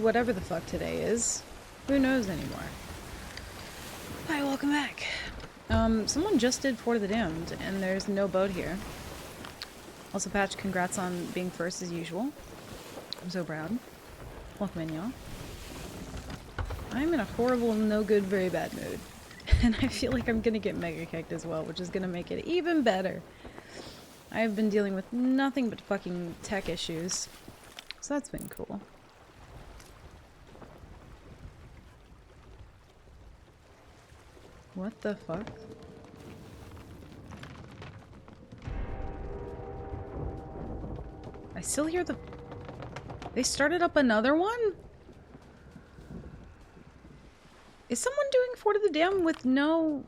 whatever the fuck today is. Who knows anymore? Hi, welcome back. Someone just did Fort of the Damned, and there's no boat here. Also, Patch, congrats on being first as usual. I'm so proud. Welcome in, y'all. I'm in a horrible, no good, very bad mood. And I feel like I'm gonna get mega kicked as well, which is gonna make it even better. I have been dealing with nothing but fucking tech issues. So that's been cool. What the fuck? I still hear the... They started up another one? Is someone doing Fort of the Damned with no...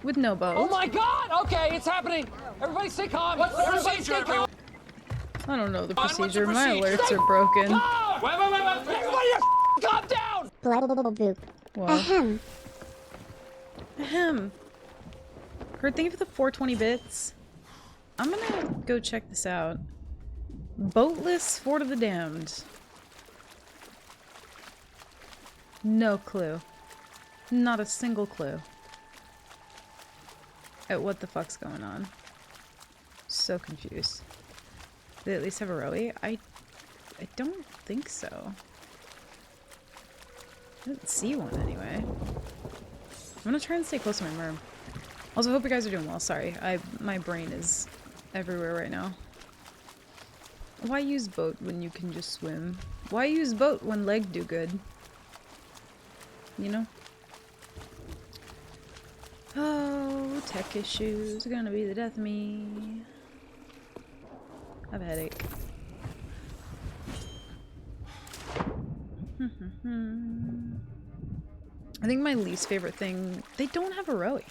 With no boat? Oh my god! Okay, it's happening! Everybody stay calm! What's the Everybody procedure, stay calm! I don't know the What's the procedure. My procedure? alerts are broken. Wait! Everybody calm down! Whoa. Ahem. Ahem. Kurt, thank you for the 420 bits. I'm gonna go check this out. Boatless Fort of the Damned. No clue. Not a single clue. At what the fuck's going on. So confused. Do they at least have a rowie? I don't think so. I didn't see one anyway. I'm gonna try and stay close to my merm. Also, hope you guys are doing well. Sorry, my brain is everywhere right now. Why use boat when you can just swim? Why use boat when leg do good? You know? Oh, tech issues are gonna be the death of me. I have a headache. I think my least favorite thing... They don't have a rowie.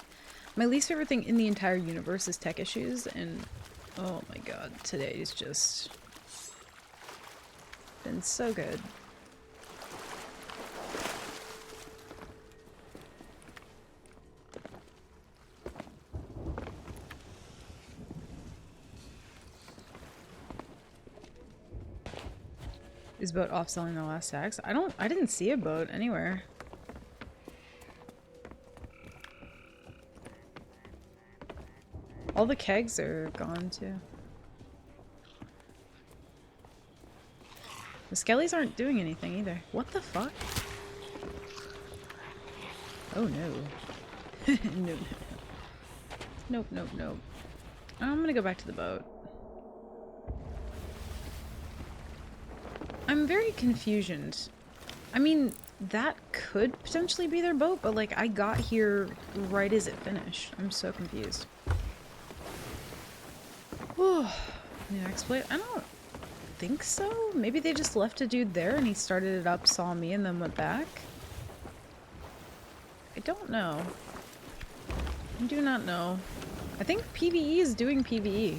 My least favorite thing in the entire universe is tech issues, and... Oh my god, today's just... been so good. Is boat off selling their last tax? I didn't see a boat anywhere. All the kegs are gone too. The skellies aren't doing anything either. What the fuck? Oh no. No. Nope, nope, nope. I'm gonna go back to the boat. I'm very confusioned. I mean, that could potentially be their boat, but like, I got here right as it finished. I'm so confused. Whew. New exploit? I don't think so. Maybe they just left a dude there and he started it up, saw me, and then went back? I don't know. I do not know. I think PvE is doing PvE.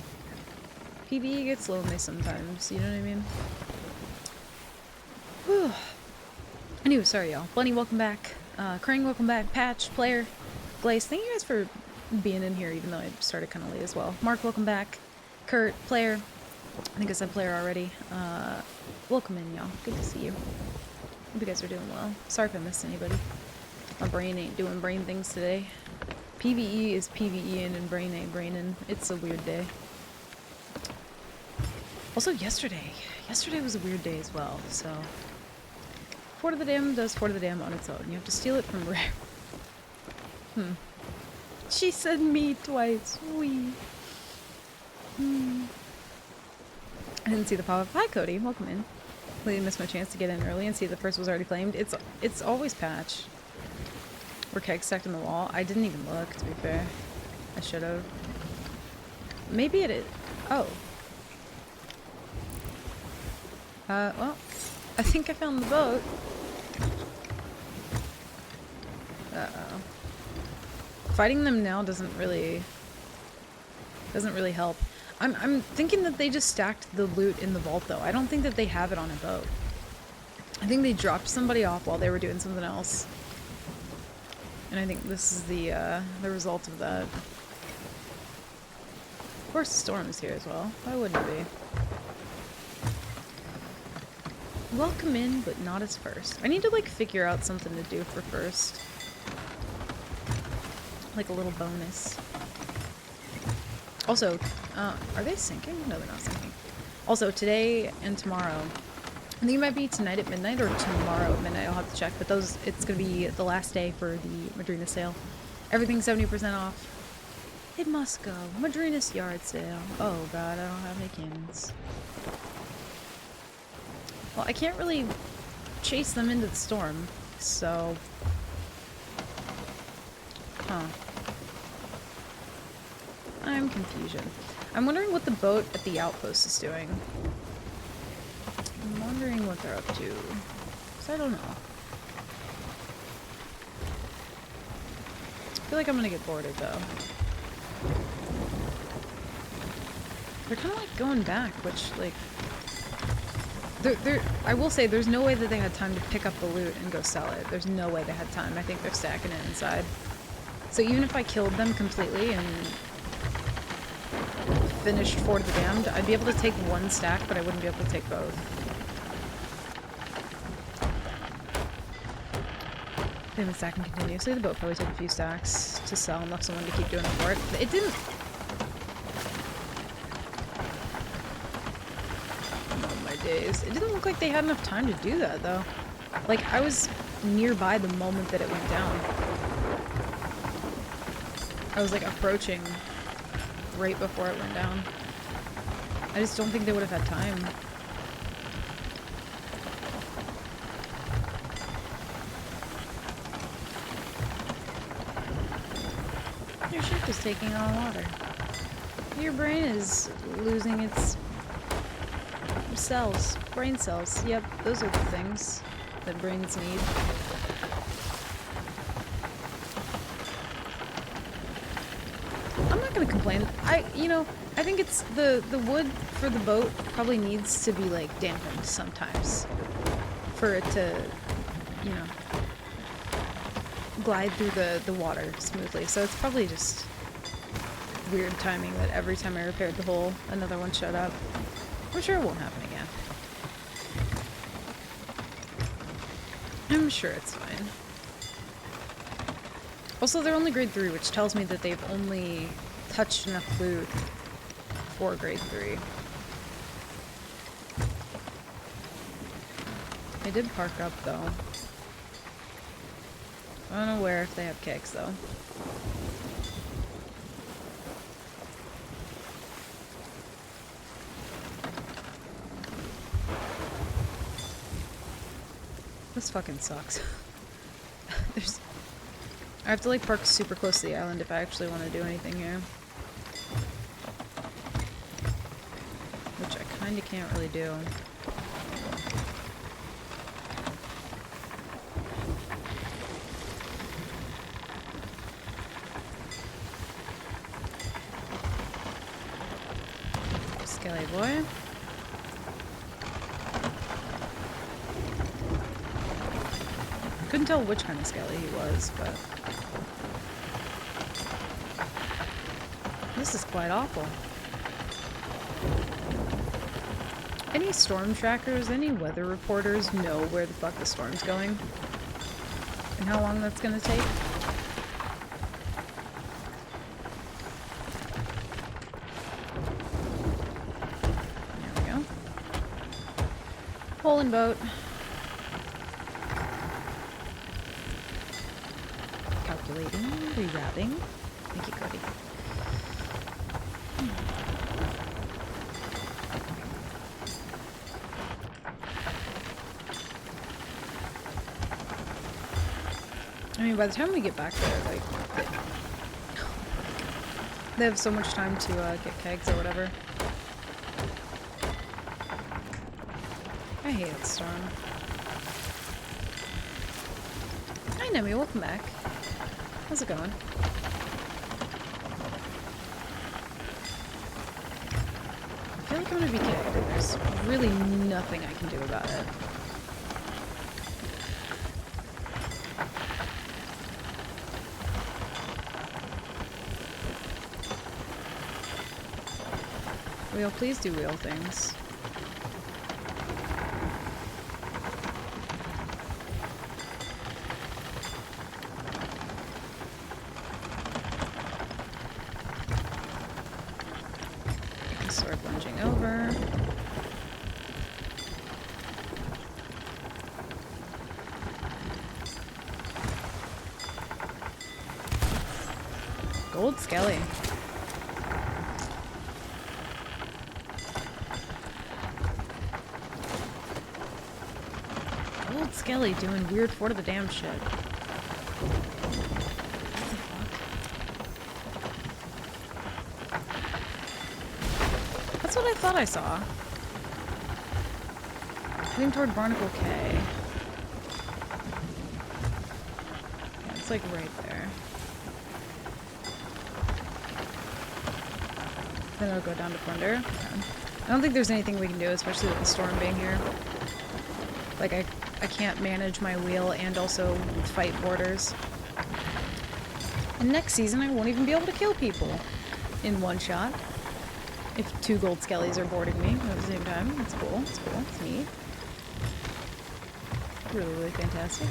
PvE gets lonely sometimes, you know what I mean? Whew. Anyway, sorry y'all. Bunny, welcome back. Krang, welcome back. Patch, Player, Glaze, thank you guys for being in here even though I started kind of late as well. Mark, welcome back. Kurt, Player, I think I said Player already. Welcome in y'all. Good to see you. Hope you guys are doing well. Sorry if I missed anybody. My brain ain't doing brain things today. PvE is PvEing and brain ain't brainin'. It's a weird day. Also, yesterday was a weird day as well, so... Fort of the Damned does Fort of the Damned on its own. You have to steal it from Rare. She said me twice. We. I didn't see the pop-up. Hi, Cody. Welcome in. Really missed my chance to get in early and see the first was already claimed. It's always patch. Were kegs stacked in the wall? I didn't even look, to be fair. I should have. Maybe it is. Oh. Well, I think I found the boat. Uh-oh. Fighting them now doesn't really help. I'm thinking that they just stacked the loot in the vault though. I don't think that they have it on a boat. I think they dropped somebody off while they were doing something else. And I think this is the result of that. course the storm is here as well. Why wouldn't it be? Welcome in, but not as first. I need to, like, figure out something to do for first. Like a little bonus. Also, are they sinking? No, they're not sinking. Also, today and tomorrow, I think it might be tonight at midnight or tomorrow at midnight, I'll have to check, but it's gonna be the last day for the Madrina sale. Everything's 70% off. It must go. Madrina's yard sale. Oh god, I don't have any cannons. Well, I can't really chase them into the storm, so... Huh. I'm confusion. I'm wondering what the boat at the outpost is doing. I'm wondering what they're up to. 'Cause I don't know. I feel like I'm gonna get boarded, though. They're kind of like going back, which, like... I will say, there's no way that they had time to pick up the loot and go sell it. There's no way they had time. I think they're stacking it inside. So even if I killed them completely and finished Fort of the Damned, I'd be able to take one stack, but I wouldn't be able to take both. They've been stacking continuously. The boat probably took a few stacks to sell enough someone to keep doing it for it. It didn't... Oh my days. It didn't look like they had enough time to do that, though. Like, I was nearby the moment that it went down. I was, like, approaching right before it went down. I just don't think they would have had time. Your ship is taking on water. Your brain is losing its cells. Brain cells. Yep, those are the things that brains need. I'm not gonna complain. I think it's the wood for the boat probably needs to be, like, dampened sometimes. For it to, you know, glide through the water smoothly. So it's probably just weird timing that every time I repaired the hole, another one showed up. I'm sure it won't happen again. I'm sure it's fine. Also, they're only grade 3, which tells me that they've only touched enough loot for grade 3. They did park up, though. Unaware if they have kegs, though. This fucking sucks. I have to, like, park super close to the island if I actually want to do anything here. Which I kinda can't really do. Skelly boy. Couldn't tell which kind of skelly he was, but... This is quite awful. Any storm trackers, any weather reporters know where the fuck the storm's going? And how long that's gonna take? There we go. Hole in boat. Calculating, rerouting. Thank you, Cody. I mean, by the time we get back there, like, they have so much time to get kegs or whatever. I hate that storm. Hi, Nemi, welcome back. How's it going? I feel like I'm gonna be kegged, and there's really nothing I can do about it. Wheel, please do wheel things. Sword lunging over. Gold Skelly. Gold Skelly doing weird Fort of the Damned shit. What the fuck? That's what I thought I saw. Heading toward Barnacle K. Yeah, it's like right there. Then it'll go down to Plunder. Okay. I don't think there's anything we can do, especially with the storm being here. Like, I can't manage my wheel and also fight boarders. And next season, I won't even be able to kill people in one shot. If 2 gold skellies are boarding me at the same time. It's cool. It's cool. It's neat. Really, really fantastic.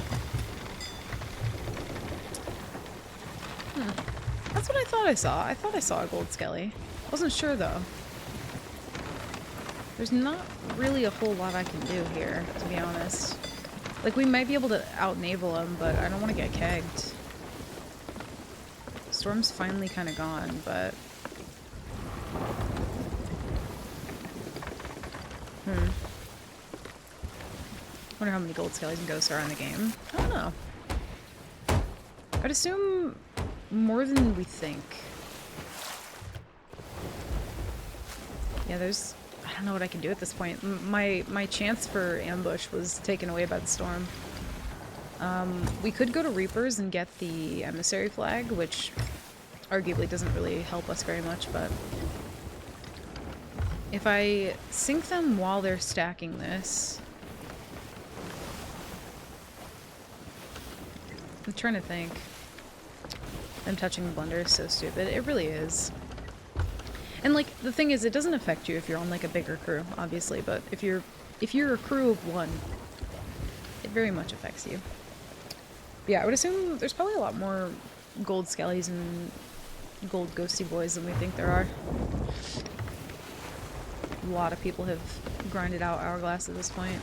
That's what I thought I saw. I thought I saw a gold skelly. Wasn't sure though. There's not really a whole lot I can do here, to be honest. Like, we might be able to out-naval him, but I don't want to get kegged. Storm's finally kind of gone, but... Wonder how many gold skellies and ghosts are in the game. I don't know. I'd assume more than we think. Yeah, there's... I don't know what I can do at this point. My chance for ambush was taken away by the storm. We could go to Reapers and get the emissary flag, which arguably doesn't really help us very much, but... If I sink them while they're stacking this... I'm trying to think. Them touching the blunder is so stupid. It really is. And like, the thing is, it doesn't affect you if you're on like a bigger crew, obviously, but if you're a crew of 1, it very much affects you. But yeah, I would assume there's probably a lot more gold skellies and gold ghosty boys than we think there are. A lot of people have grinded out Hourglass at this point.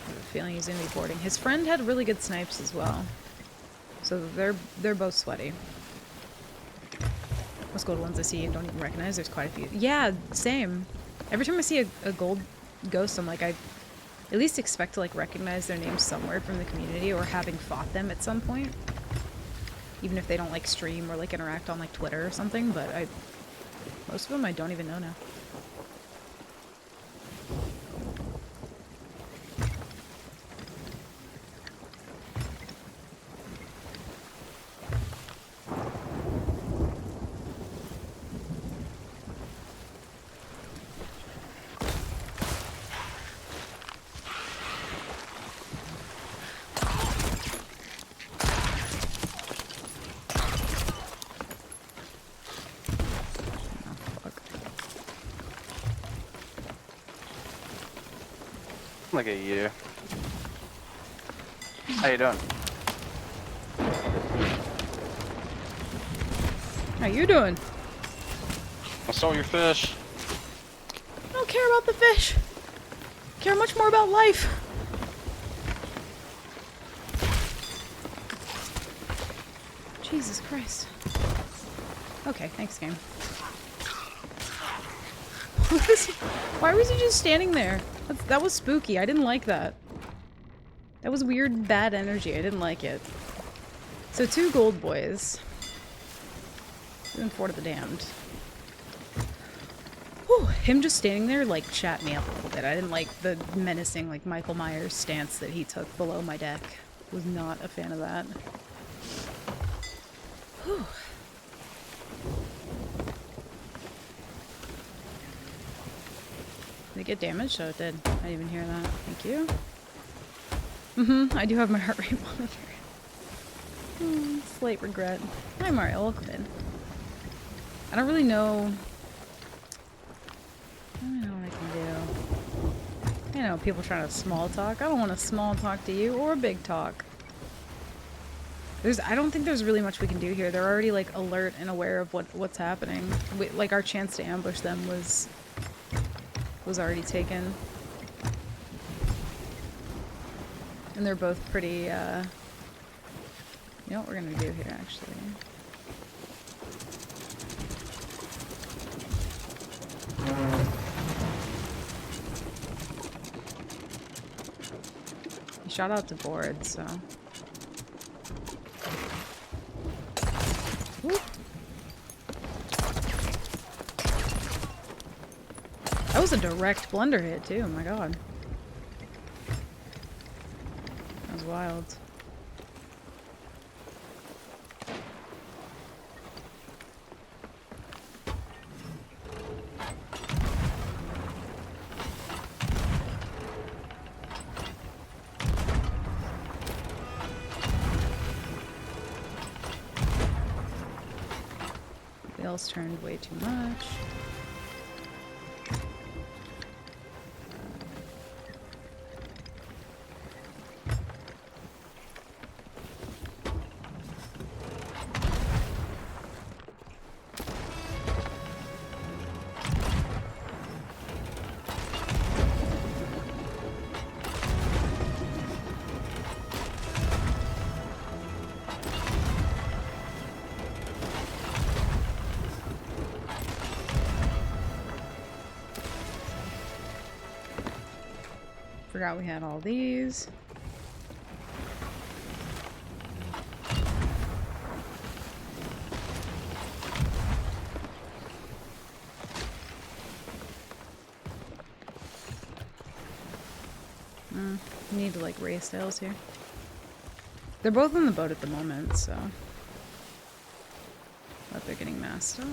I have a feeling he's gonna be boarding. His friend had really good snipes as well. So they're both sweaty. Most gold ones I see and don't even recognize, there's quite a few. Yeah, same. Every time I see a gold ghost, I'm like, I at least expect to like recognize their names somewhere from the community or having fought them at some point. Even if they don't like stream or like interact on like Twitter or something, but most of them I don't even know now. Look at you. How you doing? How you doing? I saw your fish. I don't care about the fish. I care much more about life. Jesus Christ. Okay, thanks, game. Why was he just standing there? That was spooky. I didn't like that. That was weird, bad energy. I didn't like it. So 2 gold boys. Doing Fort of the Damned. Whew, him just standing there, like, chat me up a little bit. I didn't like the menacing, like, Michael Myers stance that he took below my deck. Was not a fan of that. Whew. Did it get damaged? Oh, it did. I didn't even hear that. Thank you. I do have my heart rate monitor. Slight regret. Hi, Mario. Welcome in. I don't really know. I don't know what I can do. You know, people trying to small talk. I don't want to small talk to you or big talk. I don't think there's really much we can do here. They're already like alert and aware of what's happening. Like our chance to ambush them was already taken. And they're both pretty, you know what we're gonna do here, actually? He shot out to board, so... Woo. That was a direct blunder hit, too, oh my god. That was wild. Bale's turned way too much. Forgot we had all these. We need to like race tails here. They're both in the boat at the moment, so. But they're getting masked up.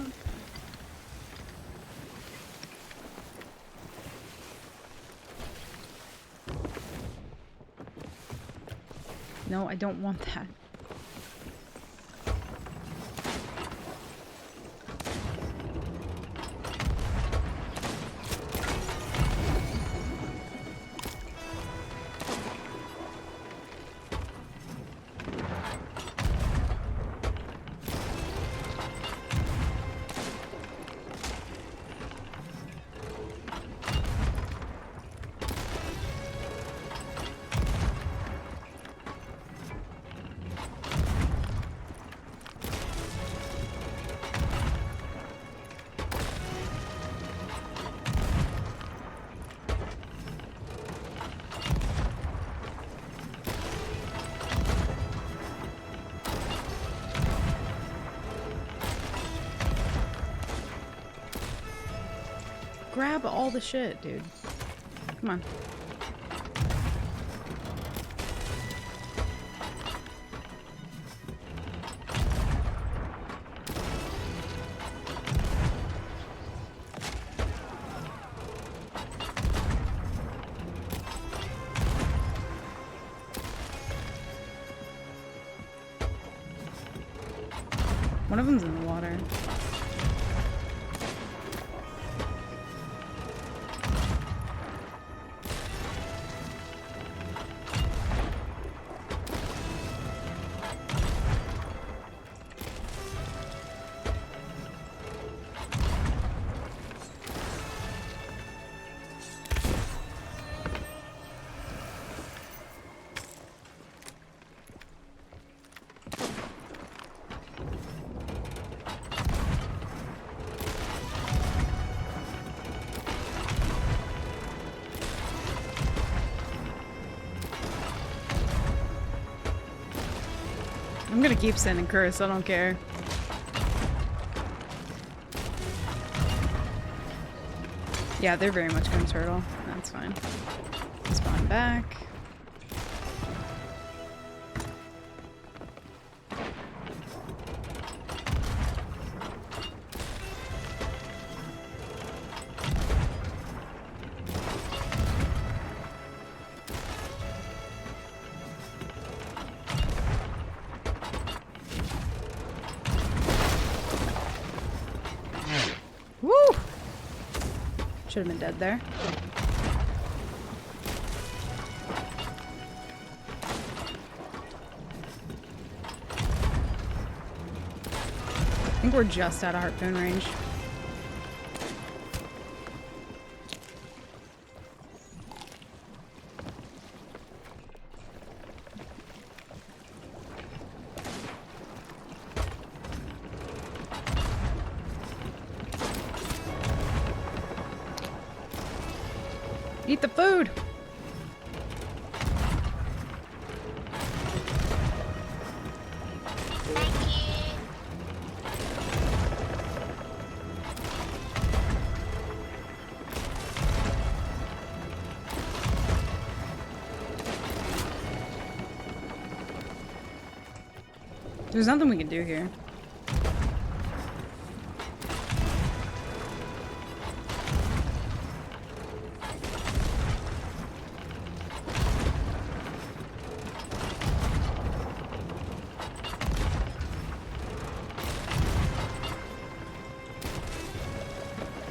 No, I don't want that. Grab all the shit, dude. Come on. One of them's in the water. I'm gonna keep sending curse, I don't care. Yeah, they're very much going turtle. That's fine. Spawn back. Should have been dead there. I think we're just out of harpoon range. Eat the food! There's nothing we can do here.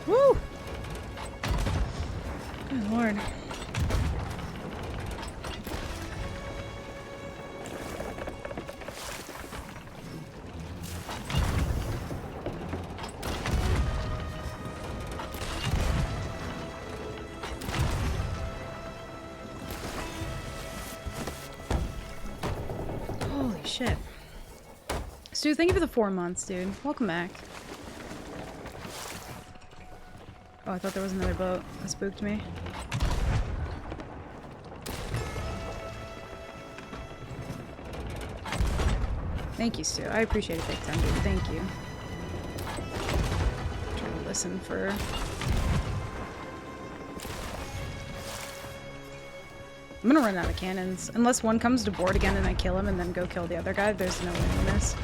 Woo! Good lord. Holy shit. Stu, thank you for the 4 months, dude. Welcome back. Oh, I thought there was another boat. That spooked me. Thank you, Stu. I appreciate it big time, dude. Thank you. I'm trying to listen for... I'm gonna run out of cannons. Unless one comes to board again and I kill him and then go kill the other guy, there's no winning this.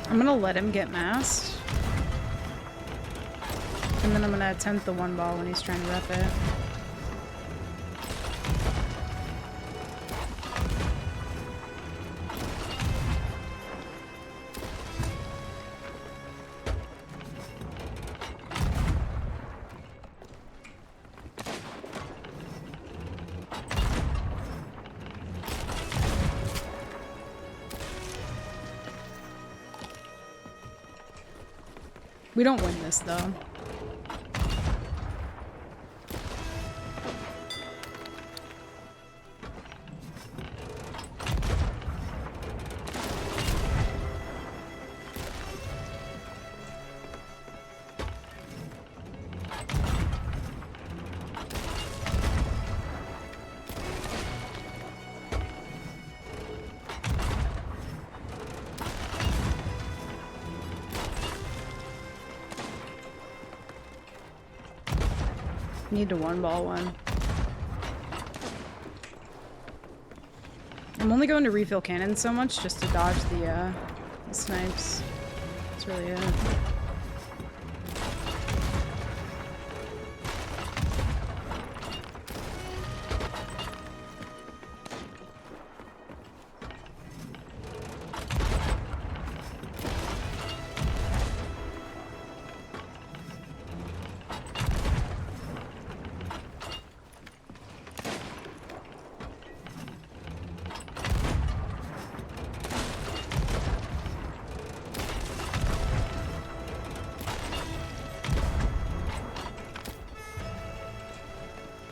I'm gonna let him get masked. And then I'm gonna attempt the one ball when he's trying to rep it. We don't win this, though. Need to one ball one. I'm only going to refill cannons so much just to dodge the snipes. That's really it.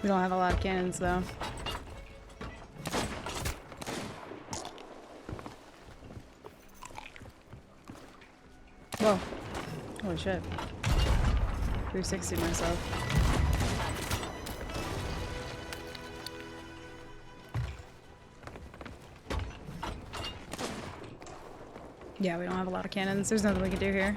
We don't have a lot of cannons, though. Whoa. Holy shit. 360 myself. Yeah, we don't have a lot of cannons. There's nothing we can do here.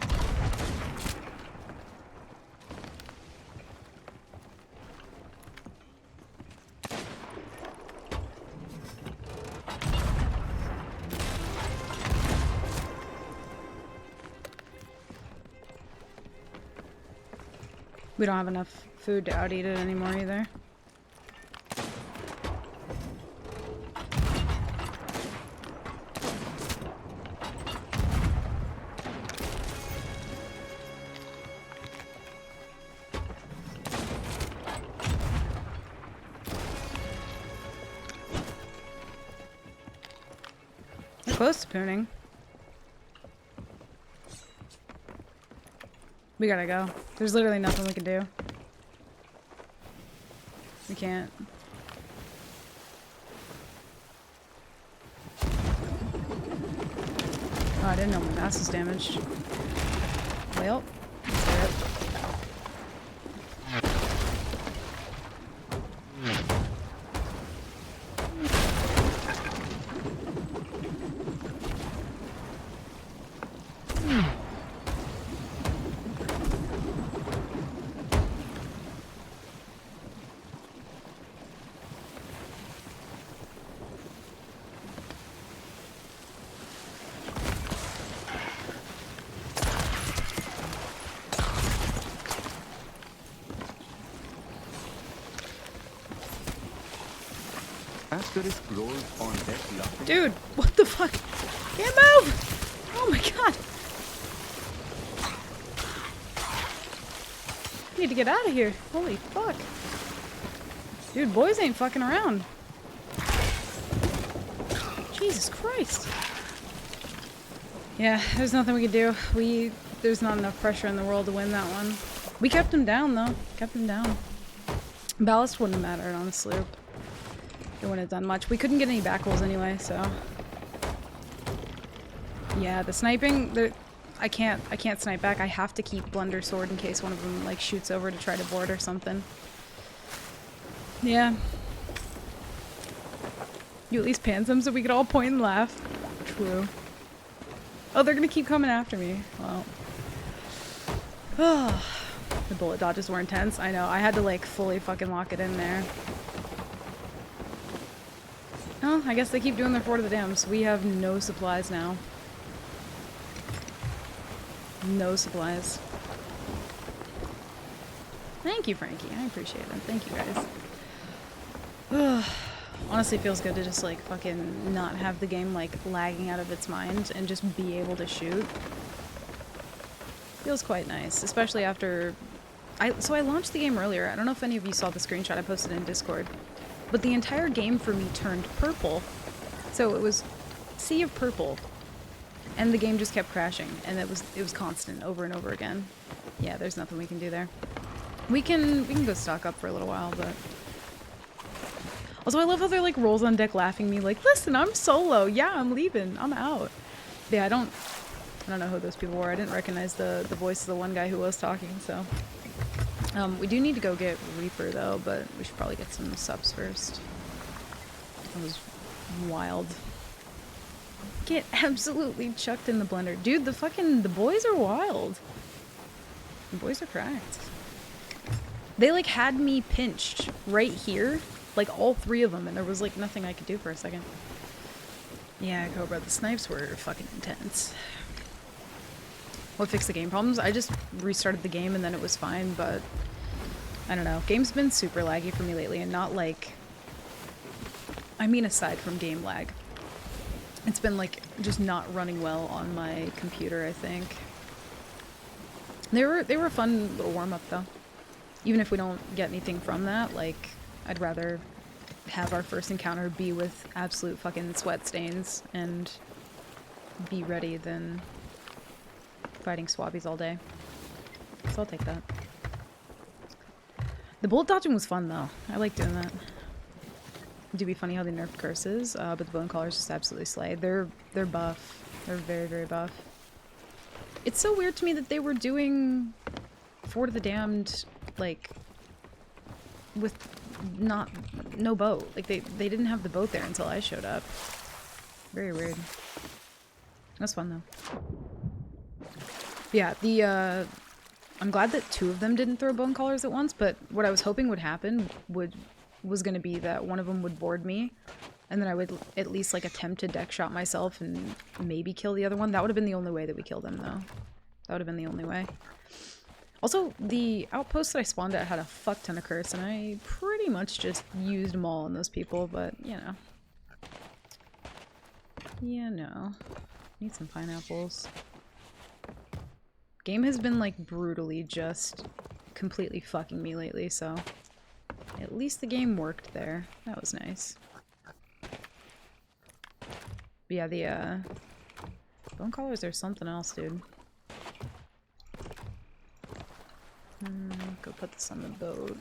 We don't have enough food to out-eat it anymore either. We're close to pooning. We gotta go. There's literally nothing we can do. We can't. Oh, I didn't know my mass was damaged. Well, that's it. Asterisk rolls on deck laughing. Dude, what the fuck? Can't move! Oh my god! I need to get out of here. Holy fuck. Dude, boys ain't fucking around. Jesus Christ. Yeah, there's nothing we can do. There's not enough pressure in the world to win that one. We kept him down though. Kept him down. Ballast wouldn't have mattered on a sloop. It wouldn't have done much. We couldn't get any back rolls anyway, so. Yeah, the sniping, I can't snipe back. I have to keep Blunder Sword in case one of them like shoots over to try to board or something. Yeah. You at least panned them so we could all point and laugh. True. Oh, they're gonna keep coming after me. Well. The bullet dodges were intense. I know. I had to like fully fucking lock it in there. Oh, I guess they keep doing their Fort of the Dams. We have no supplies now. No supplies. Thank you, Frankie. I appreciate it. Thank you, guys. Honestly, feels good to just, like, fucking not have the game, like, lagging out of its mind and just be able to shoot. Feels quite nice, especially after... So I launched the game earlier. I don't know if any of you saw the screenshot I posted in Discord. But the entire game for me turned purple. So it was sea of purple. And the game just kept crashing. And it was constant over and over again. Yeah, there's nothing we can do there. We can go stock up for a little while, but... Also, I love how they're like rolls on deck laughing at me like, listen, I'm solo. Yeah, I'm leaving. I'm out. Yeah, I don't know who those people were. I didn't recognize the voice of the one guy who was talking, so... we do need to go get Reaper though, but we should probably get some subs first. That was wild. Get absolutely chucked in the blender. Dude, the boys are wild. The boys are cracked. They like had me pinched right here, like all three of them, and there was like nothing I could do for a second. Yeah, Cobra, the snipes were fucking intense. What fixed the game problems? I just restarted the game and then it was fine, but I don't know. Game's been super laggy for me lately, and not like... I mean aside from game lag. It's been like just not running well on my computer, I think. They were a fun little warm-up though. Even if we don't get anything from that, like, I'd rather have our first encounter be with absolute fucking sweat stains and be ready than fighting swabbies all day. So I'll take that. The bullet dodging was fun though. I like doing that. It'd be funny how they nerfed curses, but the bone callers just absolutely slay. They're buff. They're very, very buff. It's so weird to me that they were doing Fort of the Damned, like, with no boat. Like, they didn't have the boat there until I showed up. Very weird. That's fun though. Yeah, I'm glad that 2 of them didn't throw bone collars at once, but what I was hoping would happen was gonna be that one of them would board me, and then I would at least like attempt to deck shot myself and maybe kill the other one. That would have been the only way that we killed them though. That would have been the only way. Also, the outpost that I spawned at had a fuck ton of curse, and I pretty much just used them all on those people, but you know. Yeah, no. Need some pineapples. Game has been like brutally just completely fucking me lately, so at least the game worked there. That was nice. But yeah, the bone collars are something else, dude. Go put this on the boat.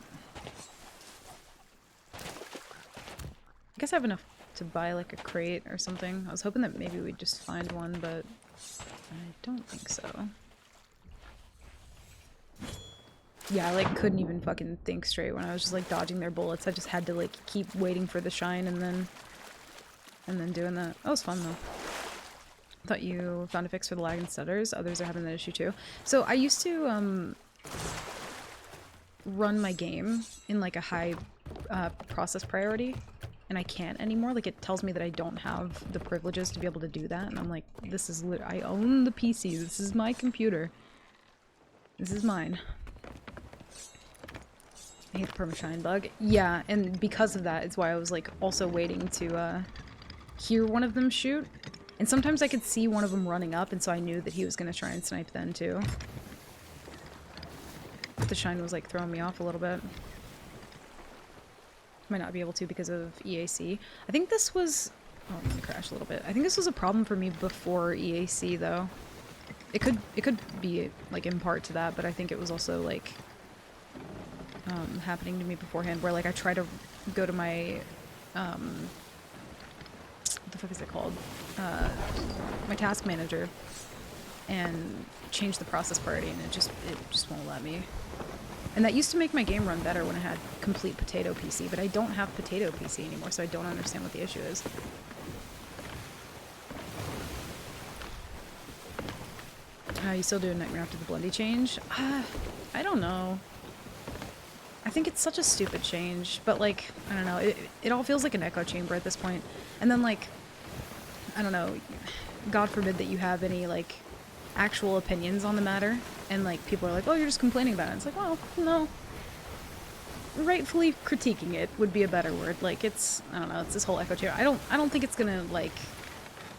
I guess I have enough to buy like a crate or something. I was hoping that maybe we'd just find one, but I don't think so. Yeah, I like couldn't even fucking think straight when I was just like dodging their bullets. I just had to like keep waiting for the shine and then doing that. That was fun though. I thought you found a fix for the lag and stutters. Others are having that issue too. So I used to run my game in like a high process priority, and I can't anymore. Like it tells me that I don't have the privileges to be able to do that, and I'm like, this is I own the PC. This is my computer. This is mine. I hate the permashine bug. Yeah, and because of that, it's why I was like also waiting to hear one of them shoot. And sometimes I could see one of them running up, and so I knew that he was going to try and snipe then too. But the shine was like throwing me off a little bit. Might not be able to because of EAC. I think this was... Oh, I'm gonna crash a little bit. I think this was a problem for me before EAC though. It could be like in part to that, but I think it was also like happening to me beforehand, where like I try to go to my what the fuck is it called? My task manager and change the process priority, and it just won't let me. And that used to make my game run better when I had complete potato PC, but I don't have potato PC anymore, so I don't understand what the issue is. You still do a nightmare after the Blendy change? I don't know. I think it's such a stupid change, but like, I don't know, it all feels like an echo chamber at this point. And then like, I don't know, God forbid that you have any like actual opinions on the matter, and like people are like, oh, you're just complaining about it. It's like, well, no. Rightfully critiquing it would be a better word. Like it's, I don't know, it's this whole echo chamber. I don't think it's gonna like,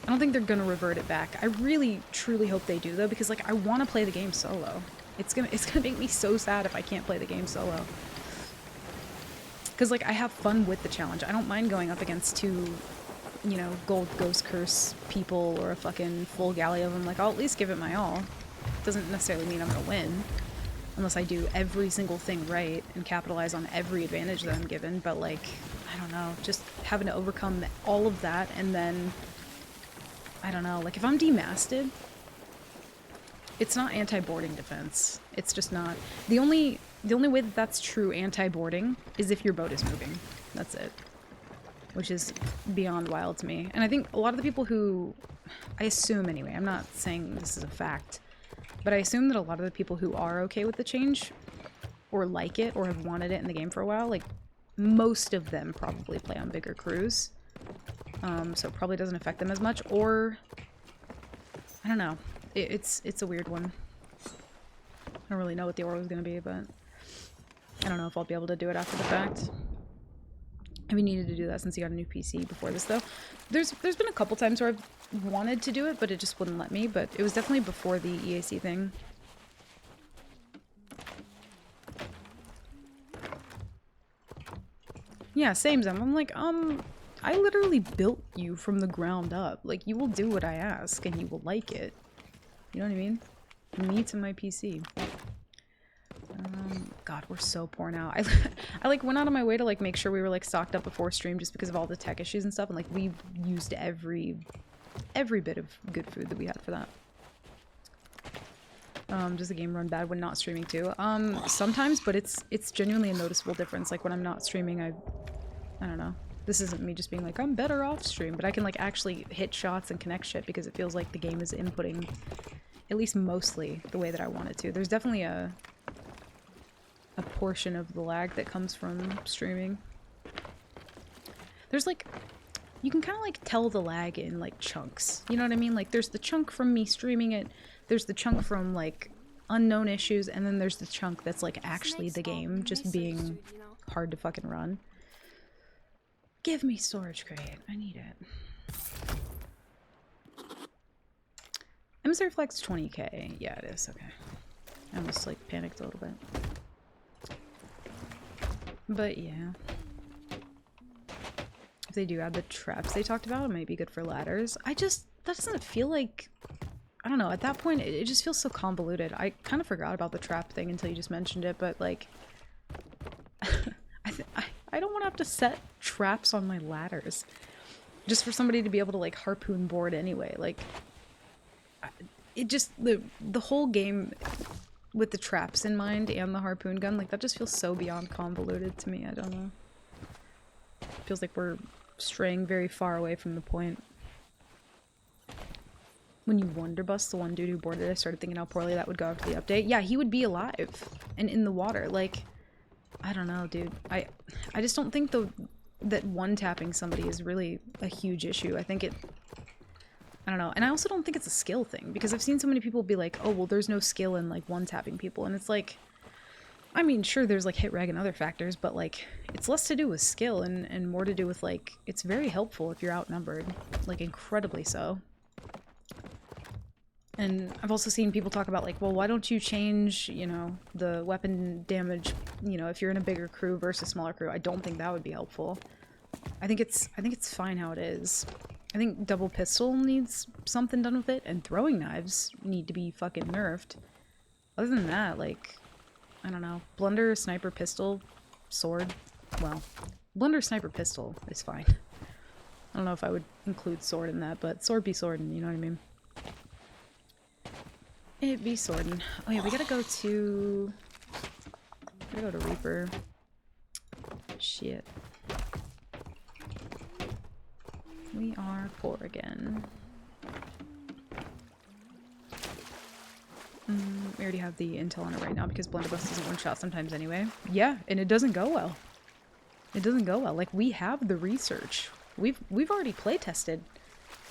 I don't think they're gonna revert it back. I really, truly hope they do though, because like I want to play the game solo. It's gonna make me so sad if I can't play the game solo. Because like I have fun with the challenge. I don't mind going up against 2, you know, gold ghost curse people or a fucking full galley of them. Like I'll at least give it my all. Doesn't necessarily mean I'm gonna win, unless I do every single thing right and capitalize on every advantage that I'm given. But like, I don't know, just having to overcome all of that, and then I don't know, like if I'm demasted, it's not anti-boarding defense. It's just not. The only way that that's true anti-boarding is if your boat is moving. That's it. Which is beyond wild to me. And I think a lot of the people who, I assume anyway, I'm not saying this is a fact, but I assume that a lot of the people who are okay with the change, or like it, or have wanted it in the game for a while, like most of them probably play on bigger crews. So it probably doesn't affect them as much, or I don't know. It's a weird one. I don't really know what the order is going to be, but I don't know if I'll be able to do it after the fact. I've needed to do that since you got a new PC before this, though. There's been a couple times where I've wanted to do it, but it just wouldn't let me, but it was definitely before the EAC thing. Yeah, same, Zem. I'm like, I literally built you from the ground up. Like, you will do what I ask, and you will like it. You know what I mean? Meets in my PC. God, we're so poor now. I like went out of my way to like make sure we were like stocked up before stream just because of all the tech issues and stuff, and like we used every bit of good food that we had for that. Does the game run bad when not streaming too? Sometimes, but it's genuinely a noticeable difference. Like when I'm not streaming, I don't know. This isn't me just being like, I'm better off stream, but I can like actually hit shots and connect shit because it feels like the game is inputting at least mostly the way that I want it to. There's definitely a portion of the lag that comes from streaming. There's like, you can kind of like tell the lag in like chunks. You know what I mean? Like there's the chunk from me streaming it, there's the chunk from like unknown issues, and then there's the chunk that's like actually the game just being hard to fucking run. Give me storage crate. I need it. Emissary Flex 20k. Yeah, it is. Okay. I almost like panicked a little bit. But yeah. If they do add the traps they talked about, it might be good for ladders. That doesn't feel like... I don't know, at that point, it just feels so convoluted. I kind of forgot about the trap thing until you just mentioned it, but like... I don't want to have to set traps on my ladders. Just for somebody to be able to like harpoon board anyway. Like... It just... The whole game with the traps in mind and the harpoon gun, like that just feels so beyond convoluted to me. I don't know. Feels like we're straying very far away from the point. When you wonderbust the one dude who boarded it, I started thinking how poorly that would go after the update. Yeah, he would be alive and in the water. Like, I don't know, dude. I just don't think that one-tapping somebody is really a huge issue. I think it... I don't know. And I also don't think it's a skill thing, because I've seen so many people be like, oh, well, there's no skill in, like, one-tapping people. And it's like... I mean, sure, there's, like, hit reg and other factors, but, like, it's less to do with skill and more to do with, like, it's very helpful if you're outnumbered. Like, incredibly so. And I've also seen people talk about, like, well, why don't you change, you know, the weapon damage, you know, if you're in a bigger crew versus smaller crew. I don't think that would be helpful. I think it's fine how it is. I think double pistol needs something done with it, and throwing knives need to be fucking nerfed. Other than that, like, I don't know. Blunder, sniper, pistol, sword. Well, blunder, sniper, pistol is fine. I don't know if I would include sword in that, but sword be swordin', you know what I mean? It be swordin'. Oh yeah, we gotta go to Reaper. Shit. We are poor again. We already have the intel on it right now because blunderbuss doesn't one shot sometimes anyway. Yeah, and it doesn't go well. It doesn't go well. Like, we have the research. We've already playtested.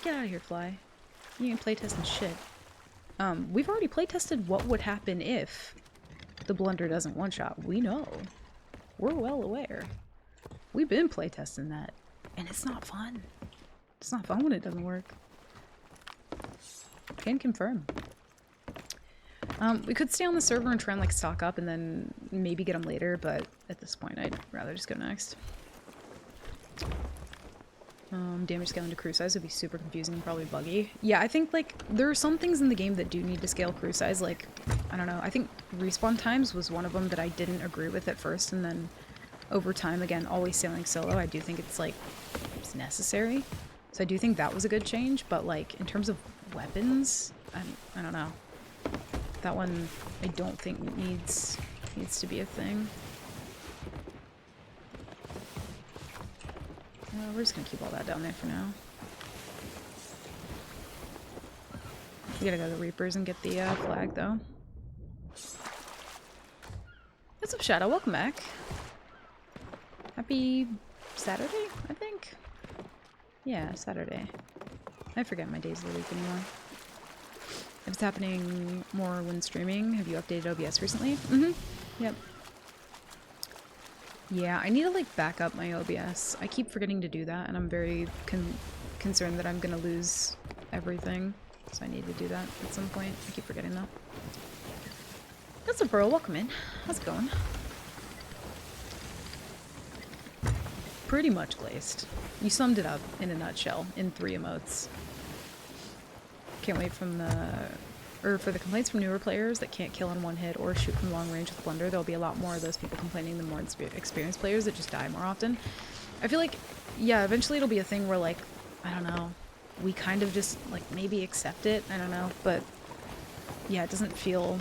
Get out of here, fly. You ain't playtesting shit. We've already playtested what would happen if the blunder doesn't one-shot. We know. We're well aware. We've been playtesting that. And it's not fun. It's not fun when it doesn't work. Can confirm. We could stay on the server and try and like stock up and then maybe get them later, but at this point I'd rather just go next. Damage scaling to crew size would be super confusing and probably buggy. Yeah, I think like there are some things in the game that do need to scale crew size. Like, I don't know, I think respawn times was one of them that I didn't agree with at first, and then over time, again, always sailing solo, I do think it's like, it's necessary. So I do think that was a good change, but like in terms of weapons, I don't know. That one I don't think needs to be a thing. We're just gonna keep all that down there for now. We gotta go to the Reapers and get the flag, though. What's up, Shadow? Welcome back. Happy Saturday, I think? Yeah, Saturday. I forget my days of the week anymore. If it's happening more when streaming, have you updated OBS recently? Mm-hmm. Yep. Yeah, I need to like back up my OBS. I keep forgetting to do that, and I'm very concerned that I'm gonna lose everything. So I need to do that at some point. I keep forgetting though. That's a Pearl. Welcome in. How's it going? Pretty much glazed. You summed it up in a nutshell in 3 emotes. Can't wait for the complaints from newer players that can't kill in one hit or shoot from long range with Blunder. There'll be a lot more of those people complaining than more experienced players that just die more often. I feel like, yeah, eventually it'll be a thing where, like, I don't know, we kind of just, like, maybe accept it. I don't know, but yeah, it doesn't feel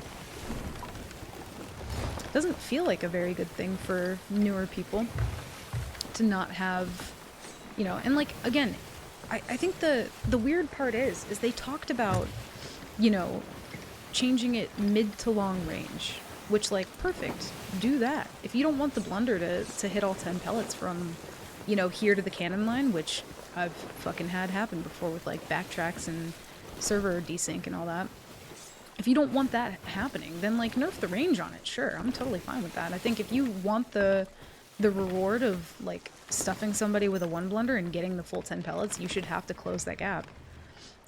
like a very good thing for newer people to not have You know, and like, again, I think the weird part is they talked about, you know, changing it mid to long range, which, like, perfect, do that. If you don't want the blunder to hit all 10 pellets from, you know, here to the cannon line, which I've fucking had happen before with, like, backtracks and server desync and all that. If you don't want that happening, then, like, nerf the range on it. Sure, I'm totally fine with that. I think if you want the reward of, like, stuffing somebody with a 1 blunder and getting the full 10 pellets, you should have to close that gap.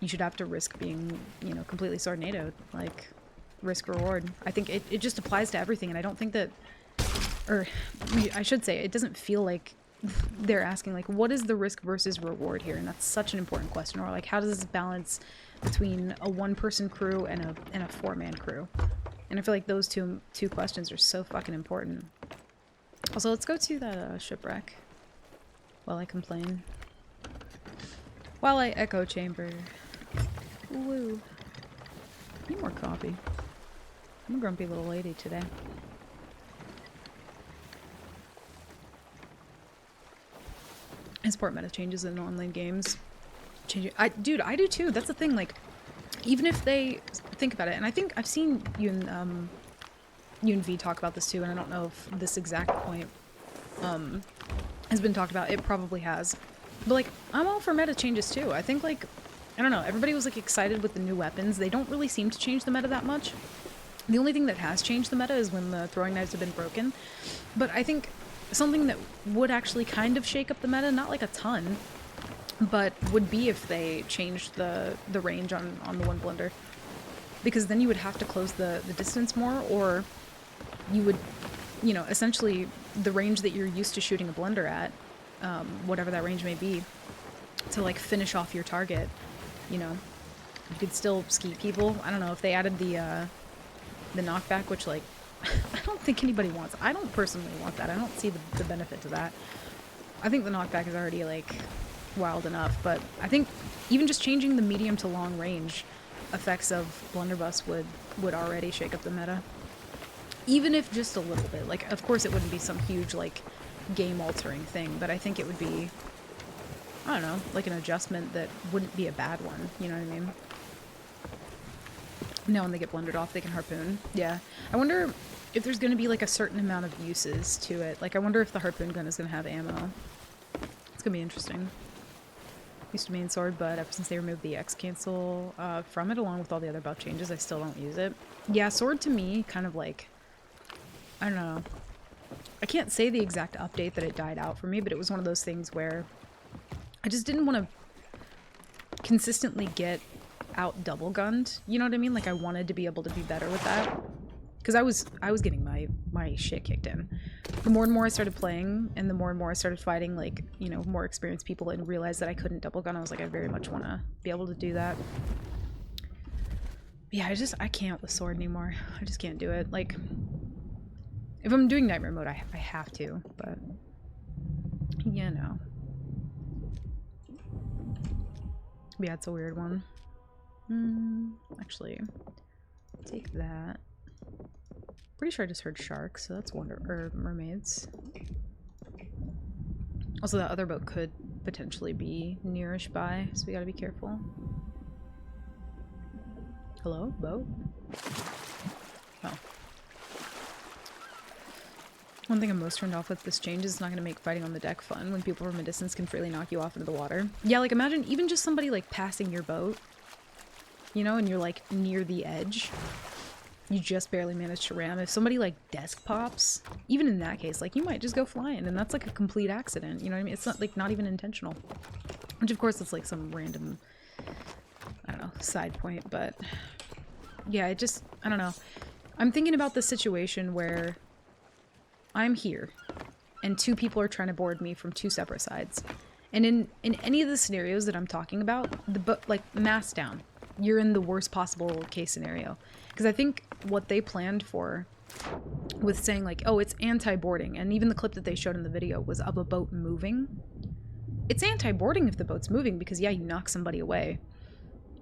You should have to risk being, you know, completely sword NATO'd. Like, risk reward. I think it just applies to everything, and I don't think that, or I should say, it doesn't feel like they're asking, like, what is the risk versus reward here? And that's such an important question. Or, like, how does this balance between a 1-person crew and a 4-man crew? And I feel like those two questions are so fucking important. Also, let's go to that shipwreck while I complain. While I echo chamber. Woo. Need more coffee. I'm a grumpy little lady today. And support meta changes in online games. Dude, I do too. That's the thing. Like, even if they think about it, and I think I've seen you and V talk about this too, and I don't know if this exact point has been talked about. It probably has. But, like, I'm all for meta changes too. I think, like, I don't know, everybody was, like, excited with the new weapons. They don't really seem to change the meta that much. The only thing that has changed the meta is when the throwing knives have been broken. But I think something that would actually kind of shake up the meta, not like a ton, but would be if they changed the range on the 1 blunder. Because then you would have to close the distance more, or you would, you know, essentially the range that you're used to shooting a blunder at, whatever that range may be, to, like, finish off your target, you know. You could still skeet people. I don't know if they added the knockback, which, like, I don't think anybody wants. I don't personally want that. I don't see the benefit to that. I think the knockback is already, like, wild enough, but I think even just changing the medium to long range effects of blunderbuss would already shake up the meta. Even if just a little bit. Like, of course it wouldn't be some huge, like, game-altering thing, but I think it would be, I don't know, like an adjustment that wouldn't be a bad one, you know what I mean? Now when they get blundered off, they can harpoon. Yeah. I wonder if there's going to be, like, a certain amount of uses to it. Like, I wonder if the harpoon gun is going to have ammo. It's going to be interesting. Used to main sword, but ever since they removed the X cancel from it, along with all the other buff changes, I still don't use it. Yeah, sword to me, kind of like, I don't know. I can't say the exact update that it died out for me, but it was one of those things where I just didn't want to consistently get out double gunned. You know what I mean? Like, I wanted to be able to be better with that. Because I was getting my shit kicked in. The more and more I started playing, and the more and more I started fighting, like, you know, more experienced people, and realized that I couldn't double gun, I was like, I very much want to be able to do that. But yeah, I can't with sword anymore. I just can't do it. Like, if I'm doing nightmare mode, I have to, but, you know. Yeah, it's a weird one. Actually, take that. Pretty sure I just heard sharks, so that's or mermaids. Also, that other boat could potentially be nearish by, so we gotta be careful. Hello, boat? Oh. One thing I'm most turned off with this change is it's not going to make fighting on the deck fun when people from a distance can freely knock you off into the water. Yeah, like, imagine even just somebody, like, passing your boat, you know, and you're, like, near the edge. You just barely managed to ram. If somebody, like, desk pops, even in that case, like, you might just go flying, and that's, like, a complete accident, you know what I mean? It's not, like, not even intentional. Which, of course, it's, like, some random, I don't know, side point, but yeah, it just, I don't know. I'm thinking about the situation where I'm here, and 2 people are trying to board me from 2 separate sides. And in any of the scenarios that I'm talking about, like, mass down. You're in the worst possible case scenario. Because I think what they planned for with saying, like, oh, it's anti-boarding, and even the clip that they showed in the video was of a boat moving. It's anti-boarding if the boat's moving, because, yeah, you knock somebody away.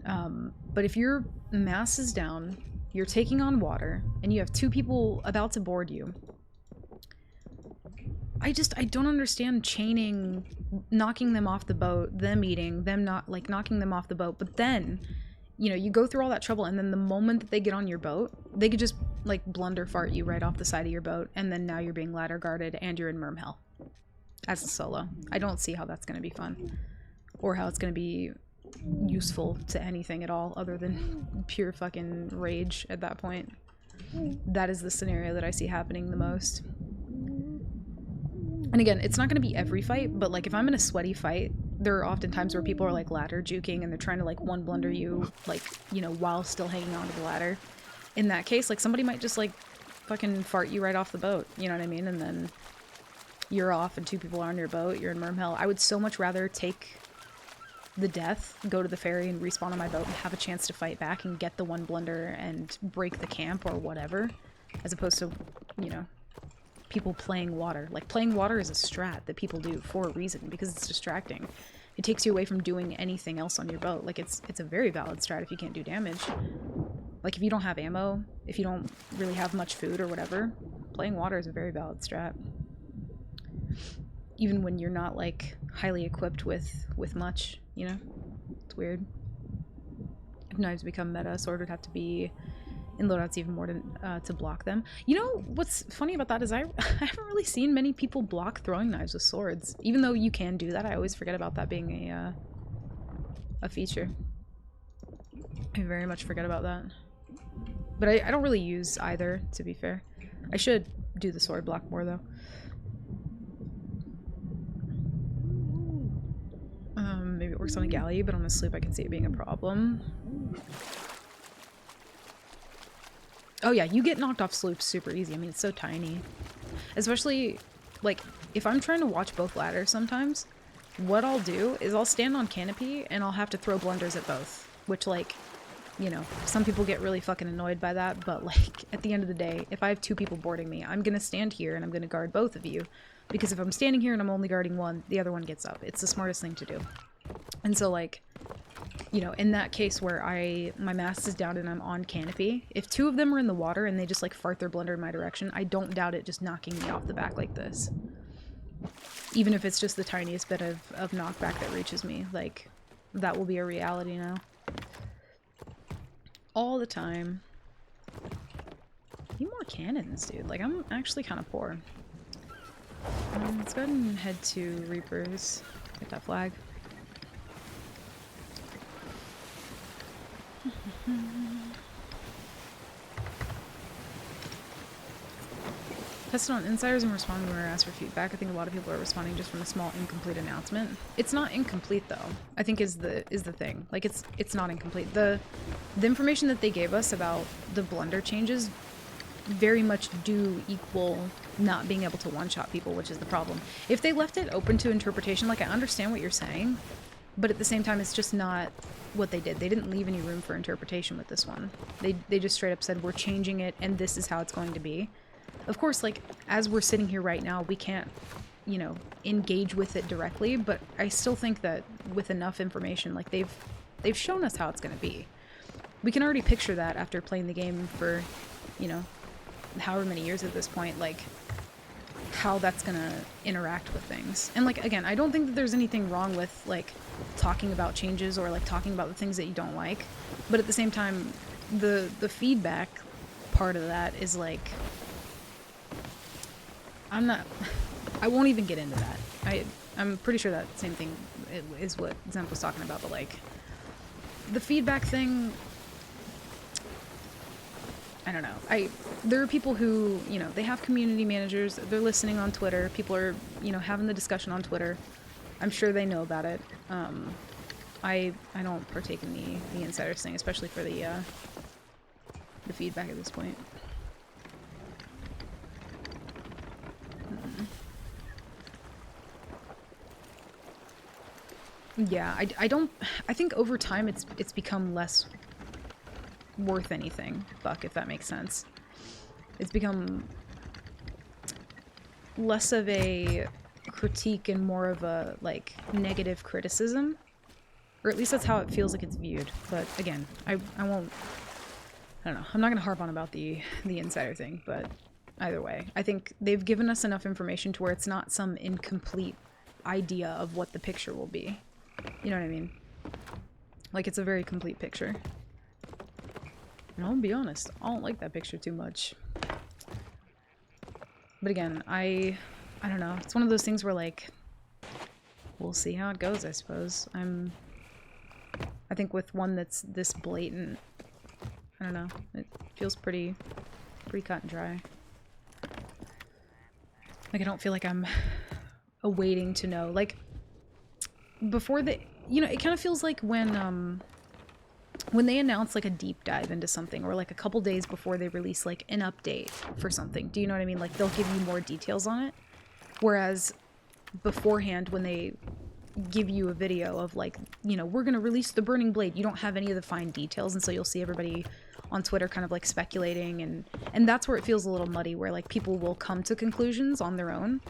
But if your mass is down, you're taking on water, and you have 2 people about to board you, I don't understand chaining knocking them off the boat, them eating, them not like knocking them off the boat, but then, you know, you go through all that trouble, and then the moment that they get on your boat, they could just like blunder fart you right off the side of your boat, and then now you're being ladder guarded and you're in merm hell as a solo. I don't see how that's going to be fun, or how it's going to be useful to anything at all other than pure fucking rage at that point. That is the scenario that I see happening the most. And again, it's not going to be every fight, but like if I'm in a sweaty fight, there are often times where people are like ladder juking and they're trying to like one blunder you, like, you know, while still hanging onto the ladder. In that case, like somebody might just like fucking fart you right off the boat, you know what I mean? And then you're off and two people are on your boat, you're in merm hell. I would so much rather take the death, go to the ferry and respawn on my boat and have a chance to fight back and get the one blunder and break the camp or whatever, as opposed to, you know, people playing water. Like, playing water is a strat that people do for a reason, because it's distracting. It takes you away from doing anything else on your boat. Like, it's a very valid strat if you can't do damage. Like, if you don't have ammo, if you don't really have much food or whatever, playing water is a very valid strat. Even when you're not, like, highly equipped with much, you know? It's weird. If knives become meta, sword would have to be in loadouts even more to block them. You know, what's funny about that is I haven't really seen many people block throwing knives with swords. Even though you can do that, I always forget about that being a feature. I very much forget about that. But I don't really use either, to be fair. I should do the sword block more, though. Maybe it works on a galley, but on a sloop I can see it being a problem. Oh yeah, you get knocked off sloops super easy. I mean, it's so tiny. Especially, like, if I'm trying to watch both ladders sometimes, what I'll do is I'll stand on canopy and I'll have to throw blunders at both. Which, like, you know, some people get really fucking annoyed by that, but, like, at the end of the day, if I have two people boarding me, I'm gonna stand here and I'm gonna guard both of you. Because if I'm standing here and I'm only guarding one, the other one gets up. It's the smartest thing to do. And so, like, you know, in that case where my mast is down and I'm on canopy, if two of them are in the water and they just, like, fart their blunder in my direction, I don't doubt it just knocking me off the back like this. Even if it's just the tiniest bit of knockback that reaches me. Like, that will be a reality now. All the time. Need more cannons, dude. Like, I'm actually kind of poor. Let's go ahead and head to Reapers. Get that flag. Tested on insiders and responding when we were asked for feedback. I think a lot of people are responding just from a small incomplete announcement. It's not incomplete though, I think is the thing. Like, it's not incomplete. The information that they gave us about the blunder changes very much do equal not being able to one-shot people, which is the problem. If they left it open to interpretation, like, I understand what you're saying, but at the same time, it's just not what they did. They didn't leave any room for interpretation with this one. They just straight up said, we're changing it, and this is how it's going to be. Of course, like, as we're sitting here right now, we can't, you know, engage with it directly, but I still think that with enough information, like, they've shown us how it's going to be. We can already picture that after playing the game for, you know, however many years at this point, like, how that's gonna interact with things. And, like, again, I don't think that there's anything wrong with, like, talking about changes or, like, talking about the things that you don't like, but at the same time, the feedback part of that is, like, I won't even get into that. I'm pretty sure that same thing is what Zemp was talking about, but, like, the feedback thing, I don't know. There are people who, you know, they have community managers, they're listening on Twitter, people are, you know, having the discussion on Twitter. I'm sure they know about it. I don't partake in the insiders thing, especially for the feedback at this point. Yeah, I think over time it's become less worth anything, Buck, if that makes sense. It's become less of a critique and more of a, like, negative criticism. Or at least that's how it feels like it's viewed. But again, I won't, I don't know, I'm not gonna harp on about the insider thing, but either way, I think they've given us enough information to where it's not some incomplete idea of what the picture will be. You know what I mean? Like, it's a very complete picture. And I'll be honest, I don't like that picture too much. But again, I don't know. It's one of those things where, like, we'll see how it goes, I suppose. I think with one that's this blatant, I don't know, it feels pretty cut and dry. Like, I don't feel like I'm awaiting to know. Like, before the, you know, it kind of feels like when they announce, like, a deep dive into something, or, like, a couple days before they release, like, an update for something. Do you know what I mean? Like, they'll give you more details on it. Whereas beforehand, when they give you a video of, like, you know, we're gonna release the Burning Blade, you don't have any of the fine details, and so you'll see everybody on Twitter kind of, like, speculating, and that's where it feels a little muddy, where, like, people will come to conclusions on their own,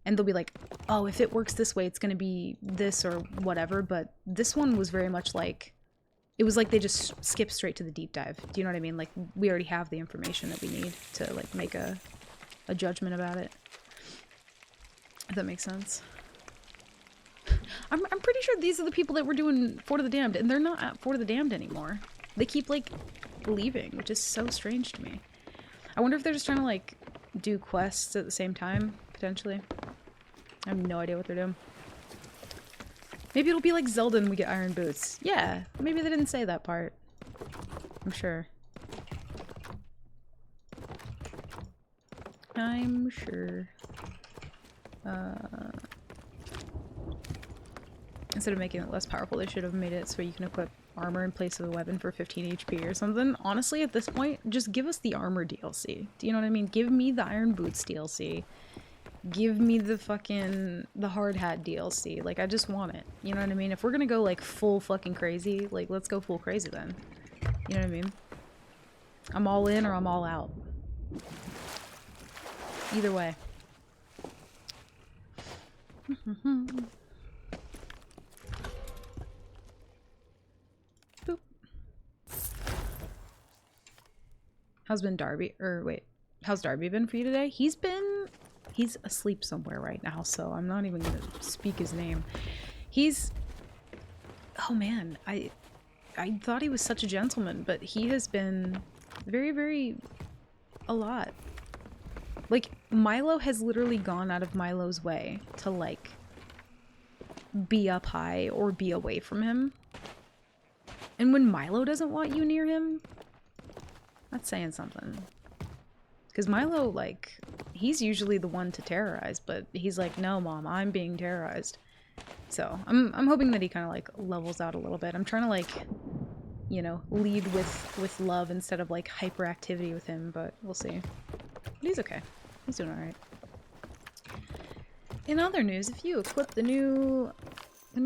and they'll be like, oh, if it works this way, it's gonna be this or whatever. But this one was very much like, it was like they just skipped straight to the deep dive. Do you know what I mean? Like, we already have the information that we need to, like, make a judgment about it. If that makes sense. I'm pretty sure these are the people that were doing Fort of the Damned, and they're not at Fort of the Damned anymore. They keep, like, leaving, which is so strange to me. I wonder if they're just trying to, like, do quests at the same time, potentially. I have no idea what they're doing. Maybe it'll be like Zelda and we get iron boots. Yeah, maybe they didn't say that part. I'm sure. I'm sure. Instead of making it less powerful, they should have made it so you can equip armor in place of a weapon for 15 HP or something. Honestly, at this point, just give us the armor DLC. Do you know what I mean? Give me the Iron Boots DLC. Give me the fucking, the hard hat DLC. Like, I just want it. You know what I mean? If we're gonna go, like, full fucking crazy, like, let's go full crazy then. You know what I mean? I'm all in or I'm all out. Either way. Boop. How's Darby been for you today? He's asleep somewhere right now, so I'm not even gonna speak his name. Oh man, I thought he was such a gentleman, but he has been very, very a lot. Like, Milo has literally gone out of Milo's way to, like, be up high or be away from him. And when Milo doesn't want you near him, that's saying something. Because Milo, like, he's usually the one to terrorize, but he's like, no, Mom, I'm being terrorized. So, I'm hoping that he kind of, like, levels out a little bit. I'm trying to, like, you know, lead with love instead of, like, hyperactivity with him, but we'll see. But he's okay. He's doing alright. In other news, if you equip the new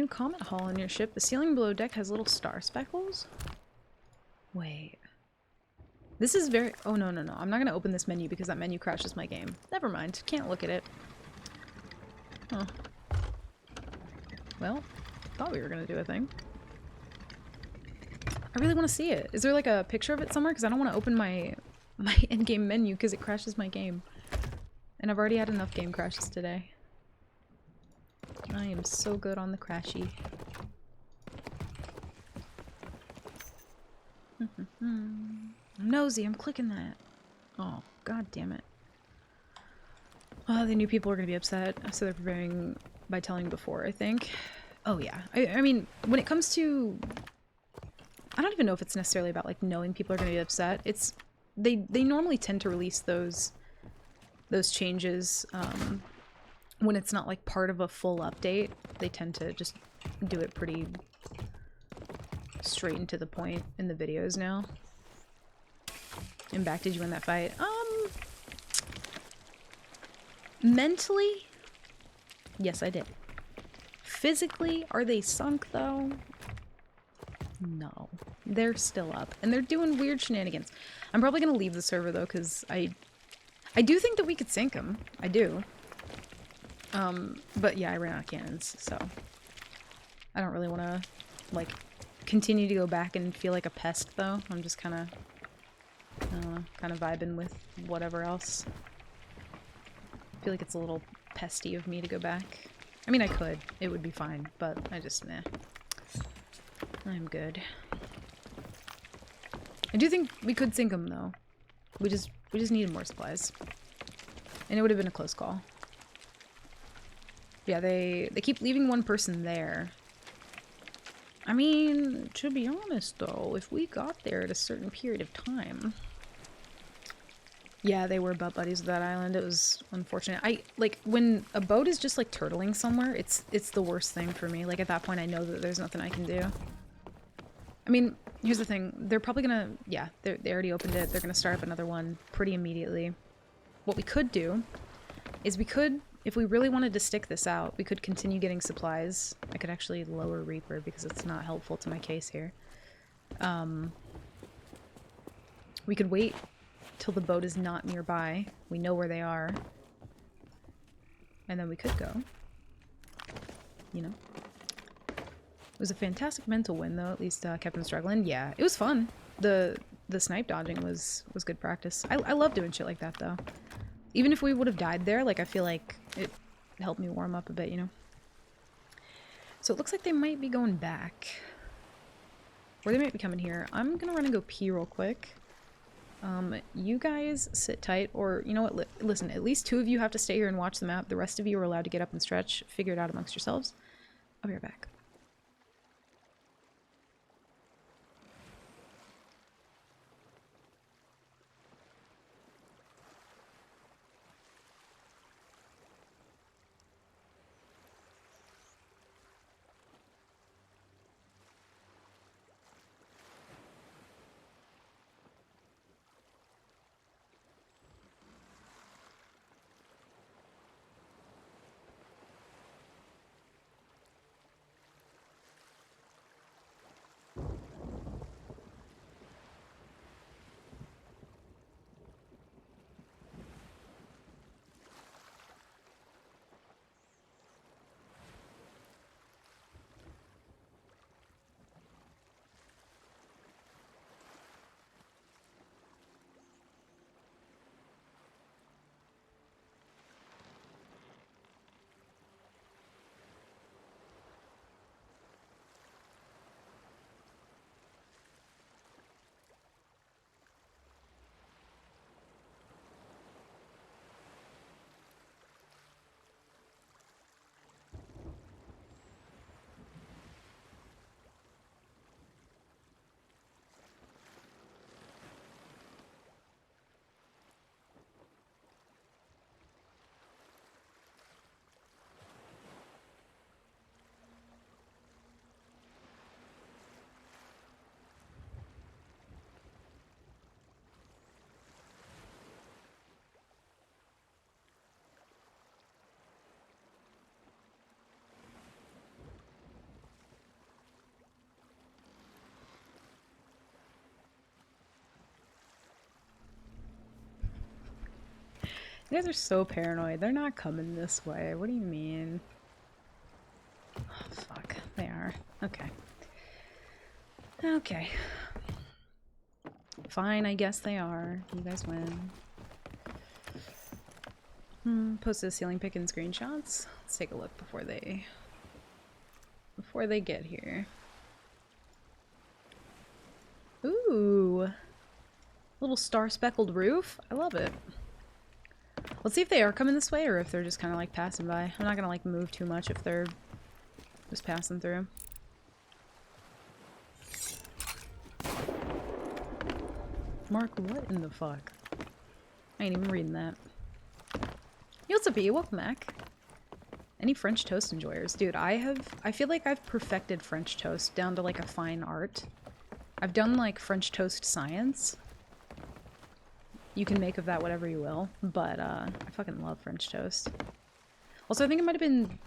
Comet Hull on your ship, the ceiling below deck has little star speckles? Wait. This is very... Oh, no. I'm not going to open this menu because that menu crashes my game. Never mind. Can't look at it. Huh. Well, thought we were going to do a thing. I really want to see it. Is there, like, a picture of it somewhere? Because I don't want to open my endgame menu because it crashes my game. And I've already had enough game crashes today. I am so good on the crashy. I'm nosy, I'm clicking that. Oh, god damn it. Oh, the new people are gonna be upset, so they're preparing by telling before, I think. Oh yeah. I mean, when it comes to... I don't even know if it's necessarily about, like, knowing people are gonna be upset. It's... They normally tend to release those changes, when it's not, like, part of a full update. They tend to just do it pretty straight and to the point in the videos now. And back, did you win that fight? Mentally, yes, I did. Physically, are they sunk, though? No. They're still up. And they're doing weird shenanigans. I'm probably gonna leave the server, though, because I do think that we could sink them. I do. But yeah, I ran out of cannons, so... I don't really want to, like, continue to go back and feel like a pest, though. I'm just kind of... I don't know, kind of vibing with whatever else. I feel like it's a little pesty of me to go back. I mean, I could. It would be fine, but I just, nah. I'm good. I do think we could sink them, though. We just needed more supplies. And it would have been a close call. Yeah, they keep leaving one person there. I mean, to be honest, though, if we got there at a certain period of time... Yeah, they were butt buddies with that island. It was unfortunate. Like, when a boat is just, like, turtling somewhere, it's the worst thing for me. Like, at that point, I know that there's nothing I can do. I mean, here's the thing. They're probably gonna... Yeah, they already opened it. They're gonna start up another one pretty immediately. What we could do is we could... If we really wanted to stick this out, we could continue getting supplies. I could actually lower Reaper because it's not helpful to my case here. We could wait till the boat is not nearby. We know where they are. And then we could go. You know? It was a fantastic mental win, though. At least kept them struggling. Yeah, it was fun. The snipe dodging was good practice. I love doing shit like that, though. Even if we would have died there, like, I feel like it helped me warm up a bit, you know? So it looks like they might be going back. Or they might be coming here. I'm gonna run and go pee real quick. You guys sit tight, or, you know what, listen, at least 2 of you have to stay here and watch the map. The rest of you are allowed to get up and stretch. Figure it out amongst yourselves. I'll be right back. You guys are so paranoid. They're not coming this way. What do you mean? Oh, fuck. They are. Okay. Okay. Fine, I guess they are. You guys win. Posted a ceiling pic and screenshots. Let's take a look before they get here. Ooh. Little star-speckled roof. I love it. Let's see if they are coming this way or if they're just kind of like passing by. I'm not gonna like move too much if they're just passing through. Mark, what in the fuck? I ain't even reading that. Yo, what's up, B? Welcome back. Any French toast enjoyers? Dude, I feel like I've perfected French toast down to like a fine art. I've done like French toast science. You can make of that whatever you will, but I fucking love French toast. Also, I think it might have been...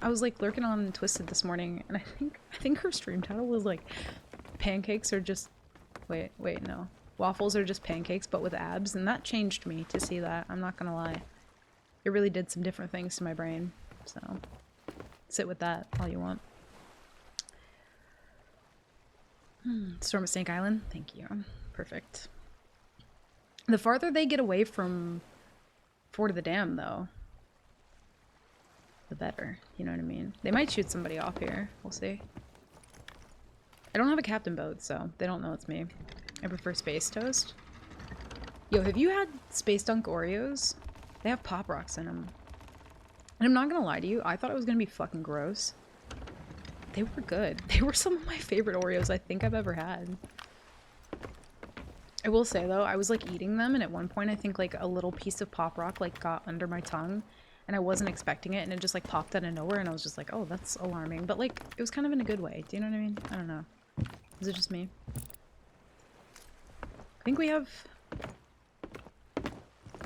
I was like lurking on Twisted this morning, and I think her stream title was like pancakes are just... Wait, no. Waffles are just pancakes, but with abs, and that changed me to see that. I'm not gonna lie. It really did some different things to my brain, so sit with that all you want. Storm at Snake Island? Thank you. Perfect. The farther they get away from Fort of the Dam, though, the better. You know what I mean? They might shoot somebody off here. We'll see. I don't have a captain boat, so they don't know it's me. I prefer space toast. Yo, have you had Space Dunk Oreos? They have Pop Rocks in them. And I'm not gonna lie to you, I thought it was gonna be fucking gross. They were good. They were some of my favorite Oreos I think I've ever had. I will say though, I was like eating them and at one point I think like a little piece of Pop Rock like got under my tongue and I wasn't expecting it and it just like popped out of nowhere and I was just like, oh, that's alarming. But like, it was kind of in a good way. Do you know what I mean? I don't know. Is it just me? I think we have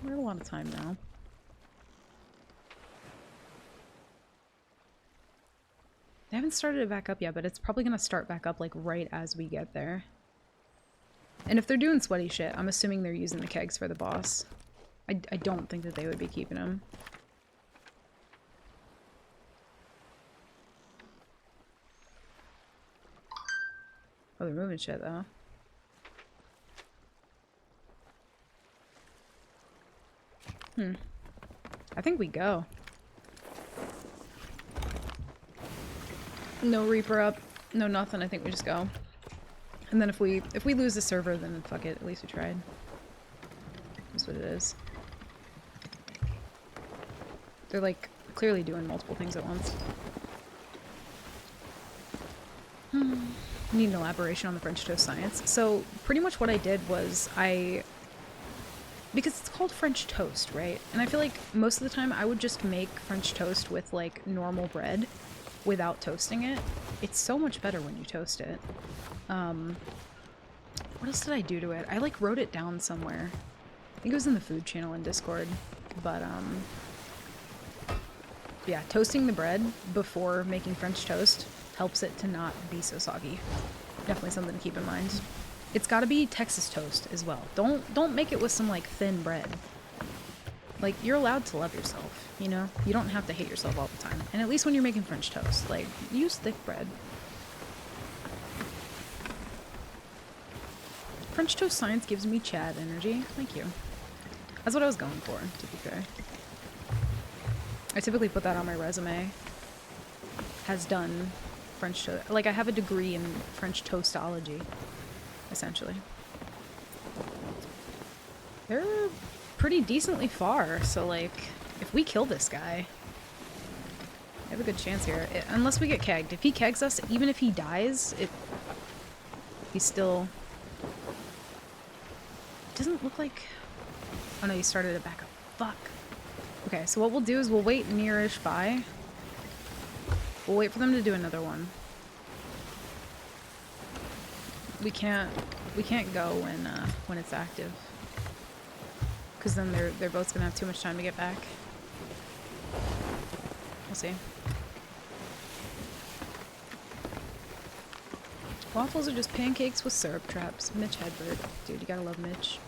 a lot of time now. They haven't started it back up yet, but it's probably gonna start back up like right as we get there. And if they're doing sweaty shit, I'm assuming they're using the kegs for the boss. I don't think that they would be keeping them. Oh, they're moving shit though. I think we go. No Reaper up, no nothing. I think we just go. And then if we lose the server, then fuck it. At least we tried. That's what it is. They're like clearly doing multiple things at once. Need an elaboration on the French toast science. So pretty much what I did was because it's called French toast, right? And I feel like most of the time I would just make French toast with like normal bread without toasting it. It's so much better when you toast it. What else did I do to it? I like wrote it down somewhere. I think it was in the food channel in Discord. But yeah, toasting the bread before making French toast helps it to not be so soggy. Definitely something to keep in mind. It's gotta be Texas toast as well. Don't make it with some like thin bread. Like, you're allowed to love yourself, you know? You don't have to hate yourself all the time. And at least when you're making French toast, like, use thick bread. French toast science gives me Chad energy. Thank you. That's what I was going for, to be fair. I typically put that on my resume. Has done French toast. Like, I have a degree in French toastology, essentially. They're pretty decently far, so like, if we kill this guy, we have a good chance here. Unless we get kegged. If he kegs us, even if he dies, he's still... Doesn't look like... Oh no, he started it back up. Fuck. Okay, so what we'll do is we'll wait near-ish by. We'll wait for them to do another one. We can't go when it's active. Because then their boat's gonna have too much time to get back. We'll see. Waffles are just pancakes with syrup traps. Mitch Hedberg. Dude, you gotta love Mitch.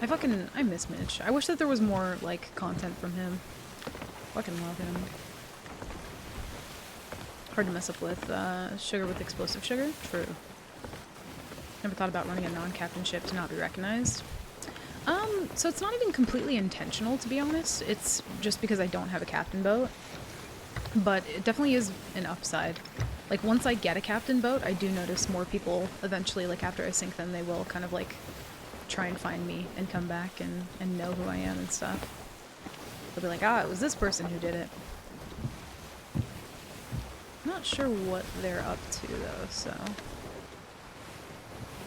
I miss Mitch. I wish that there was more, like, content from him. Fucking love him. Hard to mess up with, sugar with explosive sugar? True. Never thought about running a non-captain ship to not be recognized. So it's not even completely intentional, to be honest. It's just because I don't have a captain boat. But it definitely is an upside. Like, once I get a captain boat, I do notice more people eventually, like, after I sink them, they will kind of, like, try and find me and come back and know who I am and stuff. They'll be like, ah, it was this person who did it. Not sure what they're up to, though, so...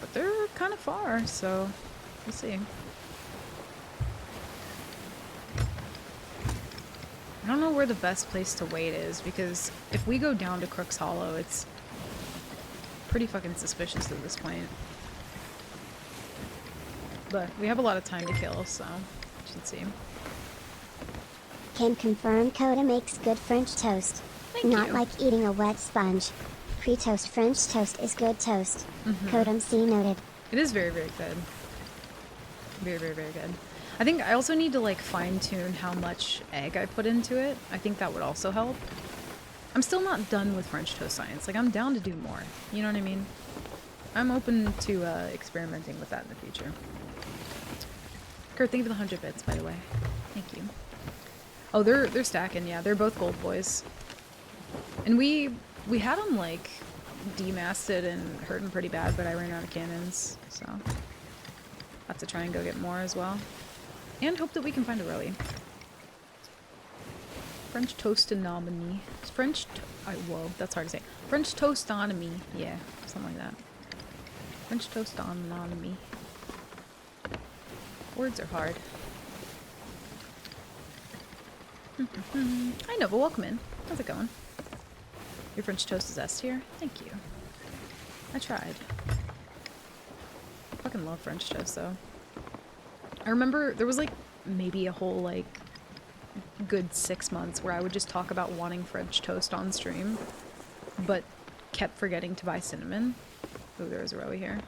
But they're kind of far, so we'll see. I don't know where the best place to wait is, because if we go down to Crook's Hollow, it's pretty fucking suspicious at this point. But we have a lot of time to kill, so we should see. Can confirm Coda makes good French toast. Thank Not you. like eating a wet sponge. Pre-toast French toast is good toast. Codem C noted. It is very, very good. Very, very, very good. I think I also need to, like, fine-tune how much egg I put into it. I think that would also help. I'm still not done with French toast science. Like, I'm down to do more. You know what I mean? I'm open to experimenting with that in the future. Kurt, thank you for the 100 bits, by the way. Thank you. Oh, they're stacking. Yeah, they're both gold boys. And we had them like demasted and hurting pretty bad, but I ran out of cannons, so I'll have to try and go get more as well. And hope that we can find a Rowie. French toastonomy. Whoa, that's hard to say. French toastonomy. Yeah, something like that. French toastonomy. Words are hard. I know, but welcome in. How's it going? Your French toast is S tier? Thank you. I tried. I fucking love French toast, though. I remember there was, like, maybe a whole, like, good 6 months where I would just talk about wanting French toast on stream, but kept forgetting to buy cinnamon. Ooh, there was a Rowie here.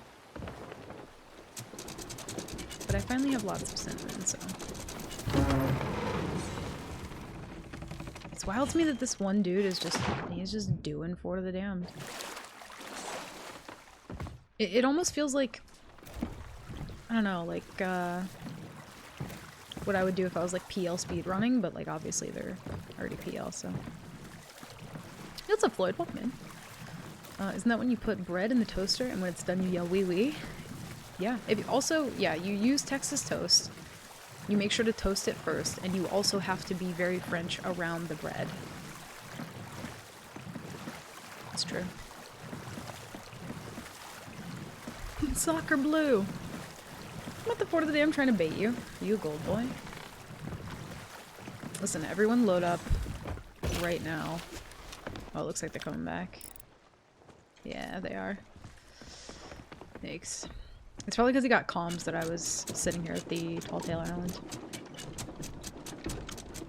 But I finally have lots of cinnamon, so... It's wild to me that this one dude is just... he's just doing Fort of the Damned. It almost feels like... I don't know, like, what I would do if I was, like, PL speedrunning, but, like, obviously they're already PL, so... What's up, Floyd? Welcome in. Isn't that when you put bread in the toaster and when it's done you yell wee wee? Yeah. Yeah, you use Texas toast. You make sure to toast it first, and you also have to be very French around the bread. That's true. Soccer blue! I'm at the Fort of the Dam trying to bait you. You a gold boy? Listen, everyone load up right now. Oh, it looks like they're coming back. Yeah, they are. Thanks. It's probably because he got comms that I was sitting here at the Tall Tale Island.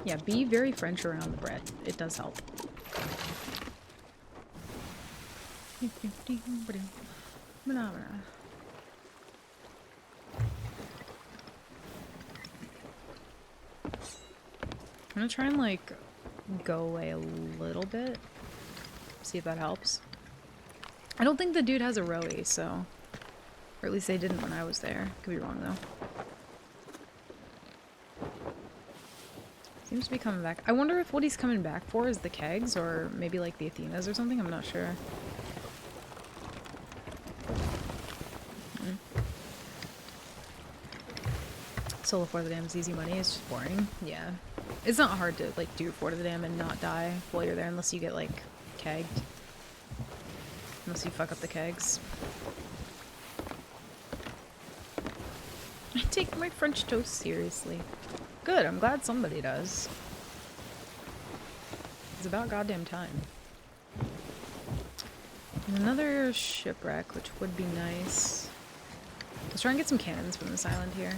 Yeah, be very French around the bread. It does help. I'm gonna try and, like, go away a little bit. See if that helps. I don't think the dude has a Rowie, so... Or at least they didn't when I was there. Could be wrong, though. Seems to be coming back. I wonder if what he's coming back for is the kegs, or maybe, like, the Athenas or something? I'm not sure. Solo Fort of the Dam is easy money. It's just boring. Yeah. It's not hard to, like, do Fort of the Dam and not die while you're there unless you get, like, kegged. Unless you fuck up the kegs. I take my French toast seriously. Good, I'm glad somebody does. It's about goddamn time. And another shipwreck, which would be nice. Let's try and get some cannons from this island here.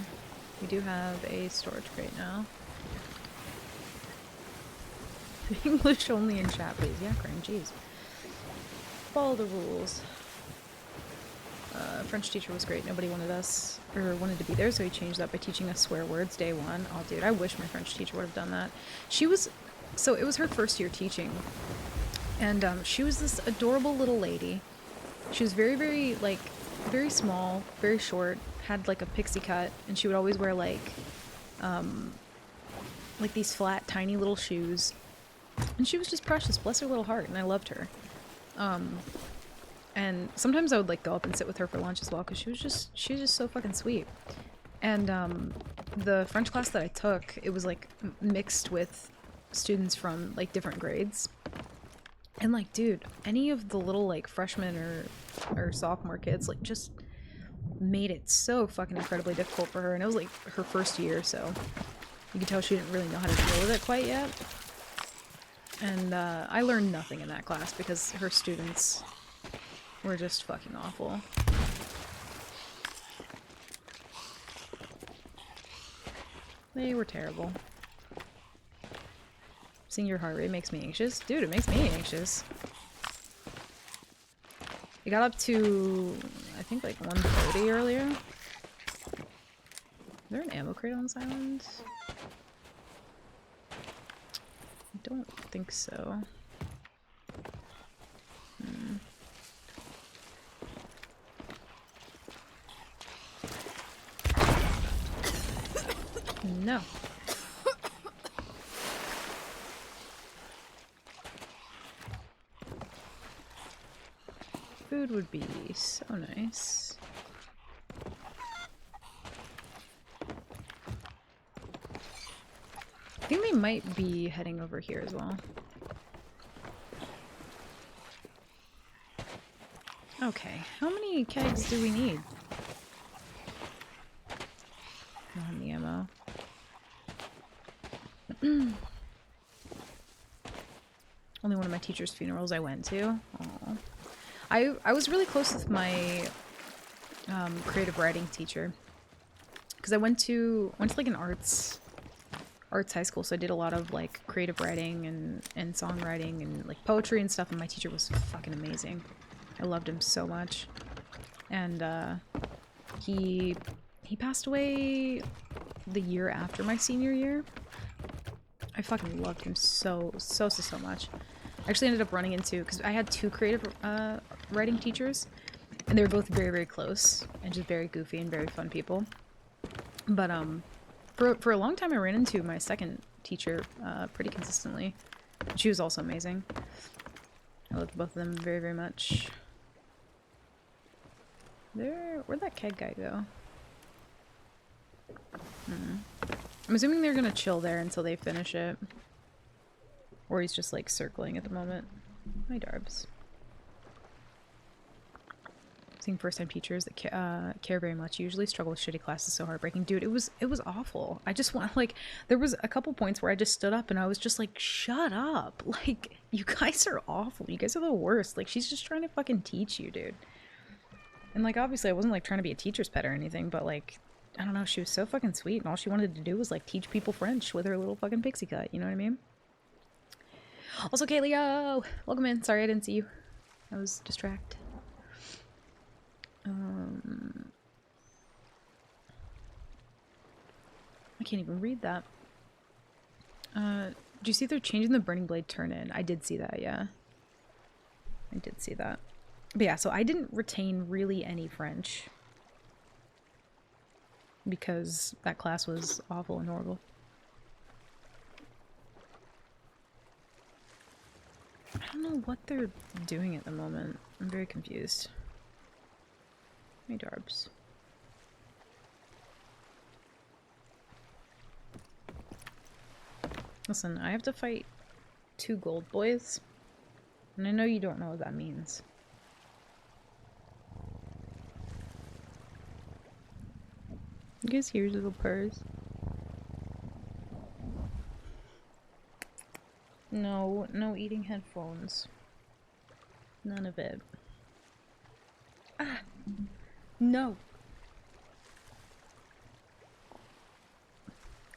We do have a storage crate now. English only in chat, please. Yeah, Crane, jeez. Follow the rules. French teacher was great. Nobody wanted us, or wanted to be there, so he changed that by teaching us swear words day one. Oh, dude, I wish my French teacher would have done that. She was, so it was her first year teaching, and she was this adorable little lady. She was very, very, like, very small, very short, had, like, a pixie cut, and she would always wear, like these flat, tiny little shoes. And she was just precious, bless her little heart, and I loved her. And sometimes I would, like, go up and sit with her for lunch as well, because she was just so fucking sweet. And, the French class that I took, it was, like, mixed with students from, like, different grades. And, like, dude, any of the little, like, freshmen or sophomore kids, like, just made it so fucking incredibly difficult for her. And it was, like, her first year, so you could tell she didn't really know how to deal with it quite yet. And, I learned nothing in that class because her students were just fucking awful. They were terrible. Seeing your heart rate makes me anxious. Dude, it makes me anxious. It got up to, I think, like 130 earlier. Is there an ammo crate on this island? I don't think so. No. food would be so nice. I think they might be heading over here as well. Okay, how many kegs do we need? I don't have any ammo. Only one of my teacher's funerals I went to. Aww. I was really close with my creative writing teacher because I went to like an arts high school, so I did a lot of like creative writing and songwriting and like poetry and stuff, and my teacher was fucking amazing. I loved him so much. And he passed away the year after my senior year. I fucking loved him so much. I actually ended up running into, because I had two creative writing teachers, and they were both very, very close and just very goofy and very fun people. But for a long time I ran into my second teacher pretty consistently. She was also amazing. I loved both of them very, very much. Where'd that keg guy go? I'm assuming they're gonna chill there until they finish it. Or he's just like circling at the moment. Hi, Darbs. Seeing first-time teachers that care very much usually struggle with shitty classes, so heartbreaking. Dude, it was awful. I just want, like, there was a couple points where I just stood up and I was just like, shut up. Like, you guys are awful. You guys are the worst. Like, she's just trying to fucking teach you, dude. And like, obviously I wasn't like trying to be a teacher's pet or anything, but like, I don't know, she was so fucking sweet and all she wanted to do was like teach people French with her little fucking pixie cut, you know what I mean? Also, Kayleo! Welcome in. Sorry I didn't see you. I was distracted. I can't even read that. Do you see they're changing the Burning Blade turn-in? I did see that, yeah. I did see that. But yeah, so I didn't retain really any French. Because that class was awful and horrible. I don't know what they're doing at the moment. I'm very confused. Hey, Darbs. Listen, I have to fight 2 gold boys. And I know you don't know what that means. You guys hear his little purrs? No, no eating headphones. None of it. Ah! No!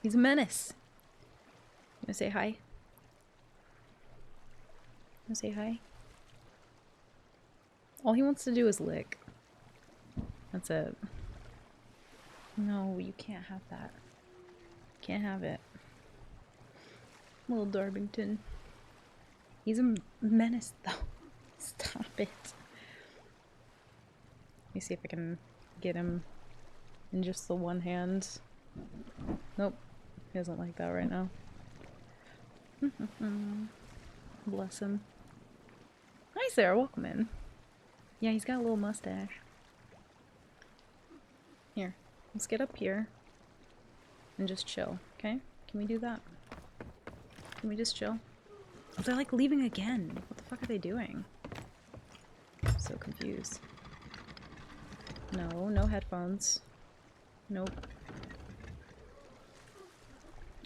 He's a menace! You wanna say hi? You wanna say hi? All he wants to do is lick. That's it. No, you can't have that. Can't have it. Little Darbington. He's a menace, though. Stop it. Let me see if I can get him in just the one hand. Nope. He doesn't like that right now. Bless him. Hi, Sarah. Welcome in. Yeah, he's got a little mustache. Here. Let's get up here and just chill, okay? Can we do that? Can we just chill? Oh, they're like leaving again. What the fuck are they doing? I'm so confused. No, no headphones. Nope.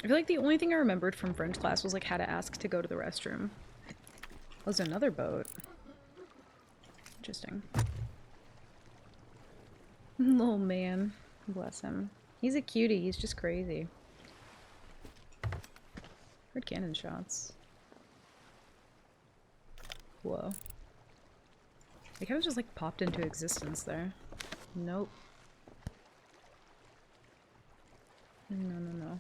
I feel like the only thing I remembered from French class was like how to ask to go to the restroom. Oh, there's another boat. Interesting. Little man. Bless him. He's a cutie, he's just crazy. Heard cannon shots. Whoa. They kind of just like popped into existence there. Nope. No, no, no.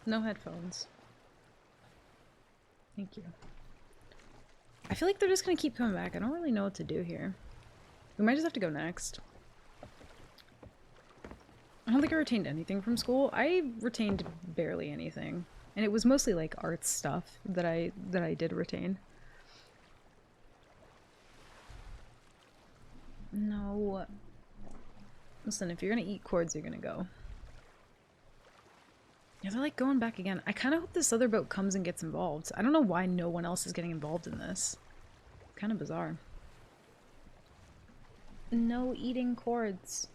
No headphones. Thank you. I feel like they're just gonna keep coming back. I don't really know what to do here. We might just have to go next. I don't think I retained anything from school. I retained barely anything. And it was mostly like arts stuff that I did retain. No. Listen, if you're gonna eat cords, you're gonna go. Yeah, they're like going back again. I kind of hope this other boat comes and gets involved. I don't know why no one else is getting involved in this. Kind of bizarre. No eating cords.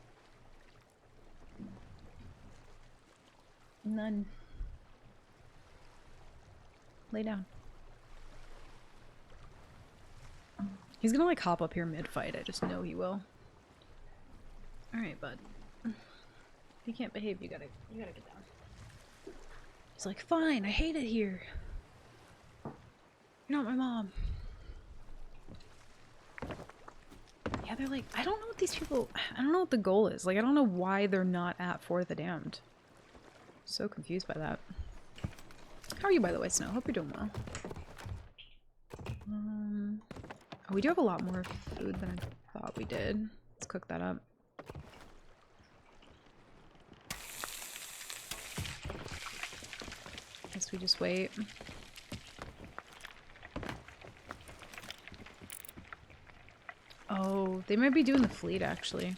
None. Lay down. He's gonna like hop up here mid-fight. I just know he will. Alright, bud. If you can't behave, you gotta get down. He's like, fine, I hate it here. You're not my mom. Yeah, they're like, I don't know what these people, I don't know what the goal is. Like, I don't know why they're not at For the Damned. So confused by that. How are you, by the way, Snow? Hope you're doing well. Oh, we do have a lot more food than I thought we did. Let's cook that up. Guess we just wait. Oh, they might be doing the fleet, actually.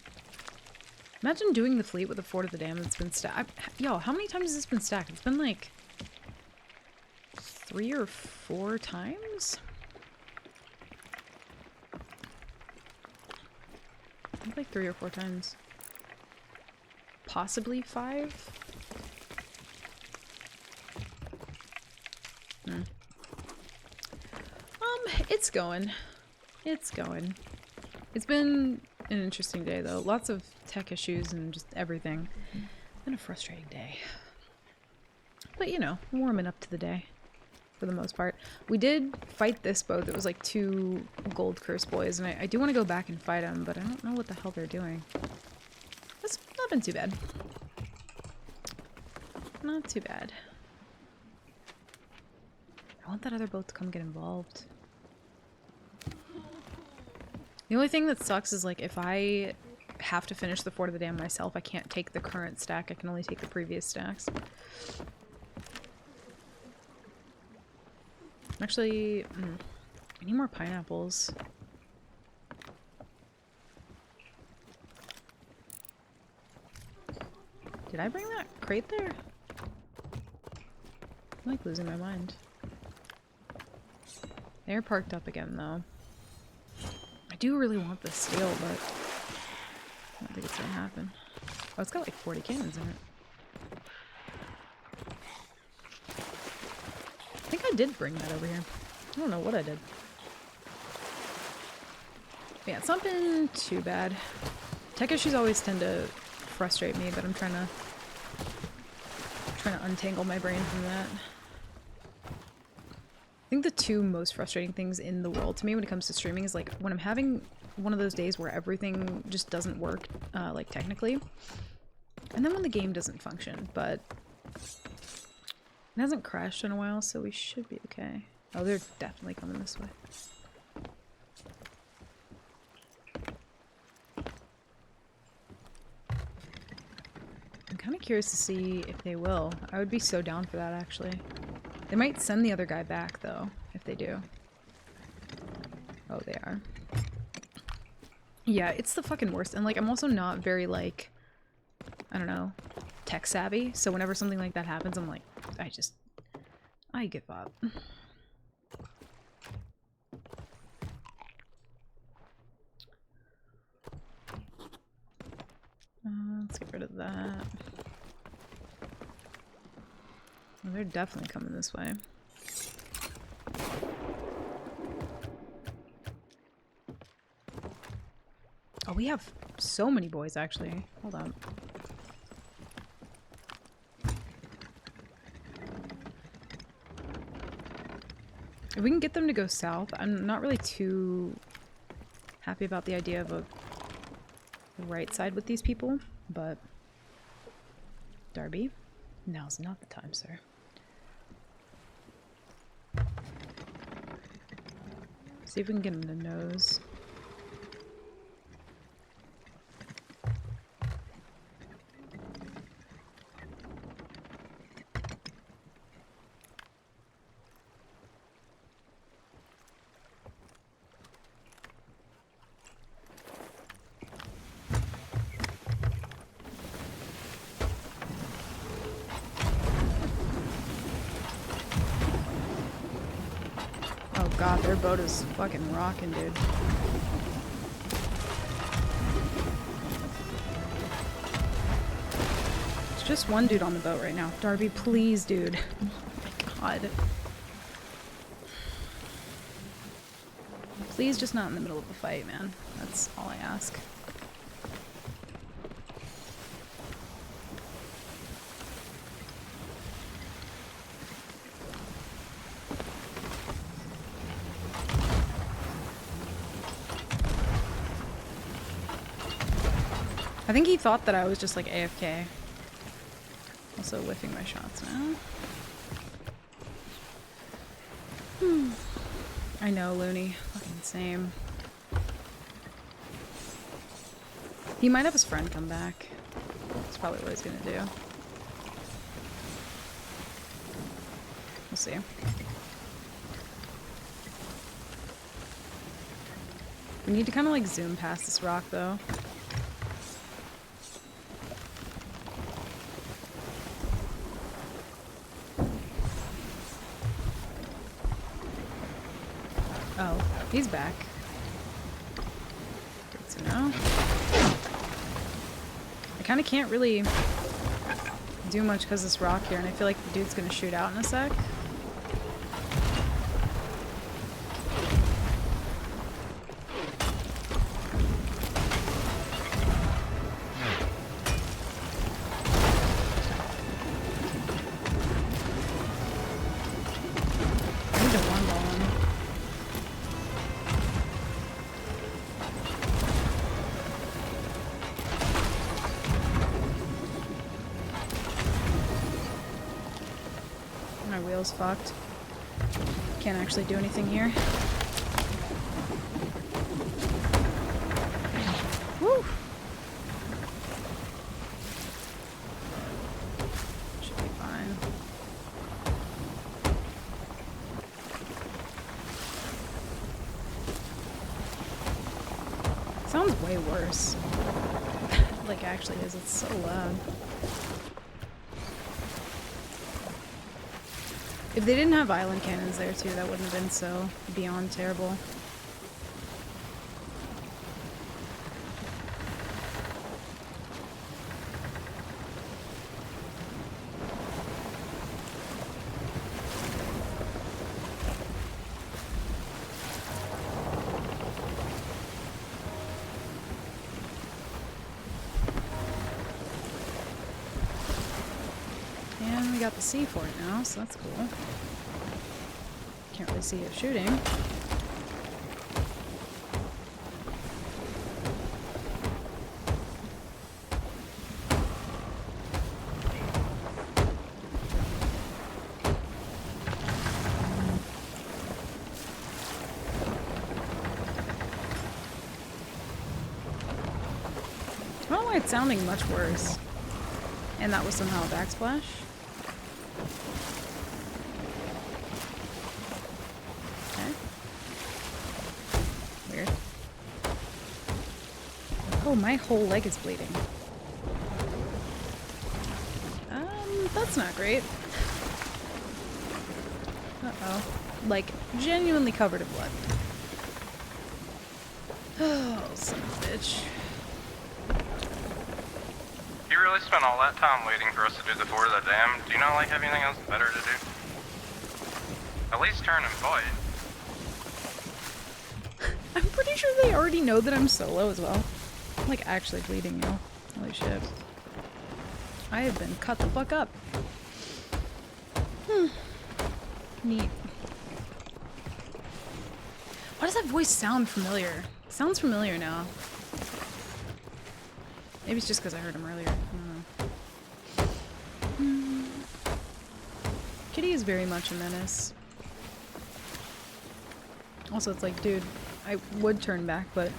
Imagine doing the fleet with a Fort of the Damned that's been stacked. Yo, how many times has this been stacked? It's been like 3 or 4 times? I think like 3 or 4 times. Possibly 5? It's going. It's going. It's been an interesting day, though. Lots of tech issues and just everything. It's been a frustrating day. But, you know, warming up to the day. For the most part. We did fight this boat that was like 2 gold curse boys, and I do want to go back and fight them, but I don't know what the hell they're doing. That's not been too bad. Not too bad. I want that other boat to come get involved. The only thing that sucks is, like, if I have to finish the Fort of the Damned myself, I can't take the current stack. I can only take the previous stacks. Actually, I need more pineapples. Did I bring that crate there? I'm, like, losing my mind. They're parked up again, though. I do really want this steel, but I don't think it's gonna happen. Oh, it's got like 40 cannons in it. I think I did bring that over here. I don't know what I did. But yeah, it's not been too bad. Tech issues always tend to frustrate me, but I'm trying to untangle my brain from that. I think the 2 most frustrating things in the world to me when it comes to streaming is like when I'm having one of those days where everything just doesn't work, like technically, and then when the game doesn't function, but it hasn't crashed in a while, so we should be okay. Oh, they're definitely coming this way. I'm kind of curious to see if they will. I would be so down for that, actually. They might send the other guy back, though, if they do. Oh, they are. Yeah, it's the fucking worst. And, like, I'm also not very, like, I don't know, tech savvy. So whenever something like that happens, I'm like, I give up. Let's get rid of that. Oh, they're definitely coming this way. Oh, we have so many boys, actually. Hold on. If we can get them to go south, I'm not really too happy about the idea of a right side with these people, but Darby, now's not the time, sir. See if we can get him to nose. god, their boat is fucking rocking, dude. There's just one dude on the boat right now. Darby, please, dude. Oh my god. Please just not in the middle of a fight, man. That's all I ask. I think he thought that I was just like AFK. Also whiffing my shots now. I know, Looney. Fucking same. He might have his friend come back. That's probably what he's gonna do. We'll see. We need to kind of like zoom past this rock though. Oh, he's back. Good to know. I kind of can't really do much because this rock here, and I feel like the dude's gonna shoot out in a sec. I need to one ball him. My wheel's fucked. Can't actually do anything here. Woo! Should be fine. Sounds way worse. Like actually is, it's so loud. If they didn't have island cannons there too, that wouldn't have been so beyond terrible. And we got the C for it now, so that's cool. Can't really see it shooting. I don't know why it's sounding much worse. And that was somehow a backsplash. Okay. Weird. Oh, my whole leg is bleeding. That's not great. Uh-oh. Like, genuinely covered in blood. Oh, son of a bitch. You really spent all that time waiting for us to do the fort of the dam? Do you not like have anything else better to do? At least turn and fight. I'm pretty sure they already know that I'm solo as well. I'm like actually bleeding now. Holy shit. I have been cut the fuck up. Neat. Why does that voice sound familiar? It sounds familiar now. Maybe it's just because I heard him earlier. I don't know. Kitty is very much a menace. Also, it's like, dude, I would turn back, but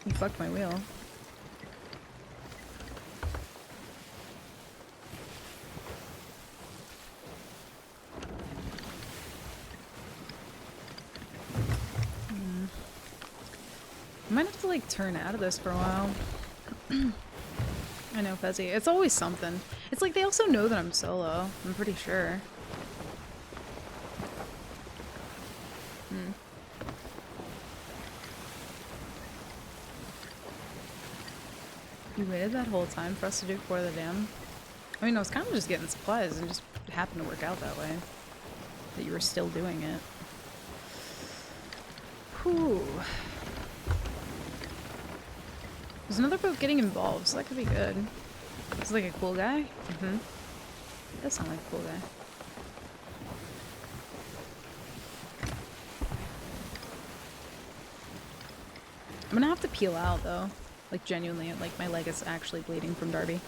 you fucked my wheel. I might have to like turn out of this for a while. I know, Fezzy. It's always something. It's like they also know that I'm solo. I'm pretty sure. You waited that whole time for us to do Before the Dam? I mean, I was kind of just getting supplies and just happened to work out that way. That you were still doing it. Whew. There's another boat getting involved, so that could be good. It's like a cool guy? Mm-hmm. Does sound like a cool guy. I'm gonna have to peel out, though. Like, genuinely, like, my leg is actually bleeding from Darby.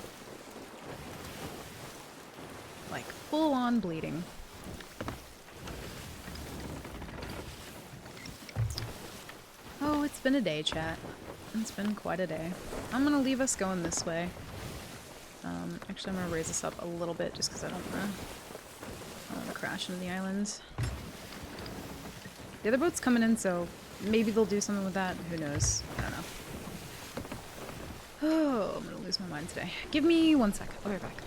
Like, full-on bleeding. Oh, it's been a day, chat. It's been quite a day. I'm gonna leave us going this way. Actually, I'm gonna raise this up a little bit just because I don't wanna crash into the islands. The other boat's coming in, so maybe they'll do something with that. Who knows? I don't know. Oh, I'm gonna lose my mind today. Give me 1 sec. I'll be right back.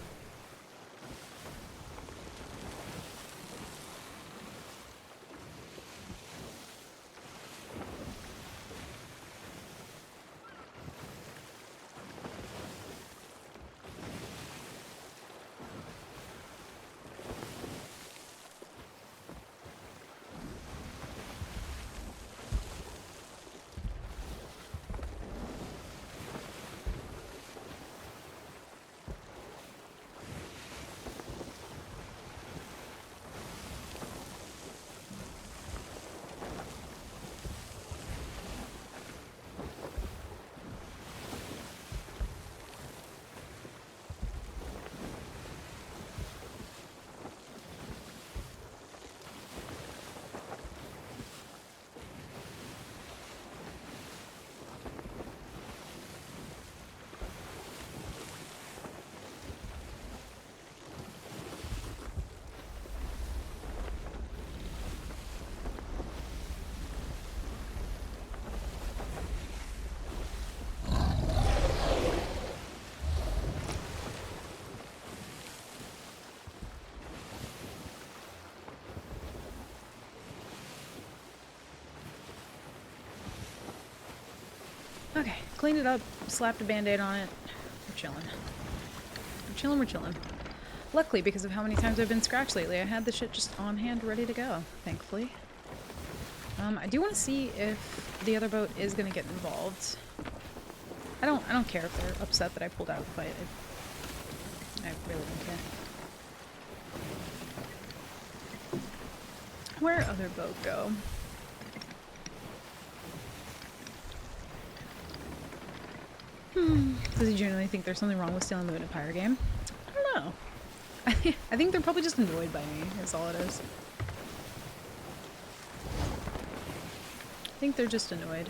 Okay, cleaned it up, slapped a band-aid on it. We're chilling. We're chilling. Luckily, because of how many times I've been scratched lately, I had the shit just on hand ready to go, thankfully. I do want to see if the other boat is going to get involved. I don't care if they're upset that I pulled out of the fight. I really don't care. Where'd other boat go? Does he genuinely think there's something wrong with stealing the in a pirate game? I don't know. I think they're probably just annoyed by me, is all it is. I think they're just annoyed.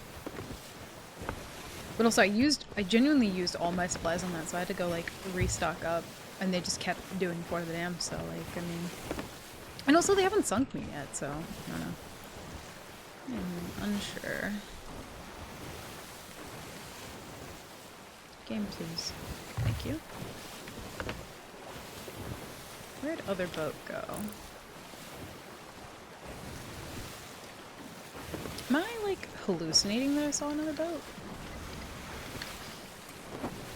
But also, I genuinely used all my supplies on that, so I had to go, like, restock up, and they just kept doing Before the Dam, so, like, I mean... And also, they haven't sunk me yet, so, I don't know. I'm unsure. Game, please. Thank you. Where'd other boat go? Am I, like, hallucinating that I saw another boat?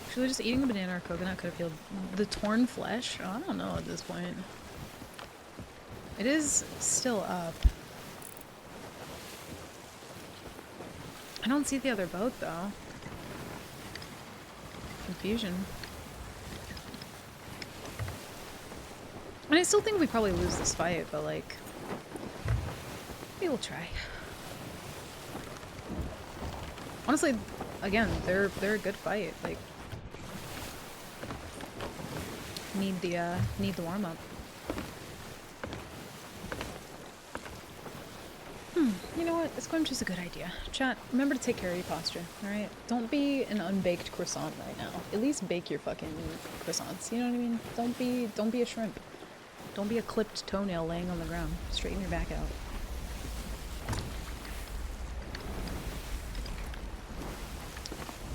Actually, just eating a banana or coconut could have healed the torn flesh? Oh, I don't know at this point. It is still up. I don't see the other boat, though. Confusion. And I still think we probably lose this fight, but like, we will try. Honestly, again, they're a good fight. Like, need the warm up. You know what? This squamch is a good idea. Chat, remember to take care of your posture, alright? Don't be an unbaked croissant right now. At least bake your fucking croissants, you know what I mean? Don't be a shrimp. Don't be a clipped toenail laying on the ground. Straighten your back out.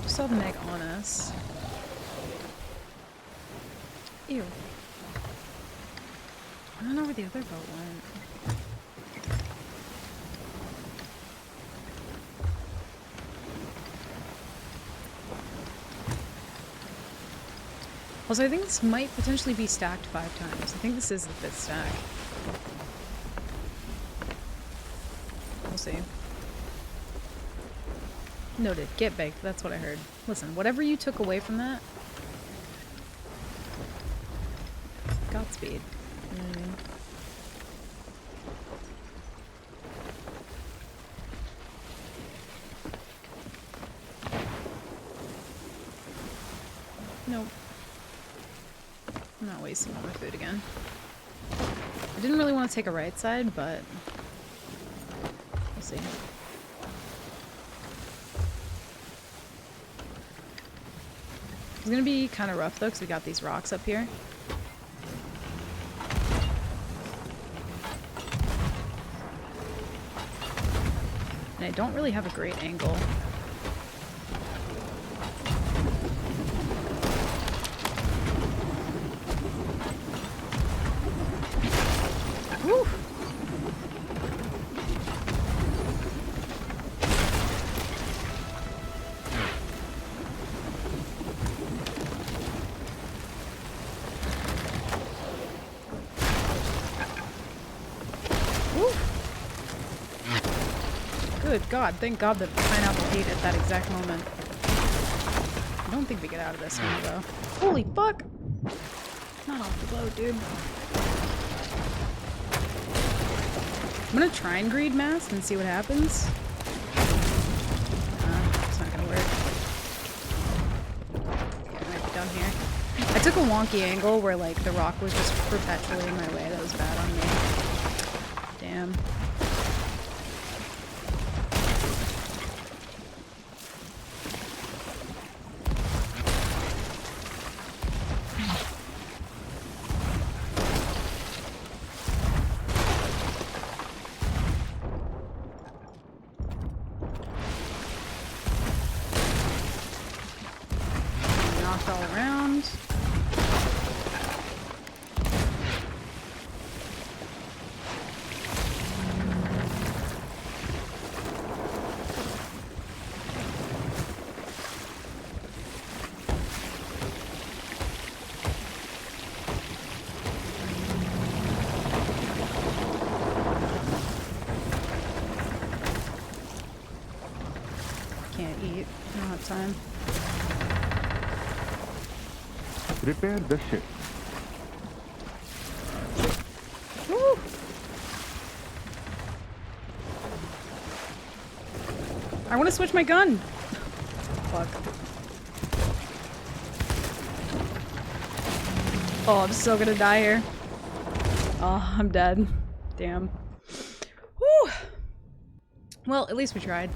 Just saw the Meg on us. Ew. I don't know where the other boat went. Also, I think this might potentially be stacked 5 times. I think this is the 5th stack. We'll see. Noted. Get baked. That's what I heard. Listen, whatever you took away from that... Godspeed. You know what I mean? Nope. I'm not wasting all my food again. I didn't really want to take a right side, but we'll see. It's gonna be kind of rough though, because we got these rocks up here. And I don't really have a great angle. Woo! Woo! Good God, thank God the pineapple ate at that exact moment. I don't think we get out of this one though. Holy fuck! Not off the boat, dude. I'm gonna try and greed mast and see what happens. It's not gonna work. Yeah, I might be done here. I took a wonky angle where like the rock was just perpetually in my way. That was bad on me. Damn. Knocked all around. Can't eat. I don't have time. Prepare the ship. Woo! I want to switch my gun. Fuck. Oh, I'm so gonna die here. Oh, I'm dead. Damn. Whew. Well, at least we tried.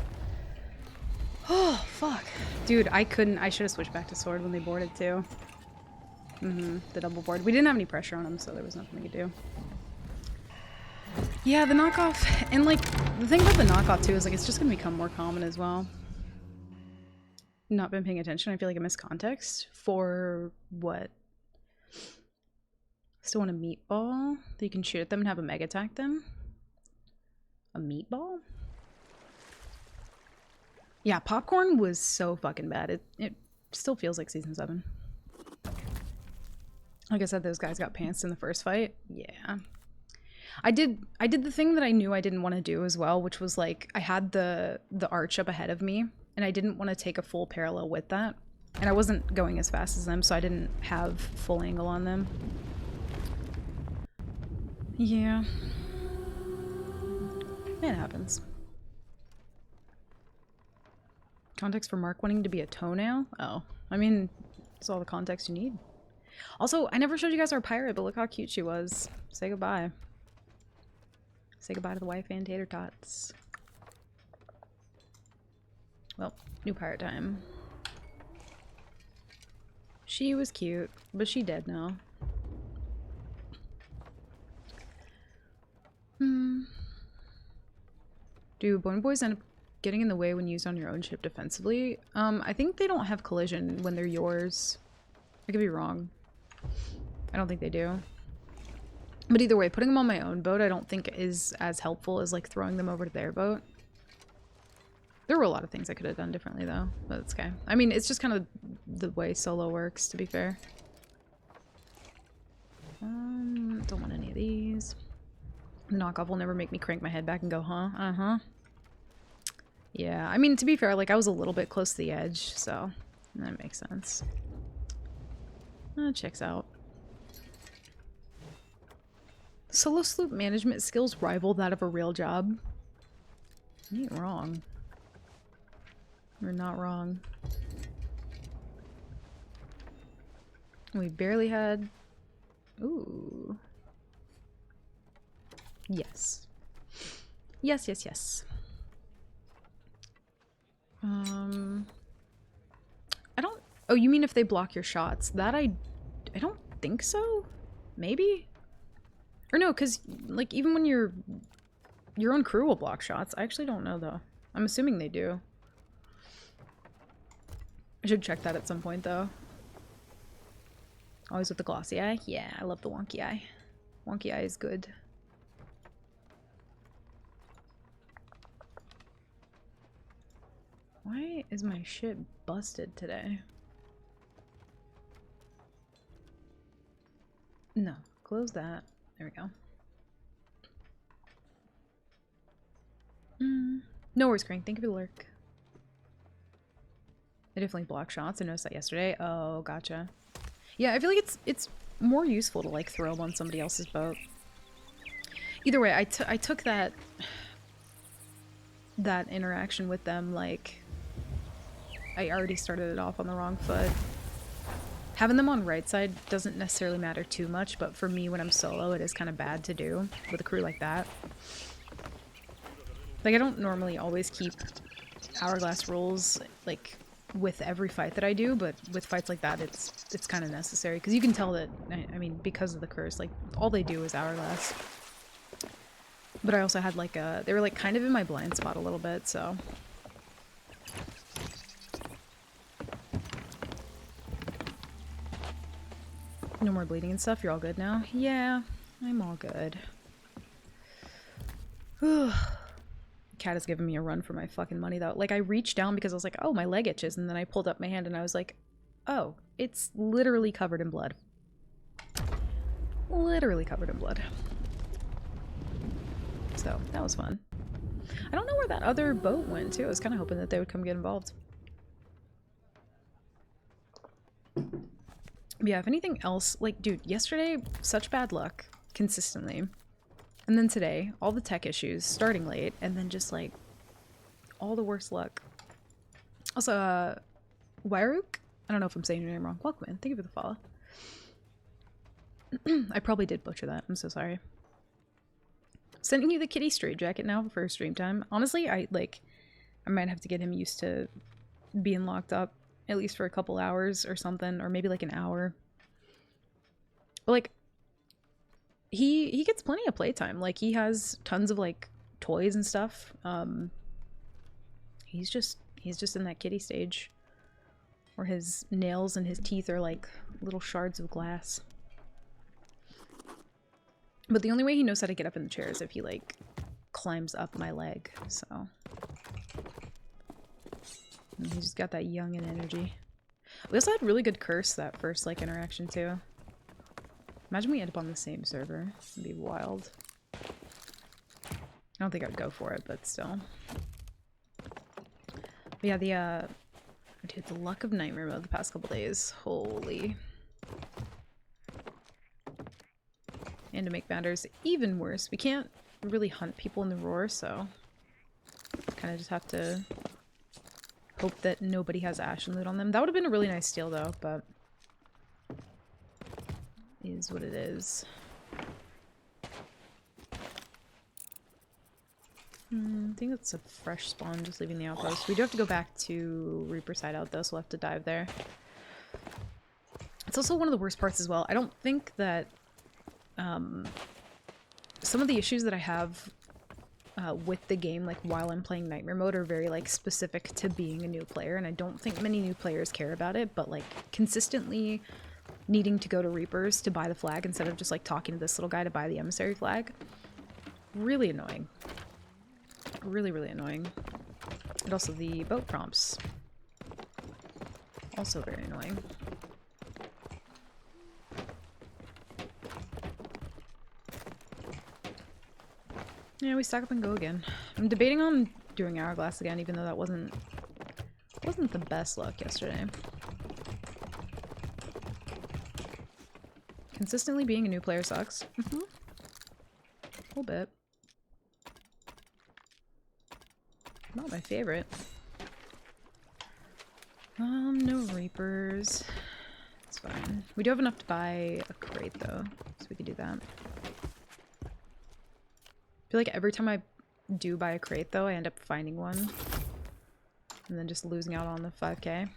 Oh, fuck. Dude, I should have switched back to sword when they boarded too. The double board. We didn't have any pressure on them, so there was nothing we could do. Yeah, the knockoff, and like, the thing about the knockoff too is like, it's just gonna become more common as well. Not been paying attention. I feel like I missed context for what? Still want a meatball that you can shoot at them and have a mega attack them? A meatball? Yeah, popcorn was so fucking bad. It still feels like season 7. Like I said, those guys got pantsed in the first fight. Yeah. I did the thing that I knew I didn't want to do as well, which was like I had the arch up ahead of me and I didn't want to take a full parallel with that. And I wasn't going as fast as them, so I didn't have full angle on them. Yeah. It happens. Context for Mark wanting to be a toenail? Oh. I mean, that's all the context you need. Also, I never showed you guys our pirate, but look how cute she was. Say goodbye. Say goodbye to the wife and tater tots. Well, new pirate time. She was cute, but she dead now. Do Bone Boys end up getting in the way when used on your own ship defensively? I think they don't have collision when they're yours. I could be wrong. I don't think they do. But either way, putting them on my own boat I don't think is as helpful as like throwing them over to their boat. There were a lot of things I could have done differently though, but it's okay. I mean, it's just kind of the way solo works, to be fair. Don't want any of these. Knockoff will never make me crank my head back and go, huh? Uh-huh. Yeah, I mean, to be fair, like, I was a little bit close to the edge, so that makes sense. That checks out. Solo sloop management skills rival that of a real job. You ain't wrong. You're not wrong. We barely had... Ooh. Yes. Yes, yes, yes. I don't... Oh, you mean if they block your shots? That I don't think so. Maybe? Or no, because, like, even when your own crew will block shots. I actually don't know, though. I'm assuming they do. I should check that at some point, though. Always with the glossy eye? Yeah, I love the wonky eye. Wonky eye is good. Why is my shit busted today? No, close that. There we go. No worries, Crank. Thank you for the lurk. They definitely block shots. I noticed that yesterday. Oh, gotcha. Yeah, I feel like it's more useful to like throw them on somebody else's boat. Either way, I took that interaction with them like I already started it off on the wrong foot. Having them on right side doesn't necessarily matter too much, but for me when I'm solo, it is kind of bad to do with a crew like that. Like I don't normally always keep hourglass rules like with every fight that I do, but with fights like that, it's kind of necessary because you can tell that. I mean, because of the curse, like all they do is hourglass. But I also had like they were like kind of in my blind spot a little bit, so. No more bleeding and stuff. You're all good now? Yeah, I'm all good. Cat has given me a run for my fucking money though. Like I reached down because I was like, oh, my leg itches, and then I pulled up my hand and I was like, oh, it's literally covered in blood. Literally covered in blood. So that was fun. I don't know where that other boat went too. I was kind of hoping that they would come get involved. But yeah, if anything else, like, dude, yesterday, such bad luck, consistently. And then today, all the tech issues, starting late, and then just, like, all the worst luck. Also, Wairuk? I don't know if I'm saying your name wrong. Welcome in. Thank you for the follow. I probably did butcher that. I'm so sorry. Sending you the kitty straight jacket now for stream time. Honestly, I might have to get him used to being locked up. At least for a couple hours or something, or maybe like an hour. But like, he gets plenty of playtime. Like he has tons of like toys and stuff. He's just in that kitty stage, where his nails and his teeth are like little shards of glass. But the only way he knows how to get up in the chair is if he like climbs up my leg. So. And he's just got that youngin' energy. We also had really good curse that first like interaction too. Imagine we end up on the same server. It'd be wild. I don't think I'd go for it, but still. But yeah, dude, the luck of nightmare mode the past couple days. Holy. And to make matters even worse, we can't really hunt people in the roar, so kind of just have to hope that nobody has ashen loot on them. That would have been a really nice steal though, but is what it is. I think that's a fresh spawn, just leaving the outpost. We do have to go back to Reaper side out though, so we'll have to dive there. It's also one of the worst parts as well. I don't think that some of the issues that I have with the game, like while I'm playing nightmare mode, are very like specific to being a new player, and I don't think many new players care about it, but like consistently needing to go to Reapers to buy the flag instead of just like talking to this little guy to buy the emissary flag, really annoying. Really, really annoying. And also the boat prompts, also very annoying. Yeah, we stack up and go again. I'm debating on doing Hourglass again, even though that wasn't the best luck yesterday. Consistently being a new player sucks. A little bit. Not my favorite. No Reapers. It's fine. We do have enough to buy a crate though, so we could do that. I feel like every time I do buy a crate though, I end up finding one. And then just losing out on the 5K.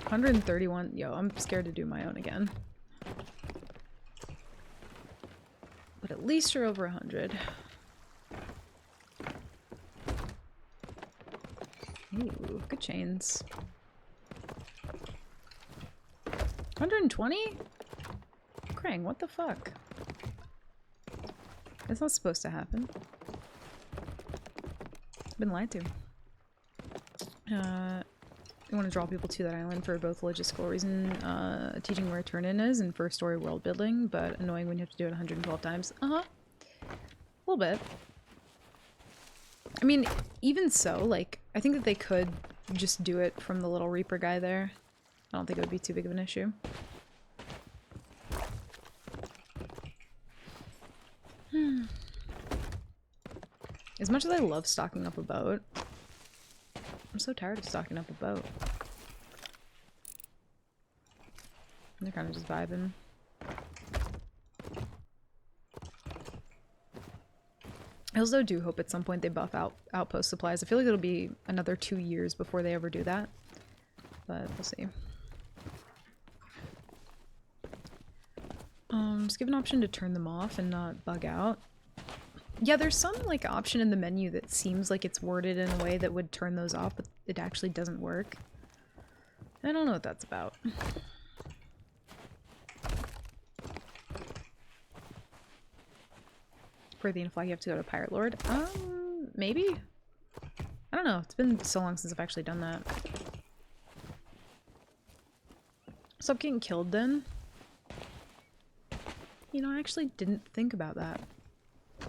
$131. Yo, I'm scared to do my own again. But at least you're over 100. Ooh, good chains. 120? Krang, what the fuck? That's not supposed to happen. I've been lied to. I want to draw people to that island for both logistical reason, teaching where a turn-in is, and for story world building, but annoying when you have to do it 112 times. A little bit. I mean, even so, like, I think that they could just do it from the little Reaper guy there. I don't think it would be too big of an issue. As much as I love stocking up a boat, I'm so tired of stocking up a boat. They're kind of just vibing. I also do hope at some point they buff out outpost supplies. I feel like it'll be another 2 years before they ever do that. But we'll see. Just give an option to turn them off and not bug out. Yeah, there's some like option in the menu that seems like it's worded in a way that would turn those off, but it actually doesn't work. I don't know what that's about. For the flag, you have to go to Pirate Lord. Maybe? I don't know. It's been so long since I've actually done that. Stop getting killed then. You know, I actually didn't think about that.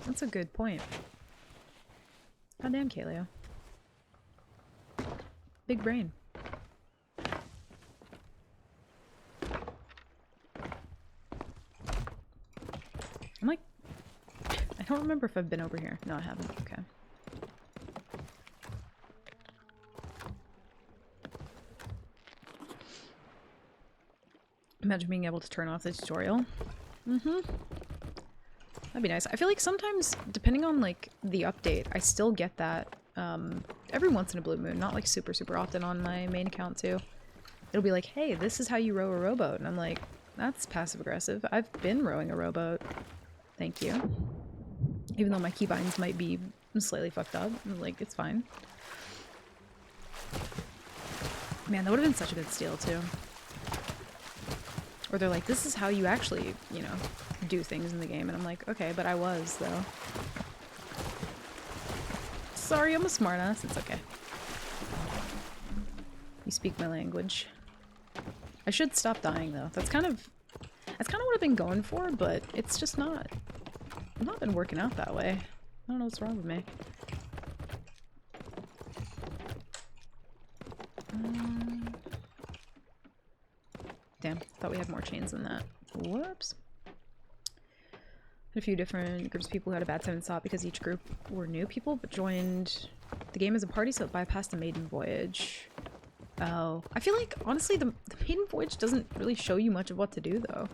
That's a good point. Goddamn, Kaleo. Big brain. I'm like... I don't remember if I've been over here. No, I haven't. Okay. Imagine being able to turn off the tutorial. That'd be nice. I feel like sometimes, depending on like the update, I still get that every once in a blue moon. Not like super often on my main account too. It'll be like, hey, this is how you row a rowboat. And I'm like, that's passive aggressive. I've been rowing a rowboat. Thank you. Even though my keybinds might be slightly fucked up. Like, it's fine. Man, that would have been such a good steal too. Or they're like, this is how you actually, you know, do things in the game. And I'm like, okay, but I was, though. Sorry, I'm a smartass. It's okay. You speak my language. I should stop dying, though. That's kind of what I've been going for, but it's just not. I've not been working out that way. I don't know what's wrong with me. Damn, thought we had more chains than that. Whoops. Had a few different groups of people who had a bad time and saw it because each group were new people, but joined the game as a party, so it bypassed the maiden voyage. Oh. I feel like, honestly, the maiden voyage doesn't really show you much of what to do, though.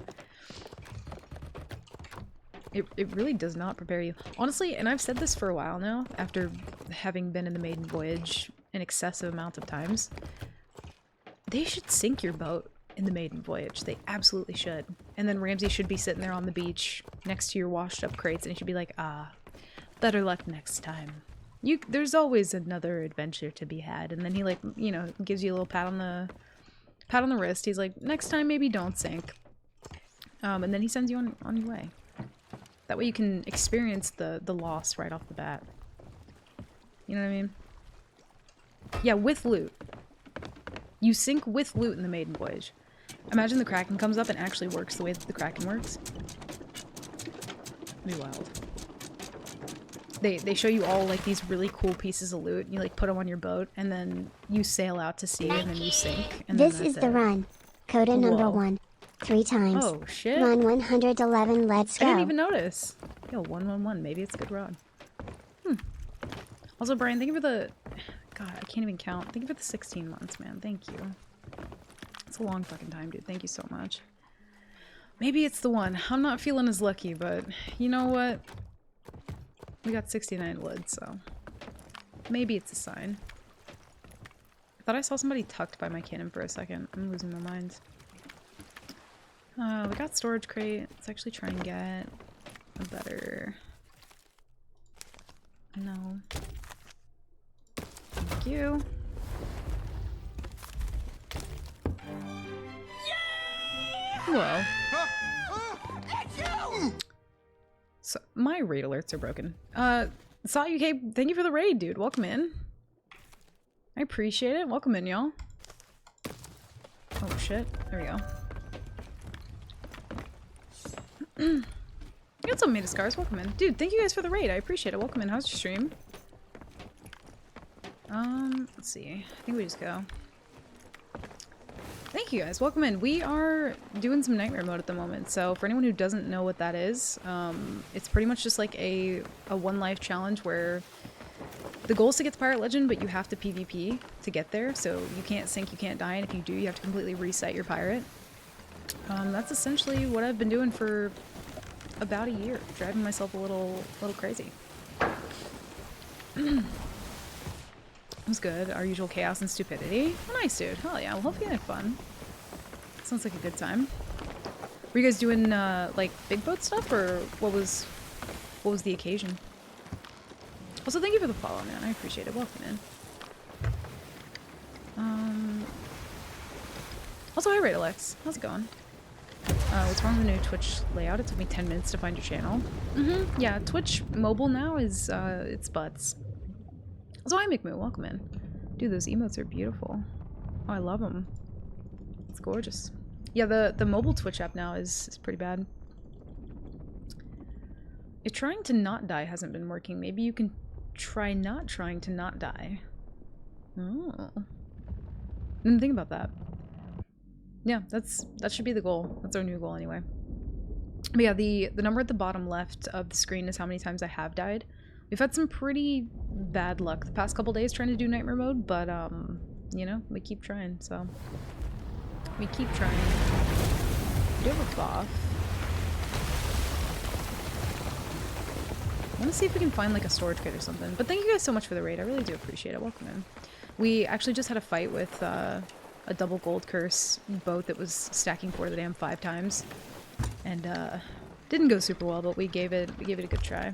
It really does not prepare you. Honestly, and I've said this for a while now, after having been in the maiden voyage an excessive amount of times, they should sink your boat in the maiden voyage. They absolutely should. And then Ramsey should be sitting there on the beach next to your washed up crates and he should be like, ah, better luck next time. There's always another adventure to be had. And then he, like, you know, gives you a little pat on the wrist. He's like, next time maybe don't sink. And then he sends you on your way. That way you can experience the loss right off the bat. You know what I mean? Yeah, with loot. You sync with loot in the Maiden Voyage. Imagine the Kraken comes up and actually works the way that the Kraken works. It'd be wild. They show you all like these really cool pieces of loot. You like put them on your boat and then you sail out to sea and then you sink. And This then is that's the it. run. Coda number Whoa. 1. 3 times. Oh shit. Run 111, let's I go. didn't even notice. Yo, 111. Maybe it's a good rod. Also, Brian, thank you for the... God, I can't even count. Thank you for the 16 months, man. Thank you. It's a long fucking time, dude. Thank you so much. Maybe it's the one. I'm not feeling as lucky, but you know what? We got 69 wood, so maybe it's a sign. I thought I saw somebody tucked by my cannon for a second. I'm losing my mind. We got storage crate. Let's actually try and get a better... No. Thank you. Whoa. So, my raid alerts are broken. Saw you, Cape. Thank you for the raid, dude. Welcome in. I appreciate it. Welcome in, y'all. Oh, shit. There we go. You got some made of scars. Welcome in. Dude, thank you guys for the raid. I appreciate it. Welcome in. How's your stream? Let's see. I think we just go. Thank you guys. Welcome in. We are doing some nightmare mode at the moment. So for anyone who doesn't know what that is, it's pretty much just like a one life challenge where the goal is to get to Pirate Legend, but you have to PvP to get there. So you can't sink, you can't die, and if you do, you have to completely reset your pirate. That's essentially what I've been doing for about a year, driving myself a little crazy. It was good. Our usual chaos and stupidity. Oh, nice, dude. Hell yeah. Well, hopefully you had fun. Sounds like a good time. Were you guys doing like big boat stuff, or what was the occasion? Also, thank you for the follow, man. I appreciate it. Welcome in. Also, hi, Raid Alex. How's it going? What's wrong with the new Twitch layout? It took me 10 minutes to find your channel. Yeah, Twitch mobile now is, it's butts. Also, hi, McMoo. Welcome in. Dude, those emotes are beautiful. Oh, I love them. It's gorgeous. Yeah, the mobile Twitch app now is pretty bad. If trying to not die hasn't been working, maybe you can try not trying to not die. Oh. Didn't think about that. Yeah, that should be the goal. That's our new goal anyway. But yeah, the number at the bottom left of the screen is how many times I have died. We've had some pretty bad luck the past couple days trying to do nightmare mode, but you know, we keep trying, so we keep trying. We do have a buff. I want to see if we can find like a storage crate or something. But thank you guys so much for the raid. I really do appreciate it. Welcome in. We actually just had a fight with a double gold curse boat that was stacking for the dam 5 times, and didn't go super well. But we gave it a good try.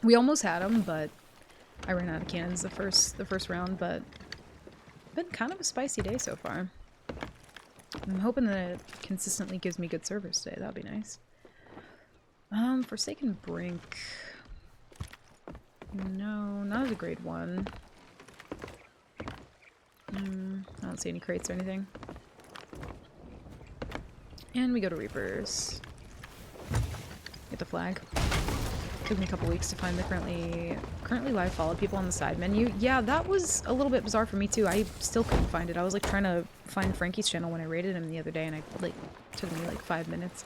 We almost had him, but I ran out of cannons the first round. But been kind of a spicy day so far. I'm hoping that it consistently gives me good servers today. That'd be nice. Forsaken Brink. No, not as a grade 1. I don't see any crates or anything. And we go to Reapers. Get the flag. Took me a couple weeks to find the currently live follow people on the side menu. Yeah, that was a little bit bizarre for me too. I still couldn't find it. I was like trying to find Frankie's channel when I raided him the other day, and it took me like 5 minutes.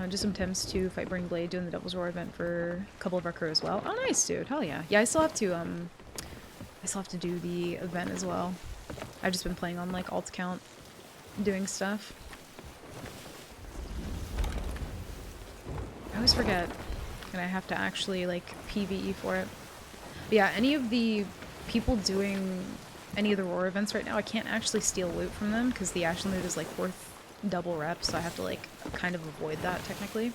Just some Thames to fight Burning Blade, doing the Devil's Roar event for a couple of our crew as well. Oh, nice, dude. Hell yeah. Yeah, I still have to do the event as well. I've just been playing on like alt account, doing stuff. I always forget, and I have to actually like PvE for it. But yeah, any of the people doing any of the Roar events right now, I can't actually steal loot from them because the Ashen loot is like worth double rep, so I have to like kind of avoid that technically.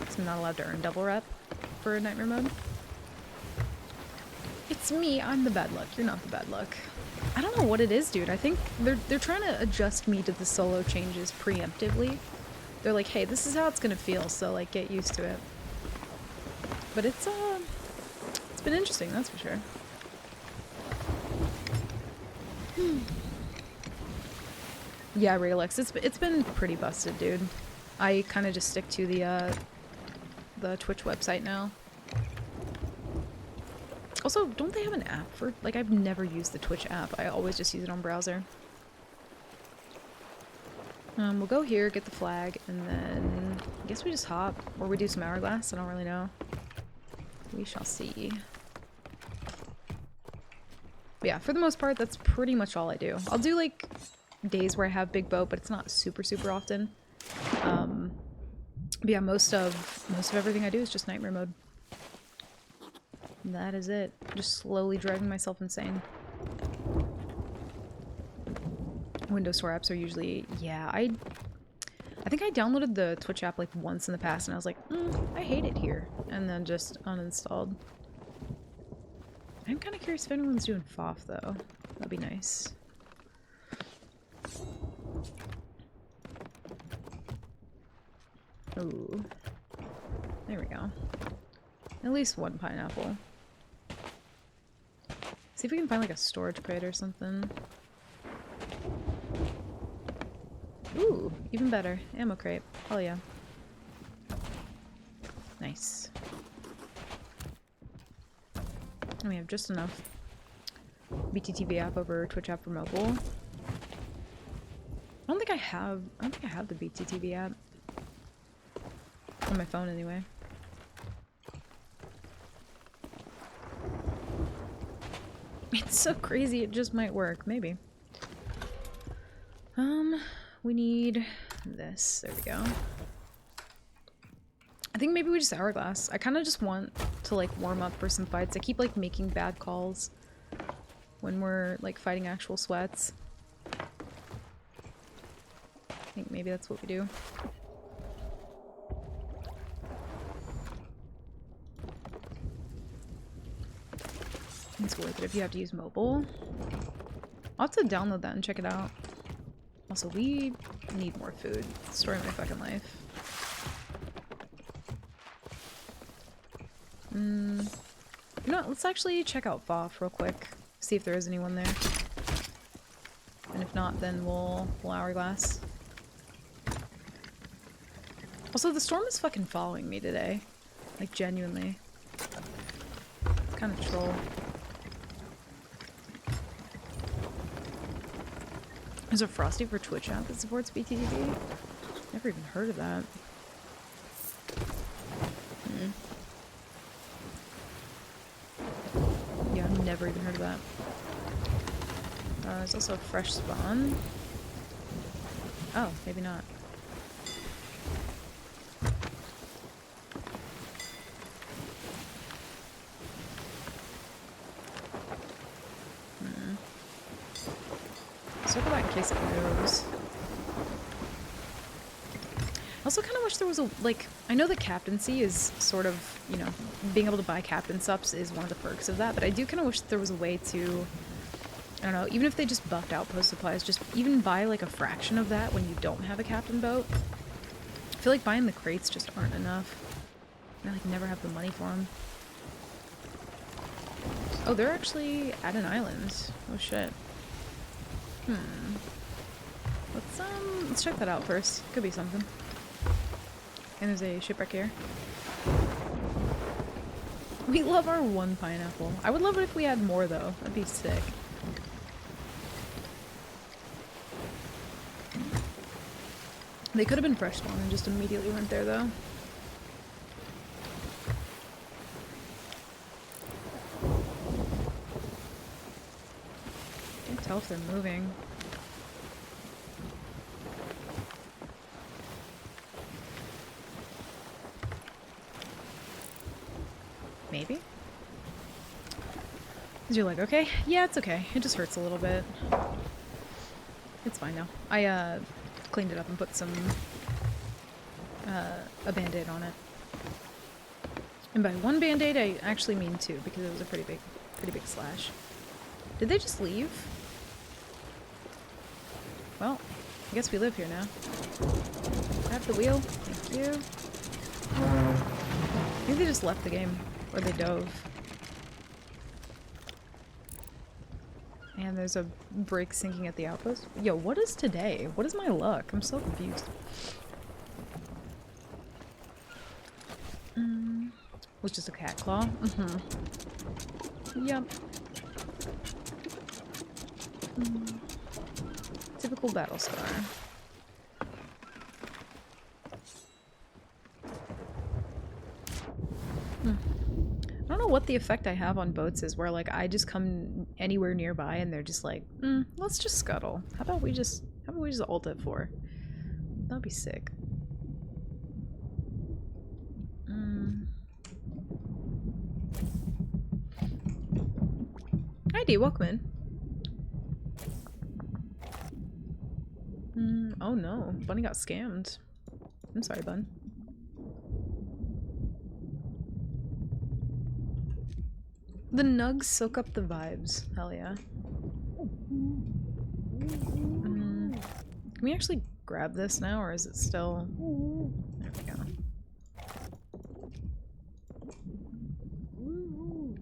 So I'm not allowed to earn double rep for nightmare mode. It's me, I'm the bad luck. You're not the bad luck. I don't know what it is, dude. I think they're trying to adjust me to the solo changes preemptively. They're like, hey, this is how it's gonna feel, so like get used to it. But it's been interesting, that's for sure. Yeah, Realex, it's been pretty busted, dude. I kind of just stick to the Twitch website now. Also, don't they have an app for, like, I've never used the Twitch app. I always just use it on browser. We'll go here, get the flag, and then I guess we just hop, or we do some hourglass. I don't really know. We shall see. But yeah, for the most part, that's pretty much all I do. I'll do like days where I have big boat, but it's not super often. But yeah, most of everything I do is just nightmare mode. And that is it. Just slowly driving myself insane. Windows Store apps are usually, yeah, I think I downloaded the Twitch app like once in the past and I was like, I hate it here. And then just uninstalled. I'm kind of curious if anyone's doing FOF though. That'd be nice. Ooh. There we go. At least one pineapple. See if we can find like a storage crate or something. Ooh, even better. Ammo crate. Hell yeah. Nice. And we have just enough BTTV app over Twitch app for mobile. I don't think I have the BTTV app. On my phone anyway. It's so crazy, it just might work. Maybe. We need this. There we go. I think maybe we just hourglass. I kind of just want to like warm up for some fights. I keep like making bad calls when we're like fighting actual sweats. I think maybe that's what we do. It's worth it if you have to use mobile. I'll have to download that and check it out. Also, we need more food. Story of my fucking life. You know what? Let's actually check out FOF real quick. See if there is anyone there. And if not, then we'll hourglass. Also, the storm is fucking following me today. Like, genuinely. It's kind of troll. There's a Frosty for Twitch app that supports BTTV? Never even heard of that. Yeah, I've never even heard of that. There's also a fresh spawn. Oh, maybe not. Circle back in case it moves. I also kind of wish there was a, like, I know that captaincy is sort of, you know, being able to buy captain subs is one of the perks of that, but I do kind of wish there was a way to, I don't know, even if they just buffed outpost supplies, just even buy like a fraction of that when you don't have a captain boat. I feel like buying the crates just aren't enough. I like never have the money for them. Oh, they're actually at an island. Oh shit. Let's check that out first. Could be something. And there's a shipwreck here. We love our one pineapple. I would love it if we had more though. That'd be sick. They could have been fresh spawn and just immediately went there though. Can't tell if they're moving. Maybe? Because you're like, okay, yeah, it's okay. It just hurts a little bit. It's fine now. I cleaned it up and put some a band-aid on it. And by one band-aid, I actually mean two because it was a pretty big slash. Did they just leave? Well, I guess we live here now. Grab the wheel. Thank you. Maybe they just left the game. Or they dove. And there's a break sinking at the outpost. Yo, what is today? What is my luck? I'm so confused. Was just a cat claw? Yep. Typical battle scar. I don't know what the effect I have on boats is, where like I just come anywhere nearby and they're just like, let's just scuttle. How about we just ult it for? That'd be sick. Hi D, welcome in. Oh no, Bunny got scammed. I'm sorry, Bun. The nugs soak up the vibes. Hell yeah. Can we actually grab this now, or is it still... There we go.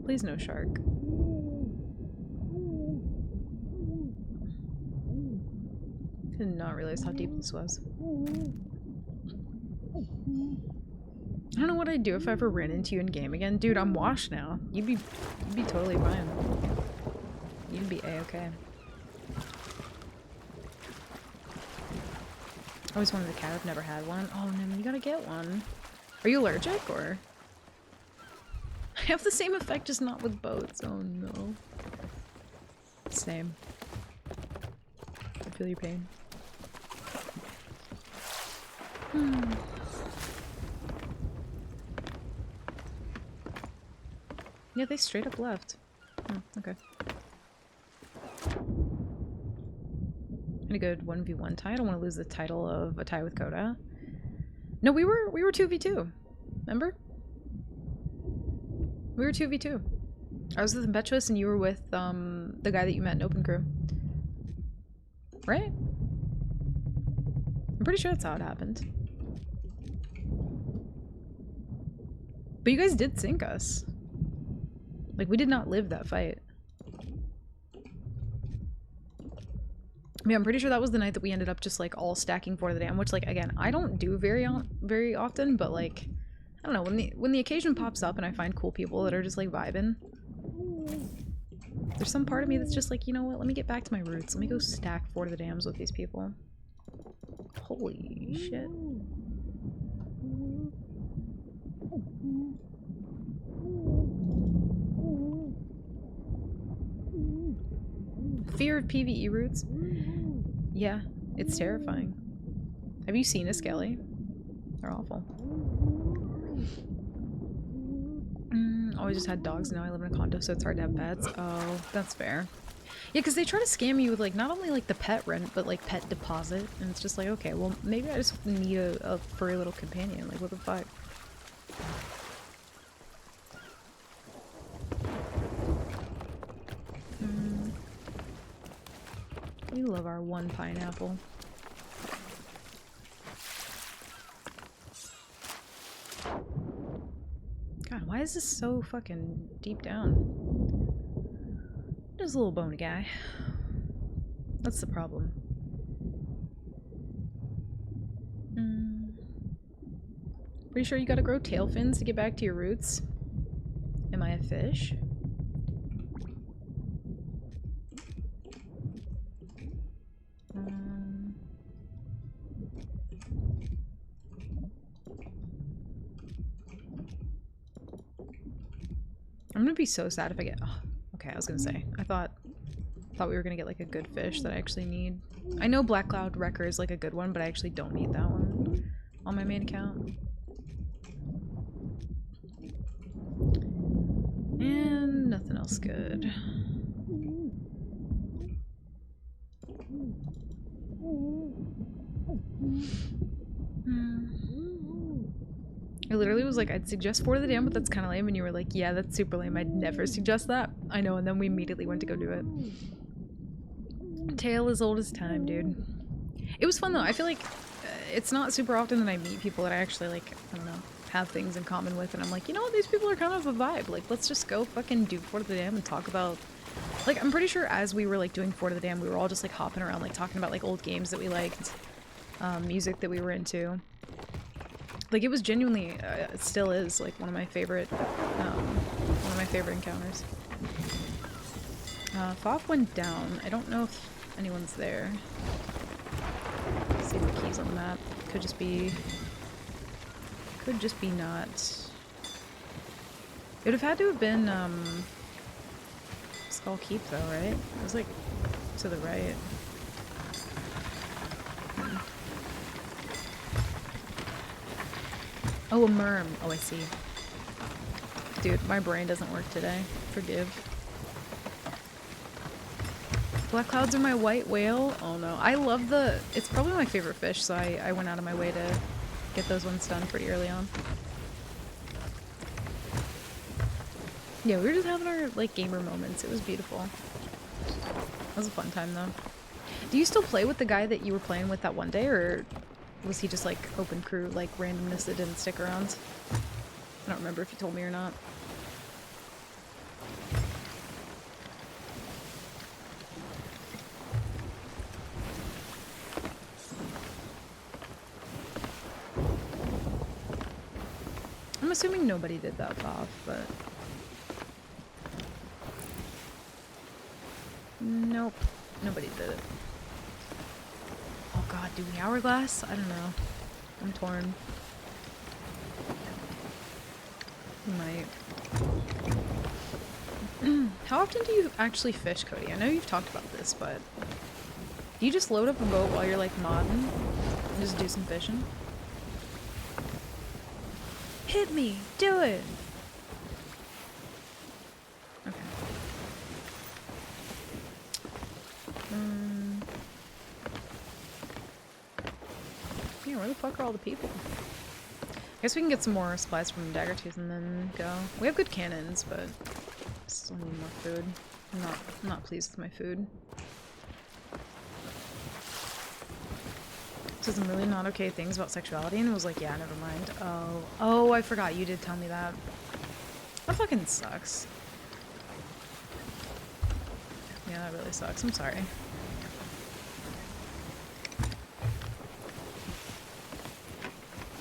Please no shark. I did not realize how deep this was. I don't know what I'd do if I ever ran into you in game again. Dude, I'm washed now. You'd be totally fine. You'd be A-okay. I always wanted a cat. I've never had one. Oh, no, you gotta get one. Are you allergic, or? I have the same effect, just not with boats. Oh, no. Same. I feel your pain. Yeah, they straight up left. Okay. And a good 1v1 tie. I don't want to lose the title of a tie with Coda. No, we were 2v2. Remember? We were 2v2. I was with Impetuous and you were with the guy that you met in Open Crew. Right? I'm pretty sure that's how it happened. But you guys did sink us. Like, we did not live that fight. Yeah, I'm pretty sure that was the night that we ended up just, like, all stacking for the dam, which, like, again, I don't do very often, but, like, I don't know, when the occasion pops up and I find cool people that are just, like, vibing, there's some part of me that's just like, you know what, let me get back to my roots. Let me go stack for the dams with these people. Holy shit. Fear of PvE routes? Yeah, it's terrifying. Have you seen a skelly? They're awful. Oh, I just had dogs, now I live in a condo, so it's hard to have pets. Oh, that's fair. Yeah, because they try to scam you with, like, not only, like, the pet rent, but, like, pet deposit. And it's just like, okay, well, maybe I just need a furry little companion. Like, what the fuck? We love our one pineapple. God, why is this so fucking deep down? Just a little bony guy. That's the problem. Pretty sure you gotta grow tail fins to get back to your roots. Am I a fish? I'm gonna be so sad if I get... Oh, okay, I was gonna say. I thought we were gonna get like a good fish that I actually need. I know Black Cloud Wrecker is like a good one, but I actually don't need that one on my main account. And nothing else good. I literally was like, I'd suggest Fort of the Dam, but that's kind of lame. And you were like, yeah, that's super lame. I'd never suggest that. I know, and then we immediately went to go do it. Tale as old as time, dude. It was fun though. I feel like it's not super often that I meet people that I actually like, I don't know, have things in common with, and I'm like, you know what, these people are kind of a vibe. Like, let's just go fucking do Fort of the Dam and talk about, like, I'm pretty sure as we were like doing Fort of the Dam, we were all just like hopping around, like talking about like old games that we liked, music that we were into. Like, it was genuinely, it still is like one of my favorite encounters. Foff went down. I don't know if anyone's there. Let's see the keys on the map. Could just be not. It would have had to have been, Skull Keep though, right? It was like to the right. Oh, a merm. Oh, I see. Dude, my brain doesn't work today. Forgive. Black clouds are my white whale? Oh no. I love the... It's probably my favorite fish, so I went out of my way to get those ones done pretty early on. Yeah, we were just having our, like, gamer moments. It was beautiful. It was a fun time, though. Do you still play with the guy that you were playing with that one day, or was he just, like, open crew, like, randomness that didn't stick around? I don't remember if you told me or not. I'm assuming nobody did that off, but... Nope. Nobody did it. Oh god, do we hourglass? I don't know. I'm torn. We might. How often do you actually fish, Cody? I know you've talked about this, but... Do you just load up a boat while you're, like, modding? And just do some fishing? Hit me! Do it! Okay. Yeah, where the fuck are all the people? I guess we can get some more supplies from Daggertooth and then go. We have good cannons, but still need more food. I'm not pleased with my food. Said some really not okay things about sexuality, and it was like, yeah, never mind. Oh, I forgot you did tell me that. That fucking sucks. Yeah, that really sucks. I'm sorry.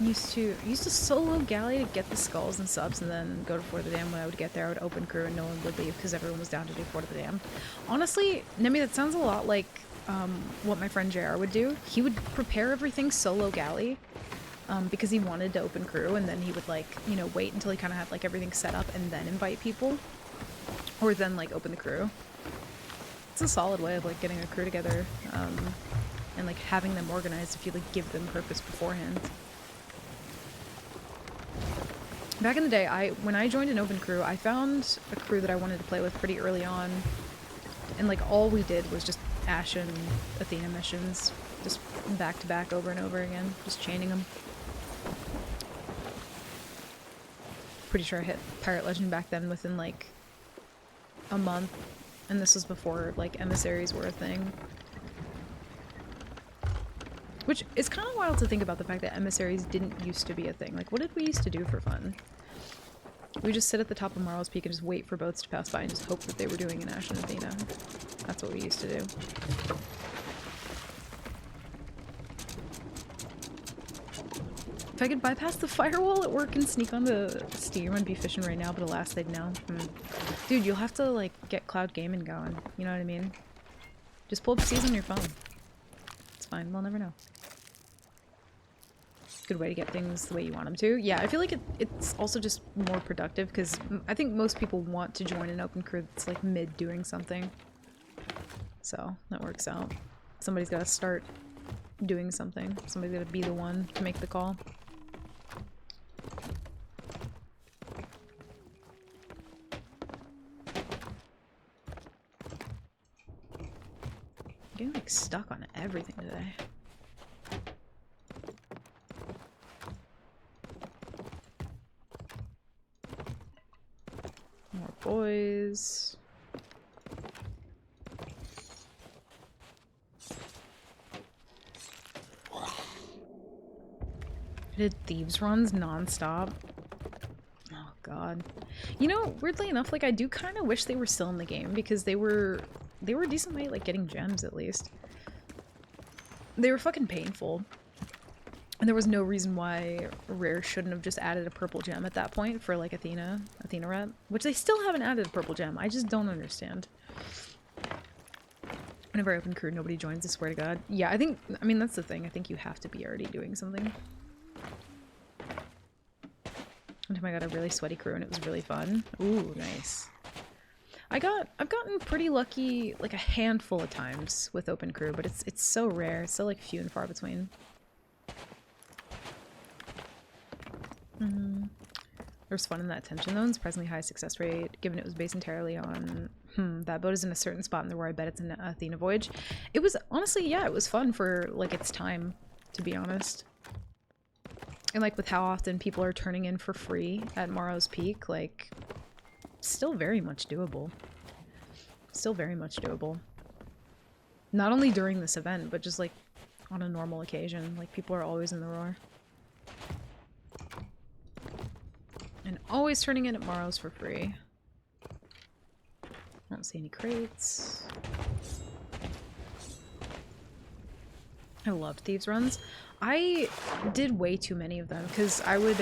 Used to solo galley to get the skulls and subs, and then go to Fort of the Dam. When I would get there, I would open crew and no one would leave because everyone was down to do Fort of the Dam. Honestly, Nemi, that sounds a lot like what my friend JR would do. He would prepare everything solo galley because he wanted to open crew, and then he would, like, you know, wait until he kind of had like everything set up and then invite people, or then like open the crew. It's a solid way of like getting a crew together and like having them organized if you like give them purpose beforehand. Back in the day, when I joined an open crew, I found a crew that I wanted to play with pretty early on, and like all we did was just Ash and Athena missions, just back to back over and over again, just chaining them. Pretty sure I hit Pirate Legend back then within like a month, and this was before like emissaries were a thing. Which is kind of wild to think about, the fact that emissaries didn't used to be a thing. Like, what did we used to do for fun? We just sit at the top of Marl's Peak and just wait for boats to pass by and just hope that they were doing an Ash and Athena. That's what we used to do. If I could bypass the firewall at work and sneak onto Steam, I'd be fishing right now, but alas, they'd know. Dude, you'll have to, like, get cloud gaming going. You know what I mean? Just pull up Seas on your phone. It's fine, we'll never know. Good way to get things the way you want them to. Yeah, I feel like it's also just more productive, because I think most people want to join an open crew that's like mid doing something. So that works out. Somebody's got to start doing something. Somebody's got to be the one to make the call. I'm getting like stuck on everything today. More boys. I did thieves runs non-stop. Oh god. You know, weirdly enough, like I do kind of wish they were still in the game because they were a decent way at, like, getting gems at least. They were fucking painful. And there was no reason why Rare shouldn't have just added a purple gem at that point for, like, Athena rep, which they still haven't added a purple gem. I just don't understand. Whenever I open crew, nobody joins, I swear to god. Yeah, I mean, that's the thing. I think you have to be already doing something. One time I got a really sweaty crew and it was really fun. Ooh, nice. I've gotten pretty lucky like a handful of times with open crew, but it's so rare. It's so like few and far between. There's fun in that tension though, and surprisingly high success rate, given it was based entirely on that boat is in a certain spot in the war. I bet it's an Athena voyage. It was honestly, yeah, it was fun for like its time, to be honest. And like with how often people are turning in for free at Morrow's Peak, like still very much doable. Still very much doable. Not only during this event, but just like on a normal occasion. Like people are always in the roar. And always turning in at Morrow's for free. I don't see any crates. I loved Thieves runs. I did way too many of them because I would,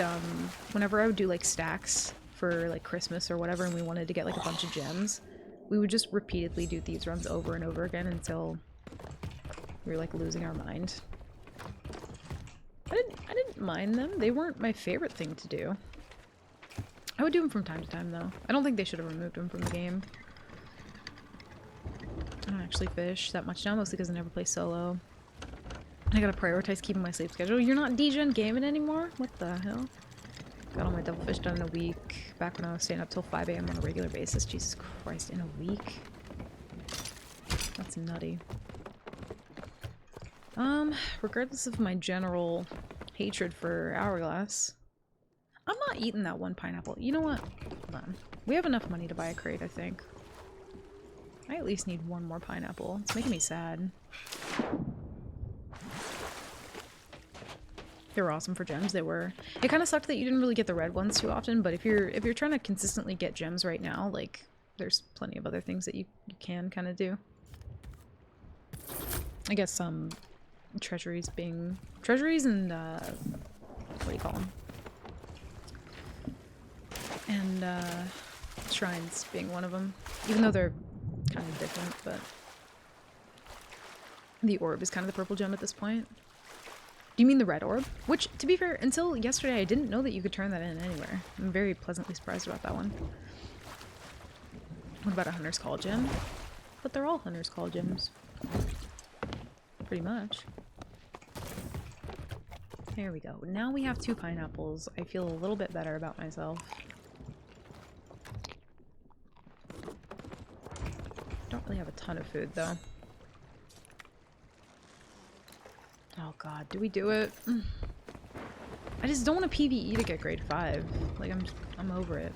whenever I would do like stacks for like Christmas or whatever and we wanted to get like a bunch of gems, we would just repeatedly do Thieves runs over and over again until we were like losing our mind. I didn't mind them. They weren't my favorite thing to do. I would do them from time to time though. I don't think they should have removed them from the game. I don't actually fish that much now, mostly because I never play solo. I gotta prioritize keeping my sleep schedule. You're not DGen gaming anymore? What the hell? Got all my devilfish done in a week. Back when I was staying up till 5 AM on a regular basis. Jesus Christ, in a week? That's nutty. Regardless of my general hatred for Hourglass, I'm not eating that one pineapple. You know what? Hold on. We have enough money to buy a crate, I think. I at least need one more pineapple. It's making me sad. They were awesome for gems. They were. It kind of sucked that you didn't really get the red ones too often, but if you're trying to consistently get gems right now, like there's plenty of other things that you can kind of do. I guess treasuries and what do you call them? And shrines being one of them, even though they're kind of different, but the orb is kind of the purple gem at this point. Do you mean the red orb? Which, to be fair, until yesterday I didn't know that you could turn that in anywhere. I'm very pleasantly surprised about that one. What about a Hunter's Call gem? But they're all Hunter's Call gems. Pretty much. There we go. Now we have 2 pineapples. I feel a little bit better about myself. Don't really have a ton of food though. Oh god, do we do it? I just don't want a PvE to get grade 5. Like I'm over it.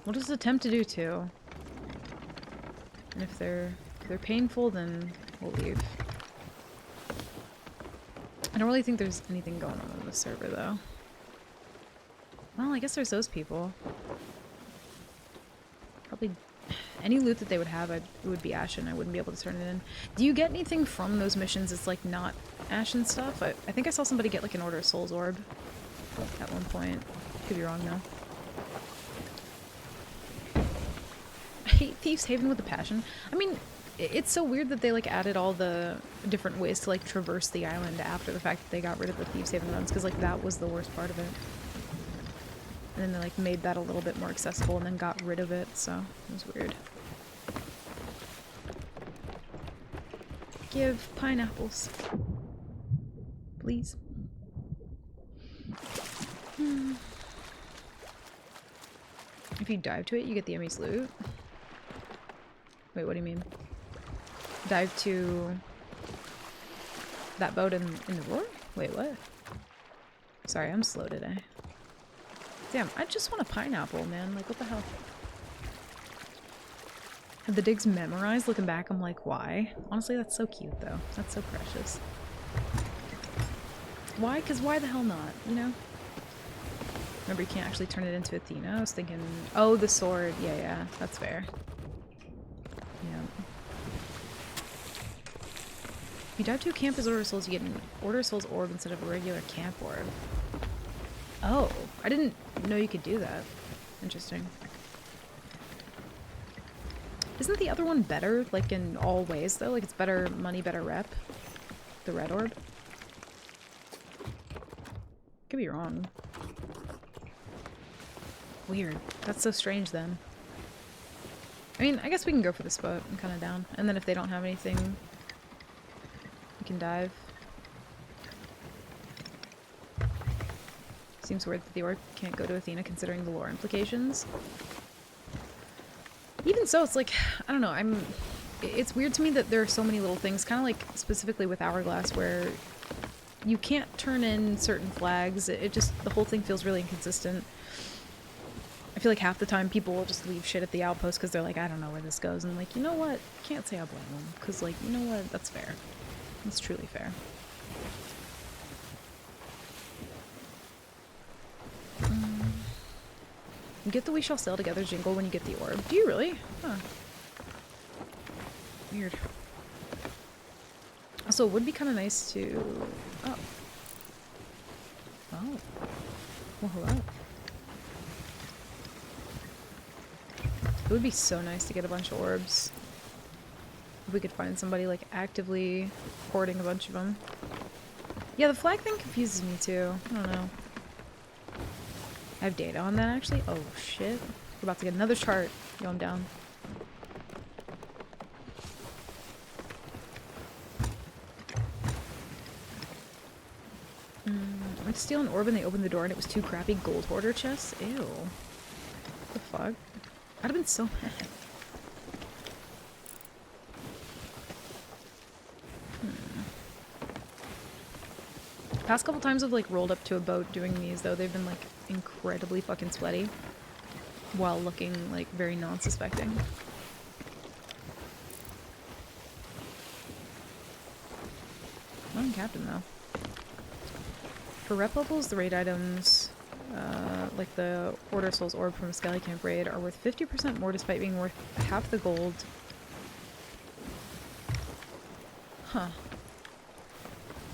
We'll just attempt to do 2. And if they're painful, then we'll leave. I don't really think there's anything going on the server though. Well, I guess there's those people. Probably any loot that they would have, it would be Ashen. I wouldn't be able to turn it in. Do you get anything from those missions that's like not Ashen stuff? I think I saw somebody get like an Order of Souls orb at one point. Could be wrong though. I hate Thieves Haven with a passion. I mean, it's so weird that they like added all the different ways to like traverse the island after the fact that they got rid of the Thieves Haven runs, because like that was the worst part of it. And then they like made that a little bit more accessible and then got rid of it, so it was weird. Give pineapples. Please. If you dive to it, you get the Emmy's loot. Wait, what do you mean? Dive to that boat in the roar? Wait, what? Sorry, I'm slow today. Damn, I just want a pineapple, man. Like, what the hell? Have the digs memorized? Looking back, I'm like, why? Honestly, that's so cute, though. That's so precious. Why? Because why the hell not, you know? Remember, you can't actually turn it into Athena. I was thinking, oh, the sword. Yeah, yeah, that's fair. Yeah. If you dive to a camp as Order Souls, you get an Order Souls orb instead of a regular camp orb. Oh, I didn't know you could do that. Interesting. Isn't the other one better, like, in all ways, though? Like, it's better money, better rep? The red orb? Could be wrong. Weird. That's so strange, then. I mean, I guess we can go for this boat. I'm kind of down. And then if they don't have anything, we can dive. Seems weird that the orb can't go to Athena considering the lore implications. Even so, it's like, I don't know, it's weird to me that there are so many little things, kind of like specifically with Hourglass, where you can't turn in certain flags. It just, the whole thing feels really inconsistent. I feel like half the time people will just leave shit at the outpost because they're like, I don't know where this goes. And like, you know what? Can't say I blame them. Because like, you know what? That's fair. That's truly fair. You get the We Shall Sail Together jingle when you get the orb. Do you really? Huh. Weird. Also, it would be kind of nice to... Oh. Oh. Well, hello. It would be so nice to get a bunch of orbs. If we could find somebody, like, actively hoarding a bunch of them. Yeah, the flag thing confuses me, too. I don't know. I have data on that, actually? Oh, shit. We're about to get another chart. Yo, I'm down. I went to steal an orb and they opened the door and it was 2 crappy gold hoarder chests? Ew. What the fuck? I'd have been so mad. Past couple times I've like rolled up to a boat doing these though, they've been like incredibly fucking sweaty while looking like very non-suspecting. Not in Captain though. For rep levels, the raid items, like the Order Souls orb from a Skelly Camp raid, are worth 50% more despite being worth half the gold. Huh.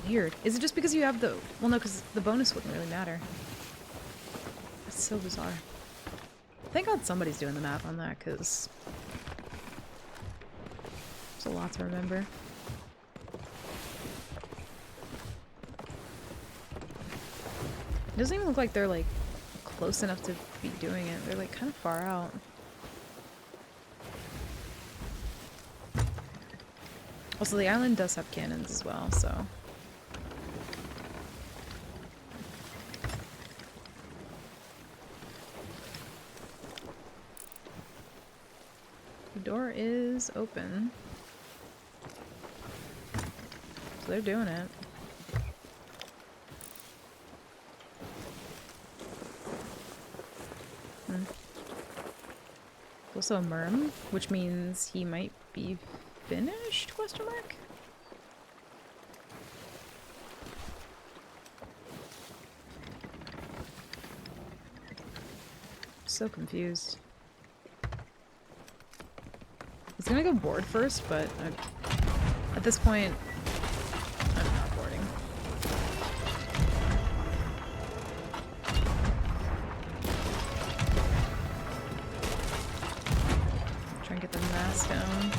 Weird. Is it just because you have the... Well, no, because the bonus wouldn't really matter. That's so bizarre. Thank God somebody's doing the math on that, because... there's a lot to remember. It doesn't even look like they're, like, close enough to be doing it. They're, like, kind of far out. Also, the island does have cannons as well, so... the door is open. So they're doing it. Also a merm, which means he might be finished, question mark? So confused. I was gonna go board first, but at this point, I'm not boarding. Try and get the mask down.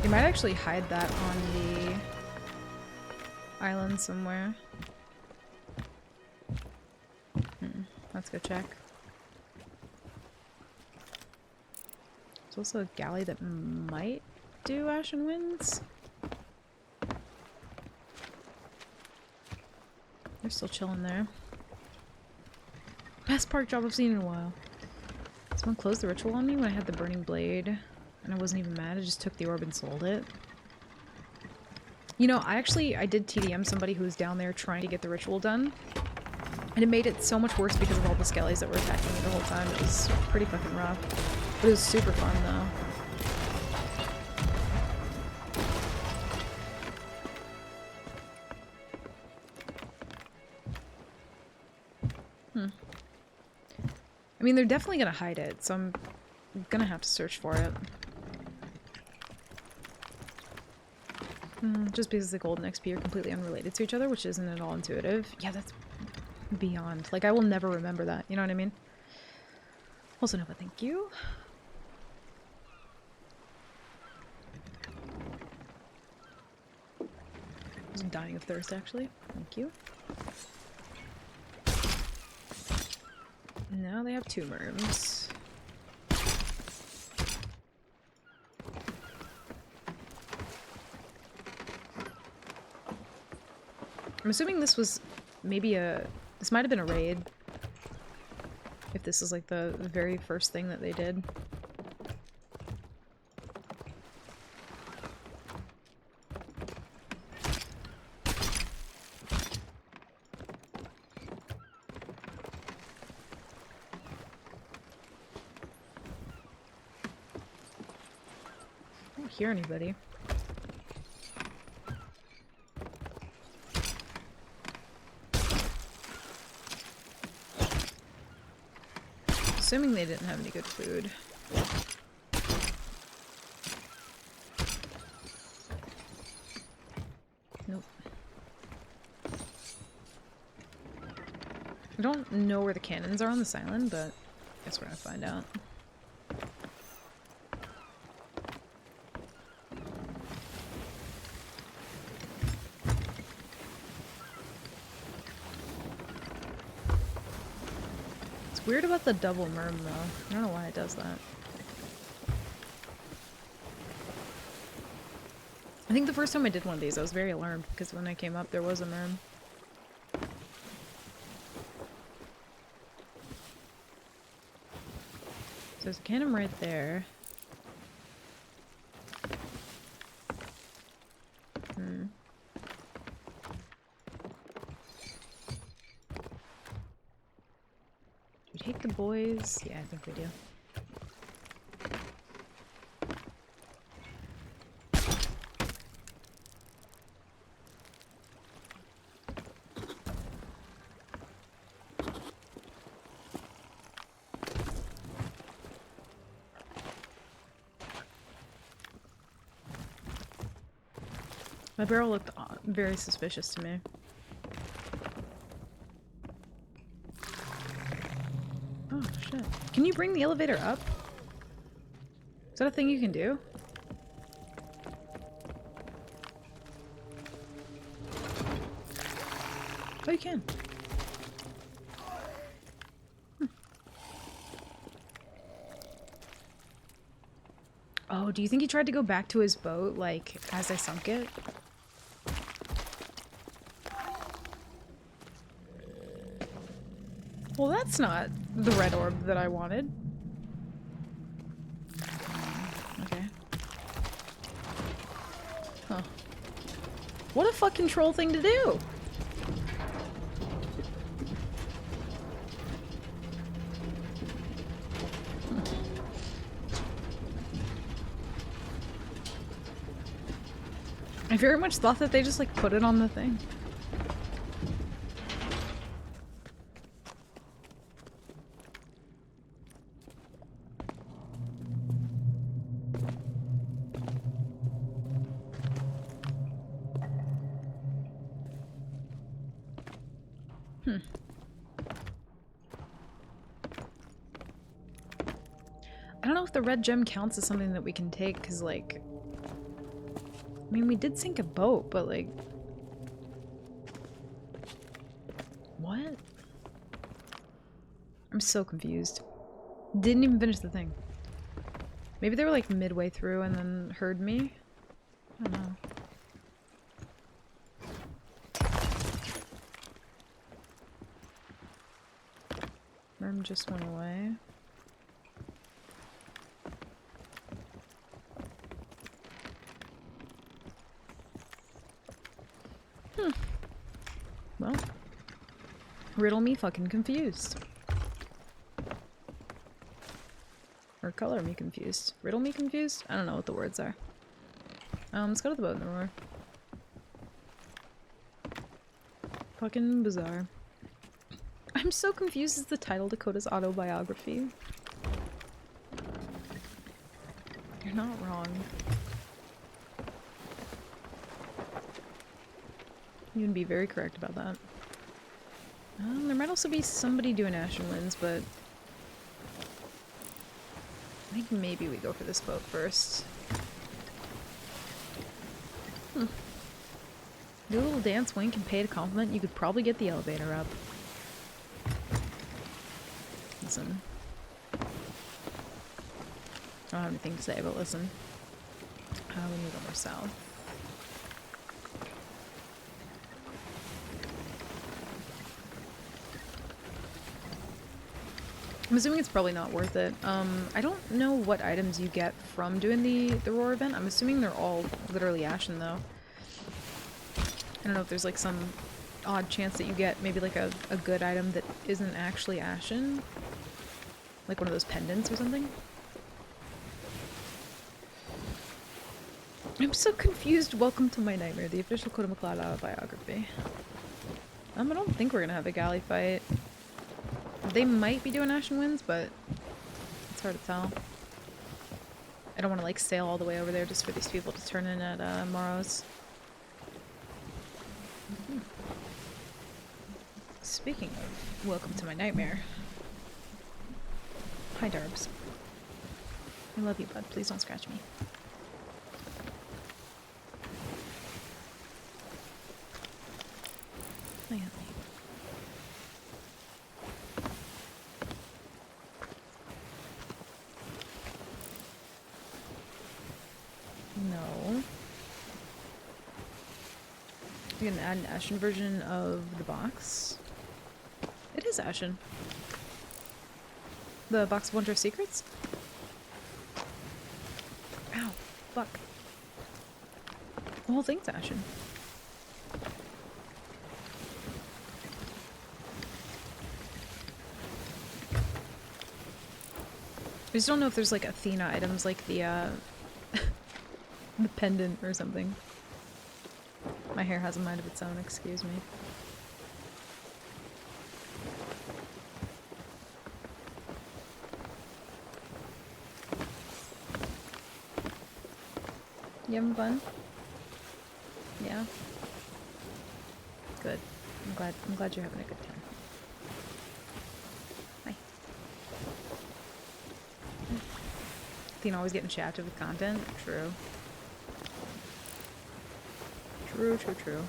You might actually hide that on the island somewhere. Let's go check. There's also a galley that might do Ashen Winds. They're still chilling there. Best park job I've seen in a while. Someone closed the ritual on me when I had the burning blade. And I wasn't even mad, I just took the orb and sold it. You know, I did TDM somebody who was down there trying to get the ritual done. And it made it so much worse because of all the skellies that were attacking me the whole time. It was pretty fucking rough. But it was super fun, though. I mean, they're definitely gonna hide it, so I'm gonna have to search for it. Just because the gold and XP are completely unrelated to each other, which isn't at all intuitive. Yeah, that's beyond. Like, I will never remember that, you know what I mean? Also, Nova, thank you. I was dying of thirst, actually. Thank you. Now they have 2 merms. I'm assuming this was maybe this might have been a raid. If this is like the very first thing that they did. I don't hear anybody. Assuming they didn't have any good food. Nope. I don't know where the cannons are on this island, but I guess we're gonna find out. Weird about the double merm though. I don't know why it does that. I think the first time I did one of these I was very alarmed because when I came up there was a merm. So there's a cannon right there. Do we take the boys? Yeah, I think we do. My barrel looked very suspicious to me. Oh, shit. Can you bring the elevator up? Is that a thing you can do? Oh, you can. Oh, do you think he tried to go back to his boat, like, as I sunk it? Well, that's not the red orb that I wanted. Okay. Huh. What a fucking troll thing to do! I very much thought that they just, like, put it on the thing. I don't know if the red gem counts as something that we can take, because, like... I mean, we did sink a boat, but, like... What? I'm so confused. Didn't even finish the thing. Maybe they were, like, midway through and then heard me? I don't know. Merm just went away. Well, riddle me fucking confused. Or color me confused. Riddle me confused? I don't know what the words are. Let's go to the boat in the roar. Fucking bizarre. I'm so confused as the title Dakota's autobiography. You're not wrong. You can be very correct about that. There might also be somebody doing Ashen Winds, but I think maybe we go for this boat first. Do a little dance, wink, and pay a compliment. You could probably get the elevator up. Listen. I don't have anything to say, but listen. We need to go more south. I'm assuming it's probably not worth it. I don't know what items you get from doing the Roar event. I'm assuming they're all literally Ashen, though. I don't know if there's like some odd chance that you get maybe like a good item that isn't actually Ashen. Like one of those pendants or something. I'm so confused. Welcome to my nightmare, the official Coda McLeod autobiography. I don't think we're gonna have a galley fight. They might be doing Ashen Winds, but it's hard to tell. I don't want to like sail all the way over there just for these people to turn in at Morrow's. Speaking of welcome to my nightmare. Hi, Darbs. I love you, bud. Please don't scratch me. Hi, honey. No. You're gonna add an Ashen version of the box? It is Ashen. The box of Wonder Secrets? Ow. Fuck. The whole thing's Ashen. I just don't know if there's like Athena items like the the pendant or something. My hair has a mind of its own, excuse me. You having fun? Yeah? Good. I'm glad you're having a good time. Hi. Athena always getting shafted with content? True. True, true, true.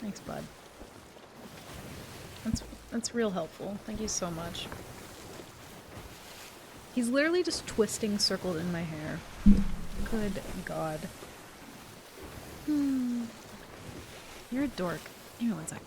Thanks, bud. That's real helpful. Thank you so much. He's literally just twisting circled in my hair. Good God. You're a dork. Hang on one sec.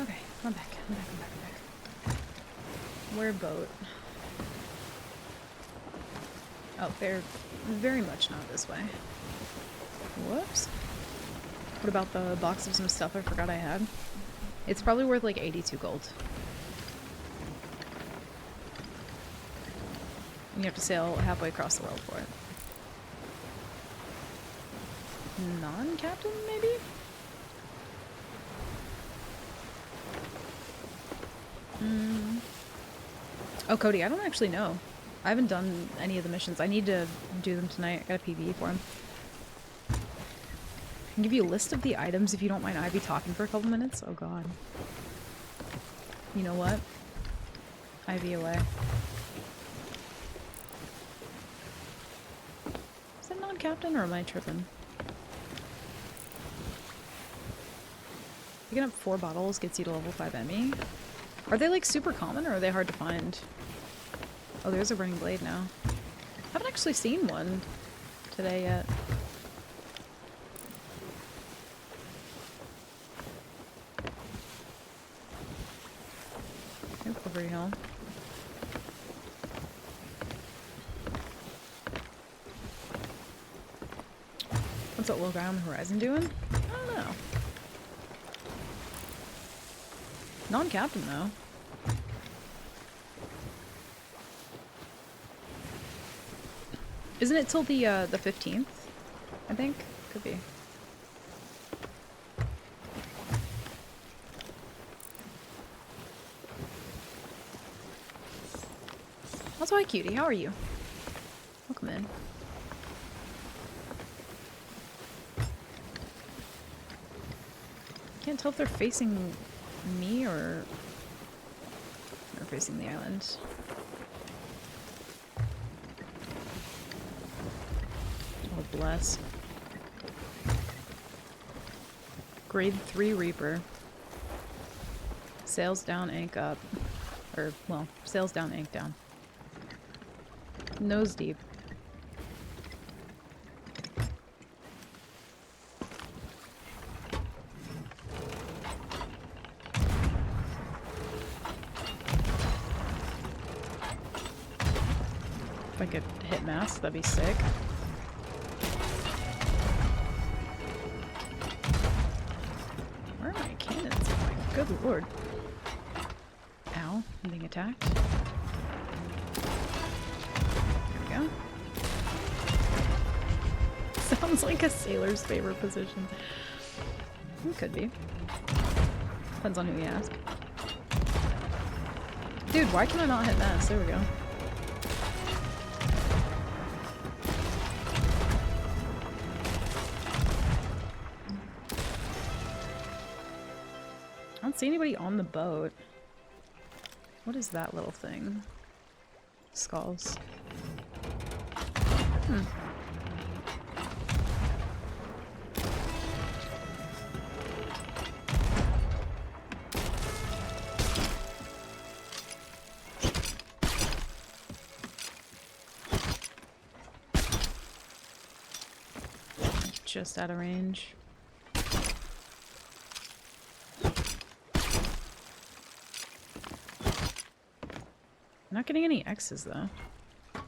Okay, I'm back. I'm back. We're boat. Oh, they're very much not this way. Whoops. What about the box of some stuff I forgot I had? It's probably worth like 82 gold. And you have to sail halfway across the world for it. Non-captain, maybe? Oh, Cody, I don't actually know. I haven't done any of the missions. I need to do them tonight. I got a PvE for him. I can give you a list of the items if you don't mind Ivy talking for a couple minutes. Oh god. You know what? Ivy away. Is that non-captain or am I tripping? Picking up 4 bottles gets you to level 5 Emmy. Are they like super common or are they hard to find? Oh, there's a burning blade now. Haven't actually seen one today yet. Nope, over hill. What's that little guy on the horizon doing? I don't know. Non-captain though. Isn't it till the 15th? I think? Could be. Also, hi cutie, how are you? Welcome in. Can't tell if they're facing me or they're facing the island. Oh, bless. Grade 3 Reaper. Sails down, ank up. Or, well, sails down, ank down. Nose deep. If I could hit mass, that'd be sick. Where are my cannons? Oh my good lord. Ow, I'm being attacked. There we go. Sounds like a sailor's favorite position. It could be. Depends on who you ask. Dude, why can I not hit mass? There we go. I don't see anybody on the boat. What is that little thing? Skulls. Hmm. Just out of range. I'm not getting any X's though. I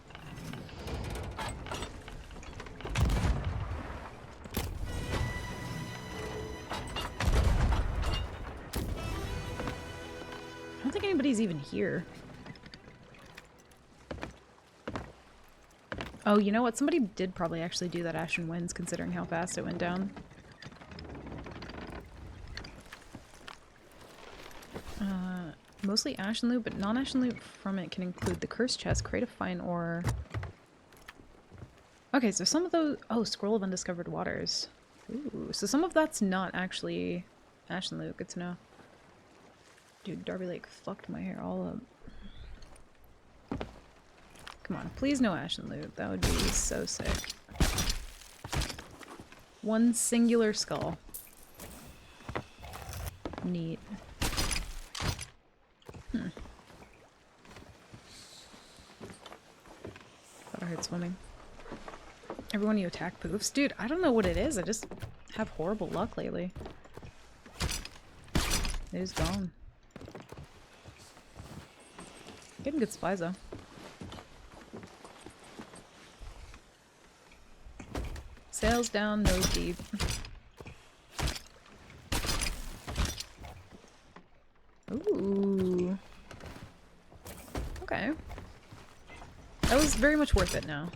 don't think anybody's even here. Oh, you know what? Somebody did probably actually do that Ashen Winds considering how fast it went down. Mostly Ashen Loot, but non-Ashen Loot from it can include the Cursed Chest, Crate of Fine Ore. Okay, so some of those... Oh, Scroll of Undiscovered Waters. Ooh, so some of that's not actually Ashen Loot. Good to know. Dude, Darby Lake fucked my hair all up. Come on, please no Ashen Loot. That would be so sick. One singular skull. Neat. Thought I heard swimming. Everyone you attack poofs? Dude, I don't know what it is. I just have horrible luck lately. It is gone. Getting good supplies though. Sails down, nose deep. Ooh. Okay. That was very much worth it now.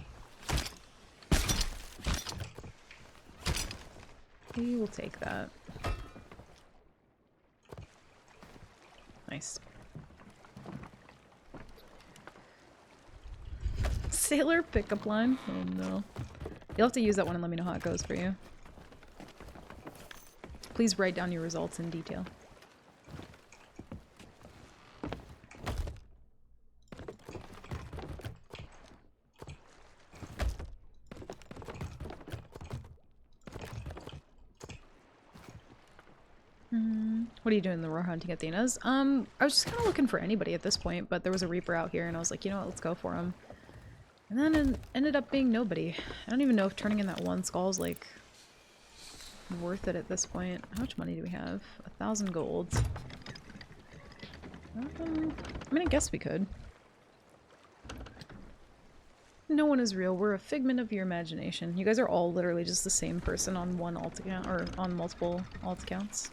We will take that. Nice. Sailor pickup line? Oh no. You'll have to use that one and let me know how it goes for you. Please write down your results in detail. What are you doing in the roar hunting Athenas? I was just kind of looking for anybody at this point, but there was a Reaper out here and I was like, you know what, let's go for him. And then it ended up being nobody. I don't even know if turning in that one skull is like worth it at this point. How much money do we have? 1,000 gold. I mean, I guess we could. No one is real. We're a figment of your imagination. You guys are all literally just the same person on one alt account, or on multiple alt accounts.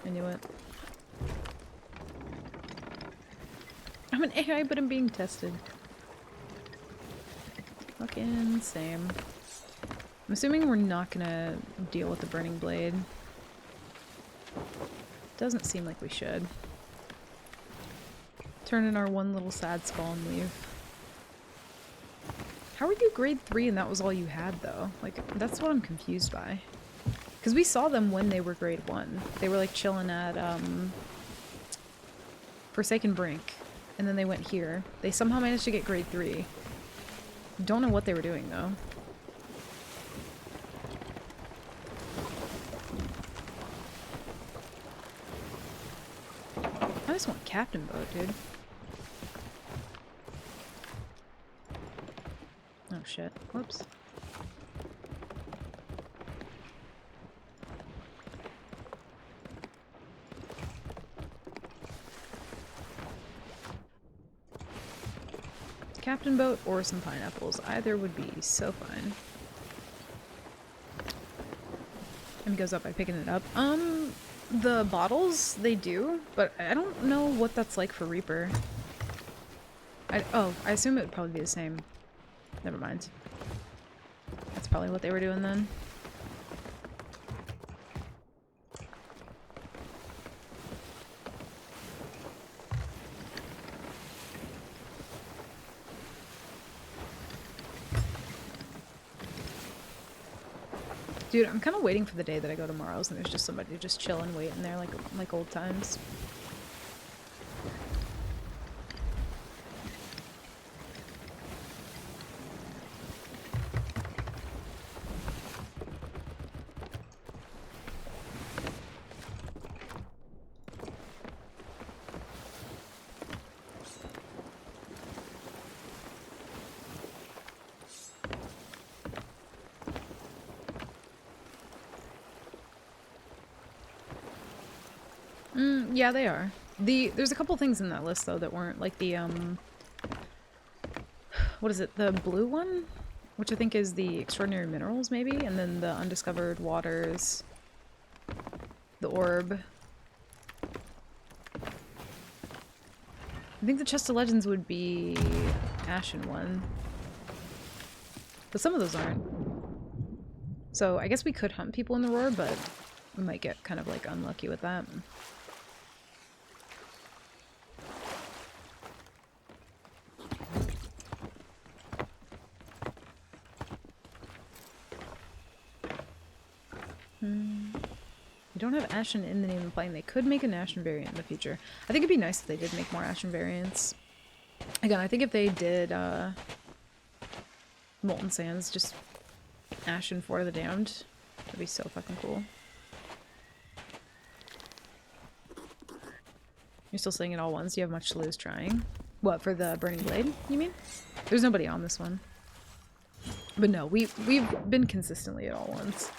I knew it. I'm an AI, but I'm being tested. Fucking same. I'm assuming we're not gonna deal with the burning blade. Doesn't seem like we should. Turn in our one little sad skull and leave. How are you grade 3 and that was all you had though? Like, that's what I'm confused by. Because we saw them when they were grade 1. They were like chilling at Forsaken Brink. And then they went here. They somehow managed to get grade 3. Don't know what they were doing though. I just want Captain Boat, dude. Oh shit. Whoops. Captain Boat or some pineapples. Either would be so fine. And it goes up by picking it up. The bottles, they do, but I don't know what that's like for Reaper. Oh, I assume it would probably be the same. Never mind. That's probably what they were doing then. Dude, I'm kind of waiting for the day that I go to Morrow's and there's just somebody to just chill and wait in there like old times. Yeah, they are. There's a couple things in that list though that weren't like the what is it? The blue one, which I think is the extraordinary minerals maybe, and then the undiscovered waters, the orb. I think the chest of legends would be Ashen one, but some of those aren't. So I guess we could hunt people in the roar, but we might get kind of like unlucky with that. We don't have Ashen in the name of playing. They could make an Ashen variant in the future. I think it'd be nice if they did make more Ashen variants. Again, I think if they did Molten Sands, just Ashen for the Damned, that'd be so fucking cool. You're still saying it all once. You have much to lose trying. What, for the Burning Blade, you mean? There's nobody on this one. But no, we've been consistently at all once.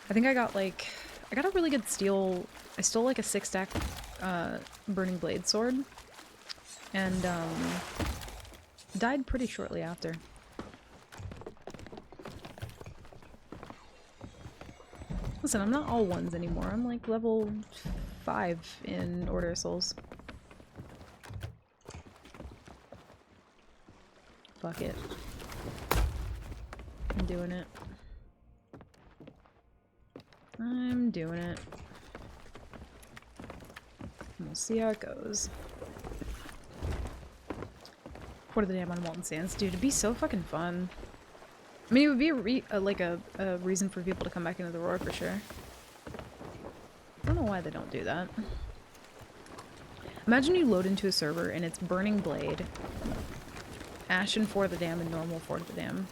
I think I got like... I got a really good steel... I stole like a 6-stack Burning Blade sword. And died pretty shortly after. Listen, I'm not all ones anymore. I'm like level 5 in Order of Souls. Fuck it. I'm doing it. I'm doing it. We'll see how it goes. Fort of the Dam on Molten Sands. Dude, it'd be so fucking fun. I mean, it would be a reason for people to come back into the Roar for sure. I don't know why they don't do that. Imagine you load into a server and it's Burning Blade, Ashen Fort of the Dam, and normal Fort of the Dam.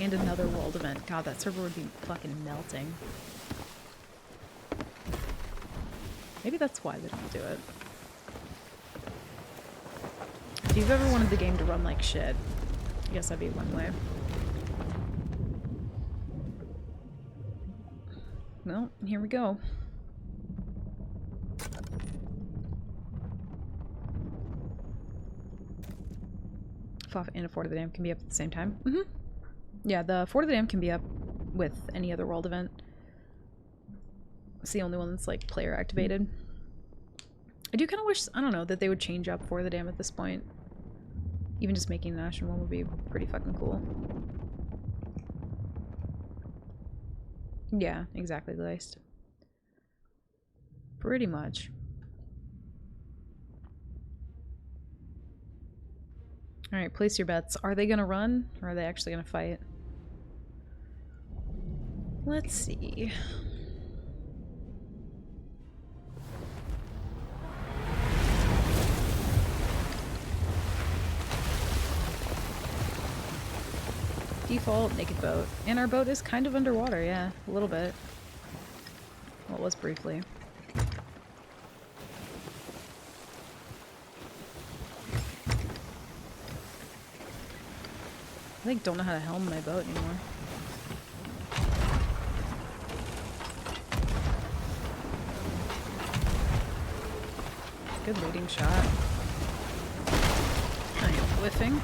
And another world event. God, that server would be fucking melting. Maybe that's why they don't do it. If you've ever wanted the game to run like shit, I guess that'd be one way. Well, here we go. FOF and a Fort of the Dam can be up at the same time. Yeah, the Fort of the Dam can be up with any other world event. It's the only one that's like player activated. I do kind of wish, I don't know, that they would change up Fort of the Dam at this point. Even just making a national one would be pretty fucking cool. Yeah, exactly, Gleist. Pretty much. Alright, place your bets. Are they gonna run, or are they actually gonna fight? Let's see. Default, naked boat. And our boat is kind of underwater, yeah. A little bit. Well, it was briefly. I like don't know how to helm my boat anymore. Good leading shot. I am whiffing.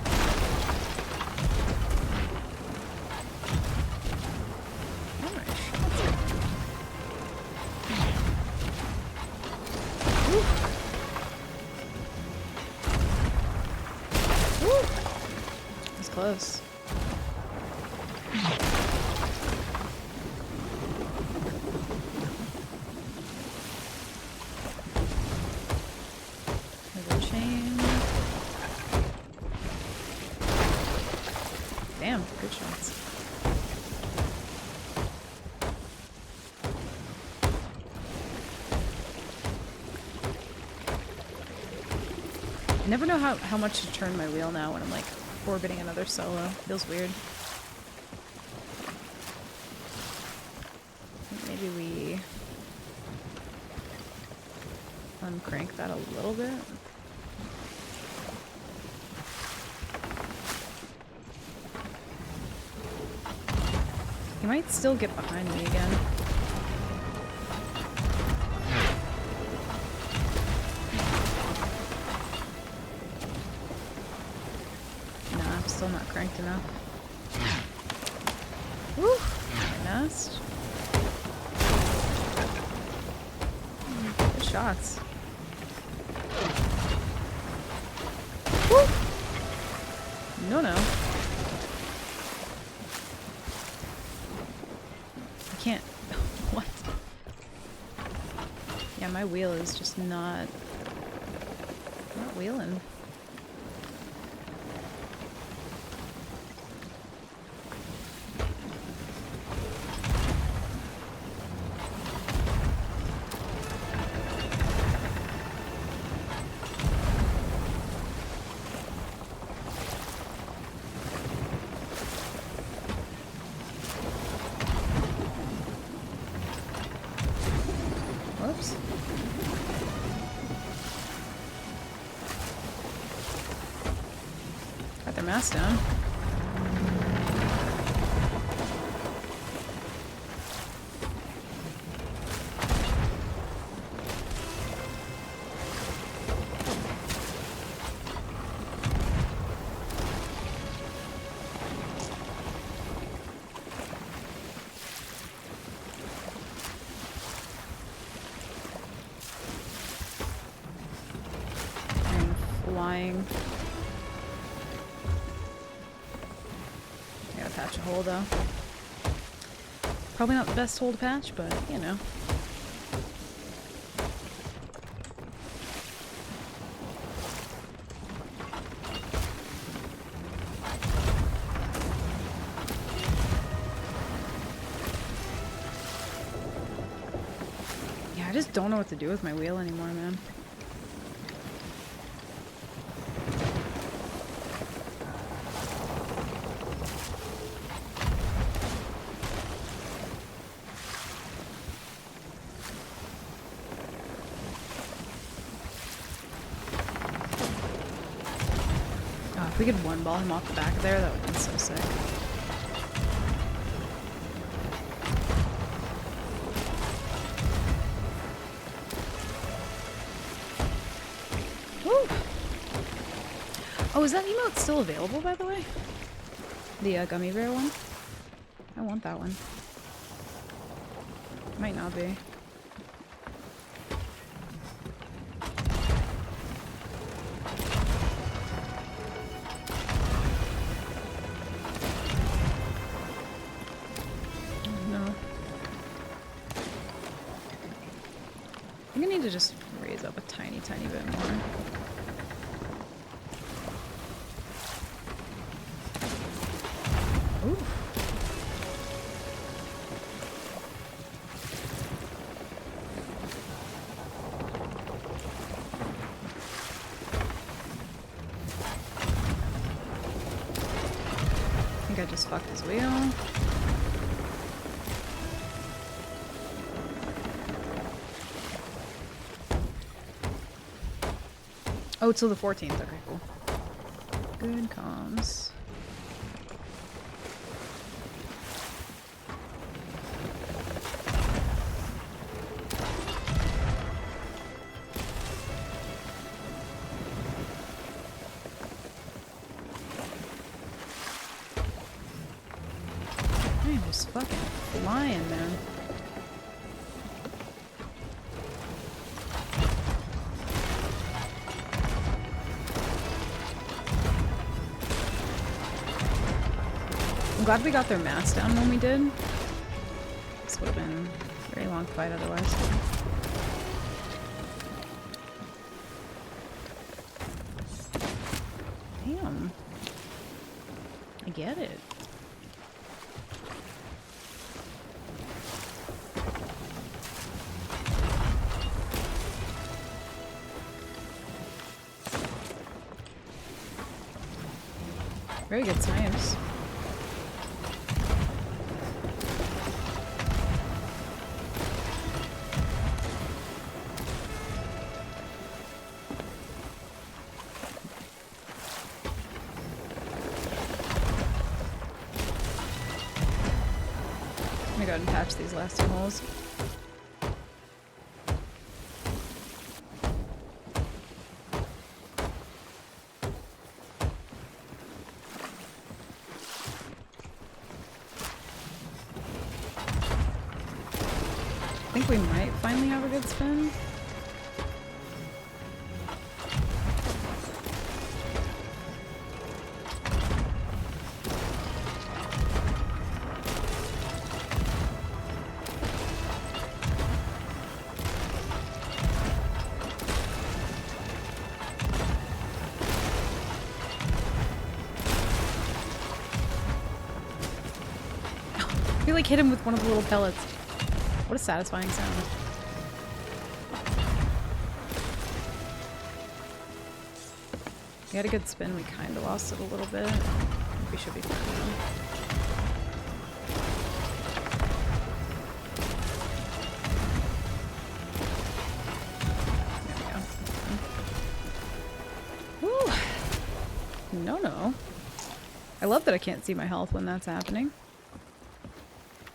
Close. Another chain. Damn, good shots. I never know how much to turn my wheel now when I'm like orbiting another solo. Feels weird. Maybe we uncrank that a little bit. He might still get behind me again. Still not cranked enough. Woo! Nest. Good shots. Woo! No. I can't. What? Yeah, my wheel is just not wheeling. Whoops. Got their mast down. Flying. I gotta patch a hole though. Probably not the best hole to patch, but you know. I just don't know what to do with my wheel anymore, man. Oh, if we could one ball him off the back of there, that would be so sick. Woo! Oh, is that emote still available, by the way? The gummy bear one? I want that one. Might not be. No. I think I need to just raise up a tiny, tiny bit more. Ooh. I think I just fucked his wheel. Oh, till the 14th. Okay, cool. Good comms. I'm just fucking flying, man. I'm glad we got their mass down when we did. This would have been a very long fight otherwise. Damn. I get it. Very good snipes. I'm gonna go ahead and patch these last two holes. I think we might finally have a good spin. We like hit him with one of the little pellets. What a satisfying sound. We had a good spin, we kind of lost it a little bit. We should be fine now. There we go. Woo! No. I love that I can't see my health when that's happening.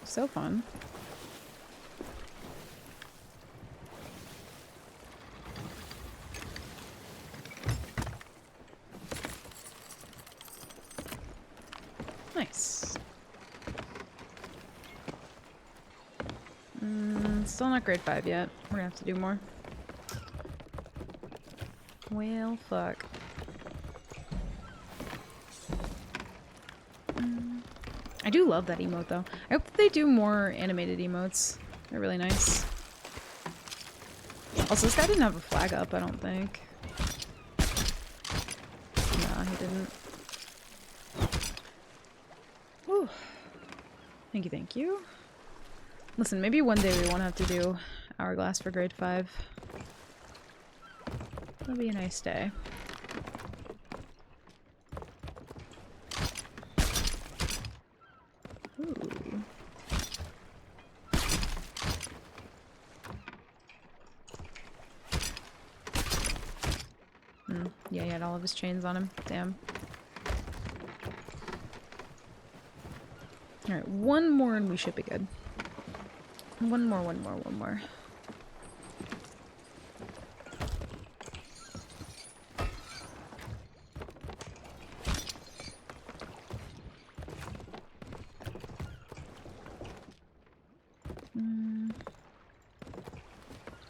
So fun. Nice. Still not grade 5 yet. We're gonna have to do more. Well, fuck. I do love that emote, though. I hope that they do more animated emotes. They're really nice. Also, this guy didn't have a flag up, I don't think. Nah, he didn't. Whew. Thank you, thank you. Listen, maybe one day we won't have to do hourglass for grade 5. That'll be a nice day. Ooh. Yeah, he had all of his chains on him. Damn. Alright, one more and we should be good. One more.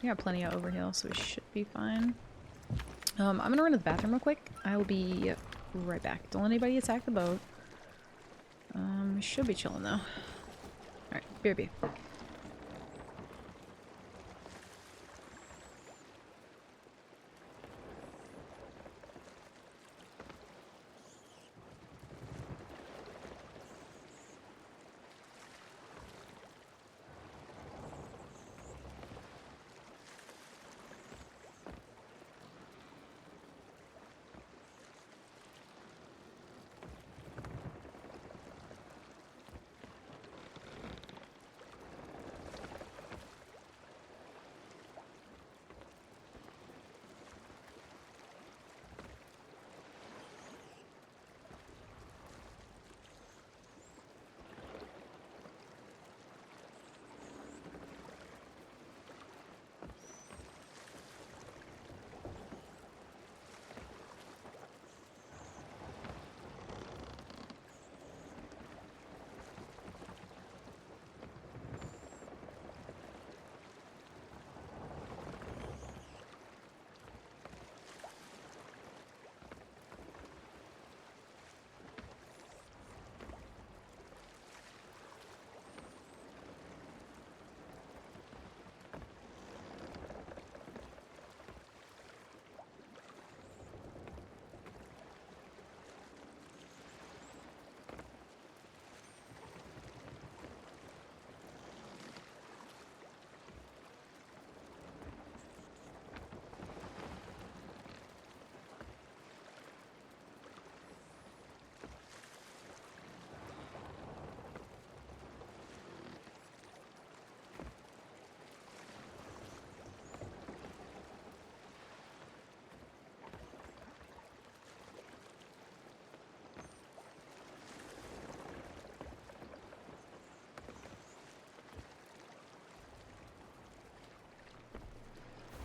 We got plenty of overheal, so we should be fine. I'm gonna run to the bathroom real quick. I'll be right back. Don't let anybody attack the boat. We should be chilling though. Alright, BRB.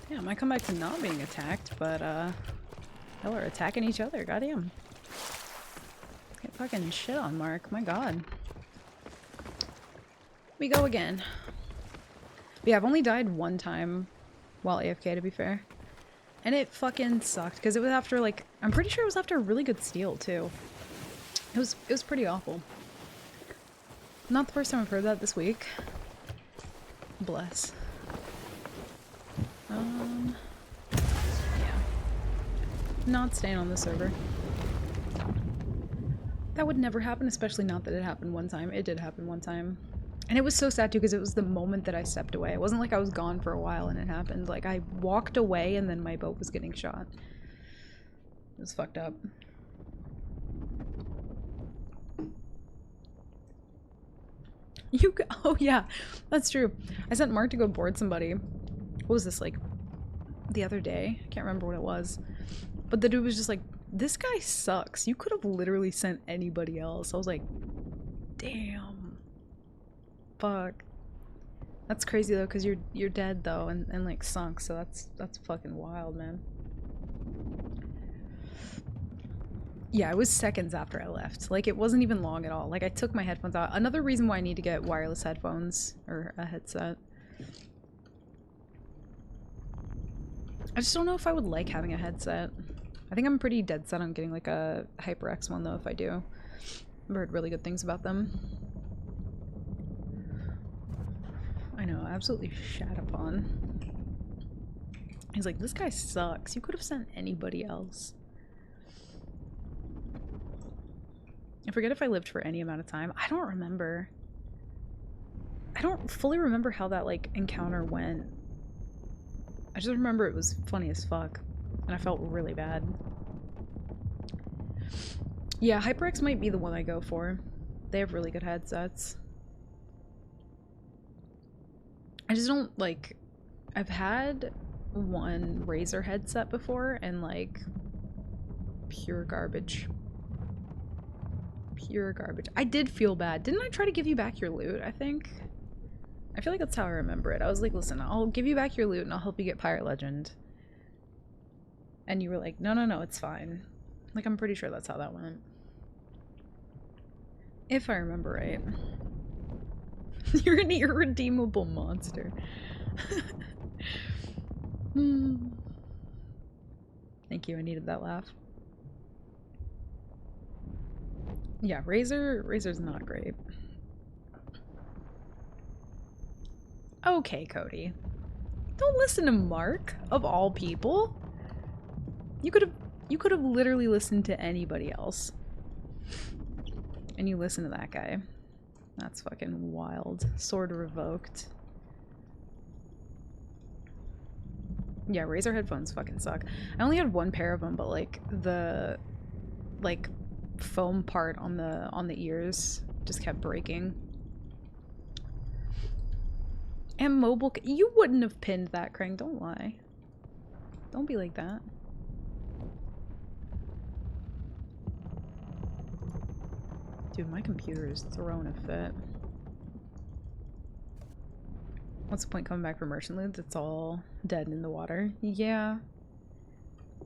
Yeah, I might come back to not being attacked, but y'all are attacking each other, goddamn. Get fucking shit on, Mark, my god. We go again. But yeah, I've only died one time while AFK, to be fair. And it fucking sucked, because it was after, like, I'm pretty sure it was after a really good steal, too. It was pretty awful. Not the first time I've heard that this week. Bless. Yeah. Not staying on the server. That would never happen, especially not that it happened one time. It did happen one time. And it was so sad too, because it was the moment that I stepped away. It wasn't like I was gone for a while and it happened. Like, I walked away and then my boat was getting shot. It was fucked up. Oh yeah, that's true. I sent Mark to go board somebody. What was this, like, the other day? I can't remember what it was. But the dude was just like, this guy sucks. You could have literally sent anybody else. I was like, damn. Fuck. That's crazy though, because you're dead though, and like sunk, so that's fucking wild, man. Yeah, it was seconds after I left. Like, it wasn't even long at all. Like, I took my headphones out. Another reason why I need to get wireless headphones, or a headset. I just don't know if I would like having a headset. I think I'm pretty dead set on getting like a HyperX one though if I do. I've heard really good things about them. I know, absolutely shat upon. He's like, this guy sucks. You could have sent anybody else. I forget if I lived for any amount of time. I don't remember. I don't fully remember how that, like, encounter went. I just remember it was funny as fuck, and I felt really bad. Yeah, HyperX might be the one I go for. They have really good headsets. I just don't, like... I've had one Razer headset before, and, like... pure garbage. Pure garbage. I did feel bad. Didn't I try to give you back your loot, I think? I feel like that's how I remember it. I was like, listen, I'll give you back your loot and I'll help you get Pirate Legend. And you were like, no, no, no, it's fine. Like, I'm pretty sure that's how that went. If I remember right. You're an irredeemable monster. Thank you, I needed that laugh. Yeah, Razor's not great. Okay, Cody. Don't listen to Mark, of all people. You could have literally listened to anybody else. And you listen to that guy. That's fucking wild. Sword revoked. Yeah, Razer headphones fucking suck. I only had one pair of them, but like the foam part on the ears just kept breaking. And mobile, you wouldn't have pinned that, Krang. Don't lie. Don't be like that. Dude, my computer is throwing a fit. What's the point coming back for merchant loot? It's all dead in the water. Yeah.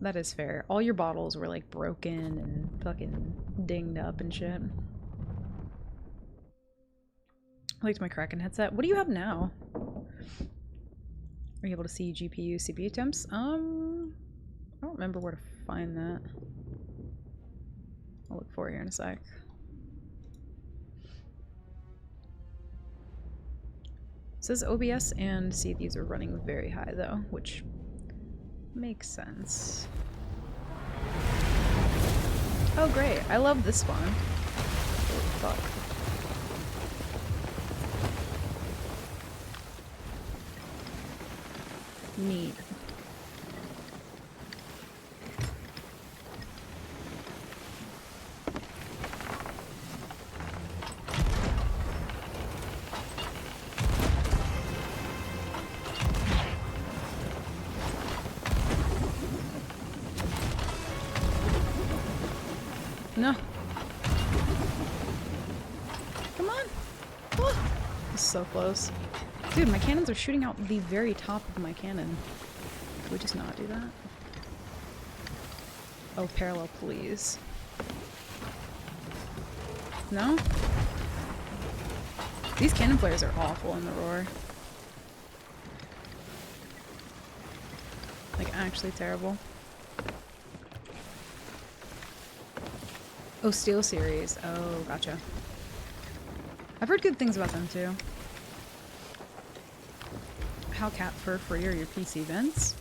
That is fair. All your bottles were like broken and fucking dinged up and shit. I liked my Kraken headset. What do you have now? Are you able to see GPU, CPU temps? I don't remember where to find that. I'll look for it here in a sec. It says OBS and CPUs are running very high though, which makes sense. Oh great, I love this spawn. Holy fuck. Neat. No. Come on. Oh. This is so close. Dude, my cannons are shooting out the very top of my cannon. Can we just not do that? Oh, parallel, please. No? These cannon flares are awful in the roar. Like, actually terrible. Oh, Steel Series. Oh, gotcha. I've heard good things about them, too. How cat fur free are your PC vents?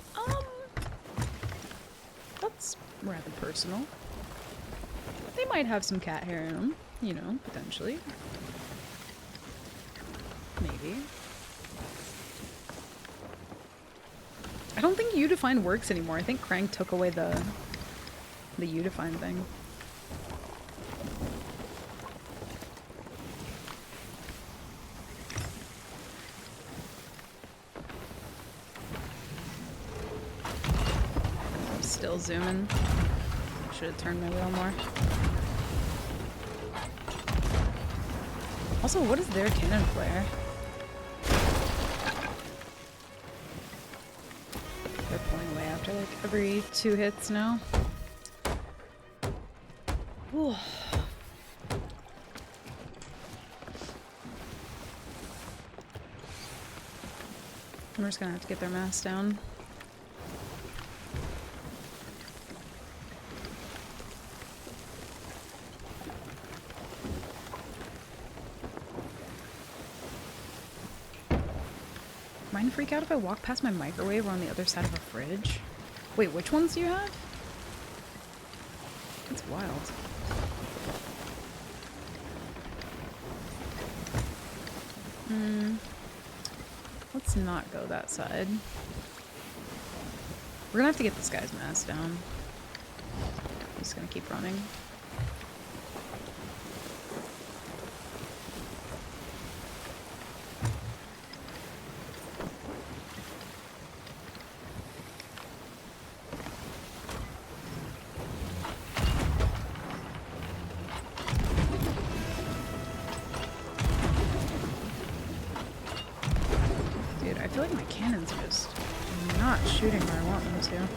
That's rather personal. They might have some cat hair in them, you know, potentially. Maybe. I don't think Udefine works anymore. I think Krang took away the Udefine thing. Still zooming. Should have turned my wheel more. Also, what is their cannon flare? They're pulling away after like every 2 hits now. Ooh. I'm just gonna have to get their mass down. Mind freak out if I walk past my microwave or on the other side of a fridge? Wait, which ones do you have? That's wild. Let's not go that side. We're gonna have to get this guy's mask down. He's gonna keep running. Dude, I feel like my cannons are just not shooting where I want them to.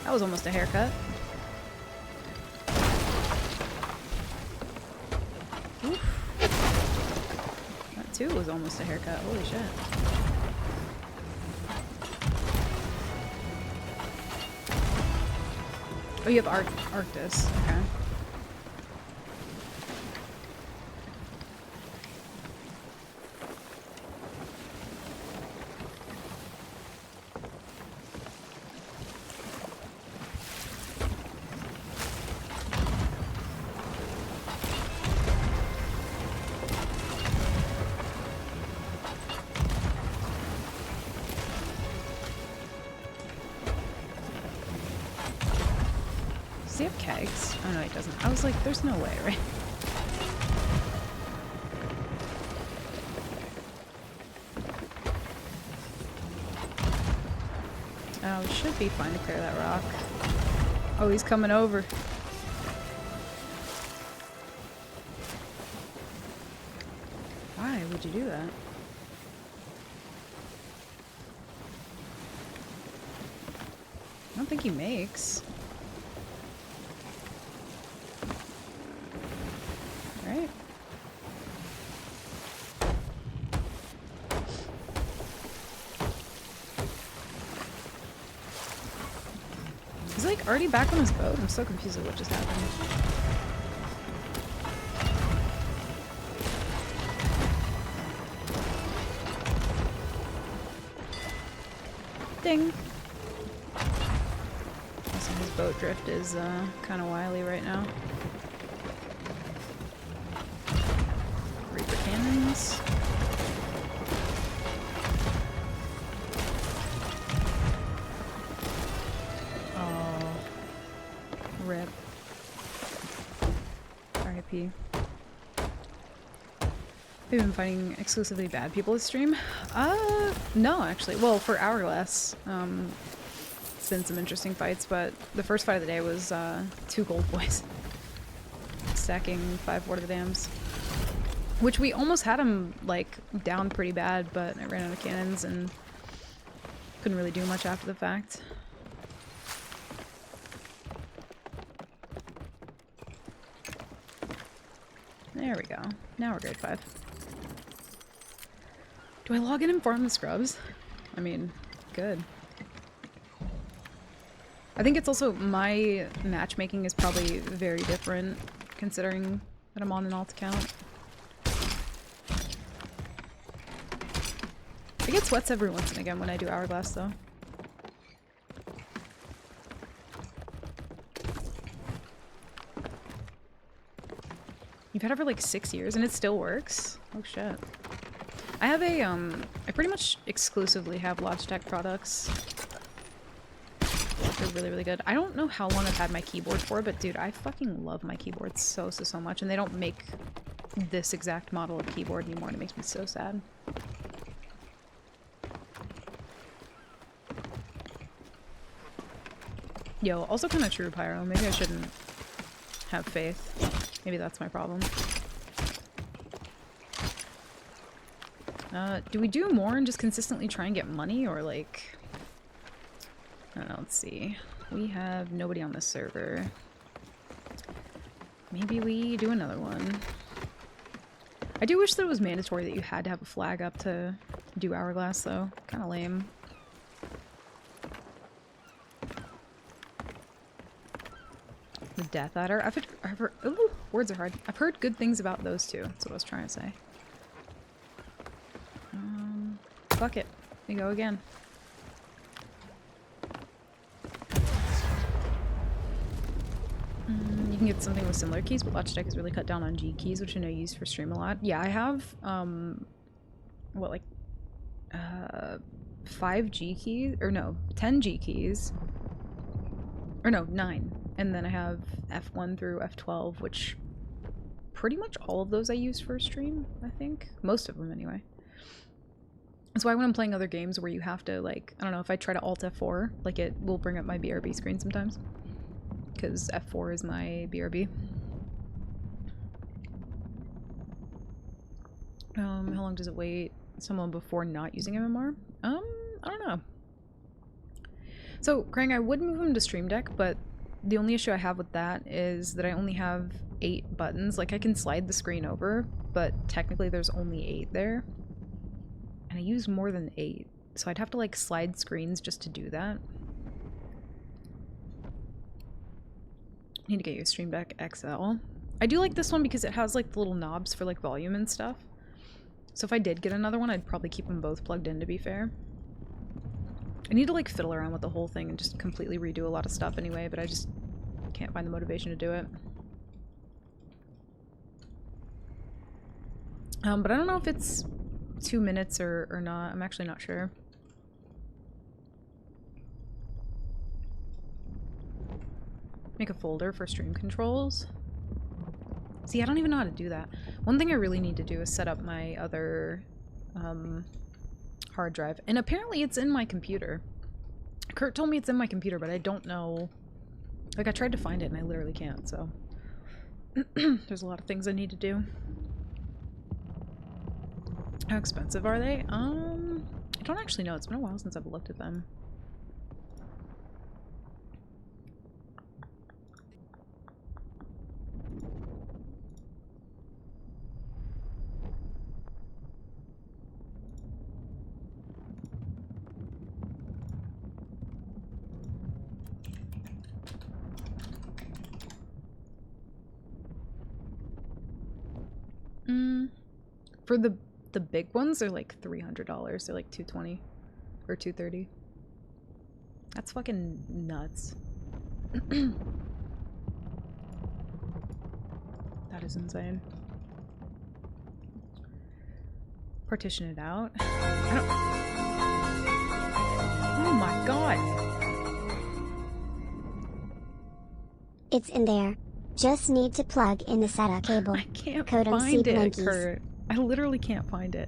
That was almost a haircut. Oof. That too was almost a haircut. Holy shit. Oh, you have Arctis. Okay. Does he have kegs? Oh no, he doesn't. I was like, there's no way, right? Oh, we should be fine to clear that rock. Oh, he's coming over. Why would you do that? I don't think he makes. Right? He's like already back on his boat. I'm so confused with what just happened. Ding. Also, his boat drift is kind of wily right now. Reaper cannons. Oh, rip. R.I.P. We've been fighting exclusively bad people this stream. No, actually. Well, for Hourglass, it's been some interesting fights, but the first fight of the day was 2 gold boys. Stacking 5 Ward of the Dams. Which we almost had him, like, down pretty bad, but I ran out of cannons and couldn't really do much after the fact. There we go. Now we're grade 5. Do I log in and farm the scrubs? I mean, good. I think it's also, my matchmaking is probably very different, considering that I'm on an alt account. I get sweats every once and again when I do Hourglass, though. You've had it for like 6 years and it still works? Oh shit. I have a, I pretty much exclusively have Logitech products. They're really, really good. I don't know how long I've had my keyboard for, but dude, I fucking love my keyboard so much, and they don't make this exact model of keyboard anymore, and it makes me so sad. Yo, also kind of true, Pyro. Maybe I shouldn't have faith. Maybe that's my problem. Do we do more and just consistently try and get money, or like... I don't know, let's see. We have nobody on this server. Maybe we do another one. I do wish that it was mandatory that you had to have a flag up to do Hourglass, though. Kind of lame. The Death Adder. I've heard ooh, words are hard. I've heard good things about those two. That's what I was trying to say. Fuck it. We go again. You can get something with similar keys, but Logitech has really cut down on G keys, which I know you use for stream a lot. Yeah, I have, what, like, 5 G keys, or no, 10 G keys. Or no, 9. And then I have F1 through F12, which pretty much all of those I use for a stream, I think. Most of them, anyway. That's why when I'm playing other games where you have to, like, I don't know, if I try to Alt F4, like, it will bring up my BRB screen sometimes. Because F4 is my BRB. How long does it wait someone before not using MMR? I don't know. So, Krang, I would move him to Stream Deck, but the only issue I have with that is that I only have 8 buttons. Like, I can slide the screen over, but technically there's only 8 there. And I use more than 8, so I'd have to, like, slide screens just to do that. Need to get you a Stream Deck XL. I do like this one because it has, like, the little knobs for, like, volume and stuff. So if I did get another one, I'd probably keep them both plugged in, to be fair. I need to, like, fiddle around with the whole thing and just completely redo a lot of stuff anyway, but I just can't find the motivation to do it. But I don't know if it's 2 minutes or not. I'm actually not sure. Make a folder for stream controls. See, I don't even know how to do that. One thing I really need to do is set up my other hard drive. And apparently it's in my computer. Kurt told me it's in my computer, but I don't know. Like, I tried to find it and I literally can't, so. There's a lot of things I need to do. How expensive are they? I don't actually know. It's been a while since I've looked at them. For the big ones, they're like $300. They're like $220 or $230. That's fucking nuts. That is insane. Partition it out. I don't... Oh my god. It's in there. Just need to plug in the SATA cable. I can't Code find it, Blankies. Kurt. I literally can't find it.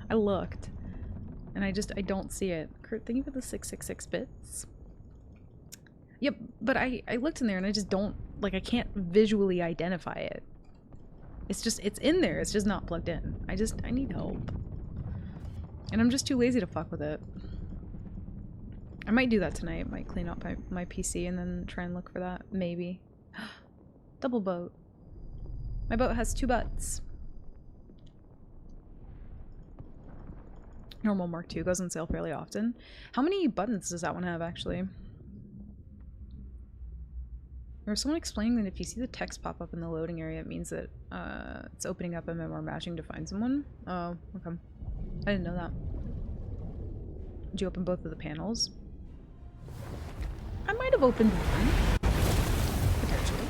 I looked. And I don't see it. Kurt, thank you for the 666 bits. Yep, but I looked in there and I just don't, like, I can't visually identify it. It's just, it's in there, it's just not plugged in. I need help. And I'm just too lazy to fuck with it. I might do that tonight. Might clean up my PC and then try and look for that. Maybe. Double boat. My boat has 2 butts. Normal Mark II goes on sale fairly often. How many buttons does that one have, actually? There was someone explaining that if you see the text pop up in the loading area, it means that it's opening up MMR matching to find someone. Oh, okay. I didn't know that. Did you open both of the panels? I might have opened one. Potentially.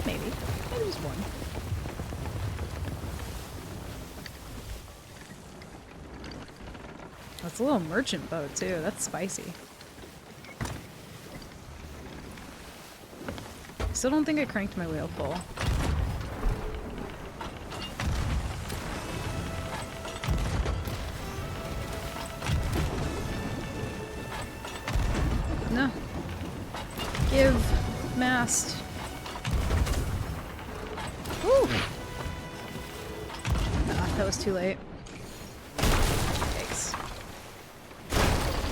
Maybe. Maybe just one. That's a little merchant boat, too. That's spicy. Still don't think I cranked my wheel full. No. Give. Mast. Woo! Ah, that was too late. Yikes.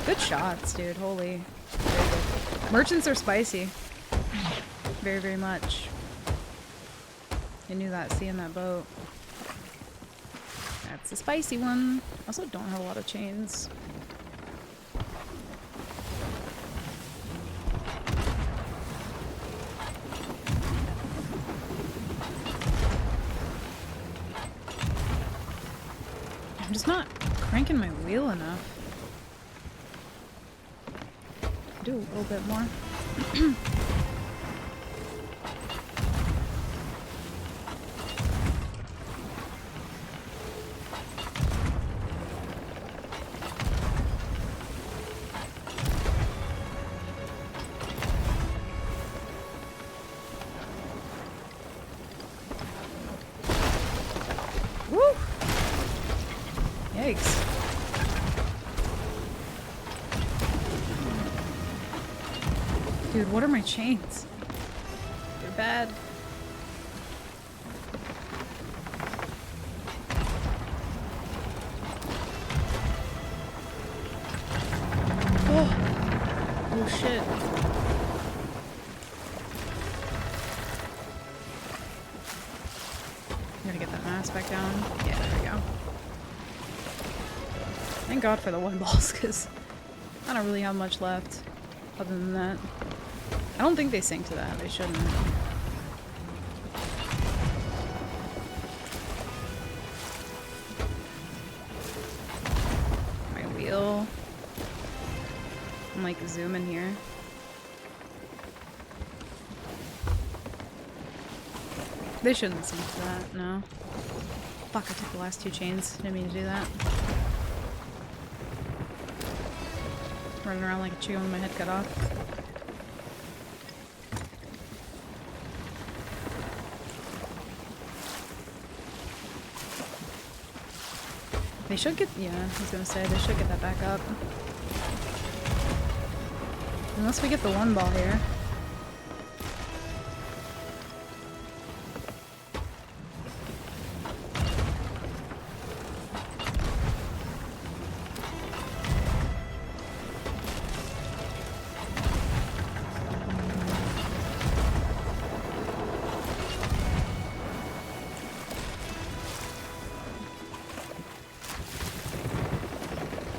Good shots, dude. Holy. Very good. Merchants are spicy. Very, very much. I knew that seeing that boat. That's a spicy one. Also don't have a lot of chains. I'm just not cranking my wheel enough. Do a little bit more. Dude, what are my chains? They're bad. Oh shit. I'm gonna get that mask back down. Yeah, there we go. Thank God for the one balls, because I don't really have much left other than that. I don't think they sink to that. They shouldn't. My wheel. I'm like zooming here. They shouldn't sink to that, no. Fuck, I took the last two chains. Didn't mean to do that. Running around like a chicken with my head cut off. They should get, yeah, I was gonna say, they should get that back up. Unless we get the one ball here.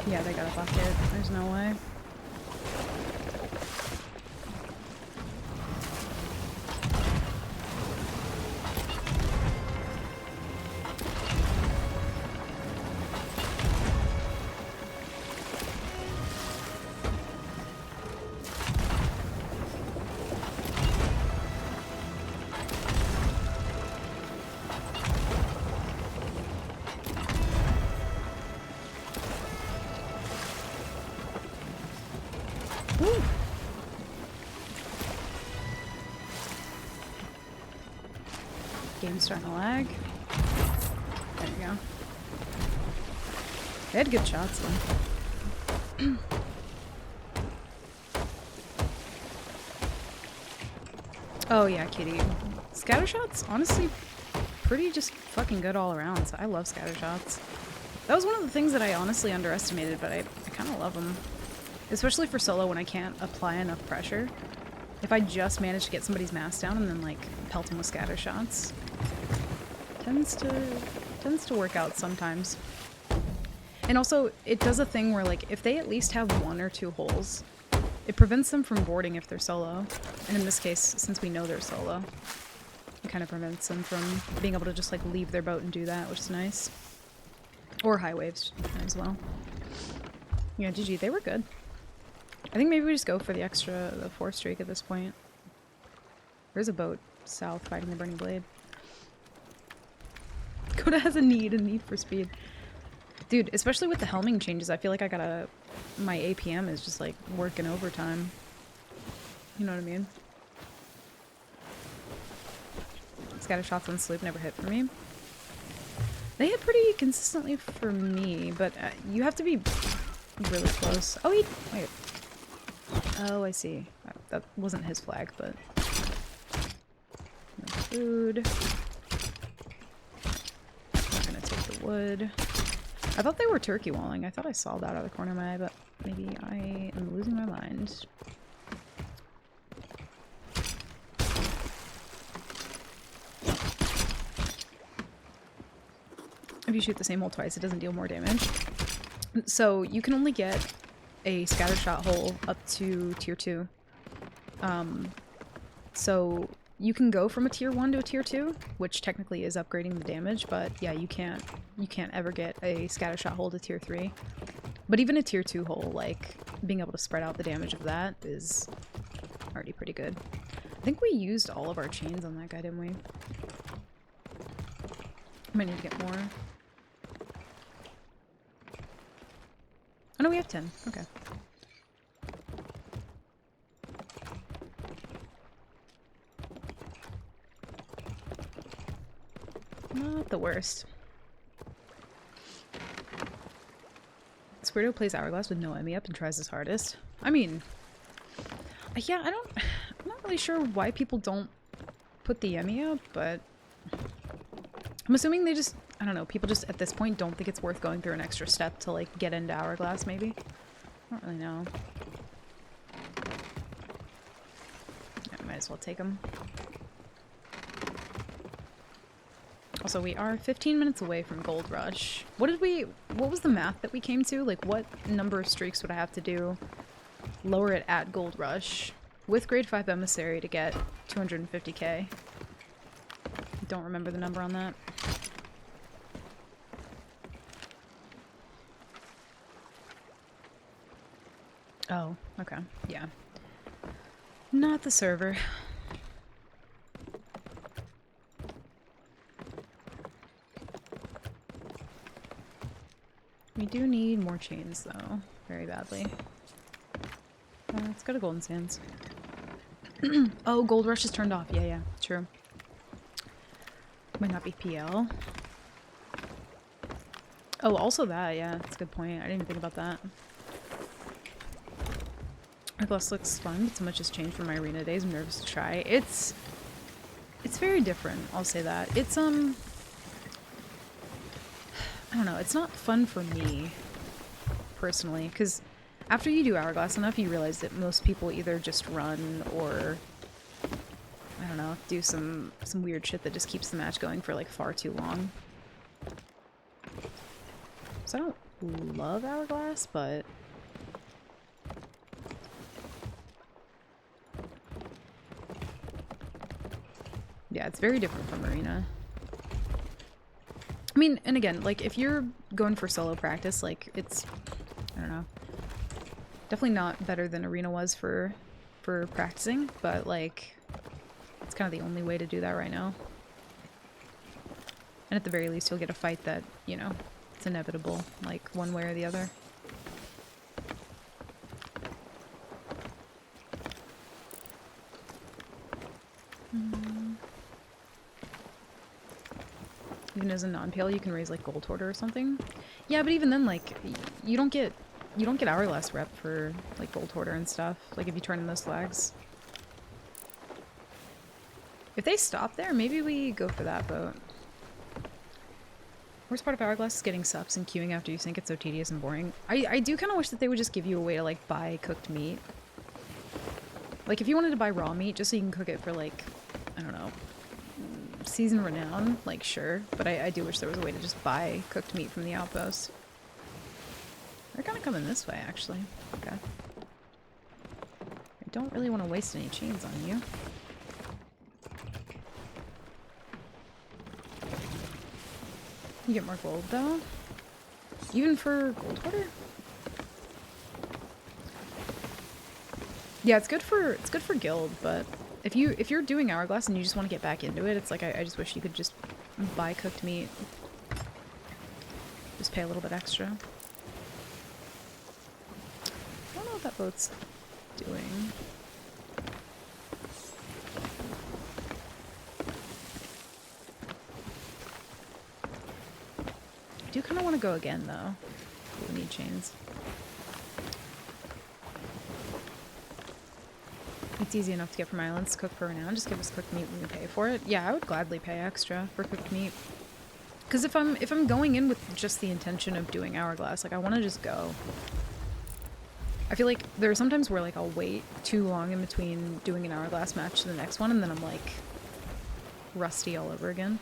Yeah, they got a bucket. There's no way. Woo. Game's starting to lag. There we go. They had good shots though. Oh yeah, kitty. Scatter shots, honestly, pretty just fucking good all around. So I love scatter shots. That was one of the things that I honestly underestimated, but I kind of love them. Especially for solo when I can't apply enough pressure. If I just manage to get somebody's mask down and then like pelt them with scatter shots, tends to work out sometimes. And also it does a thing where like if they at least have one or two holes, it prevents them from boarding if they're solo. And in this case, since we know they're solo, it kind of prevents them from being able to just like leave their boat and do that, which is nice. Or high waves as well. Yeah, GG, they were good. I think maybe we just go for the 4th streak at this point. There's a boat south fighting the Burning Blade. Coda has a need for speed. Dude, especially with the helming changes, I feel like my APM is just like working overtime. You know what I mean? Scatter shots on sloop never hit for me. They hit pretty consistently for me, but you have to be really close. Oh, wait. Oh, I see. That wasn't his flag, but... No food. I'm gonna take the wood. I thought they were turkey walling. I thought I saw that out of the corner of my eye, but maybe I am losing my mind. If you shoot the same hole twice, it doesn't deal more damage. So you can only get a scatter shot hole up to tier 2. So you can go from a tier 1 to a tier 2, which technically is upgrading the damage, but yeah, you can't ever get a scatter shot hole to tier 3. But even a tier 2 hole, like being able to spread out the damage of that is already pretty good. I think we used all of our chains on that guy, didn't we? Might need to get more. Oh no, we have 10. Okay. Not the worst. Squirtle plays Hourglass with no Emmy up and tries his hardest. I mean, yeah, I don't... really sure why people don't put the Yemi up, but I'm assuming they just, I don't know, people just at this point don't think it's worth going through an extra step to like get into Hourglass maybe. I don't really know. I might as well take them. Also, we are 15 minutes away from Gold Rush. What was the math that we came to? Like, what number of streaks would I have to do? Lower it at Gold Rush with grade 5 Emissary to get 250k. Don't remember the number on that. Oh, okay. Yeah. Not the server. We do need more chains, though. Very badly. Let's go to Golden Sands. Oh, Gold Rush is turned off. Yeah, yeah. True. Might not be PL. Oh, also that. Yeah, that's a good point. I didn't even think about that. Hourglass looks fun, but so much has changed from my arena days. I'm nervous to try. It's very different, I'll say that. It's, I don't know, it's not fun for me, personally, because after you do Hourglass enough, you realize that most people either just run or, I don't know, do some weird shit that just keeps the match going for, like, far too long. So I don't love Hourglass, but yeah, it's very different from Arena. I mean, and again, like, if you're going for solo practice, like, it's, I don't know, definitely not better than Arena was for practicing, but, like, it's kind of the only way to do that right now. And at the very least, you'll get a fight that, you know, it's inevitable, like, one way or the other. Even as a non-PL, you can raise like Gold Hoarder or something. Yeah, but even then, like, you don't get Hourglass rep for like Gold Hoarder and stuff. Like if you turn in those flags. If they stop there, maybe we go for that boat. Worst part of Hourglass is getting subs and queuing after you sink. It's so tedious and boring. I do kind of wish that they would just give you a way to like buy cooked meat. Like if you wanted to buy raw meat just so you can cook it for like, I don't know, season renown, like sure, but I do wish there was a way to just buy cooked meat from the outpost. They're kind of coming this way, actually. Okay. I don't really want to waste any chains on you. You get more gold though, even for Gold Hoarder. Yeah, it's good for guild, but if you're doing Hourglass and you just want to get back into it, it's like I just wish you could just buy cooked meat. Just pay a little bit extra. I don't know what that boat's doing. I do kind of want to go again though. We need chains. It's easy enough to get from islands to cook for renown. Just give us cooked meat when we pay for it. Yeah, I would gladly pay extra for cooked meat. Because if I'm going in with just the intention of doing Hourglass, like I want to just go. I feel like there are sometimes where like I'll wait too long in between doing an Hourglass match to the next one, and then I'm like rusty all over again.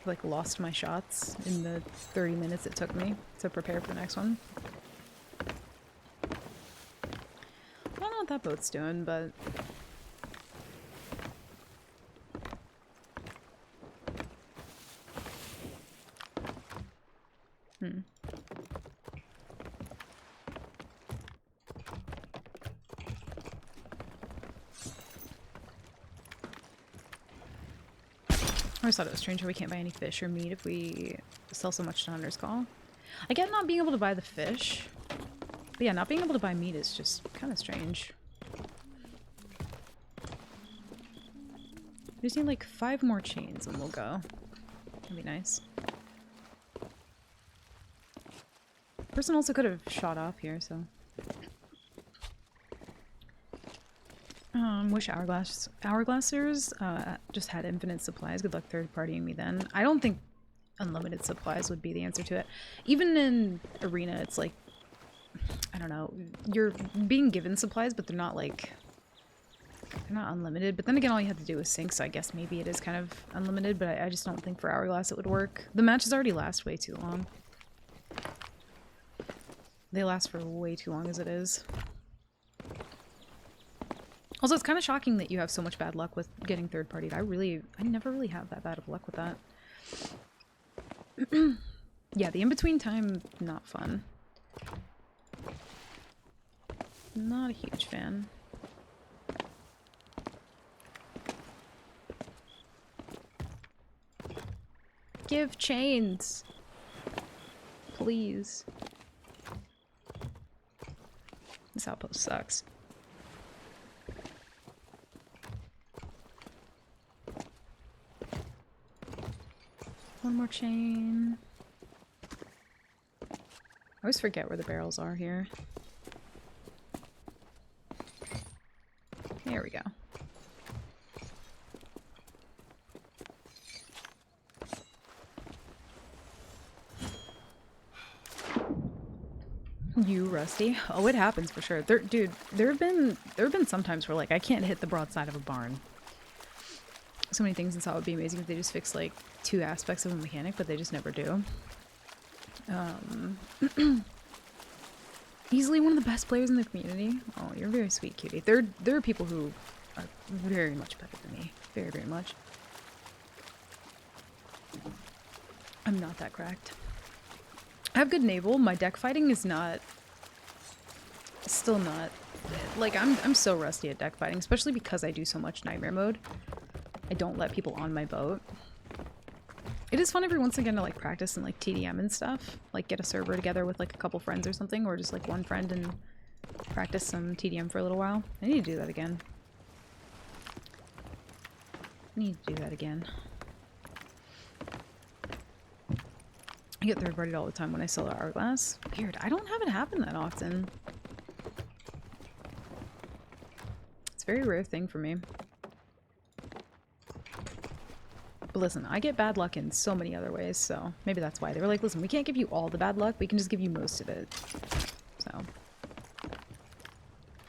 I like lost my shots in the 30 minutes it took me to prepare for the next one. I don't know what that boat's doing, but I always thought it was strange how we can't buy any fish or meat if we sell so much to Hunter's Call. I get not being able to buy the fish, but yeah, not being able to buy meat is just kind of strange. We just need like 5 more chains and we'll go. That'd be nice. Person also could have shot off here, so. Wish Hourglassers just had infinite supplies. Good luck third partying me then. I don't think unlimited supplies would be the answer to it. Even in Arena, it's like, I don't know, you're being given supplies, but they're not like, they're not unlimited. But then again, all you have to do is sync, so I guess maybe it is kind of unlimited, but I just don't think for Hourglass it would work. The matches already last way too long. They last for way too long as it is. Also, it's kind of shocking that you have so much bad luck with getting third-partied. I never really have that bad of luck with that. Yeah, the in-between time, not fun. Not a huge fan. Give chains! Please. This outpost sucks. One more chain. I always forget where the barrels are here. There we go. You rusty? Oh, it happens for sure. Dude, there have been some times where like I can't hit the broadside of a barn. So many things, and so it would be amazing if they just fixed like 2 aspects of a mechanic, but they just never do. Easily one of the best players in the community. Oh, you're very sweet, cutie. There are people who are very much better than me. Very, very much. I'm not that cracked. I have good naval. My deck fighting is not... Still not... Like, I'm so rusty at deck fighting, especially because I do so much nightmare mode. I don't let people on my boat. It is fun every once again to like practice and like TDM and stuff. Like get a server together with like a couple friends or something, or just like one friend and practice some TDM for a little while. I need to do that again. I need to do that again. I get third-partied all the time when I sell Hourglass. Weird. I don't have it happen that often. It's a very rare thing for me. But listen, I get bad luck in so many other ways, so maybe that's why. They were like, listen, we can't give you all the bad luck, we can just give you most of it. So.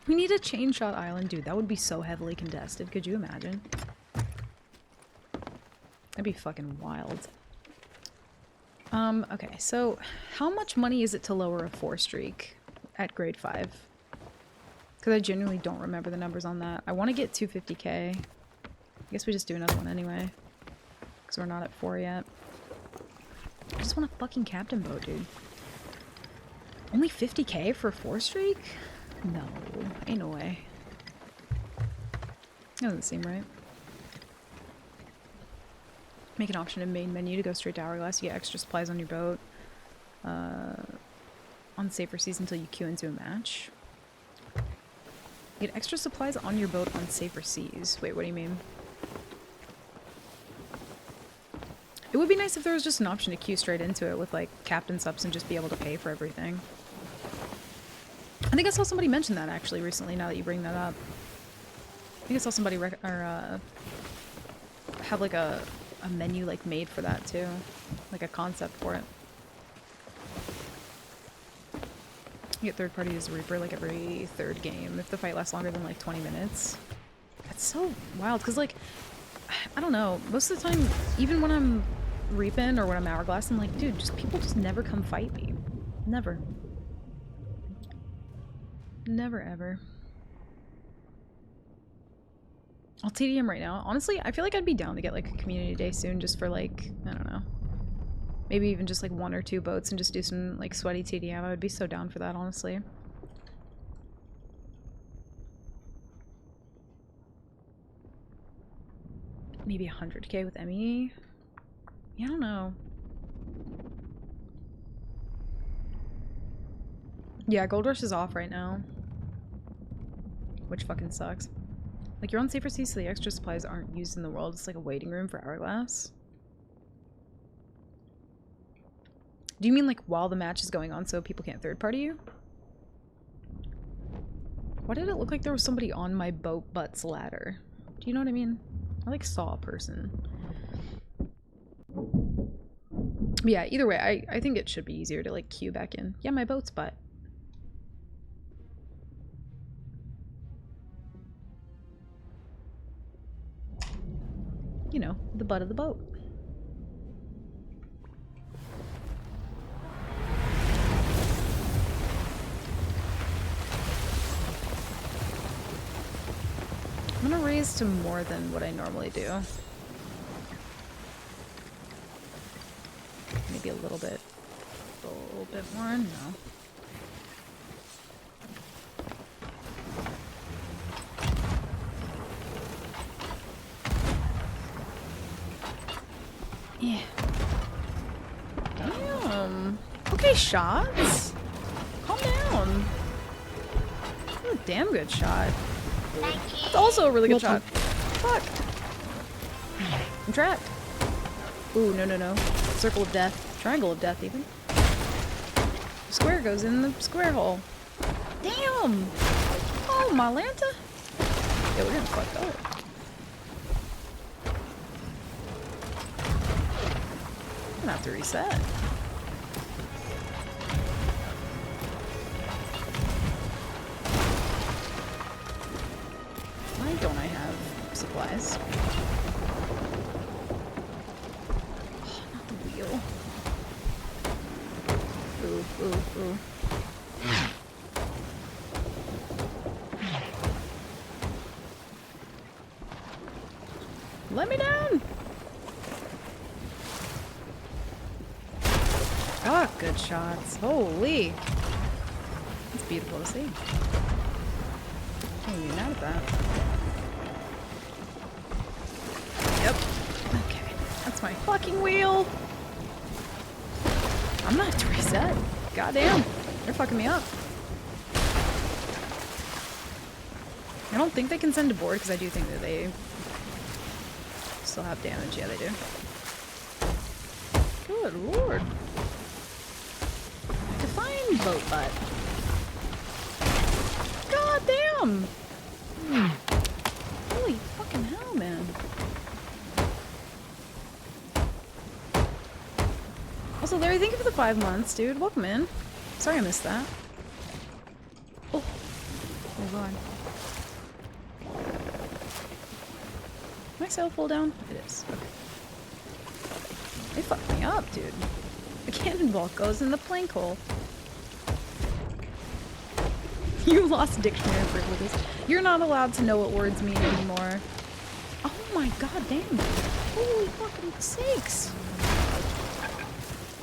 We need a chain shot island. Dude, that would be so heavily contested. Could you imagine? That'd be fucking wild. Okay, so how much money is it to lower a 4 streak at grade 5? Because I genuinely don't remember the numbers on that. I want to get 250k. I guess we just do another one anyway. Because we're not at 4 yet. I just want a fucking captain boat, dude. Only 50k for a 4 streak? No, ain't no way. That doesn't seem right. Make an option in main menu to go straight to Hourglass. You get extra supplies on your boat. On safer seas until you queue into a match. You get extra supplies on your boat on safer seas. Wait, what do you mean? It would be nice if there was just an option to queue straight into it with like captain subs and just be able to pay for everything. I think I saw somebody mention that actually recently, now that you bring that up. I think I saw somebody have like a menu like made for that too. Like a concept for it. You get third party as a Reaper like every 3rd game if the fight lasts longer than like 20 minutes. That's so wild because like, I don't know, most of the time, even when I'm reaping or when I'm Hourglass, I'm like, dude, just people just never come fight me. Never. Never ever. I'll TDM right now. Honestly, I feel like I'd be down to get like a community day soon just for like, I don't know. Maybe even just like 1 or 2 boats and just do some like sweaty TDM. I would be so down for that, honestly. Maybe 100k with ME? Yeah, I don't know. Yeah, Gold Rush is off right now. Which fucking sucks. Like, you're on safer seas, so the extra supplies aren't used in the world. It's like a waiting room for Hourglass. Do you mean like while the match is going on so people can't third party you? Why did it look like there was somebody on my boat butt's ladder? Do you know what I mean? I like saw a person. But yeah, either way, I think it should be easier to like queue back in. Yeah, my boat's butt. You know, the butt of the boat. I'm gonna raise to more than what I normally do. Maybe a little bit more, no. Yeah. Damn. Okay, shots. Calm down. You're a damn good shot. That's also a really good shot. Fuck. I'm trapped. Ooh, no, no, no. Circle of death. Triangle of death, even. Square goes in the square hole. Damn! Oh, my Lanta? Yeah, we're getting fucked up. I'm gonna have to reset. Why don't I have supplies? Oh, not the wheel. Ooh, ooh, ooh. Let me down! Ah, good shots. Holy! It's beautiful to see. Can't even be mad at that. Yep. Okay. That's my fucking wheel! I'm gonna have to reset. Goddamn. They're fucking me up. I don't think they can send to board because I do think that they still have damage. Yeah, they do. Good lord. Define boat butt. God damn! Holy fucking hell, man. Also, Larry, thank you for the 5 months, dude. Welcome in. Sorry I missed that. Oh. Oh god. My sail full down? It is. Okay. They fucked me up, dude. The cannonball goes in the plank hole. You lost dictionary privileges. You're not allowed to know what words mean anymore. Oh my god damn. Holy fucking sakes.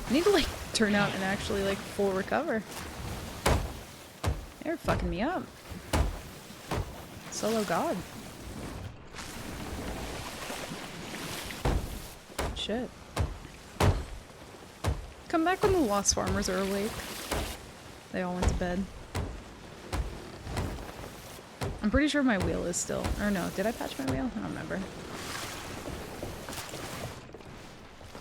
I need to like turn out and actually like full recover. They're fucking me up. Solo god. Shit. Come back when the lost farmers are awake. They all went to bed. I'm pretty sure my wheel is still... Or no, did I patch my wheel? I don't remember.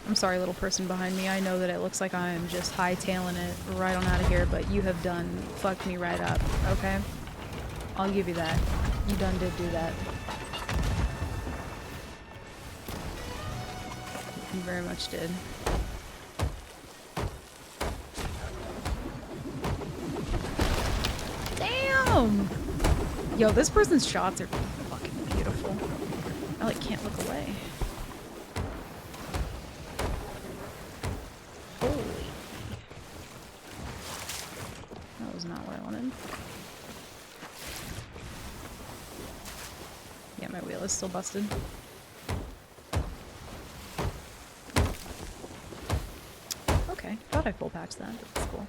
I'm sorry, little person behind me. I know that it looks like I'm just hightailing it right on out of here, but you have done fucked me right up, okay? I'll give you that. You done did do that. You very much did. Damn! Yo, this person's shots are fucking beautiful. I like can't look away. Holy. That was not what I wanted. Yeah, my wheel is still busted. Okay, thought I full patched that, but that's cool.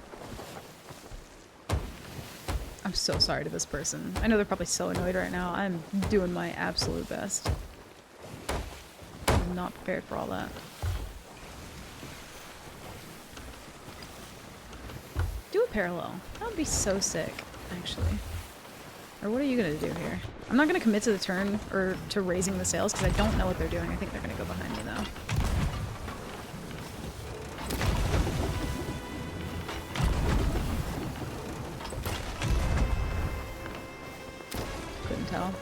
I'm so sorry to this person. I know they're probably so annoyed right now. I'm doing my absolute best. I'm not prepared for all that. Do a parallel. That would be so sick, actually. Or what are you gonna do here? I'm not gonna commit to the turn or to raising the sails because I don't know what they're doing. I think they're gonna go behind me though. tell.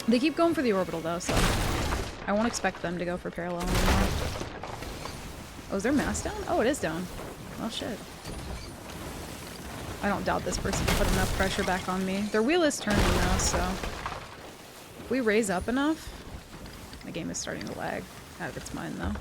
They keep going for the orbital though, so I won't expect them to go for parallel anymore. Oh, is their mast down? Oh, it is down. Oh shit. I don't doubt this person put enough pressure back on me. Their wheel is turning now, so if we raise up enough, the game is starting to lag out of its mind though.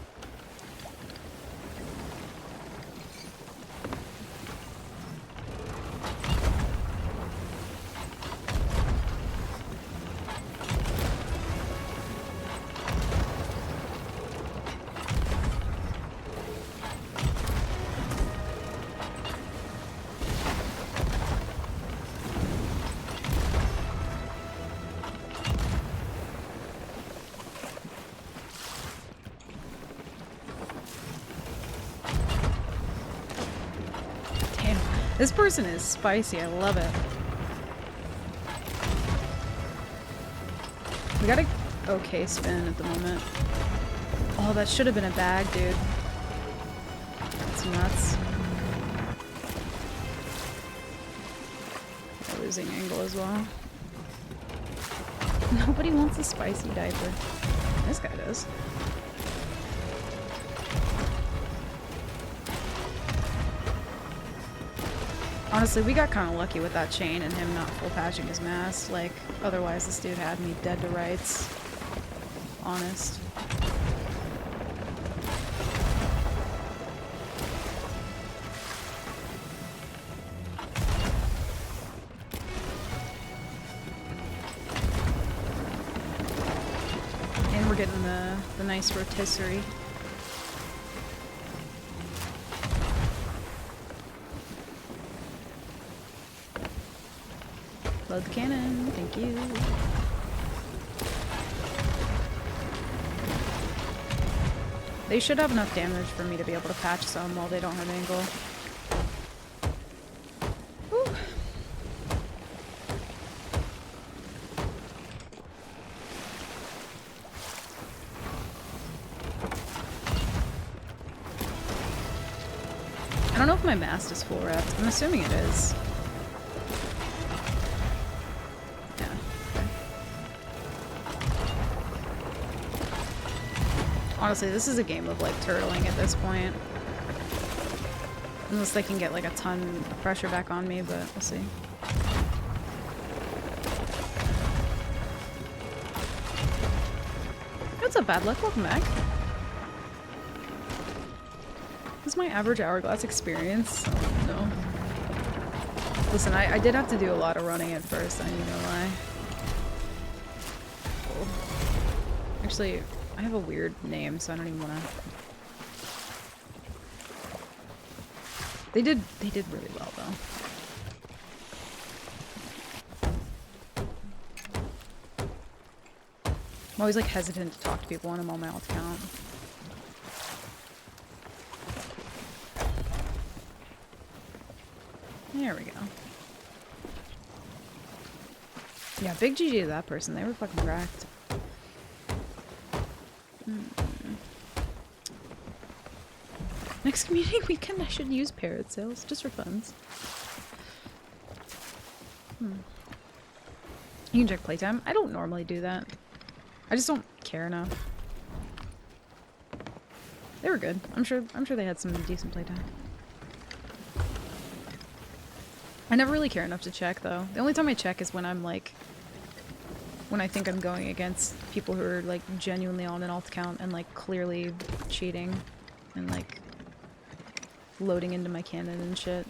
This person is spicy, I love it. We got a okay spin at the moment. Oh, that should have been a bag, dude. That's nuts. We're losing angle as well. Nobody wants a spicy diaper. This guy does. Honestly, we got kind of lucky with that chain and him not full patching his mast. Like, otherwise this dude had me dead to rights. Honest. And we're getting the nice rotisserie. Load the cannon, thank you. They should have enough damage for me to be able to patch some while they don't have angle. Whew. I don't know if my mast is full repped. I'm assuming it is. Honestly, this is a game of, like, turtling at this point. Unless they can get, like, a ton of pressure back on me, but we'll see. What's up, Bad Luck? Welcome back. This is my average hourglass experience. Oh, no. Listen, I did have to do a lot of running at first, I ain't gonna lie. Oh. Actually, I have a weird name, so I don't even wanna... They did really well, though. I'm always, like, hesitant to talk to people when I'm on my alt account. There we go. Yeah, big GG to that person. They were fucking cracked. Next community weekend, I should use parrot sales just for funds. You can check playtime. I don't normally do that. I just don't care enough. They were good. I'm sure they had some decent playtime. I never really care enough to check though. The only time I check is when I'm like, when I think I'm going against people who are like genuinely on an alt account and like clearly cheating and like loading into my cannon and shit.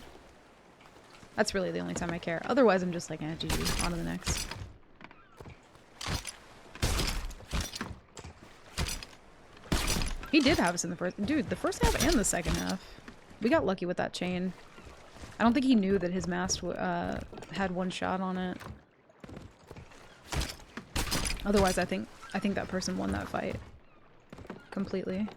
That's really the only time I care. Otherwise I'm just like, eh, GG, on to the next. He did have us in the first- dude, the first half and the second half. We got lucky with that chain. I don't think he knew that his mast had one shot on it. Otherwise, I think that person won that fight completely.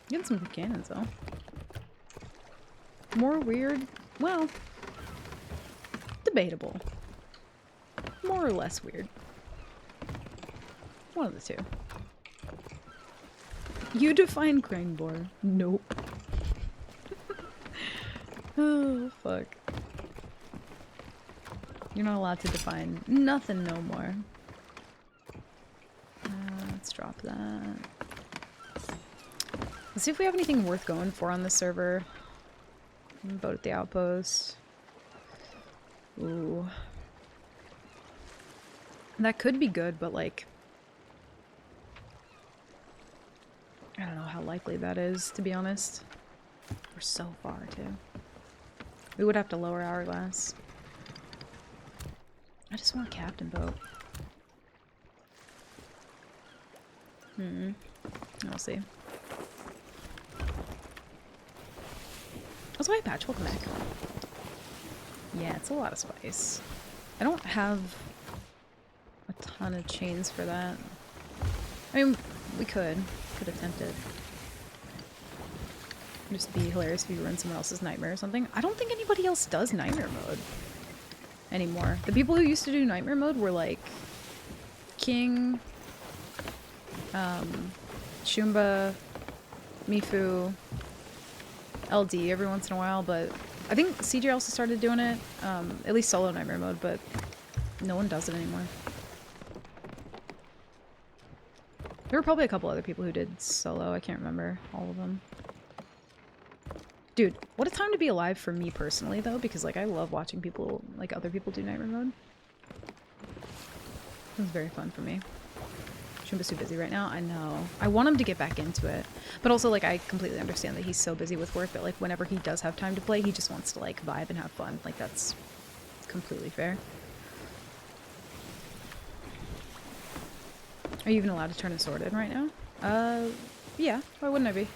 Getting some good cannons though. More weird? Well, debatable. More or less weird. One of the two. You define Krangborg. Nope. Oh, fuck. You're not allowed to define nothing no more. Let's drop that. Let's see if we have anything worth going for on the server. Boat at the outpost. Ooh. That could be good, but like... I don't know how likely that is, to be honest. We're so far, too. We would have to lower hourglass. I just want a captain boat. I'll see. Also, hi Patch, welcome back. Yeah, it's a lot of spice. I don't have a ton of chains for that. I mean, we could attempt it. It'd just be hilarious if you run someone else's nightmare or something. I don't think anybody else does nightmare mode anymore. The people who used to do nightmare mode were like King, Shumba, Mifu, LD every once in a while, but I think CJ also started doing it, at least solo nightmare mode, but no one does it anymore. There were probably a couple other people who did solo, I can't remember all of them. Dude, what a time to be alive for me personally though, because like I love watching people, like other people do nightmare mode. It was very fun for me. Shumba's too busy right now, I know. I want him to get back into it. But also like I completely understand that he's so busy with work that like whenever he does have time to play, he just wants to like vibe and have fun. Like that's completely fair. Are you even allowed to turn a sword in right now? Yeah, why wouldn't I be?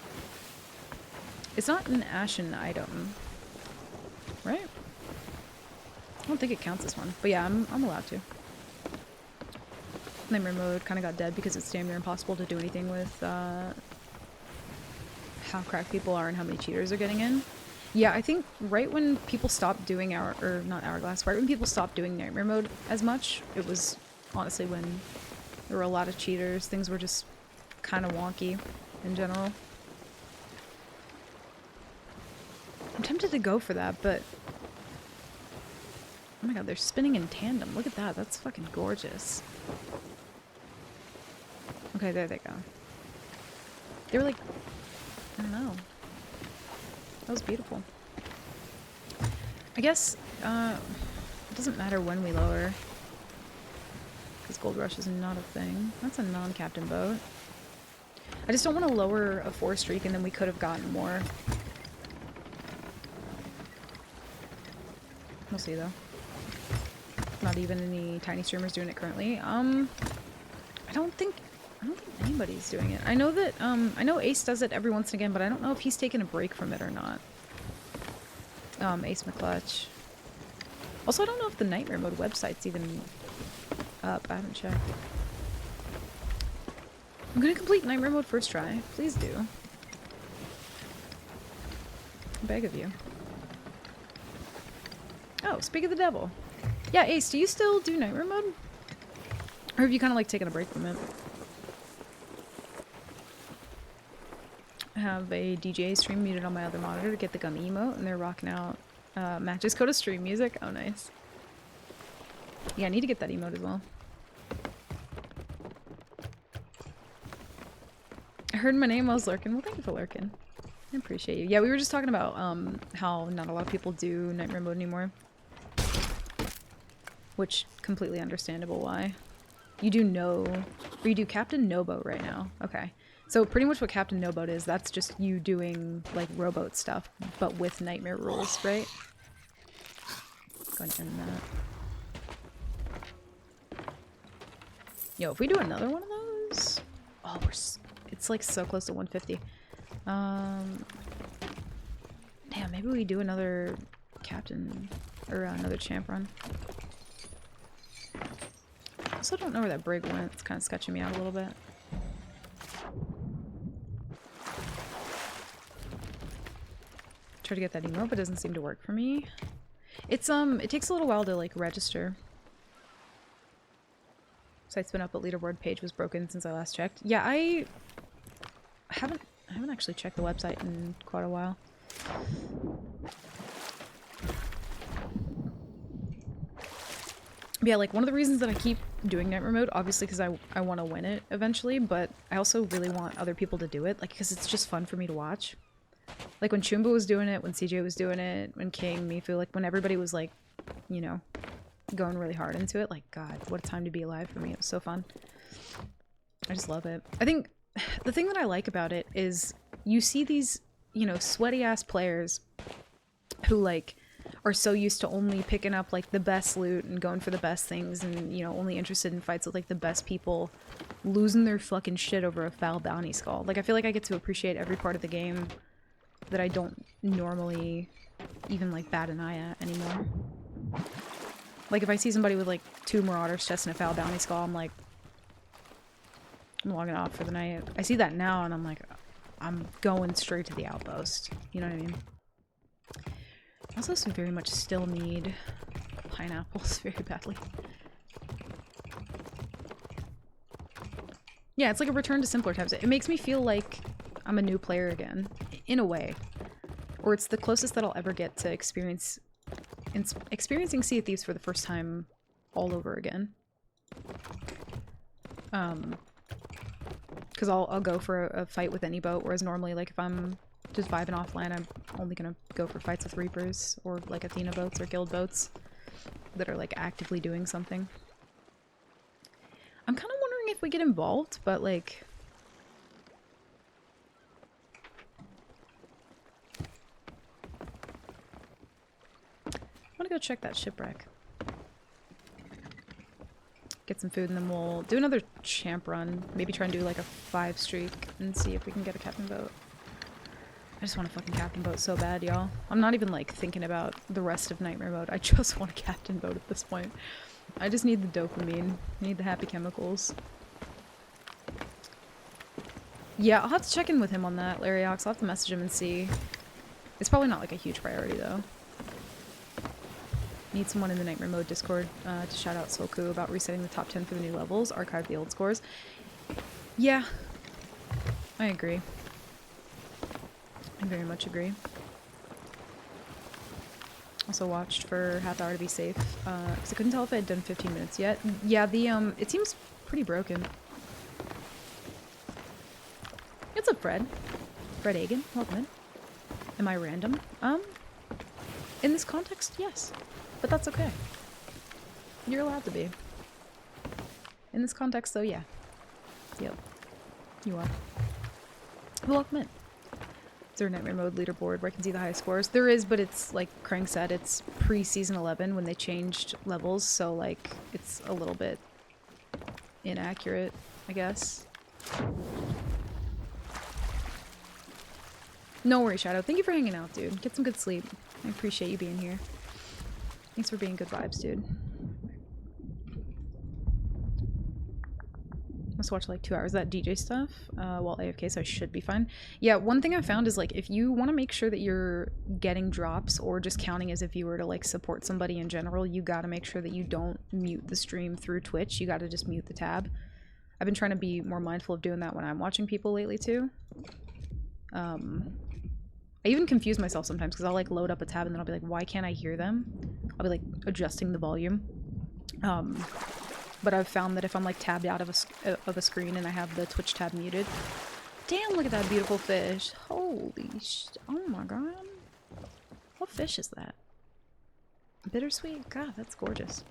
It's not an ashen item, right? I don't think it counts as one, but yeah, I'm allowed to. Nightmare mode kind of got dead because it's damn near impossible to do anything with how cracked people are and how many cheaters are getting in. Yeah, I think right when people stopped doing not Hourglass, right when people stopped doing Nightmare mode as much, it was honestly when there were a lot of cheaters. Things were just kind of wonky in general. I'm tempted to go for that, but... Oh my god, they're spinning in tandem. Look at that. That's fucking gorgeous. Okay, there they go. They were like... I don't know. That was beautiful. I guess, it doesn't matter when we lower. Because Gold Rush is not a thing. That's a non-captain boat. I just don't want to lower a 4 streak and then we could have gotten more. We'll see though. Not even any tiny streamers doing it currently. I don't think anybody's doing it. I know that I know Ace does it every once and again, but I don't know if he's taken a break from it or not. Ace McClutch. Also, I don't know if the Nightmare mode website's even up. I haven't checked. I'm gonna complete Nightmare mode first try. Please do. I beg of you. Oh, speak of the devil. Yeah, Ace, do you still do Nightmare mode? Or have you kind of like taken a break from it? I have a DJ stream muted on my other monitor to get the gum emote, and they're rocking out matches code of stream music. Oh, nice. Yeah, I need to get that emote as well. I heard my name, I was lurking. Well, thank you for lurking. I appreciate you. Yeah, we were just talking about how not a lot of people do Nightmare mode anymore. Which, completely understandable why. You do or you do Captain No Boat right now. Okay. So pretty much what Captain No Boat is, that's just you doing like rowboat stuff, but with Nightmare rules, right? Go ahead and end that. Yo, if we do another one of those... Oh, it's like so close to 150. Damn, maybe we do another Captain, or another champ run. I also don't know where that brig went. It's kind of sketching me out a little bit. Try to get that emote, but it doesn't seem to work for me. It's it takes a little while to like register. Site's been up, but leaderboard page was broken since I last checked. Yeah, I I haven't actually checked the website in quite a while. But yeah, like one of the reasons that I keep doing Nightmare Mode, obviously because I want to win it eventually, but I also really want other people to do it, like because it's just fun for me to watch. Like when Chumba was doing it, when CJ was doing it, when King, Mifu, like when everybody was like, you know, going really hard into it, like God, what a time to be alive for me. It was so fun. I just love it. I think the thing that I like about it is you see these, you know, sweaty ass players who like are so used to only picking up like the best loot and going for the best things and, you know, only interested in fights with like the best people, losing their fucking shit over a foul bounty skull. Like I feel like I get to appreciate every part of the game that I don't normally even like bat an eye at anymore. Like if I see somebody with like 2 Marauders chests and a foul bounty skull, I'm like, I'm logging off for the night. I see that now and I'm like, I'm going straight to the outpost. You know what I mean? I also very much still need pineapples very badly. Yeah, it's like a return to simpler times. It makes me feel like I'm a new player again, in a way. Or it's the closest that I'll ever get to experiencing Sea of Thieves for the first time all over again. Because I'll go for a fight with any boat, whereas normally, like, if I'm just vibing off land, I'm only gonna go for fights with Reapers, or, like, Athena boats or Guild boats that are, like, actively doing something. I'm kind of wondering if we get involved, but, like... I want to go check that shipwreck. Get some food and then we'll do another champ run. Maybe try and do like a 5 streak and see if we can get a captain boat. I just want a fucking captain boat so bad, y'all. I'm not even like thinking about the rest of Nightmare Mode. I just want a captain boat at this point. I just need the dopamine. I need the happy chemicals. Yeah, I'll have to check in with him on that, Lariox. I'll have to message him and see. It's probably not like a huge priority though. Need someone in the Nightmare Mode Discord to shout out Solku about resetting the top 10 for the new levels, archive the old scores. Yeah, I agree. I very much agree. Also watched for half hour to be safe, because I couldn't tell if I had done 15 minutes yet. Yeah, the, it seems pretty broken. What's up, Fred? Fred Agan, welcome in. Am I random? In this context, yes. But that's okay. You're allowed to be. In this context, though, yeah. Yep. You are. Welcome in. Is there a Nightmare Mode leaderboard where I can see the highest scores? There is, but it's, like Krang said, it's pre-season 11 when they changed levels, so, like, it's a little bit inaccurate, I guess. No worries, Shadow. Thank you for hanging out, dude. Get some good sleep. I appreciate you being here. Thanks for being good vibes, dude. Let's watch like 2 hours of that DJ stuff while AFK, so I should be fine. Yeah, one thing I found is like if you want to make sure that you're getting drops or just counting as if you were to like support somebody in general, you gotta make sure that you don't mute the stream through Twitch. You gotta just mute the tab. I've been trying to be more mindful of doing that when I'm watching people lately too. I even confuse myself sometimes because I'll like load up a tab and then I'll be like, why can't I hear them? I'll be like adjusting the volume. But I've found that if I'm like tabbed out of a screen and I have the Twitch tab muted, damn, look at that beautiful fish. Holy shit. Oh my god. What fish is that? Bittersweet? God, that's gorgeous.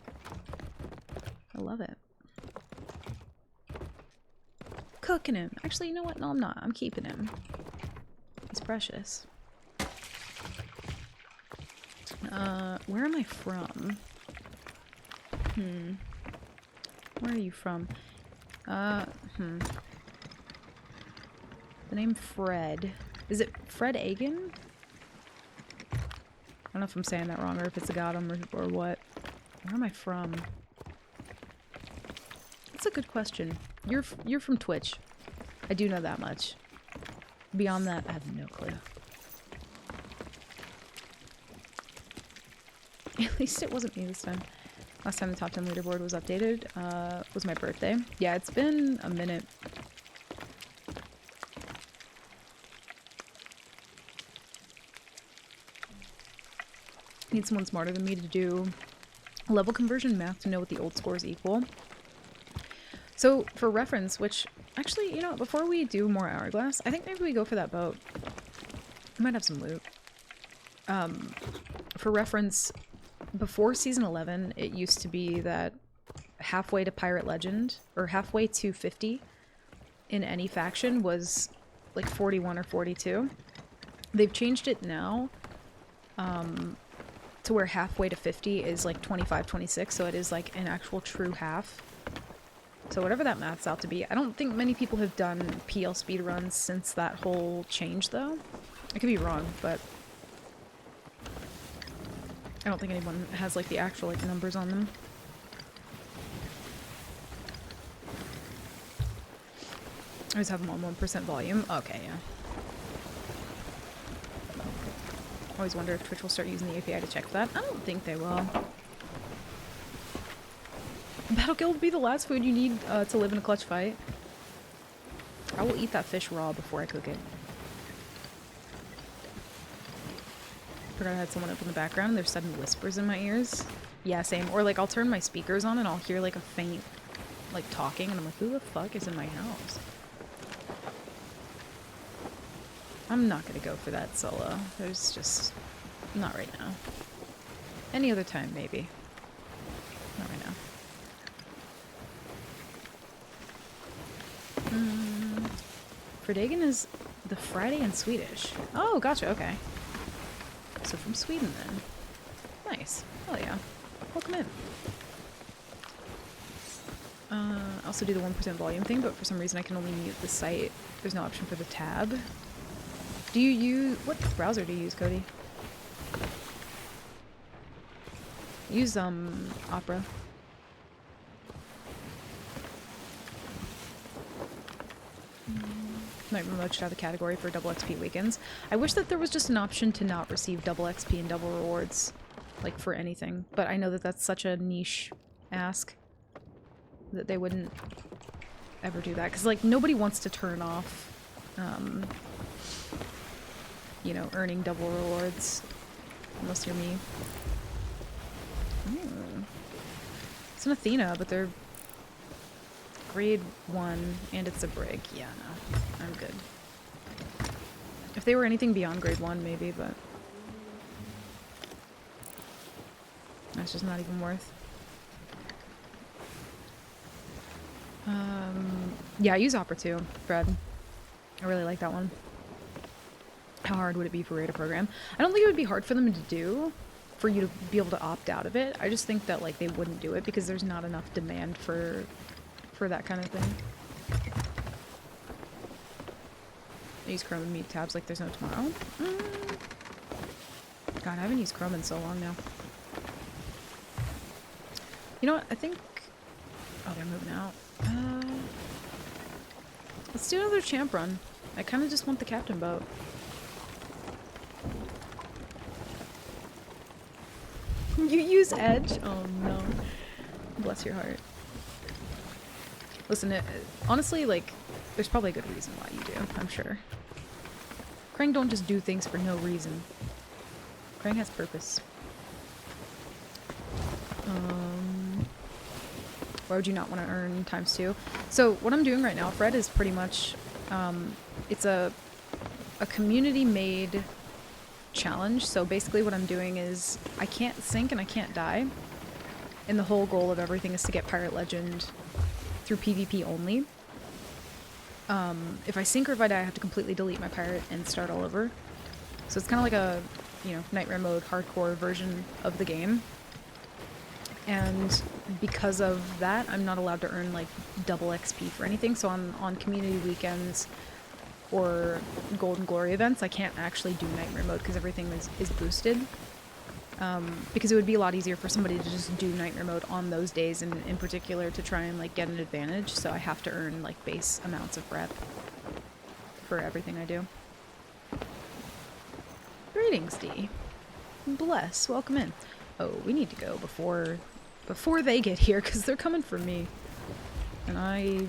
I love it. Cooking him. Actually, you know what? No, I'm not. I'm keeping him. He's precious. Where am I from? Where are you from? The name Fred. Is it Fred Agan? I don't know if I'm saying that wrong or if it's a Gotham or what. Where am I from? That's a good question. You're from Twitch. I do know that much. Beyond that, I have no clue. At least it wasn't me this time. Last time the top 10 leaderboard was updated was my birthday. Yeah, it's been a minute. Need someone smarter than me to do level conversion math to know what the old scores equal. So, for reference, which, actually, you know, before we do more Hourglass, I think maybe we go for that boat. I might have some loot. For reference, before Season 11, it used to be that halfway to Pirate Legend, or halfway to 50 in any faction was like 41 or 42. They've changed it now to where halfway to 50 is like 25, 26, so it is like an actual true half. So whatever that math's out to be. I don't think many people have done PL speedruns since that whole change, though. I could be wrong, but I don't think anyone has like the actual like numbers on them. I always have them on 1% volume. Okay, yeah. Always wonder if Twitch will start using the API to check for that. I don't think they will. Battle Guild will be the last food you need to live in a clutch fight. I will eat that fish raw before I cook it. Forgot I had someone up in the background and there's sudden whispers in my ears. Yeah, same. Or like I'll turn my speakers on and I'll hear like a faint like talking and I'm like, who the fuck is in my house? I'm not gonna go for that solo. There's just... not right now. Any other time, maybe. Not right now. Fredagen is the Friday in Swedish. Oh, gotcha, okay. So from Sweden, then. Nice. Hell yeah. Welcome in. I also do the 1% volume thing, but for some reason I can only mute the site. There's no option for the tab. Do you use... what browser do you use, Cody? Use, Opera. Night Remote should have a category for double XP weekends. I wish that there was just an option to not receive double XP and double rewards, like, for anything. But I know that that's such a niche ask that they wouldn't ever do that. Because, like, nobody wants to turn off, you know, earning double rewards. Unless you're me. Ooh. It's an Athena, but they're grade 1 and it's a brig. Yeah, no. I'm good. If they were anything beyond grade 1, maybe, but that's just not even worth. Yeah, I use Opera too, Fred. I really like that one. How hard would it be for Raider program? I don't think it would be hard for them to do, for you to be able to opt out of it. I just think that like they wouldn't do it because there's not enough demand for that kind of thing. I use Chrome and mute tabs like there's no tomorrow. God, I haven't used Chrome in so long now. You know what? I think... oh, they're moving out. Let's do another champ run. I kind of just want the captain boat. You use Edge? Oh no. Bless your heart. Listen, honestly, like, there's probably a good reason why you do, I'm sure. Krang don't just do things for no reason. Krang has purpose. Why would you not want to earn ×2? So what I'm doing right now, Fred, is pretty much, it's a community-made challenge. So basically what I'm doing is I can't sink and I can't die. And the whole goal of everything is to get Pirate Legend through PvP only. If I sink or if I die, I have to completely delete my pirate and start all over. So it's kind of like a, you know, Nightmare mode hardcore version of the game. And because of that, I'm not allowed to earn like double XP for anything. So on community weekends or Golden Glory events, I can't actually do Nightmare mode because everything is boosted. Because it would be a lot easier for somebody to just do Nightmare mode on those days, and in particular to try and like get an advantage. So I have to earn like base amounts of rep for everything I do. Greetings, D. Bless. Welcome in. Oh, we need to go before they get here because they're coming for me, and I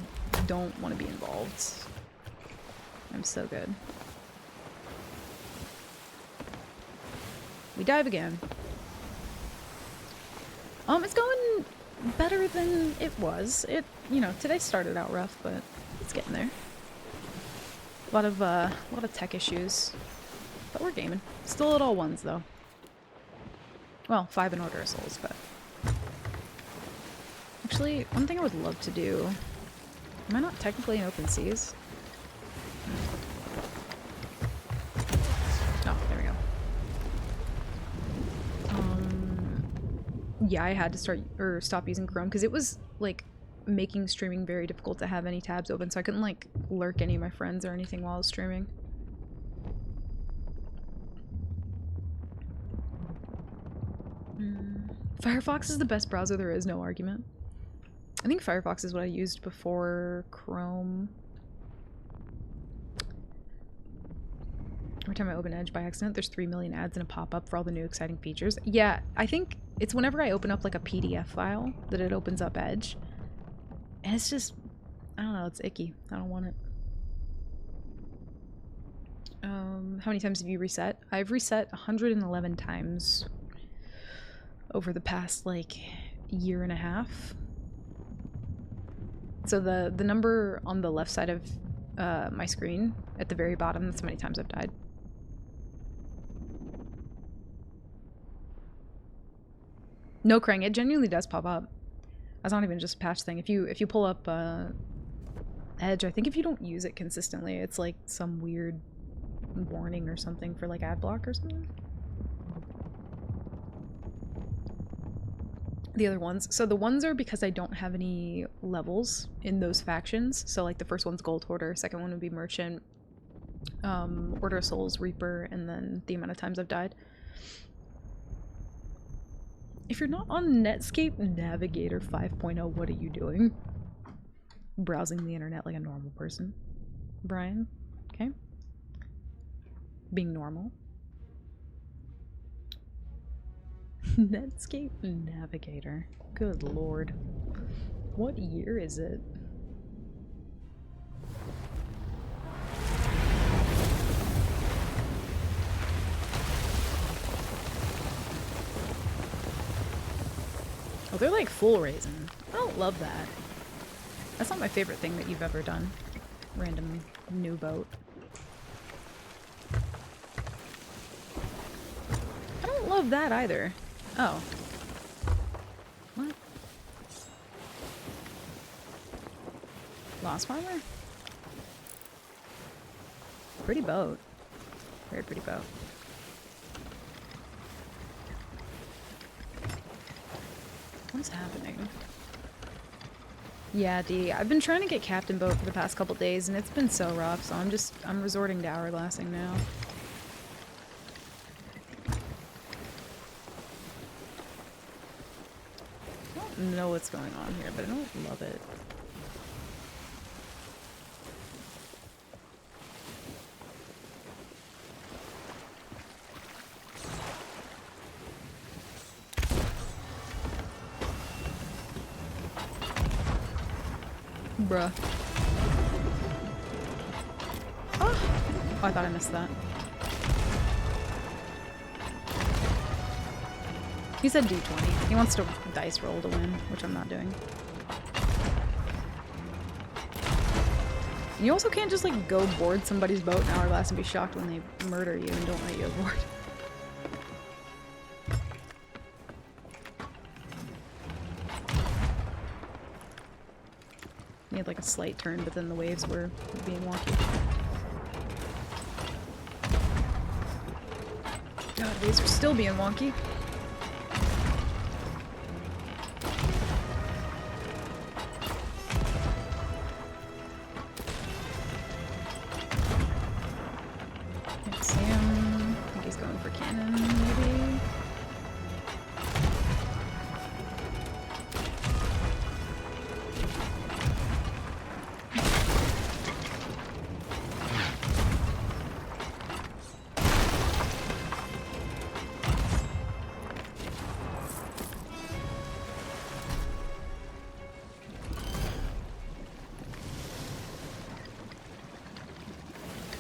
don't want to be involved. I'm so good. We dive again. It's going better than it was. You know, today started out rough, but it's getting there. A lot of tech issues, but we're gaming. Still at all ones though. Well, 5 in Order of Souls, but actually, one thing I would love to do. Am I not technically in open seas? Oh, there we go. Yeah, I had to stop using Chrome because it was like making streaming very difficult to have any tabs open, so I couldn't like lurk any of my friends or anything while I was streaming. Firefox is the best browser there is, no argument. I think Firefox is what I used before Chrome. Every time I open Edge by accident, there's 3 million ads and a pop-up for all the new exciting features. Yeah, I think it's whenever I open up like a PDF file that it opens up Edge. And it's just, I don't know, it's icky. I don't want it. How many times have you reset? I've reset 111 times over the past like year and a half. So the number on the left side of my screen at the very bottom, that's how many times I've died. No, Krang, it genuinely does pop up. That's not even just a patch thing. If you pull up Edge, I think if you don't use it consistently, it's like some weird warning or something for like ad block or something. The other ones. So the ones are because I don't have any levels in those factions. So like the first one's Gold Hoarder, second one would be Merchant, Order of Souls, Reaper, and then the amount of times I've died. If you're not on Netscape Navigator 5.0, what are you doing? Browsing the internet like a normal person. Brian, okay? Being normal. Netscape Navigator. Good lord. What year is it? Oh, they're like full raisin. I don't love that. That's not my favorite thing that you've ever done. Random new boat. I don't love that either. Oh. What? Lost Farmer? Pretty boat. Very pretty boat. What's happening? Yeah, D. I've been trying to get Captain Boat for the past couple days, and it's been so rough, so I'm resorting to hourglassing now. I don't know what's going on here, but I don't love it. Bruh. Oh, I thought I missed that. He said D20. He wants to dice roll to win, which I'm not doing. And you also can't just like go board somebody's boat in Hourglass and be shocked when they murder you and don't let you aboard. He had like a slight turn, but then the waves were being wonky. God, waves are still being wonky. Can't see him. I think he's going for cannon, maybe.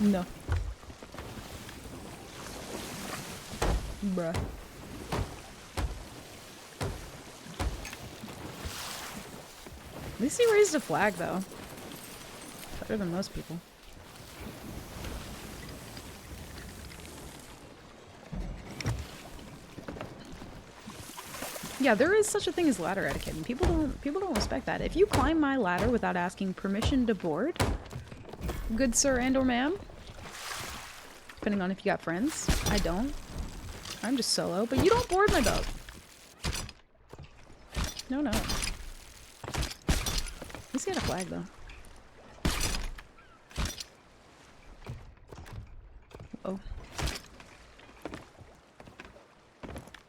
No. Bruh. least he raised a flag, though. Better than most people. Yeah, there is such a thing as ladder etiquette, and people don't respect that. If you climb my ladder without asking permission to board, good sir and or ma'am, depending on if you got friends, I don't. I'm just solo, but you don't board my boat. No, no. At least he had a flag, though. Oh.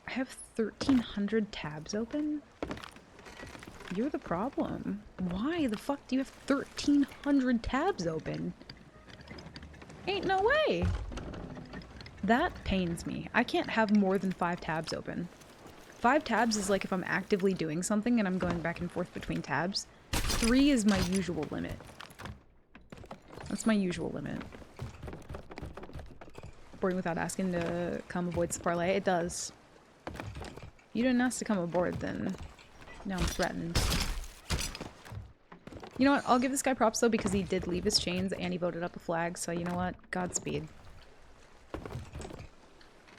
I have 1,300 tabs open? You're the problem. Why the fuck do you have 1,300 tabs open? Ain't no way! That pains me. I can't have more than 5 tabs open. 5 tabs is like if I'm actively doing something and I'm going back and forth between tabs. 3 is my usual limit. That's my usual limit. Boarding without asking to come avoids the parlay. It does. You didn't ask to come aboard, then now I'm threatened. You know what? I'll give this guy props though because he did leave his chains and he voted up a flag, so you know what? Godspeed.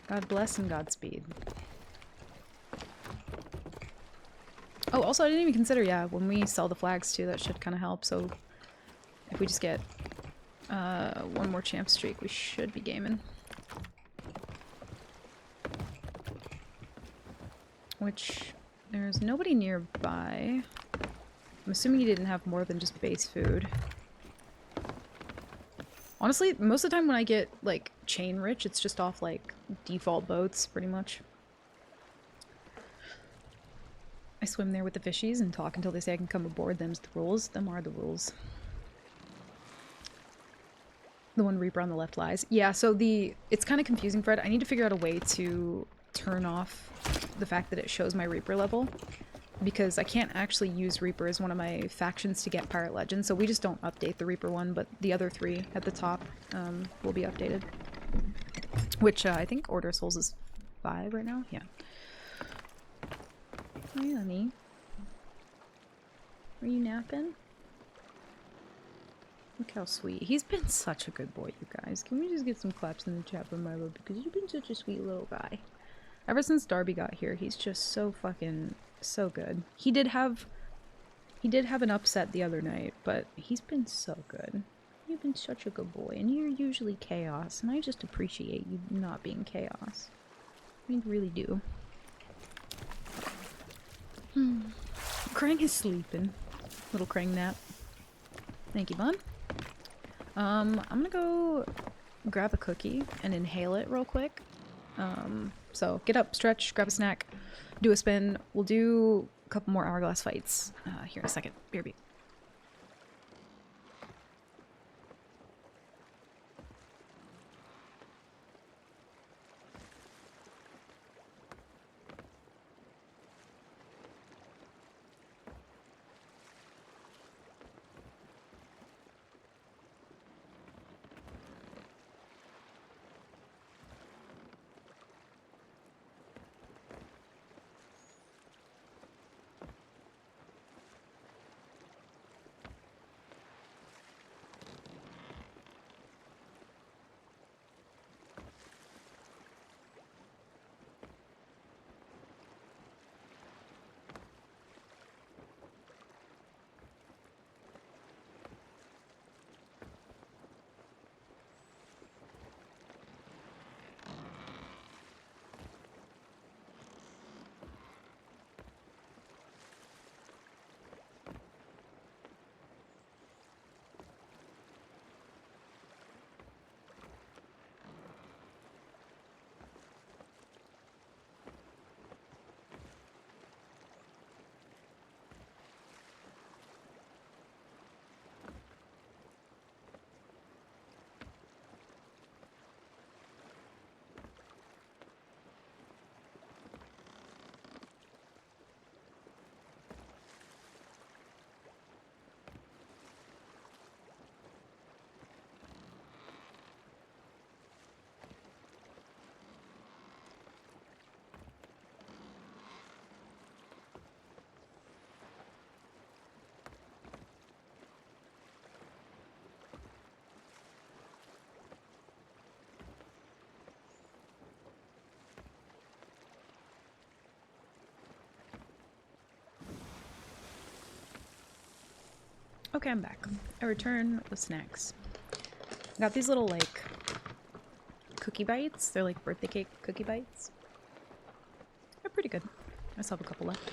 God bless and Godspeed. Oh, also I didn't even consider, yeah, when we sell the flags too, that should kind of help, so if we just get one more champ streak, we should be gaming. Which, there's nobody nearby. I'm assuming he didn't have more than just base food. Honestly, most of the time when I get, like, chain rich, it's just off, like, default boats, pretty much. I swim there with the fishies and talk until they say I can come aboard. Them's the rules. Them are the rules. The one Reaper on the left lies. Yeah, so it's kind of confusing, Fred. I need to figure out a way to turn off the fact that it shows my Reaper level, because I can't actually use Reaper as one of my factions to get Pirate Legends, so we just don't update the Reaper one, but the other 3 at the top will be updated. Which I think Order of Souls is 5 right now? Yeah. Hi, honey. Are you napping? Look how sweet. He's been such a good boy, you guys. Can we just get some claps in the chat for Milo? Because you've been such a sweet little guy. Ever since Darby got here, he's just so fucking so good. He did have an upset the other night, but he's been so good. You've been such a good boy, and you're usually chaos, and I just appreciate you not being chaos. I really do. Krang is sleeping. Little Krang nap. Thank you, bud. I'm gonna go grab a cookie and inhale it real quick. So get up, stretch, grab a snack, do a spin. We'll do a couple more hourglass fights here in a second. BRB. Okay, I'm back. I return with snacks. I got these little, like, cookie bites. They're like birthday cake cookie bites. They're pretty good. I still have a couple left.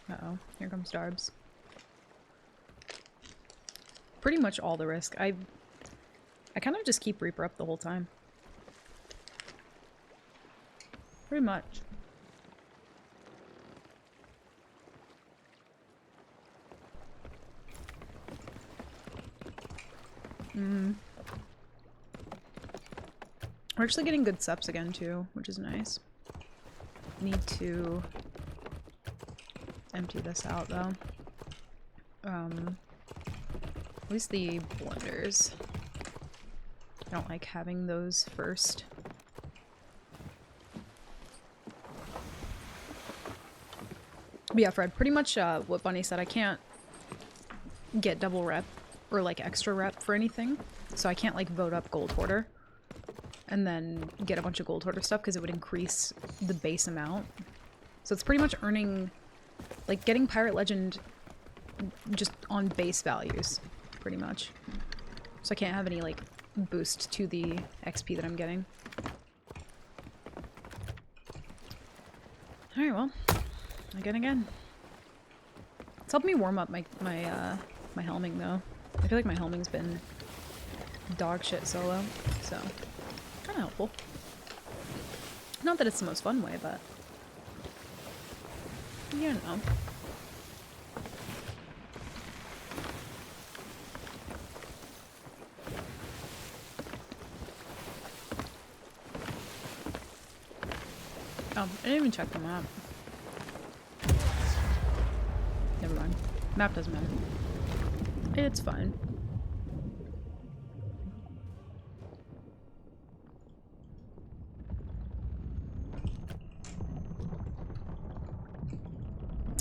Uh-oh. Here comes Darbs. Pretty much all the risk. I kind of just keep Reaper up the whole time. Pretty much. We're actually getting good subs again too, which is nice. Need to empty this out though. At least the blenders. I don't like having those first. But yeah, Fred, pretty much what Bunny said. I can't get double rep or like extra rep for anything. So I can't like vote up Gold Hoarder and then get a bunch of Gold Hoarder stuff because it would increase the base amount. So it's pretty much earning, like getting Pirate Legend just on base values, pretty much. So I can't have any like boost to the XP that I'm getting. Alright, well, again. It's helped me warm up my helming though. I feel like my helming's been dog shit solo, so kind of helpful. Not that it's the most fun way, but you know. Oh, I didn't even check the map. Never mind. Map doesn't matter. It's fine.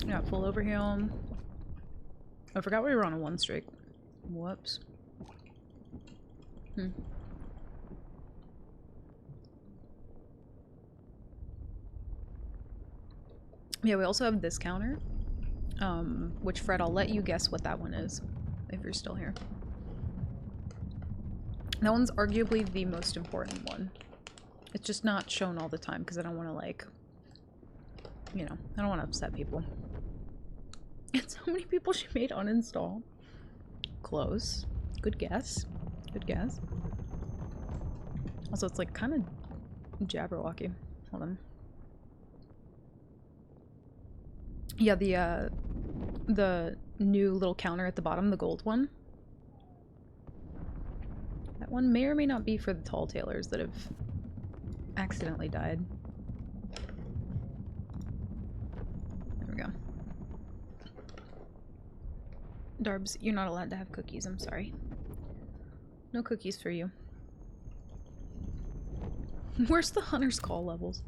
Got full overheal. I forgot we were on a 1 streak. Whoops. Yeah, we also have this counter. Which, Fred, I'll let you guess what that one is, if you're still here. That one's arguably the most important one. It's just not shown all the time, because I don't want to, like, you know, I don't want to upset people. It's how many people she made uninstall. Close. Good guess. Good guess. Also, it's, like, kind of Jabberwocky. Hold on. Yeah, the new little counter at the bottom, the gold one. That one may or may not be for the tall tailors that have accidentally died. There we go. Darbs, you're not allowed to have cookies, I'm sorry. No cookies for you. Where's the hunter's call levels?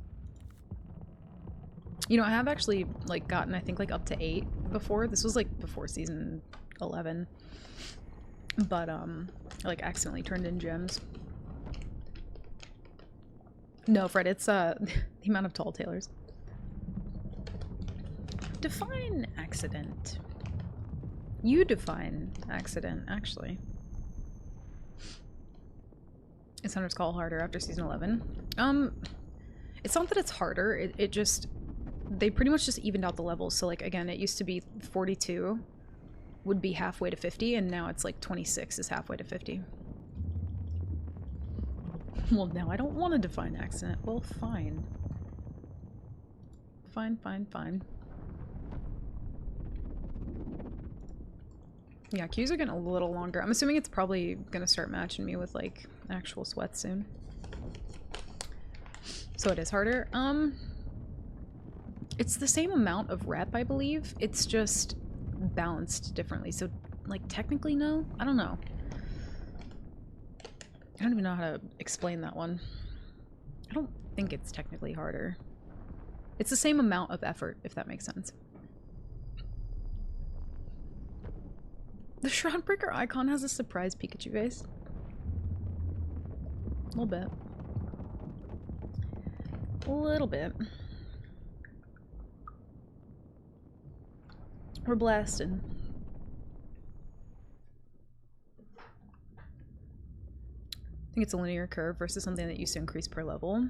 You know, I have actually, like, gotten, I think, like, up to 8 before. This was, like, before season 11. But, I, like, accidentally turned in gems. No, Fred, it's, the amount of tall tailors. Define accident. You define accident, actually. Is Hunter's Call harder after season 11? It's not that it's harder, it just... They pretty much just evened out the levels. So, like, again, it used to be 42 would be halfway to 50, and now it's, like, 26 is halfway to 50. Well, now I don't want to define accident. Well, fine. Fine. Yeah, queues are getting a little longer. I'm assuming it's probably gonna start matching me with, like, actual sweats soon. So it is harder. It's the same amount of rep, I believe. It's just balanced differently. So, like, technically, no? I don't know. I don't even know how to explain that one. I don't think it's technically harder. It's the same amount of effort, if that makes sense. The Shroudbreaker icon has a surprise Pikachu face. A little bit. A little bit. We're blasted. think it's a linear curve versus something that used to increase per level.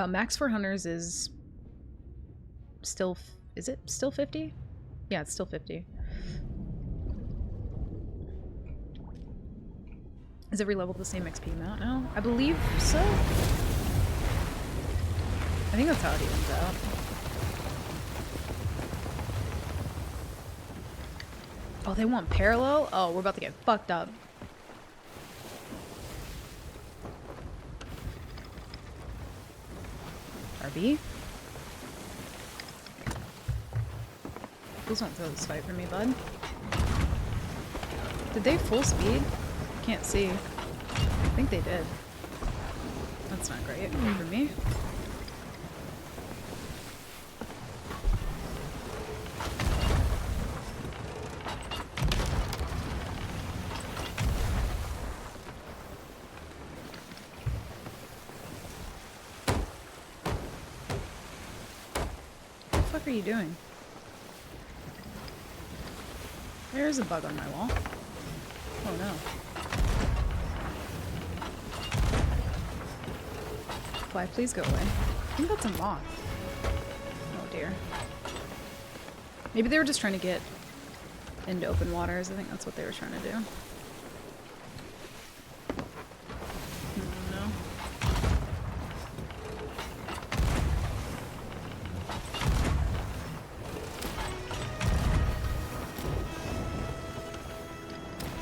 Max for hunters is still... is it still 50? Yeah, it's still 50. Is every level the same XP amount now? I believe so. I think that's how it evens out. Oh, they want parallel? Oh, we're about to get fucked up. RB? Please don't throw this fight for me, bud. Did they full speed? Can't see. I think they did. That's not great for me. What the fuck are you doing? There's a bug on my wall. Oh no. Fly, please go away. I think that's a moth. Oh dear. Maybe they were just trying to get into open waters. I think that's what they were trying to do. No.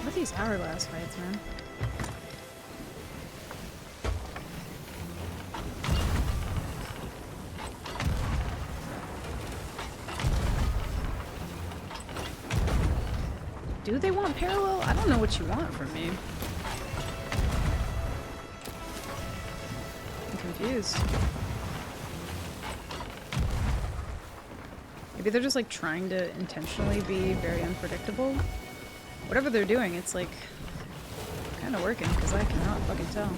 What are these hourglass fights, man? Do they want parallel? I don't know what you want from me. I'm confused. Maybe they're just like trying to intentionally be very unpredictable. Whatever they're doing, it's like kind of working because I cannot fucking tell.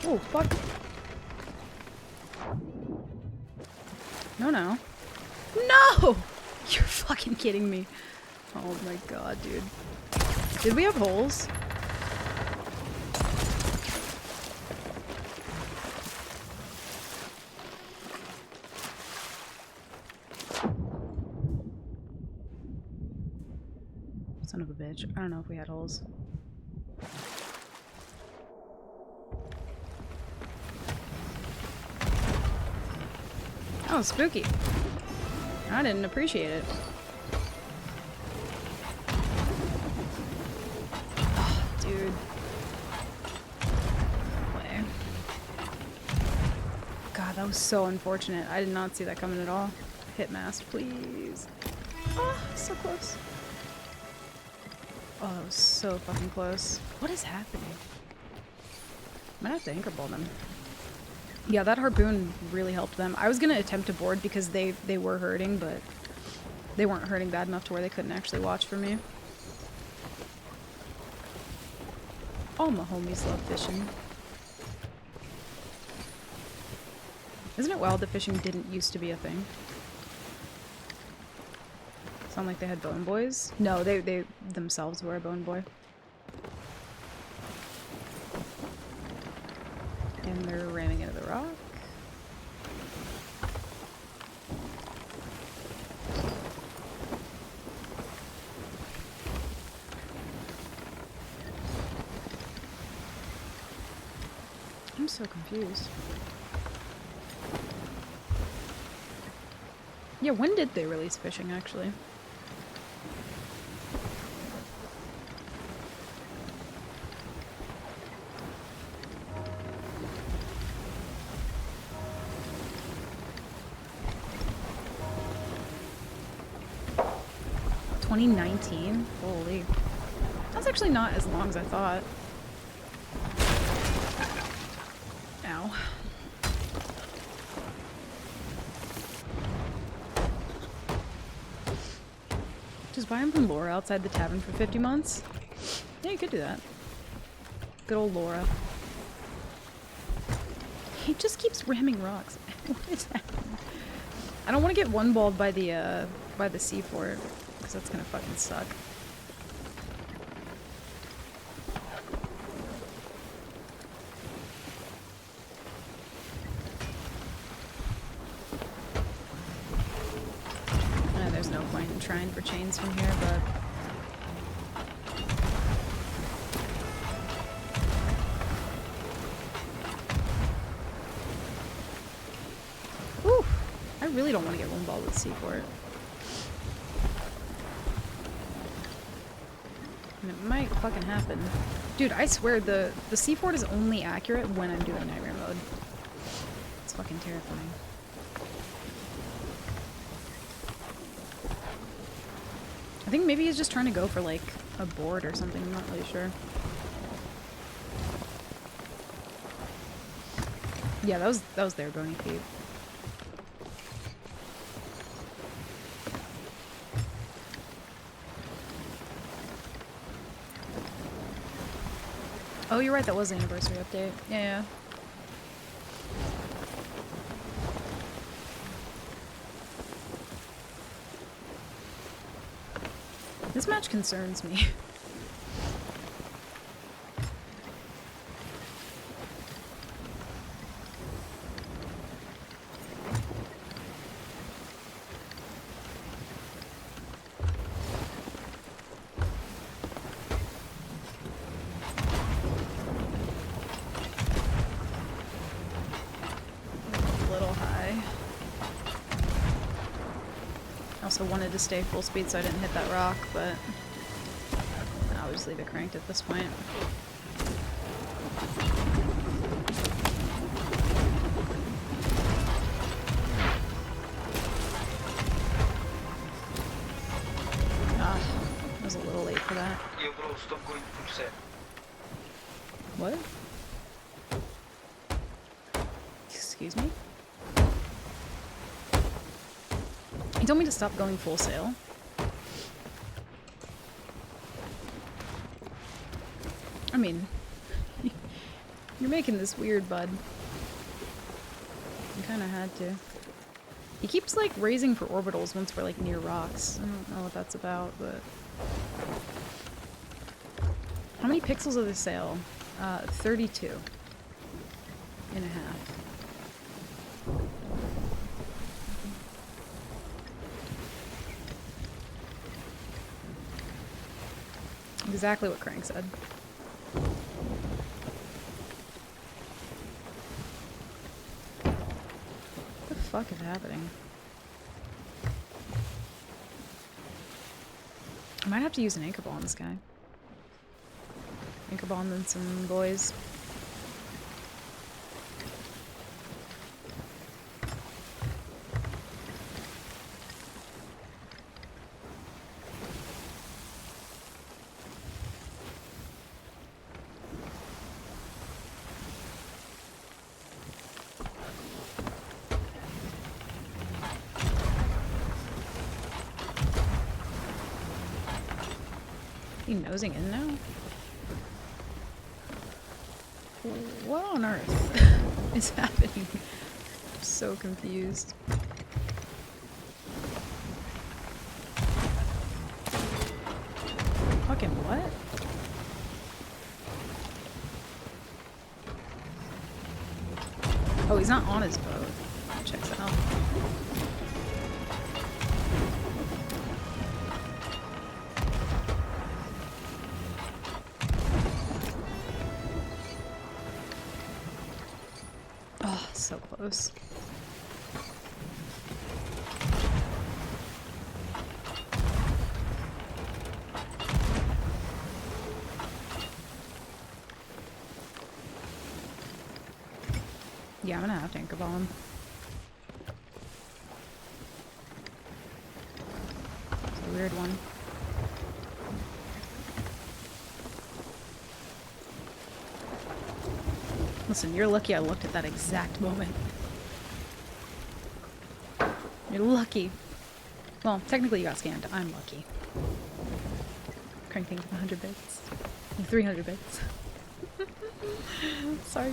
Oh, fuck. No, no. No! You're fucking kidding me. Oh my god, dude. Did we have holes? Son of a bitch. I don't know if we had holes. Oh, spooky. I didn't appreciate it. Oh, dude. No way. God, that was so unfortunate. I did not see that coming at all. Hit mast, please. Oh, so close. Oh, that was so fucking close. What is happening? I might have to anchor ball them. Yeah, that harpoon really helped them. I was gonna attempt to board because they were hurting, but they weren't hurting bad enough to where they couldn't actually watch for me. All my homies love fishing. Isn't it wild that fishing didn't used to be a thing? Sound like they had bone boys? No, they themselves were a bone boy. And they're ramming into the rock. I'm so confused. Yeah, when did they release fishing, actually? $2019? Holy. That's actually not as long as I thought. Ow. just buy him from Laura outside the tavern for 50 months? Yeah, you could do that. Good old Laura. He just keeps ramming rocks. What is happening? I don't want to get one-balled by the sea fort, because that's gonna fucking suck. There's no point in trying for chains from here, but... Whew! I really don't want to get one ball with Seaport. And it might fucking happen. Dude, I swear the Seafort is only accurate when I'm doing Nightmare mode. It's fucking terrifying. I think maybe he's just trying to go for, like, a board or something. I'm not really sure. Yeah, that was their bony feet. Oh, you're right, that was the anniversary update. Yeah. This match concerns me. A little high. I also wanted to stay full speed so I didn't hit that rock, but I'll just leave it cranked at this point. Ah, I was a little late for that. Yo, bro, stop going full set. What? Excuse me? He told me to stop going full sail. I mean, you're making this weird, bud. You kinda had to. He keeps, like, raising for orbitals once we're, like, near rocks. I don't know what that's about, but... How many pixels of the sail? 32 and a half. Exactly what Crank said. What the fuck is happening? I might have to use an anchor ball on this guy. Anchor ball and then some boys. He nosing in now? What on earth is happening? I'm so confused. Fucking what? Oh, he's not on his boat. Checks out. Oh, so close. Yeah, I'm gonna have to anchor ball him. It's a weird one. Listen, you're lucky I looked at that exact moment. You're lucky. Well, technically you got scanned. I'm lucky. Cranking 100 bits. 300 bits. Sorry.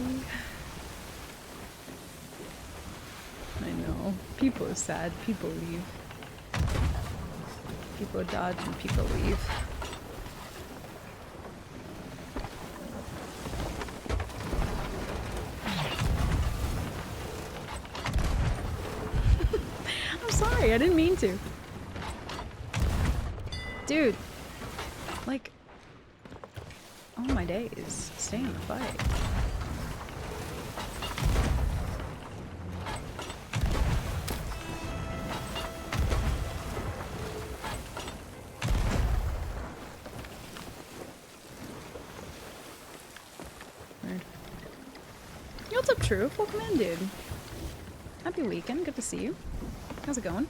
I know. People are sad. People leave. People dodge and people leave. I'm sorry. I didn't mean to. Dude. Like, oh my days. Stay in the fight. Weird. Yo, what's up, True? Welcome in, dude. Happy weekend. Good to see you. How's it going?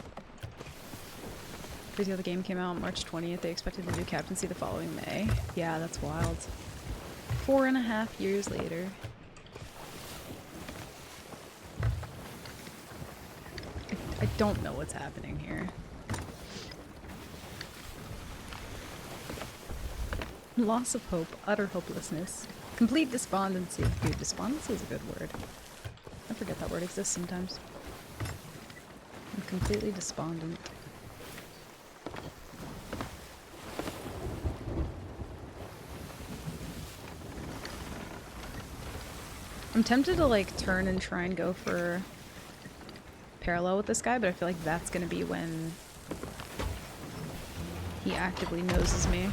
Video, the game came out March 20th. They expected to do captaincy the following May. Yeah, that's wild. 4.5 years later. I don't know what's happening here. Loss of hope, utter hopelessness, complete despondency. Dude, despondency is a good word. I forget that word exists sometimes. I'm completely despondent. I'm tempted to like turn and try and go for parallel with this guy, but I feel like that's gonna be when he actively noses me.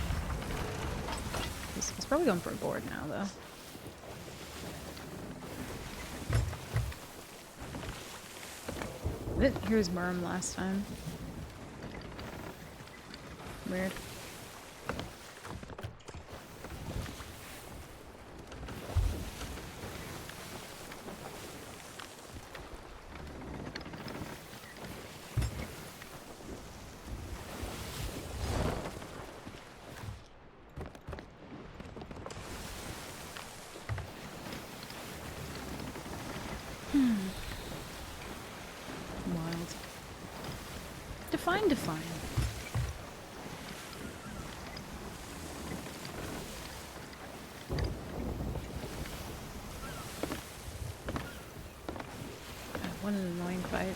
He's probably going for a board now, though. I didn't hear his murmur last time. Weird. Wild. Define. God, what an annoying fight.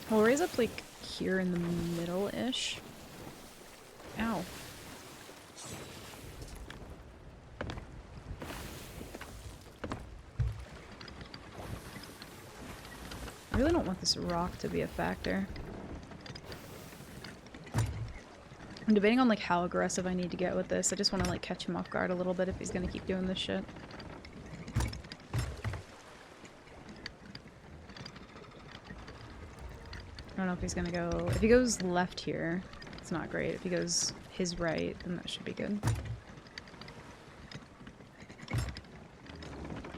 We'll raise up like here in the middle-ish. Ow. I really don't want this rock to be a factor. I'm debating on like how aggressive I need to get with this. I just want to like catch him off guard a little bit if he's gonna keep doing this shit. I don't know if he's gonna go... If he goes left here, it's not great. If he goes his right, then that should be good.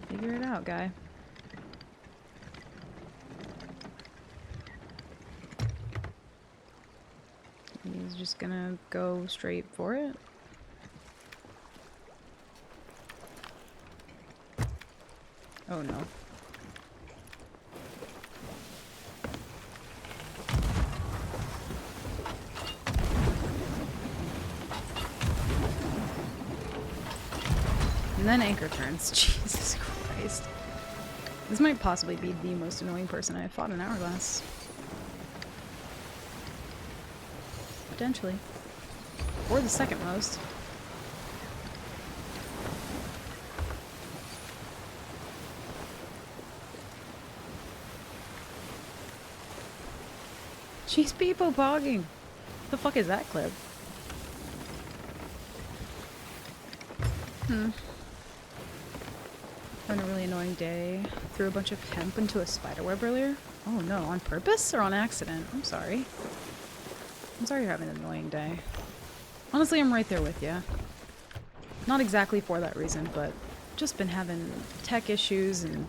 Figure it out, guy. He's just gonna go straight for it. Oh no. And then anchor turns. Jesus Christ. This might possibly be the most annoying person I have fought in Hourglass. Potentially. Or the second most. She's people pogging. The fuck is that clip? Having a really annoying day. Threw a bunch of hemp into a spiderweb earlier. Oh no, on purpose or on accident? I'm sorry. I'm sorry you're having an annoying day. Honestly, I'm right there with you. Not exactly for that reason, but just been having tech issues and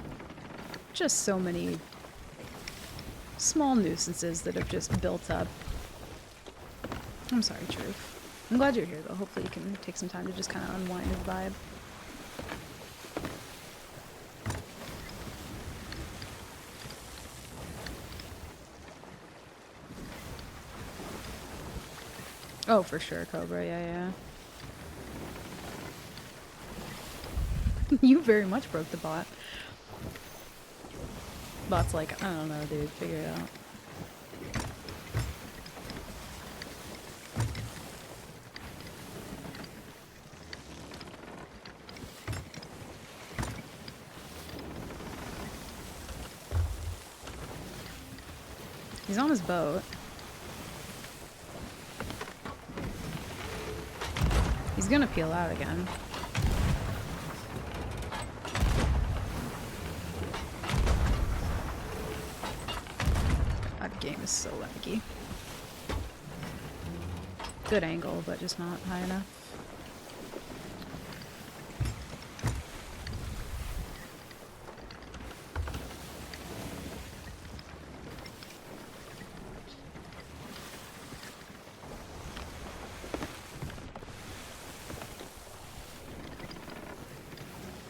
just so many small nuisances that have just built up. I'm sorry, Truth. I'm glad you're here, though. Hopefully you can take some time to just kind of unwind and vibe. Oh, for sure, Cobra. Yeah. You very much broke the bot. Bot's like, I don't know, dude. Figure it out. He's on his boat. He's gonna peel out again. That game is so laggy. Good angle, but just not high enough.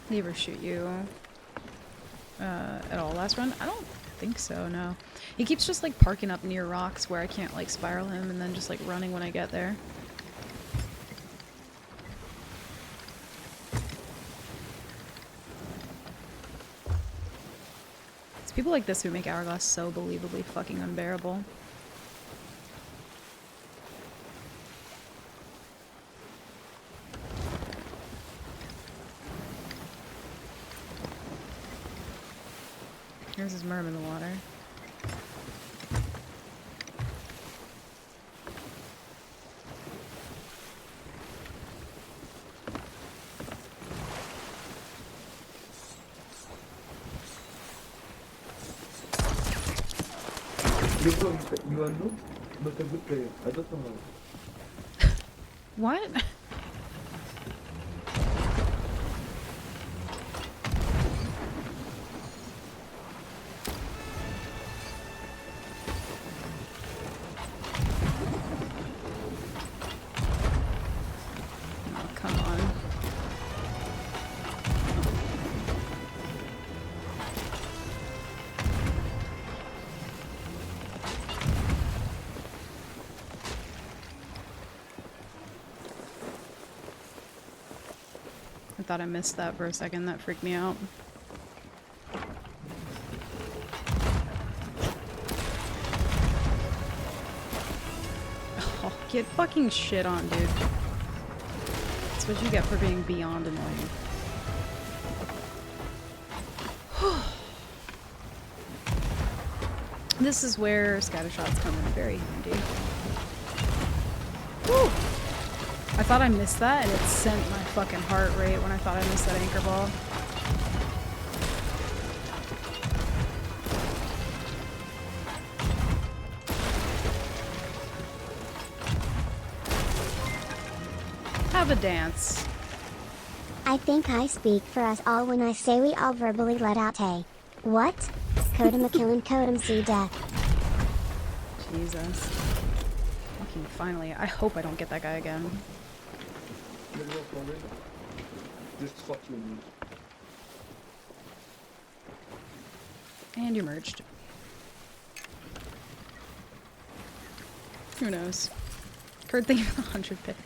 Did he ever shoot you at all last run? I don't think so, no. He keeps just like parking up near rocks where I can't like spiral him and then just like running when I get there. It's people like this who make Hourglass so believably fucking unbearable. Here's his merm in the water. You are noob, but a good player. I don't know. What? I thought I missed that for a second. That freaked me out. Oh, get fucking shit on, dude. That's what you get for being beyond annoying. This is where scattershots come in very handy. Woo! I thought I missed that, and it sent my fucking heart rate when I thought I missed that anchor ball. Have a dance. I think I speak for us all when I say we all verbally let out a what? Kodum a kill and Kodum see death. Jesus. Fucking finally. I hope I don't get that guy again. No problem. Just fuck you. And you're merged. Who knows? Kurt, thank you for the 100 bits.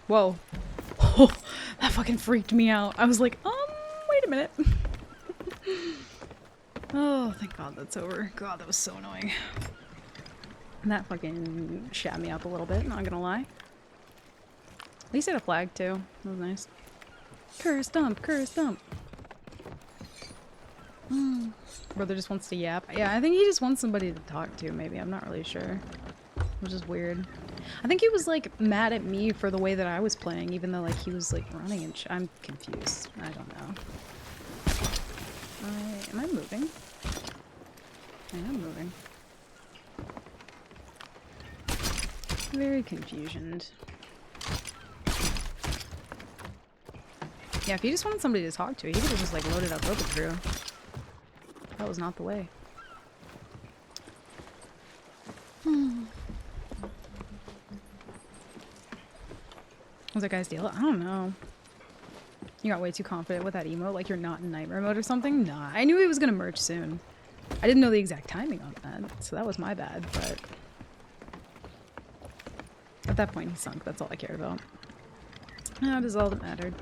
Whoa. Oh, that fucking freaked me out. I was like, wait a minute. Oh, thank God that's over. God, that was so annoying. That fucking shat me up a little bit, not gonna lie. At least I had a flag too. That was nice. Curse dump, curse dump. Brother just wants to yap. Yeah, I think he just wants somebody to talk to, maybe. I'm not really sure. Which is weird. I think he was like mad at me for the way that I was playing, even though like he was like running and I'm confused. I don't know. Am I moving? I am moving. Very confusioned. Yeah, if he just wanted somebody to talk to, he could have just like loaded up Open Crew. That was not the way. Was that guy's deal? I don't know. You got way too confident with that emote, like you're not in nightmare mode or something? Nah, I knew he was gonna merge soon. I didn't know the exact timing on that, so that was my bad, but... At that point, he sunk. That's all I cared about. That is all that mattered.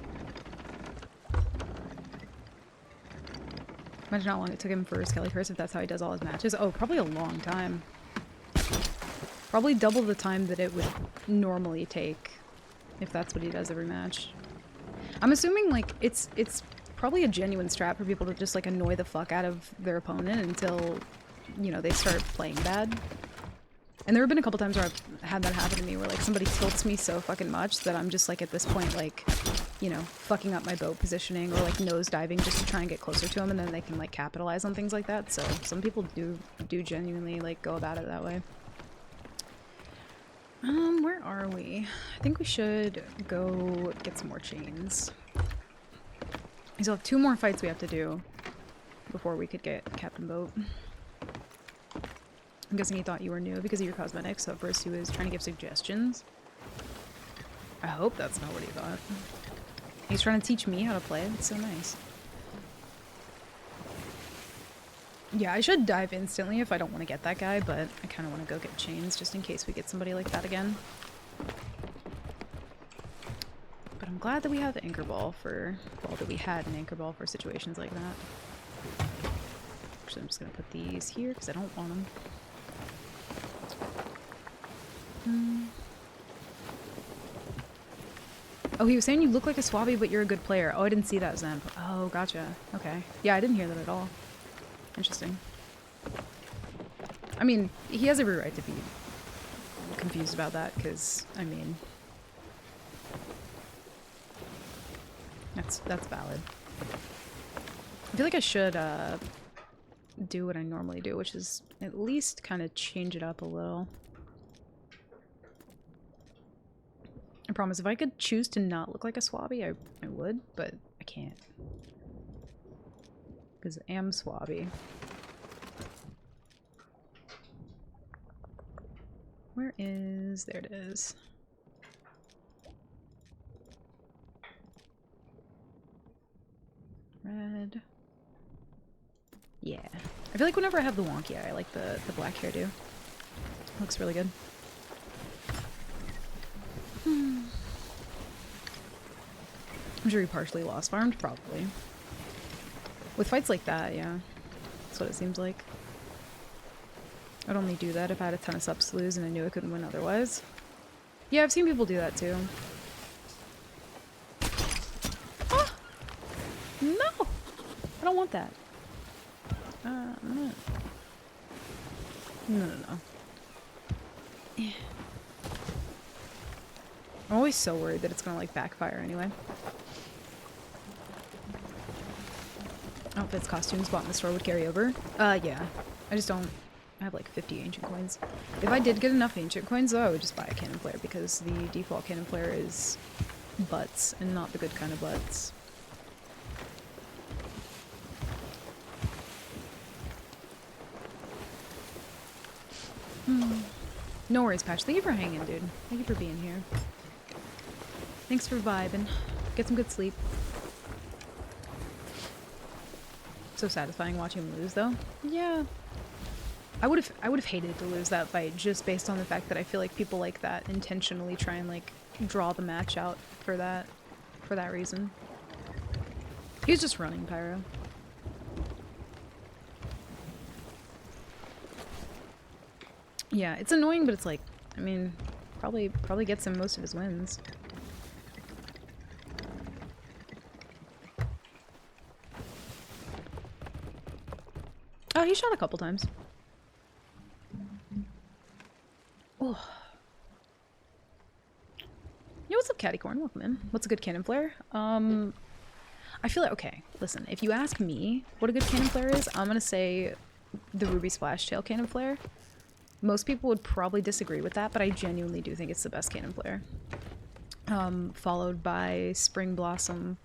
Imagine how long it took him for Skelly Curse if that's how he does all his matches. Oh, probably a long time. Probably double the time that it would normally take if that's what he does every match. I'm assuming, like, it's probably a genuine strat for people to just, like, annoy the fuck out of their opponent until, you know, they start playing bad. And there have been a couple times where I've had that happen to me, where, like, somebody tilts me so fucking much that I'm just, like, at this point, like, you know, fucking up my boat positioning or, like, nose diving just to try and get closer to them, and then they can, like, capitalize on things like that. So some people do genuinely, like, go about it that way. Where are we? I think we should go get some more chains. We still have 2 more fights we have to do before we could get Captain Boat. I'm guessing he thought you were new because of your cosmetics, so at first he was trying to give suggestions. I hope that's not what he thought. He's trying to teach me how to play. It's so nice. Yeah, I should dive instantly if I don't want to get that guy, but I kind of want to go get chains just in case we get somebody like that again. But I'm glad that we have Anchor Ball for... well, that we had an Anchor Ball for situations like that. Actually, I'm just going to put these here because I don't want them. Oh, he was saying you look like a Swabby, but you're a good player. Oh, I didn't see that, Zen. Oh, gotcha. Okay. Yeah, I didn't hear that at all. Interesting. I mean, he has every right to be confused about that, because, I mean... That's valid. I feel like I should, do what I normally do, which is at least kind of change it up a little. I promise, if I could choose to not look like a Swabby, I would, but I can't. Because I am Swabby. Where is... there it is. Red. Yeah. I feel like whenever I have the wonky eye, I like the black hairdo. Looks really good. I'm sure he partially lost farmed, probably. With fights like that, yeah. That's what it seems like. I'd only do that if I had a ton of subs to lose and I knew I couldn't win otherwise. Yeah, I've seen people do that too. Ah! No! I don't want that. No. No. Yeah. I'm always so worried that it's gonna, like, backfire anyway. Outfits, costumes bought in the store would carry over. Yeah. I just don't... I have like 50 ancient coins. If I did get enough ancient coins though, I would just buy a cannon flare because the default cannon flare is butts and not the good kind of butts. No worries, Patch. Thank you for hanging, dude. Thank you for being here. Thanks for vibing. Get some good sleep. So satisfying watching him lose though. Yeah. I would have hated to lose that fight just based on the fact that I feel like people like that intentionally try and like draw the match out for that reason. He was just running Pyro. Yeah, it's annoying, but it's like, I mean, probably gets him most of his wins. Oh, he shot a couple times. Oh. Yo, what's up, Cattycorn? Welcome in. What's a good cannon flare? I feel like, okay, listen, if you ask me what a good cannon flare is, I'm gonna say the Ruby Splash Tail cannon flare. Most people would probably disagree with that, but I genuinely do think it's the best cannon flare. Followed by Spring Blossom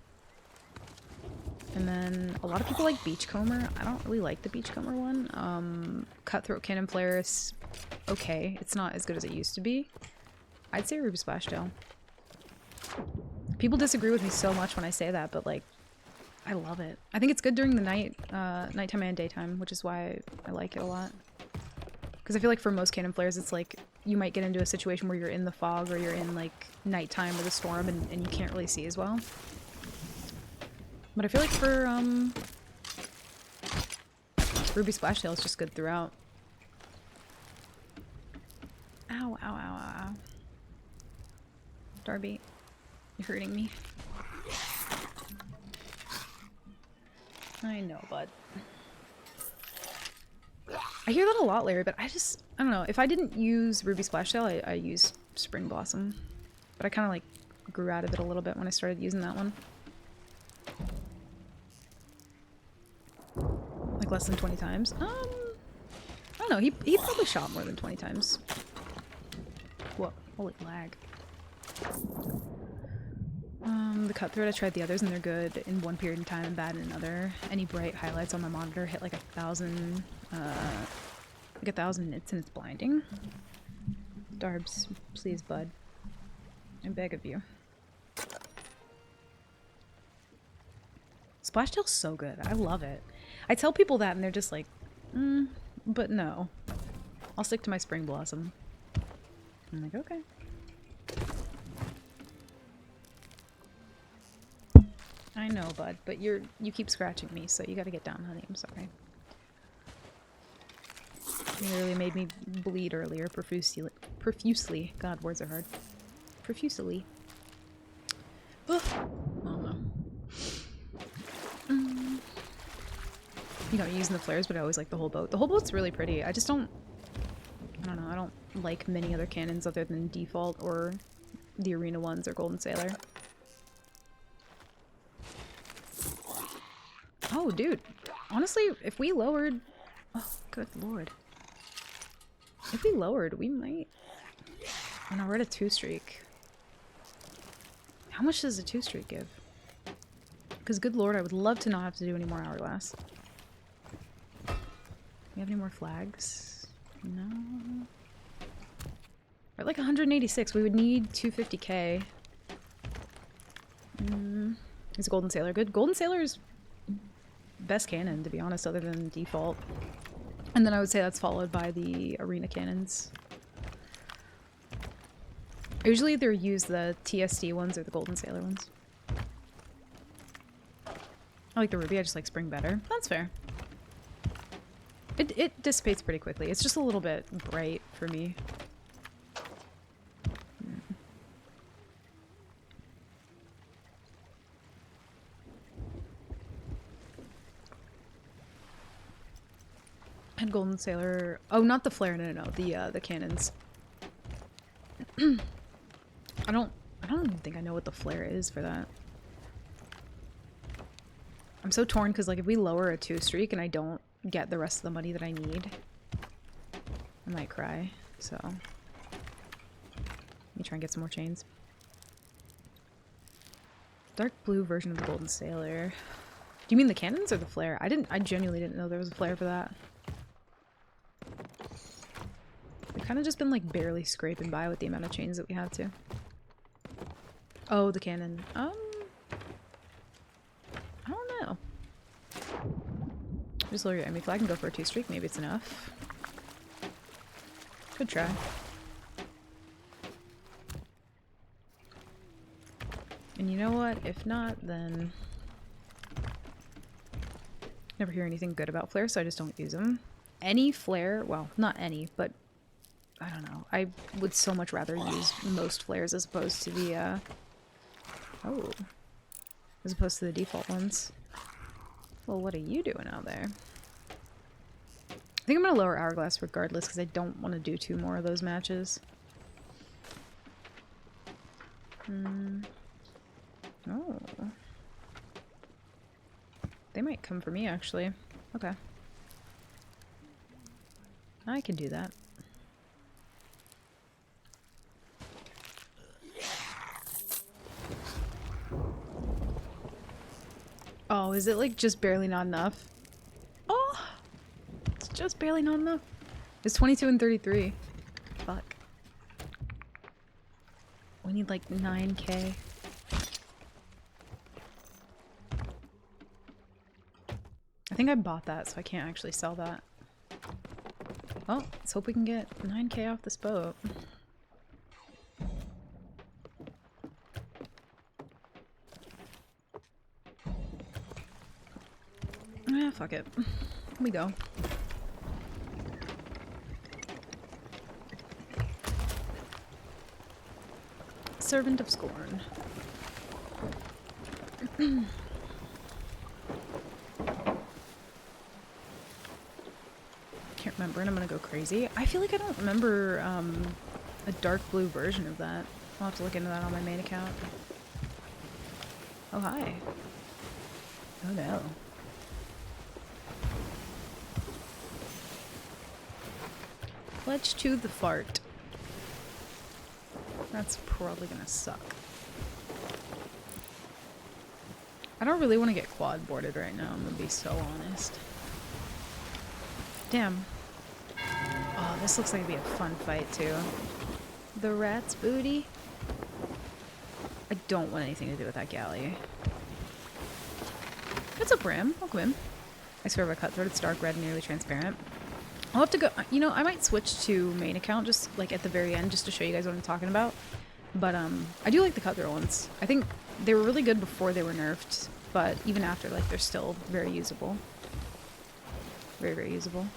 And then a lot of people like Beachcomber. I don't really like the Beachcomber one. Cutthroat Cannon Flare is okay. It's not as good as it used to be. I'd say Ruby Splashtail. People disagree with me so much when I say that, but like, I love it. I think it's good during the nighttime and daytime, which is why I like it a lot. Because I feel like for most Cannon Flares, it's like you might get into a situation where you're in the fog or you're in like nighttime with a storm and you can't really see as well. But I feel like for Ruby Splashtail, it's just good throughout. Ow, ow, ow, ow, ow. Darby, you're hurting me. I know, bud. I hear that a lot, Larry, but I don't know. If I didn't use Ruby Splashtail, I used Spring Blossom. But I kind of like grew out of it a little bit when I started using that one. Like less than 20 times. I don't know. He probably shot more than 20 times. Whoa, holy lag. The Cutthroat, I tried the others and they're good in one period of time and bad in another. Any bright highlights on my monitor hit like 1,000, like 1,000 nits and it's blinding. Darbs, please, bud. I beg of you. Splashtail's so good. I love it. I tell people that and they're just like, but no. I'll stick to my Spring Blossom. I'm like, okay. I know, bud, but you keep scratching me, so you gotta get down, honey. I'm sorry. You literally made me bleed earlier profusely. God, words are hard. Profusely. Oh no. You know, using the flares, but I always like the whole boat. The whole boat's really pretty. I just don't... I don't know, I don't like many other cannons other than Default or the Arena ones or Golden Sailor. Oh, dude. Honestly, if we lowered... Oh, good lord. If we lowered, we might... Oh no, we're at a 2-streak. How much does a 2-streak give? Because good lord, I would love to not have to do any more Hourglass. You have any more flags? No. We're at like 186. We would need 250k. Is Golden Sailor good? Golden Sailor's best cannon, to be honest, other than Default. And then I would say that's followed by the Arena cannons. I usually either use the TSD ones or the Golden Sailor ones. I like the Ruby, I just like Spring better. That's fair. It dissipates pretty quickly. It's just a little bit bright for me. And Golden Sailor... Oh, not the flare, no, the cannons. I don't even think I know what the flare is for that. I'm so torn because like if we lower a 2-streak and I don't get the rest of the money that I need, I might cry. So let me try and get some more chains. Dark blue version of the Golden Sailor. Do you mean the cannons or the flare? I genuinely didn't know there was a flare for that. We've kind of just been like barely scraping by with the amount of chains that we have to. Oh, the cannon. I don't know. Just lower your enemy flag and go for a 2-streak. Maybe it's enough. Good try. And you know what? If not, then... Never hear anything good about flares, so I just don't use them. Any flare, well, not any, but I don't know. I would so much rather use most flares as opposed to the, oh. As opposed to the default ones. Well, what are you doing out there? I think I'm gonna lower Hourglass regardless because I don't want to do 2 more of those matches. Oh. They might come for me, actually. Okay. I can do that. is it like just barely not enough? Oh! It's just barely not enough. It's 22 and 33. Fuck. We need like 9k. I think I bought that, so I can't actually sell that. Well, let's hope we can get 9k off this boat. Ah, fuck it. Here we go. Servant of Scorn. Can't remember, and I'm gonna go crazy. I feel like I don't remember a dark blue version of that. I'll have to look into that on my main account. Oh, hi. Oh no. Pledge to the fart. That's probably gonna suck. I don't really want to get quad boarded right now, I'm gonna be so honest. Damn. Oh, this looks like it'd be a fun fight too. The rat's booty. I don't want anything to do with that galley. What's up, Ram? Welcome in. I swear if I cutthroat, it's dark red and nearly transparent. I'll have to go, you know, I might switch to main account just like at the very end just to show you guys what I'm talking about. But I do like the cutthroat ones. I think they were really good before they were nerfed, but even after, like, they're still very usable. Very, very usable.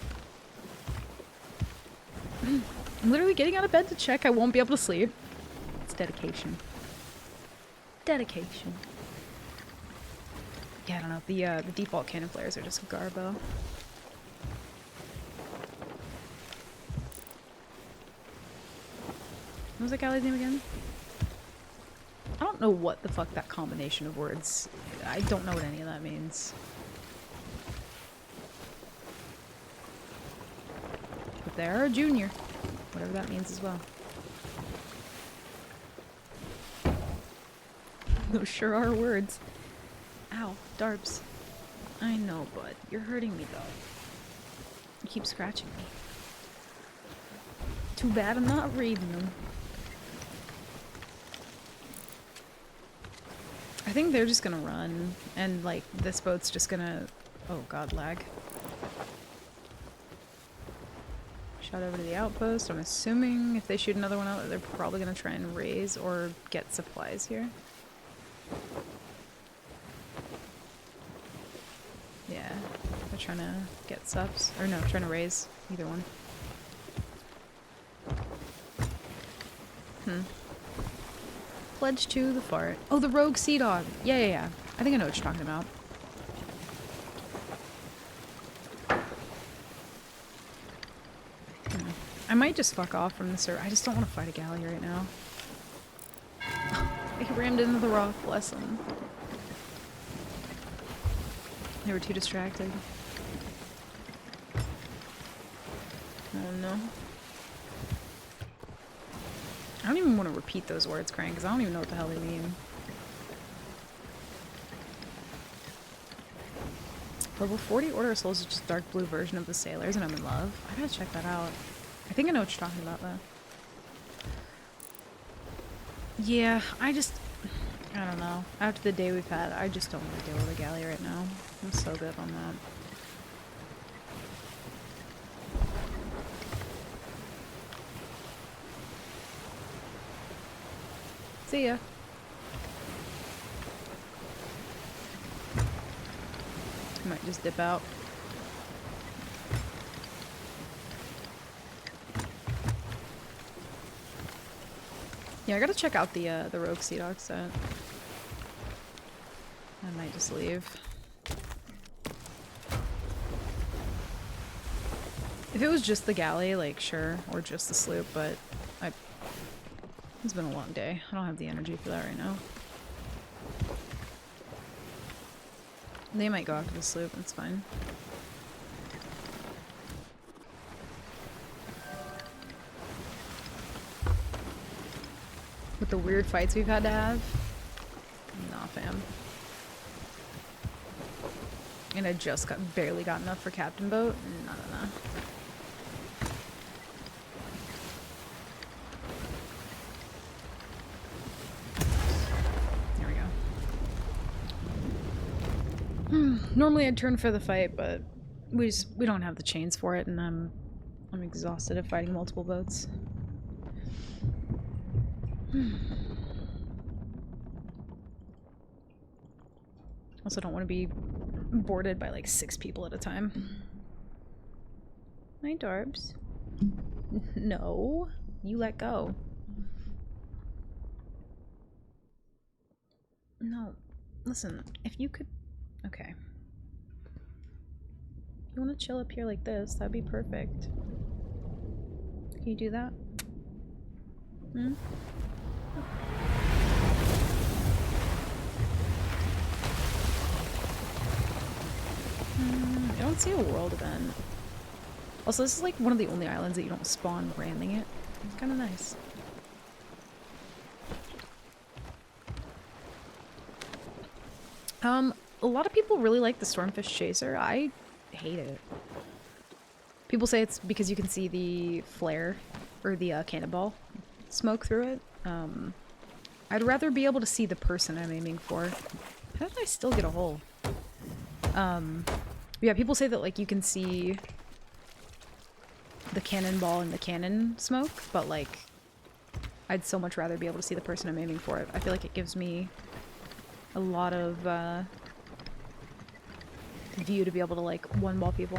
I'm literally getting out of bed to check I won't be able to sleep. It's dedication. Dedication. Yeah, I don't know. The default cannon flares are just garbo. What was that galley's name again? I don't know what the fuck that combination of words. I don't know what any of that means. But they're a junior. Whatever that means as well. Those sure are words. Ow, Darbs. I know, bud. You're hurting me, though. You keep scratching me. Too bad I'm not reading them. I think they're just gonna run, and, like, this boat's just gonna... Oh god, lag. Shot over to the outpost. I'm assuming if they shoot another one out, they're probably gonna try and raise or get supplies here. Yeah, they're trying to get subs. Or no, trying to raise. Either one. Pledge to the fart. Oh, the rogue sea dog. Yeah. I think I know what you're talking about. I might just fuck off from the server. I just don't want to fight a galley right now. He rammed into the rock, bless him. They were too distracted. Oh no. I don't even want to repeat those words, Crank, because I don't even know what the hell they mean. Level 40 Order of Souls is just dark blue version of the Sailors, and I'm in love. I gotta check that out. I think I know what you're talking about, though. Yeah, I don't know. After the day we've had, I just don't want to deal with a galley right now. I'm so good on that. See ya. I might just dip out. Yeah, I gotta check out the Rogue Sea Dog set. I might just leave. If it was just the galley, like, sure, or just the sloop, but it's been a long day. I don't have the energy for that right now. They might go after the sloop, that's fine. With the weird fights we've had to have? Nah, fam. And I just barely got enough for Captain Boat. No, no, no. There we go. Normally I'd turn for the fight, but we don't have the chains for it, and I'm exhausted of fighting multiple boats. Also don't want to be boarded by like 6 people at a time. Hi, Darbs. No, you let go. No, listen, if you could... Okay. If you want to chill up here like this, that'd be perfect. Can you do that? Hmm? I don't see a world event. Also, this is like one of the only islands that you don't spawn ramming it. It's kind of nice. A lot of people really like the Stormfish Chaser. I hate it. People say it's because you can see the flare, or the cannonball smoke through it. I'd rather be able to see the person I'm aiming for. How did I still get a hole? Yeah, people say that like you can see the cannonball and the cannon smoke, but like I'd so much rather be able to see the person I'm aiming for. I feel like it gives me a lot of view to be able to like one-ball people.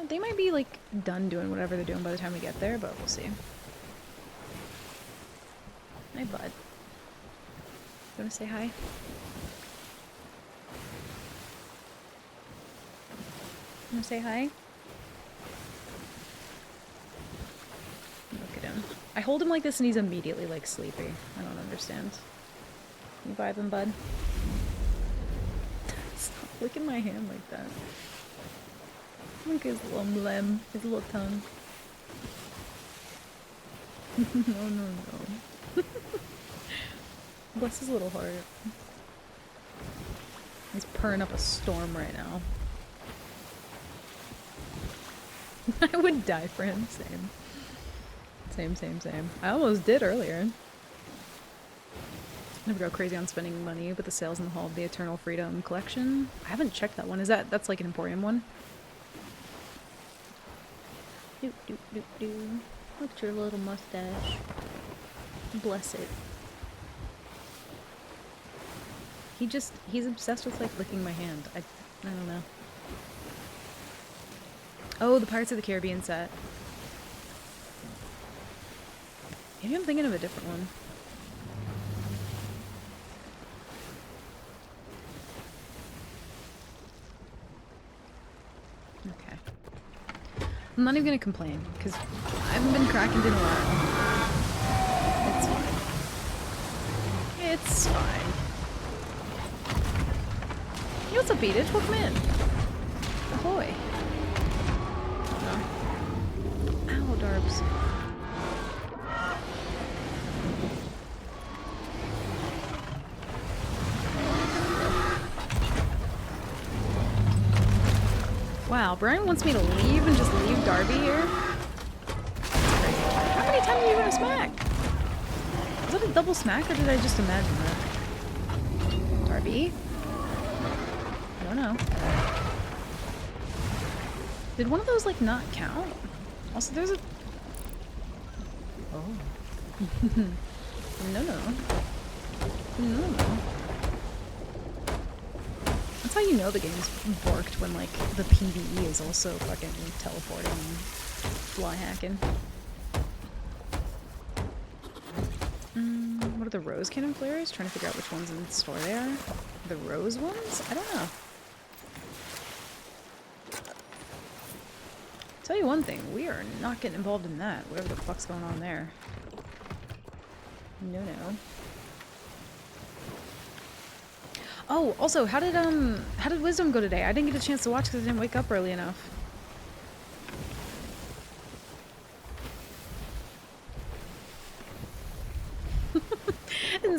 They might be like done doing whatever they're doing by the time we get there, but we'll see. Hey, bud. You wanna say hi? You wanna say hi? Look at him. I hold him like this and he's immediately like sleepy. I don't understand. You vibing, bud? Stop licking my hand like that. Look at his little limb, his little tongue. No, no, no. Bless his little heart. He's purring up a storm right now. I would die for him, same. Same, same, same. I almost did earlier. Never go crazy on spending money, but the sales in the Hall of the Eternal Freedom collection. I haven't checked that one. That's like an Emporium one? Doop, doop, doop, doop. Look at your little mustache. Bless it. He's obsessed with like licking my hand. I don't know. Oh, the Pirates of the Caribbean set. Maybe I'm thinking of a different one. Okay. I'm not even gonna complain, because I haven't been cracking in a while. It's fine. It's fine. Hey, what's up, Beatage? Welcome in. Ahoy. No. Ow, Darbs. Wow, Brian wants me to leave and just leave Darby here? That's crazy. How many times are you gonna smack? Was that a double smack or did I just imagine that? Darby? I don't know. Did one of those like not count? Also there's a... Oh. No, no. No, no. That's how you know the game's borked, when like the PvE is also fucking teleporting and fly hacking. What are the rose cannon flares? Trying to figure out which ones in the store they are. The rose ones? I don't know. Tell you one thing, we are not getting involved in that, whatever the fuck's going on there. No, no. Oh, also, how did Wisdom go today? I didn't get a chance to watch because I didn't wake up early enough.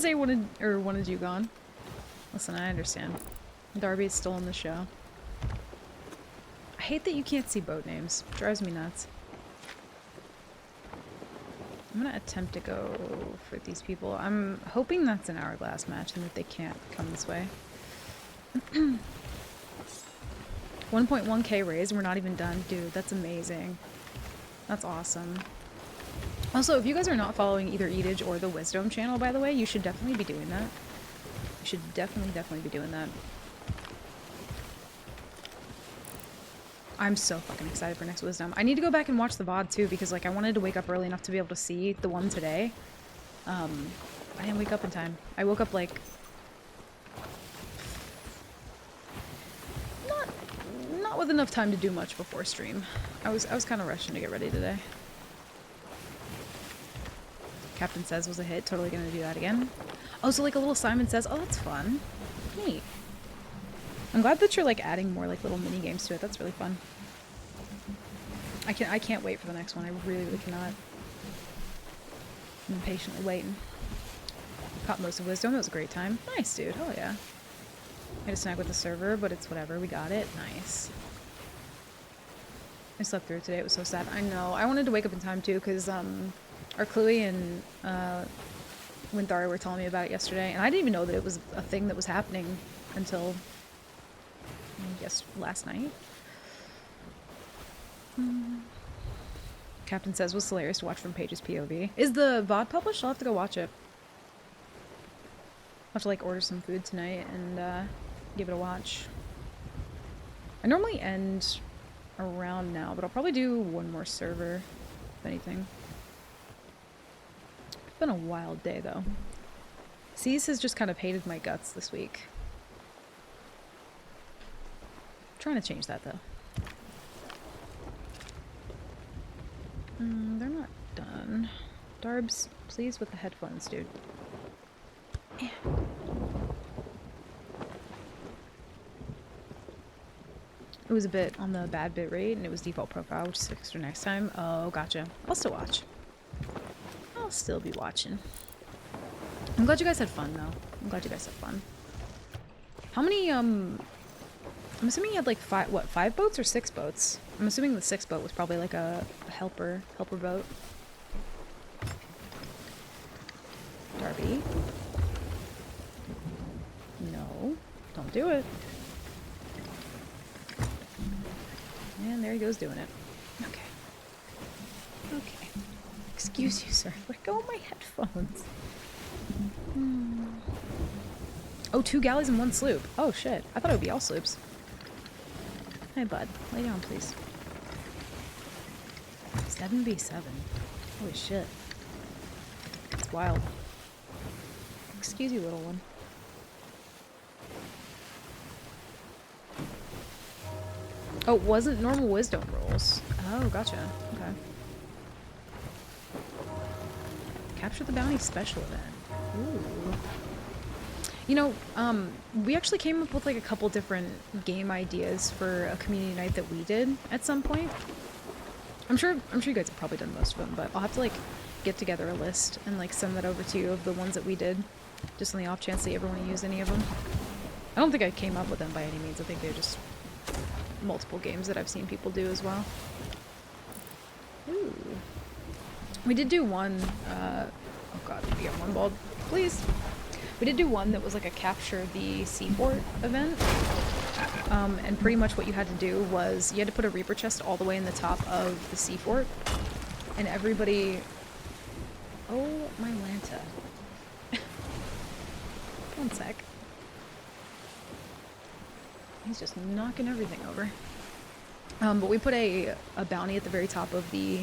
say wanted you gone. Listen, I understand. Darby's still in the show. I hate that you can't see boat names. Drives me nuts. I'm gonna attempt to go for these people. I'm hoping that's an hourglass match and that they can't come this way. 1.1k raise and we're not even done. Dude, that's amazing. That's awesome. Also, if you guys are not following either Edage or the Wisdom channel, by the way, you should definitely be doing that. You should definitely be doing that. I'm so fucking excited for next Wisdom. I need to go back and watch the VOD too because like I wanted to wake up early enough to be able to see the one today. I didn't wake up in time. I woke up like not with enough time to do much before stream. I was kind of rushing to get ready today. Captain Says was a hit. Totally gonna do that again. Oh, so like a little Simon Says. Oh, that's fun. Neat. I'm glad that you're like adding more like little mini games to it. That's really fun. I can't wait for the next one. I really cannot. I'm patiently waiting. Caught most of Wisdom. It was a great time. Nice, dude. Hell yeah. I had a snag with the server, but it's whatever. We got it. Nice. I slept through today. It was so sad. I know. I wanted to wake up in time too because our Chloe and Wintari were telling me about it yesterday, and I didn't even know that it was a thing that was happening until I guess last night. Captain Says was hilarious to watch from Paige's POV. Is the VOD published? I'll have to go watch it. I'll have to like order some food tonight and give it a watch. I normally end around now, but I'll probably do one more server, if anything. It's been a wild day though. Cease has just kind of hated my guts this week. I'm trying to change that though. They're not done. Darbs, please with the headphones, dude. Eh. It was a bit on the bad bit rate, and it was default profile, which is fixed for next time. Oh, gotcha. I'll still watch. I'll still be watching. I'm glad you guys had fun, though. I'm glad you guys had fun. How many, I'm assuming you had, like, five boats or 6 boats? I'm assuming the 6th boat was probably, like, a helper boat. Darby? No. Don't do it. And there he goes doing it. Okay. Okay. Excuse you, sir. Let go of my headphones. Oh, 2 galleys and 1 sloop. Oh, shit. I thought it would be all sloops. Hey, bud. Lay down, please. 7v7. Holy shit. It's wild. Excuse you, little one. Oh, it wasn't normal wisdom rolls. Oh, gotcha. Okay. Capture the bounty special event. Ooh. You know, we actually came up with like a couple different game ideas for a community night that we did at some point. I'm sure you guys have probably done most of them, but I'll have to like get together a list and like send that over to you of the ones that we did, just on the off chance that you ever want to use any of them. I don't think I came up with them by any means. I think they're just multiple games that I've seen people do as well. Ooh. We did do one, oh god, we get one bald, please. We did do one that was like a capture the seaport event. And pretty much what you had to do was you had to put a Reaper chest all the way in the top of the seaport. And everybody... Oh, my Lanta. 1 sec. He's just knocking everything over. But we put a bounty at the very top of the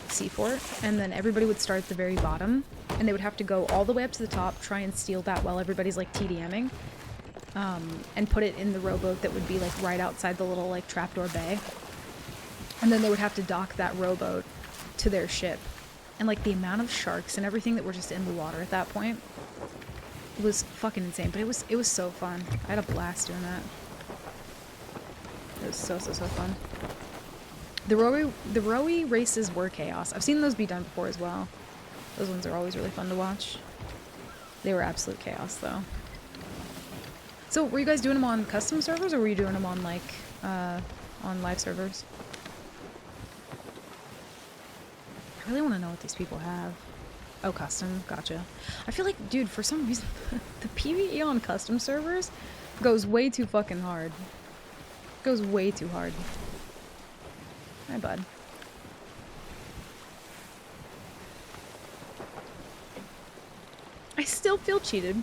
seafort, and then everybody would start at the very bottom, and they would have to go all the way up to the top, try and steal that while everybody's like TDMing, and put it in the rowboat that would be like right outside the little like trapdoor bay. And then they would have to dock that rowboat to their ship. And like the amount of sharks and everything that were just in the water at that point was fucking insane, but it was so fun. I had a blast doing that. It was so fun. The rowy races were chaos. I've seen those be done before as well. Those ones are always really fun to watch. They were absolute chaos, though. So, were you guys doing them on custom servers, or were you doing them on, like, on live servers? I really want to know what these people have. Oh, custom. Gotcha. I feel like, dude, for some reason, the PvE on custom servers goes way too fucking hard. Goes way too hard. Hi, bud. I still feel cheated.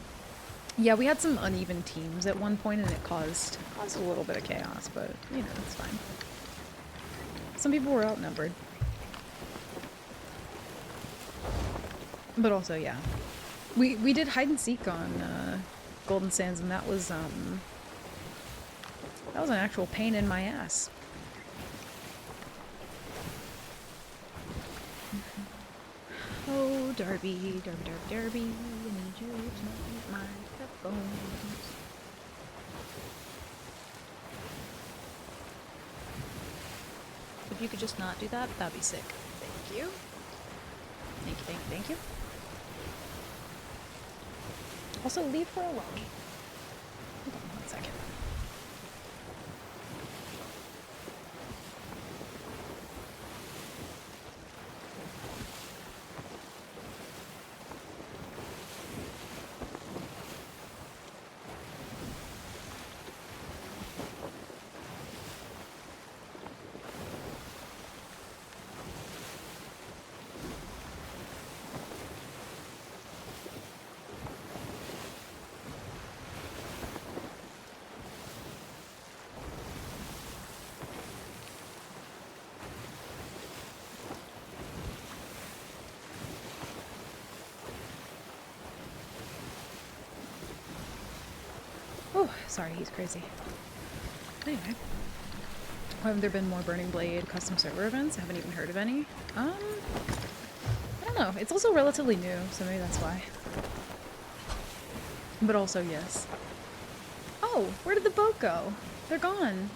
Yeah, we had some uneven teams at one point, and it caused a little bit of chaos, but, you know, it's fine. Some people were outnumbered. But also, yeah. We did hide and seek on Golden Sands, and that was an actual pain in my ass. Oh, Darby, Darby, Darby, Darby, I need you to not my headphones. If you could just not do that, that'd be sick. Thank you. Thank you, thank you, thank you. Also, leave her alone. Hold on 1 second. Oh, sorry, he's crazy. Anyway. Why haven't there been more Burning Blade custom server events? I haven't even heard of any. I don't know. It's also relatively new, so maybe that's why. But also, yes. Oh, where did the boat go? They're gone.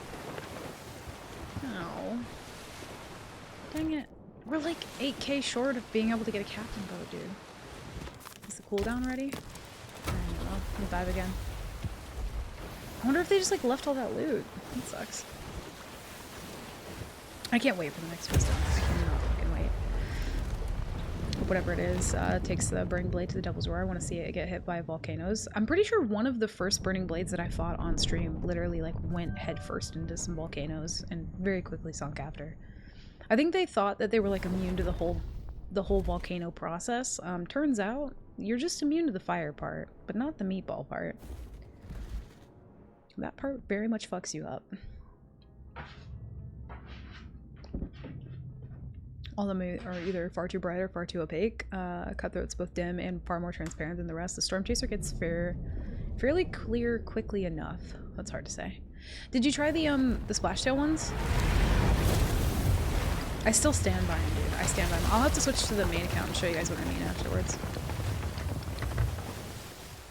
Oh. Dang it. We're like 8k short of being able to get a captain boat, dude. Is the cooldown ready? I don't know. We'll dive again. I wonder if they just like left all that loot. That sucks. I can't wait for the next wisdom. I cannot fucking wait. Whatever it is, takes the Burning Blade to the Devil's Roar. I want to see it get hit by volcanoes. I'm pretty sure one of the first Burning Blades that I fought on stream literally like went headfirst into some volcanoes and very quickly sunk after. I think they thought that they were like immune to the whole volcano process. Turns out you're just immune to the fire part, but not the meatball part. That part very much fucks you up. All of them are either far too bright or far too opaque. Cutthroat's both dim and far more transparent than the rest. The Storm Chaser gets fairly clear quickly enough. That's hard to say. Did you try the Splashtail ones? I still stand by them, dude. I stand by them. I'll have to switch to the main account and show you guys what I mean afterwards.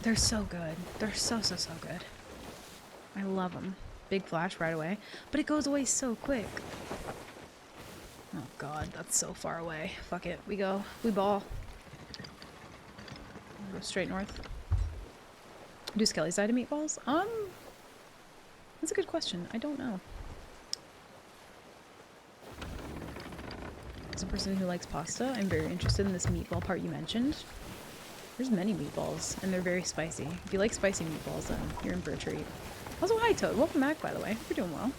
They're so good. They're so good. I love them. Big flash right away. But it goes away so quick. Oh god, that's so far away. Fuck it. We go. We ball. Go straight north. Do Skelly's side of meatballs? That's a good question. I don't know. As a person who likes pasta, I'm very interested in this meatball part you mentioned. There's many meatballs, and they're very spicy. If you like spicy meatballs, then you're in for a treat. Also, hi Toad. Welcome back, by the way. You're doing well.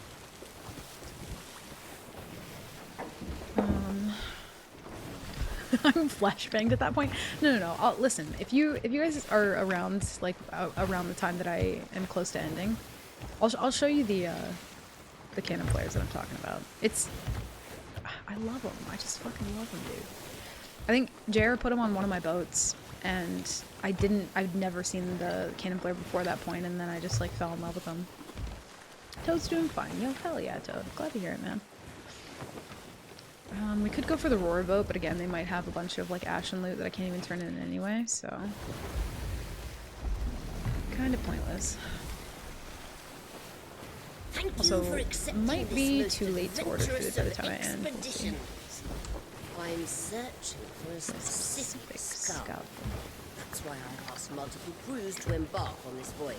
I'm flashbanged at that point. No. Listen, if you guys are around, like, around the time that I am close to ending, I'll show you the cannon flares that I'm talking about. I love them. I just fucking love them, dude. I think JR put them on one of my boats, and I'd never seen the cannon flare before that point, and then I just, like, fell in love with them. Toad's doing fine. Yo, hell yeah, Toad. Glad to hear it, man. We could go for the Roar boat, but again, they might have a bunch of, like, ashen loot that I can't even turn in anyway, so... kind of pointless. Also, might be too late to order food by the time I end. I'm searching for a specific skull. That's why I asked multiple crews to embark on this voyage.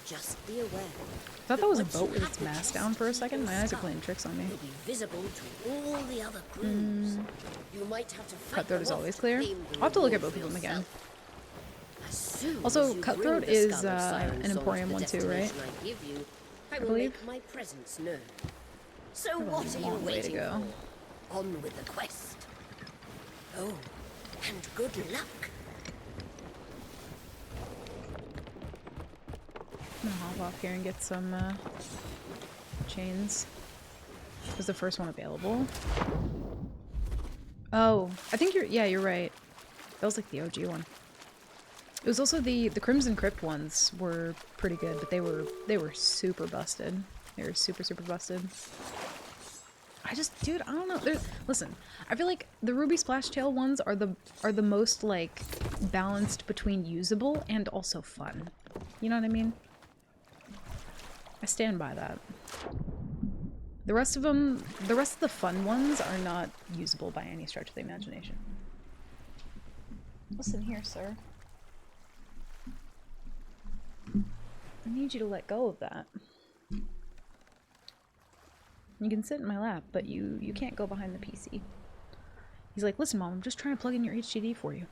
Just be aware. I thought that was a boat with its mast down for a second. My eyes are playing tricks on me. Will be visible to all the other crews. You might have to fight Cutthroat them is off always to clear. claim the I'll have to look at reward both of for them again. yourself. As soon Also, as you Cutthroat bring the is skull of Siren an Song to Emporium the one too, right? destination I give you, I will believe. make my presence known. So a what are you long way to waiting go. for? On with the quest. Oh, and good luck. I'm gonna hop off here and get some chains. Was the first one available? Oh, I think you're right. That was like the OG one. It was also the Crimson Crypt ones were pretty good, but they were super busted. They were super busted. Dude, I don't know. Listen, I feel like the Ruby Splashtail ones are the most like balanced between usable and also fun. You know what I mean? I stand by that. The rest of the fun ones are not usable by any stretch of the imagination. Listen here, sir. I need you to let go of that. You can sit in my lap, but you can't go behind the PC. He's like, listen, Mom, I'm just trying to plug in your HDD for you.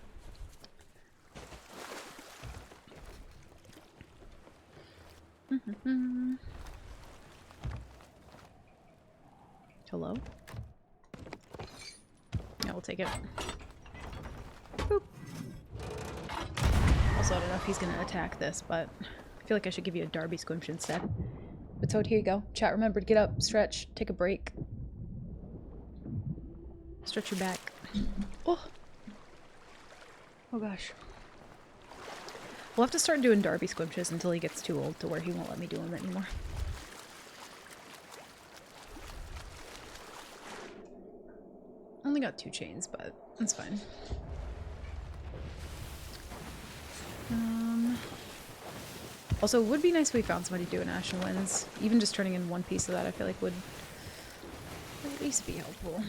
Hello? Yeah, we'll take it. Boop. Also, I don't know if he's gonna attack this, but I feel like I should give you a Darby Squinch instead. But Toad, here you go. Chat, remember to get up, stretch, take a break. Stretch your back. Oh! Oh gosh. We'll have to start doing Darby Squinches until he gets too old to where he won't let me do them anymore. Only got 2 chains, but that's fine. Also, it would be nice if we found somebody doing Ashen Winds. Even just turning in one piece of that, I feel like would at least be helpful.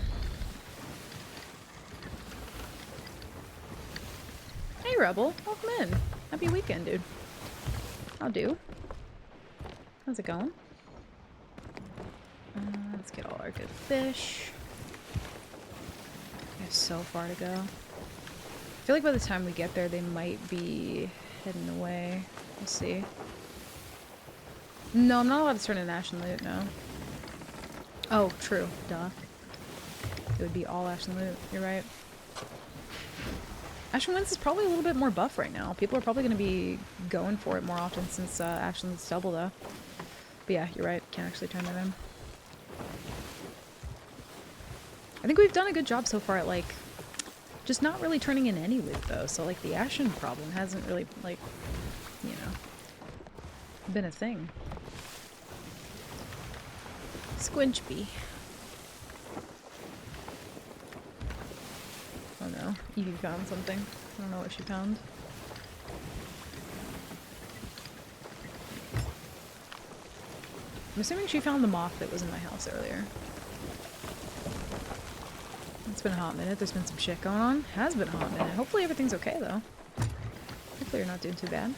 Hey, Rebel. Welcome in. Happy weekend, dude. I'll do. How's it going? Let's get all our good fish. We have so far to go. I feel like by the time we get there, they might be heading away. We'll see. No, I'm not allowed to turn in Ashen Loot, no. Oh, true. Duh. It would be all Ashen Loot. You're right. Ashen Winds is probably a little bit more buff right now. People are probably going to be going for it more often since Ashen Loot's double, though. But yeah, you're right. Can't actually turn that in. I think we've done a good job so far at, like, just not really turning in any loot, though. So, like, the Ashen problem hasn't really, like, you know, been a thing. Squinchby. Oh no, Evie found something. I don't know what she found. I'm assuming she found the moth that was in my house earlier. It's been a hot minute. There's been some shit going on. Has been a hot minute. Hopefully everything's okay, though. Hopefully you're not doing too bad.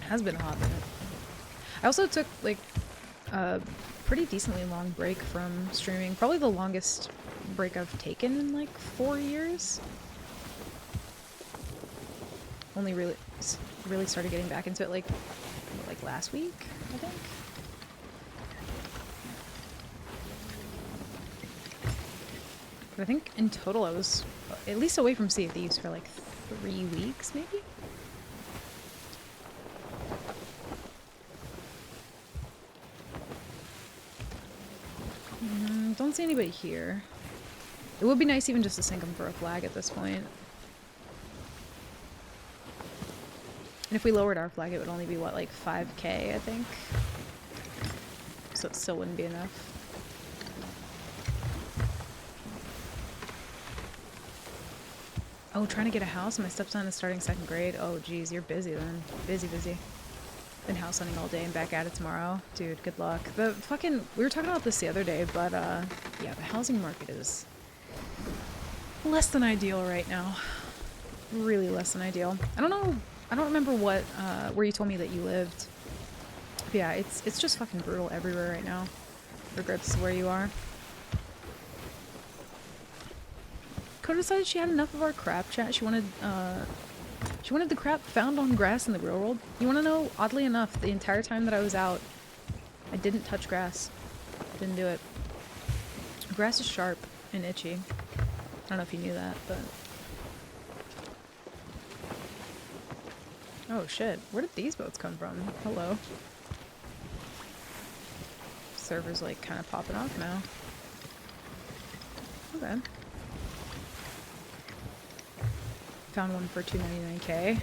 Has been a hot minute. I also took, like, a pretty decently long break from streaming. Probably the longest break I've taken in, like, 4 years. Only really started getting back into it, like last week, I think. But I think in total I was at least away from Sea of Thieves for like 3 weeks, maybe? Don't see anybody here. It would be nice even just to sink them for a flag at this point. And if we lowered our flag, it would only be, what, like 5k, I think? So it still wouldn't be enough. Oh, trying to get a house? My stepson is starting 2nd grade. Oh, geez, you're busy then. Busy, busy. Been house hunting all day and back at it tomorrow. Dude, good luck. The fucking... We were talking about this the other day, but, yeah, the housing market is less than ideal right now. really less than ideal. I don't know, I don't remember what, where you told me that you lived. But yeah, it's just fucking brutal everywhere right now, regardless of where you are. Coda decided she had enough of our crap chat. She wanted the crap found on grass in the real world. You wanna know, oddly enough, the entire time that I was out, I didn't touch grass. Didn't do it. Grass is sharp and itchy. I don't know if you knew that, but... Oh shit, where did these boats come from? Hello. Server's like kind of popping off now. Okay. Found one for 299k.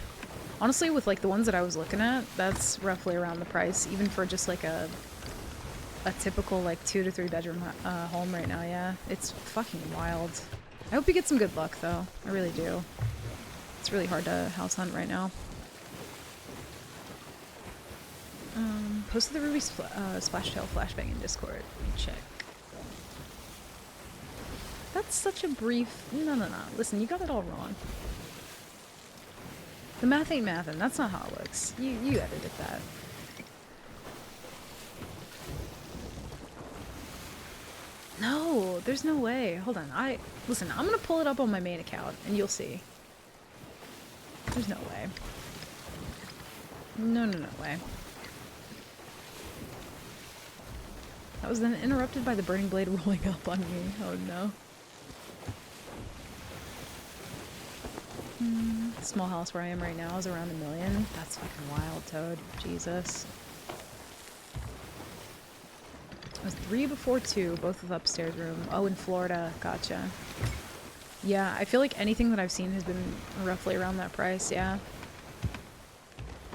Honestly, with like the ones that I was looking at, that's roughly around the price, even for just like a typical like 2 to 3 bedroom home right now. Yeah, it's fucking wild. I hope you get some good luck though. I really do. It's really hard to house hunt right now. Posted the Ruby Splashtail flashbang in Discord. Let me check. That's such a brief... No. Listen, you got it all wrong. The math ain't mathin'. That's not how it looks. You edited that. No, there's no way. Hold on. Listen, I'm gonna pull it up on my main account, and you'll see. There's no way. No way. That was then interrupted by the burning blade rolling up on me. Oh no. The small house where I am right now is around $1 million. That's fucking wild, Toad. Jesus. I was 3 before 2, both with upstairs room. Oh, in Florida. Gotcha. Yeah, I feel like anything that I've seen has been roughly around that price, yeah.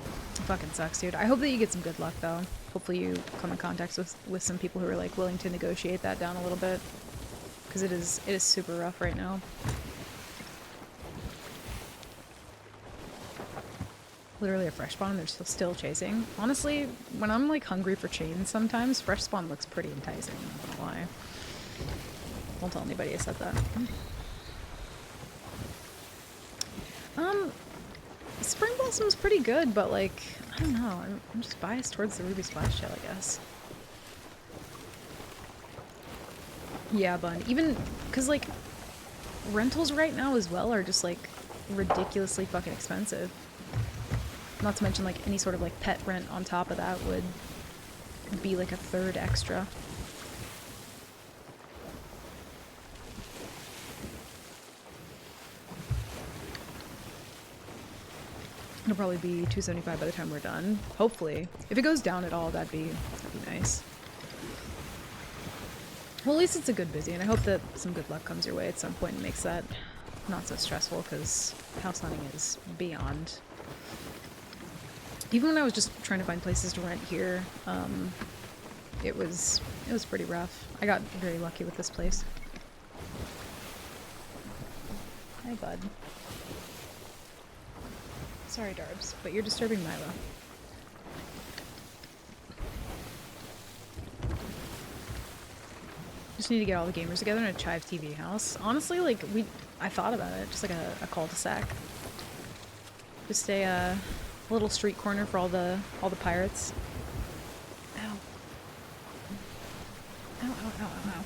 It fucking sucks, dude. I hope that you get some good luck, though. Hopefully you come in contact with some people who are, like, willing to negotiate that down a little bit. Because it is super rough right now. Literally a fresh spawn and they're still chasing. Honestly, when I'm, like, hungry for chains sometimes, fresh spawn looks pretty enticing, I'm not gonna lie. Don't tell anybody I said that. Spring Blossom's pretty good, but like, I don't know, I'm just biased towards the Ruby Splashtail, I guess. Yeah, bun. Even, cause like, rentals right now as well are just like, ridiculously fucking expensive. Not to mention like, any sort of like pet rent on top of that would be like a third extra. It'll probably be $275 by the time we're done. Hopefully. If it goes down at all, that'd be nice. Well, at least it's a good busy, and I hope that some good luck comes your way at some point and makes that not so stressful, because house hunting is beyond. Even when I was just trying to find places to rent here, it was pretty rough. I got very lucky with this place. Hi, bud. Sorry, Darbs, but you're disturbing Milo. Just need to get all the gamers together in a Chive TV house. Honestly, like, I thought about it, just like a cul-de-sac. Just a little street corner for all the pirates. Ow. Ow, ow, ow, ow, ow.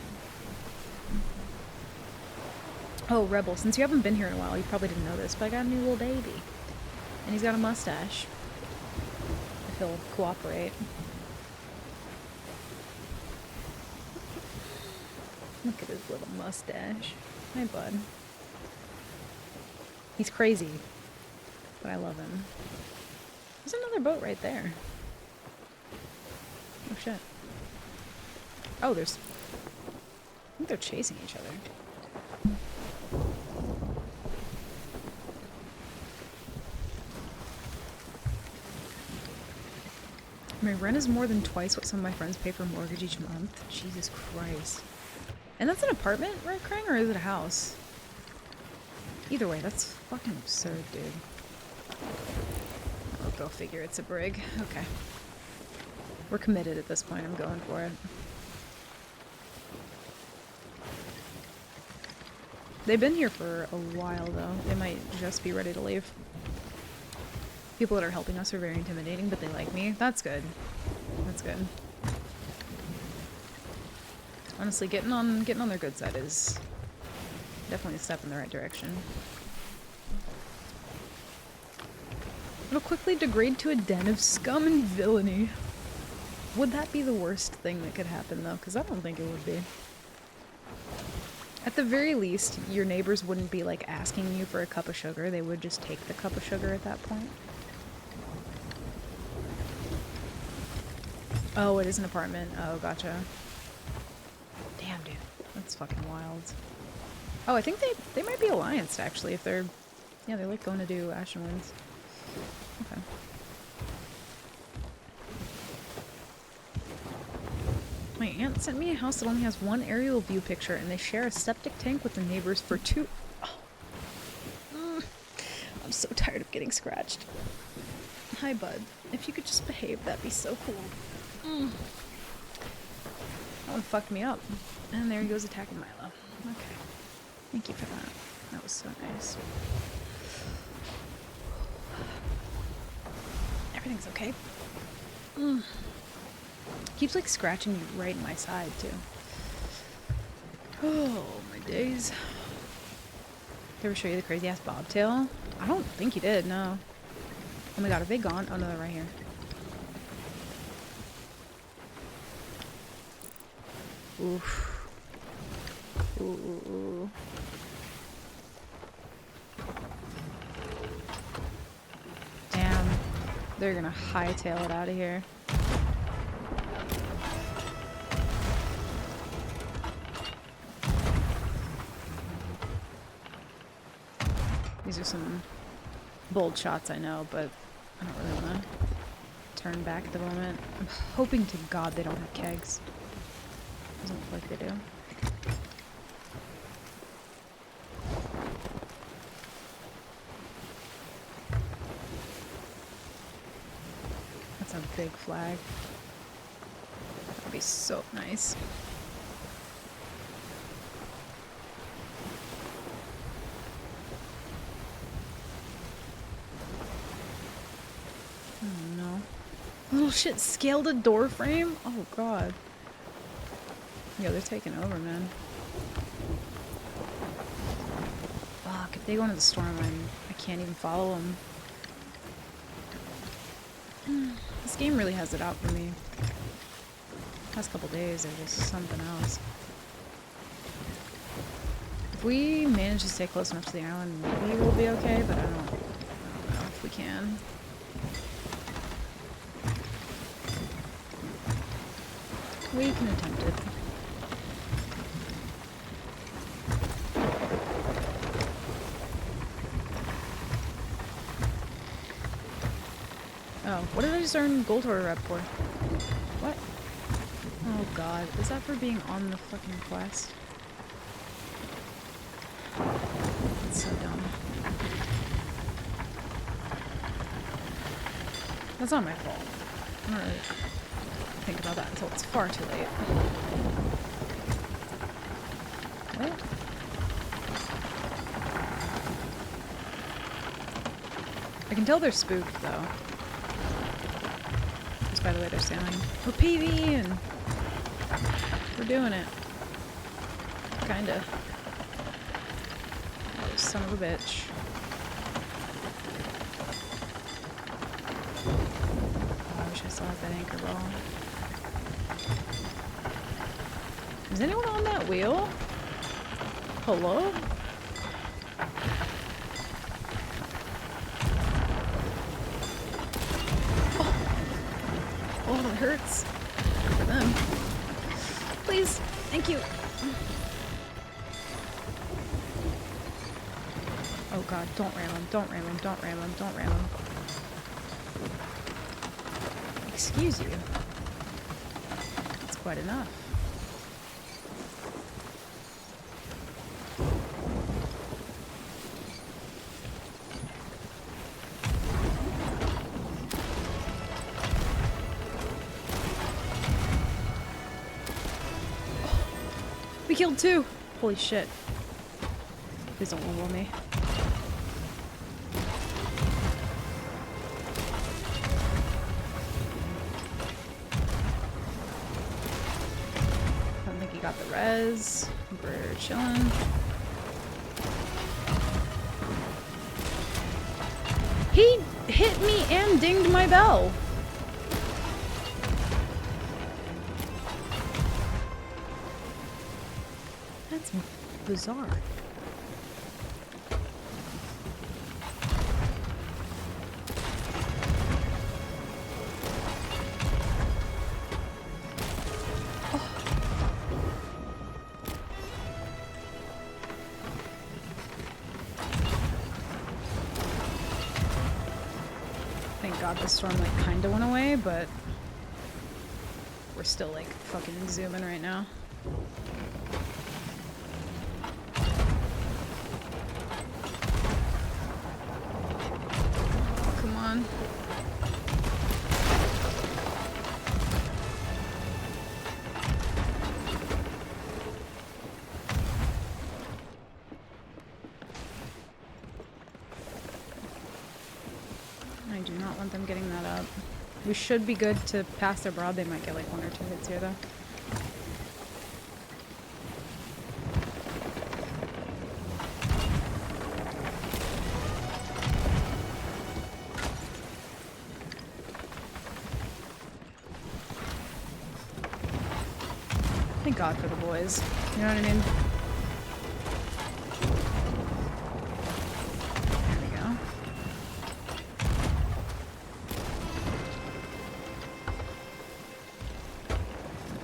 Oh, Rebel, since you haven't been here in a while, you probably didn't know this, but I got a new little baby. And he's got a mustache. If he'll cooperate. Look at his little mustache. Hi, bud. He's crazy, but I love him. There's another boat right there. Oh, shit. Oh, I think they're chasing each other. My rent is more than twice what some of my friends pay for a mortgage each month. Jesus Christ. And that's an apartment, right, Krang, or is it a house? Either way, that's fucking absurd, dude. Oh, go figure, it's a brig. Okay. We're committed at this point, I'm going for it. They've been here for a while, though. They might just be ready to leave. People that are helping us are very intimidating, but they like me. That's good. That's good. Honestly, getting on their good side is definitely a step in the right direction. It'll quickly degrade to a den of scum and villainy. Would that be the worst thing that could happen, though? Because I don't think it would be. At the very least, your neighbors wouldn't be, like, asking you for a cup of sugar. They would just take the cup of sugar at that point. Oh, it is an apartment. Oh, gotcha. Damn, dude. That's fucking wild. Oh, I think they might be allianced, actually, if they're... Yeah, they're, like, going to do Ashen Winds. Okay. My aunt sent me a house that only has one aerial view picture, and they share a septic tank with the neighbors for 2... Oh. I'm so tired of getting scratched. Hi, bud. If you could just behave, that'd be so cool. That one fucked me up. And there he goes attacking Milo. Okay. Thank you for that. That was so nice. Everything's okay. Keeps like scratching me right in my side too. Oh my days. Did I ever show you the crazy ass bobtail? I don't think you did, no. Oh my god, are they gone? Oh no, they're right here. Oof. Ooh, ooh, ooh. Damn. They're gonna hightail it out of here. These are some bold shots, I know, but I don't really want to turn back at the moment. I'm hoping to God they don't have kegs. Doesn't look like they do. That's a big flag. That'd be so nice. Oh no. Little shit scaled a door frame? Oh god. Yo, they're taking over, man. Fuck, if they go into the storm, I can't even follow them. This game really has it out for me. Past couple days, they're just something else. If we manage to stay close enough to the island, maybe we'll be okay, but I don't know if we can. We can attempt it. Oh, what did I just earn Gold Hoarder rep for? What? Oh god, is that for being on the fucking quest? That's so dumb. That's not my fault. I don't really think about that until it's far too late. What? I can tell they're spooked though. Just by the way they're sounding. We're PvEing! We're doing it. Kinda. Oh, son of a bitch. Oh, I wish I still had that anchor ball. Is anyone on that wheel? Hello? Oh, that hurts. For them. Please. Thank you. Oh god, don't ram him, don't ram him, don't ram him, don't ram him. Excuse you. That's quite enough. We killed two! Holy shit. Please don't one-wall me. I don't think he got the res. We're chilling. He hit me and dinged my bell. That's bizarre. Thank God the storm like kinda went away, but we're still like fucking zooming right now. Come on. I do not want them getting that up. We should be good to pass their broad. They might get like 1 or 2 hits here though. Thank God for the boys. You know what I mean? There we go.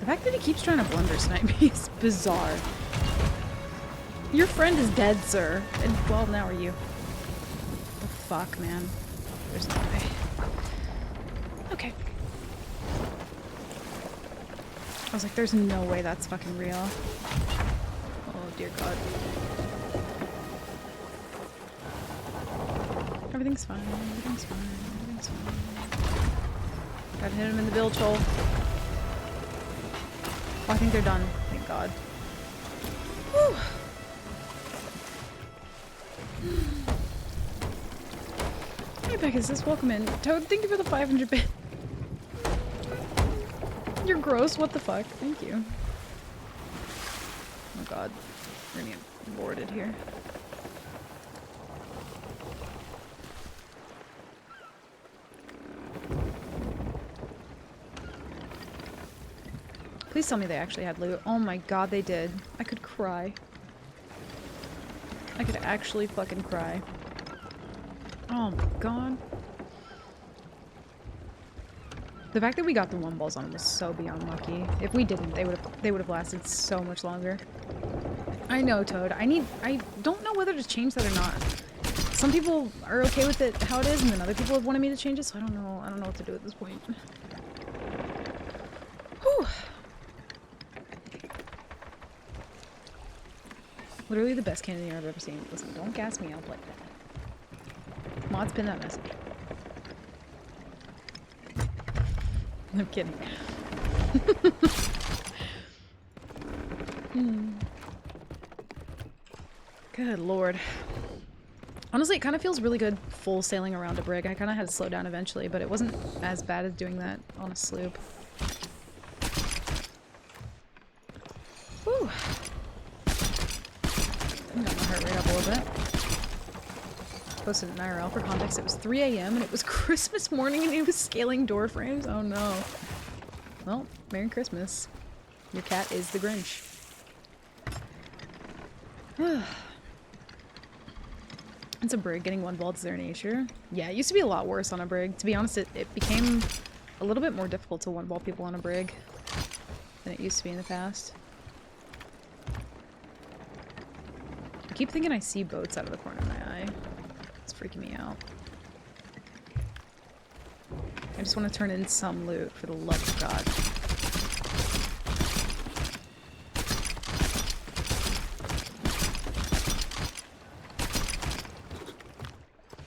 The fact that he keeps trying to blunder snipe me is bizarre. Your friend is dead, sir. And, well, now are you? The fuck, man. There's no way. Okay. I was like, there's no way that's fucking real. Oh, dear God. Everything's fine, everything's fine, everything's fine. Gotta hit him in the bilge hole. Oh, I think they're done. Thank God. Whew. Hey, Pegasus, welcome in. Toad, thank you for the 500 bit. You're gross, what the fuck? Thank you. Oh God. We're gonna get boarded here. Please tell me they actually had loot. Oh my God, they did. I could cry. I could actually fucking cry. Oh my God. The fact that we got the 1 balls on him was so beyond lucky. If we didn't, they would have lasted so much longer. I know, Toad. I don't know whether to change that or not. Some people are okay with it how it is, and then other people have wanted me to change it, so I don't know what to do at this point. Whew. Literally the best cannoneer I've ever seen. Listen, don't gas me out like that. Mod spin that message. I'm kidding. Good Lord. Honestly, it kind of feels really good full sailing around a brig. I kind of had to slow down eventually, but it wasn't as bad as doing that on a sloop. Whew. I got my heart rate up a little bit. Posted an IRL for context. It was 3 a.m. and it was Christmas morning and it was scaling door frames. Oh no. Well, Merry Christmas. Your cat is the Grinch. It's a brig getting 1 vault is their nature. Yeah, it used to be a lot worse on a brig. To be honest, it became a little bit more difficult to 1 vault people on a brig than it used to be in the past. I keep thinking I see boats out of the corner of my eye. It's freaking me out. I just want to turn in some loot, for the love of God.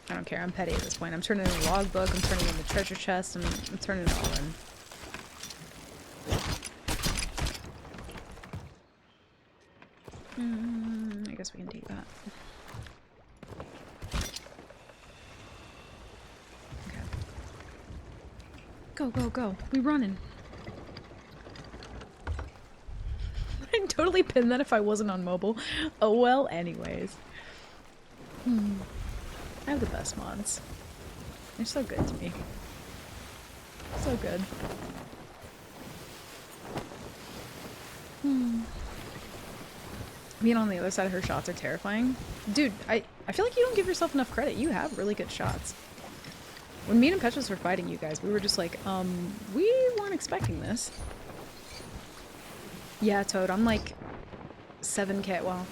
I don't care, I'm petty at this point. I'm turning in a logbook, I'm turning in the treasure chest, I'm turning it all in. I guess we can take that. Go, go, go. We running. I'd totally pin that if I wasn't on mobile. Oh well, anyways. I have the best mods. They're so good to me. So good. Being on the other side of her shots are terrifying. Dude, I feel like you don't give yourself enough credit. You have really good shots. When me and Petrus were fighting you guys, we were just like, we weren't expecting this. Yeah, Toad, I'm like 7k, well,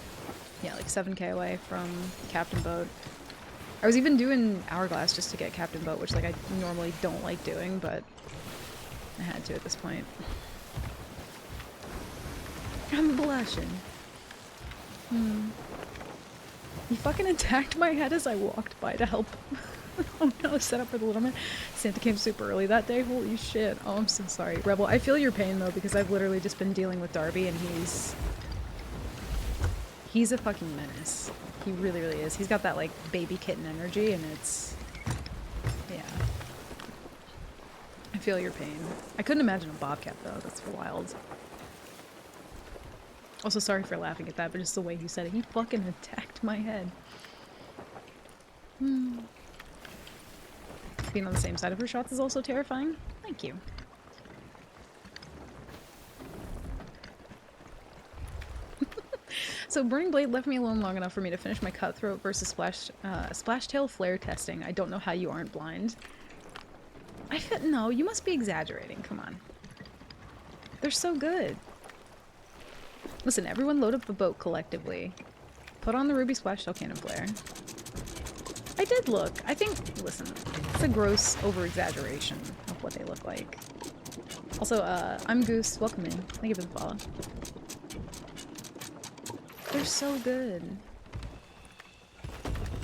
yeah, like 7k away from Captain Boat. I was even doing Hourglass just to get Captain Boat, which like I normally don't like doing, but I had to at this point. I'm blushing. You fucking attacked my head as I walked by to help. Oh no, set up for the little man. Santa came super early that day. Holy shit. Oh, I'm so sorry. Rebel, I feel your pain though, because I've literally just been dealing with Darby and he's a fucking menace. He really, really is. He's got that like baby kitten energy and it's, yeah. I feel your pain. I couldn't imagine a bobcat though. That's wild. Also, sorry for laughing at that, but just the way he said it. He fucking attacked my head. Being on the same side of her shots is also terrifying. Thank you. So Burning Blade left me alone long enough for me to finish my Cutthroat versus Splashtail flare testing. I don't know how you aren't blind. No, you must be exaggerating. Come on. They're so good. Listen, everyone load up the boat collectively. Put on the Ruby Splashtail Cannon Flare. I did look. I think, listen, it's a gross over-exaggeration of what they look like. Also, I'm Goose. Welcome in. Thank you for the follow. They're so good.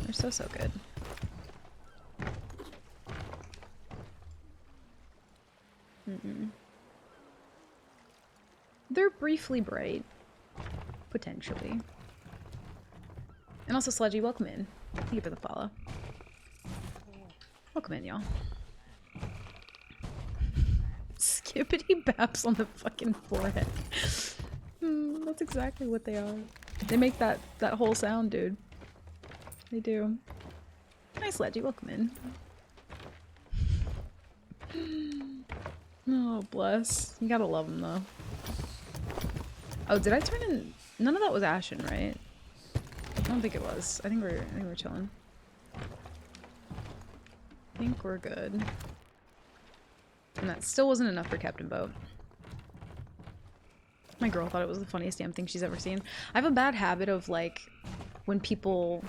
They're so, so good. They're briefly bright. Potentially. And also, Sludgy, welcome in. Thank you for the follow. Welcome in, y'all. Skippity baps on the fucking forehead. That's exactly what they are. They make that whole sound, dude. They do. Nice, Leggy. Welcome in. Oh, bless. You gotta love them, though. Oh, did I turn in? None of that was Ashen, right? I don't think it was. I think we're chilling. I think we're good. And that still wasn't enough for Captain Boat. My girl thought it was the funniest damn thing she's ever seen. I have a bad habit of, like, when people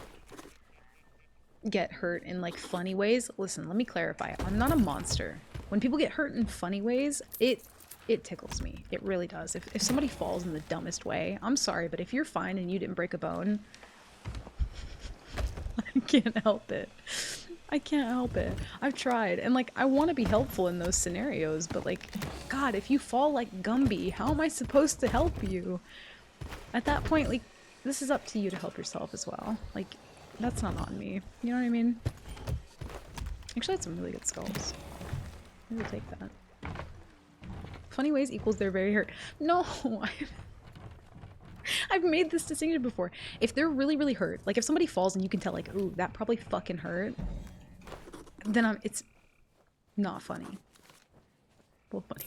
get hurt in, like, funny ways. Listen, let me clarify. I'm not a monster. When people get hurt in funny ways, it tickles me. It really does. If somebody falls in the dumbest way, I'm sorry, but if you're fine and you didn't break a bone, I can't help it. I can't help it. I've tried. And, like, I want to be helpful in those scenarios, but, like, God, if you fall like Gumby, how am I supposed to help you? At that point, like, this is up to you to help yourself as well. Like, that's not on me. You know what I mean? Actually, I had some really good skulls. Maybe take that. Funny ways equals they're very hurt. No! I've made this distinction before. If they're really, really hurt, like if somebody falls and you can tell, like, ooh, that probably fucking hurt, then it's not funny. Well, funny.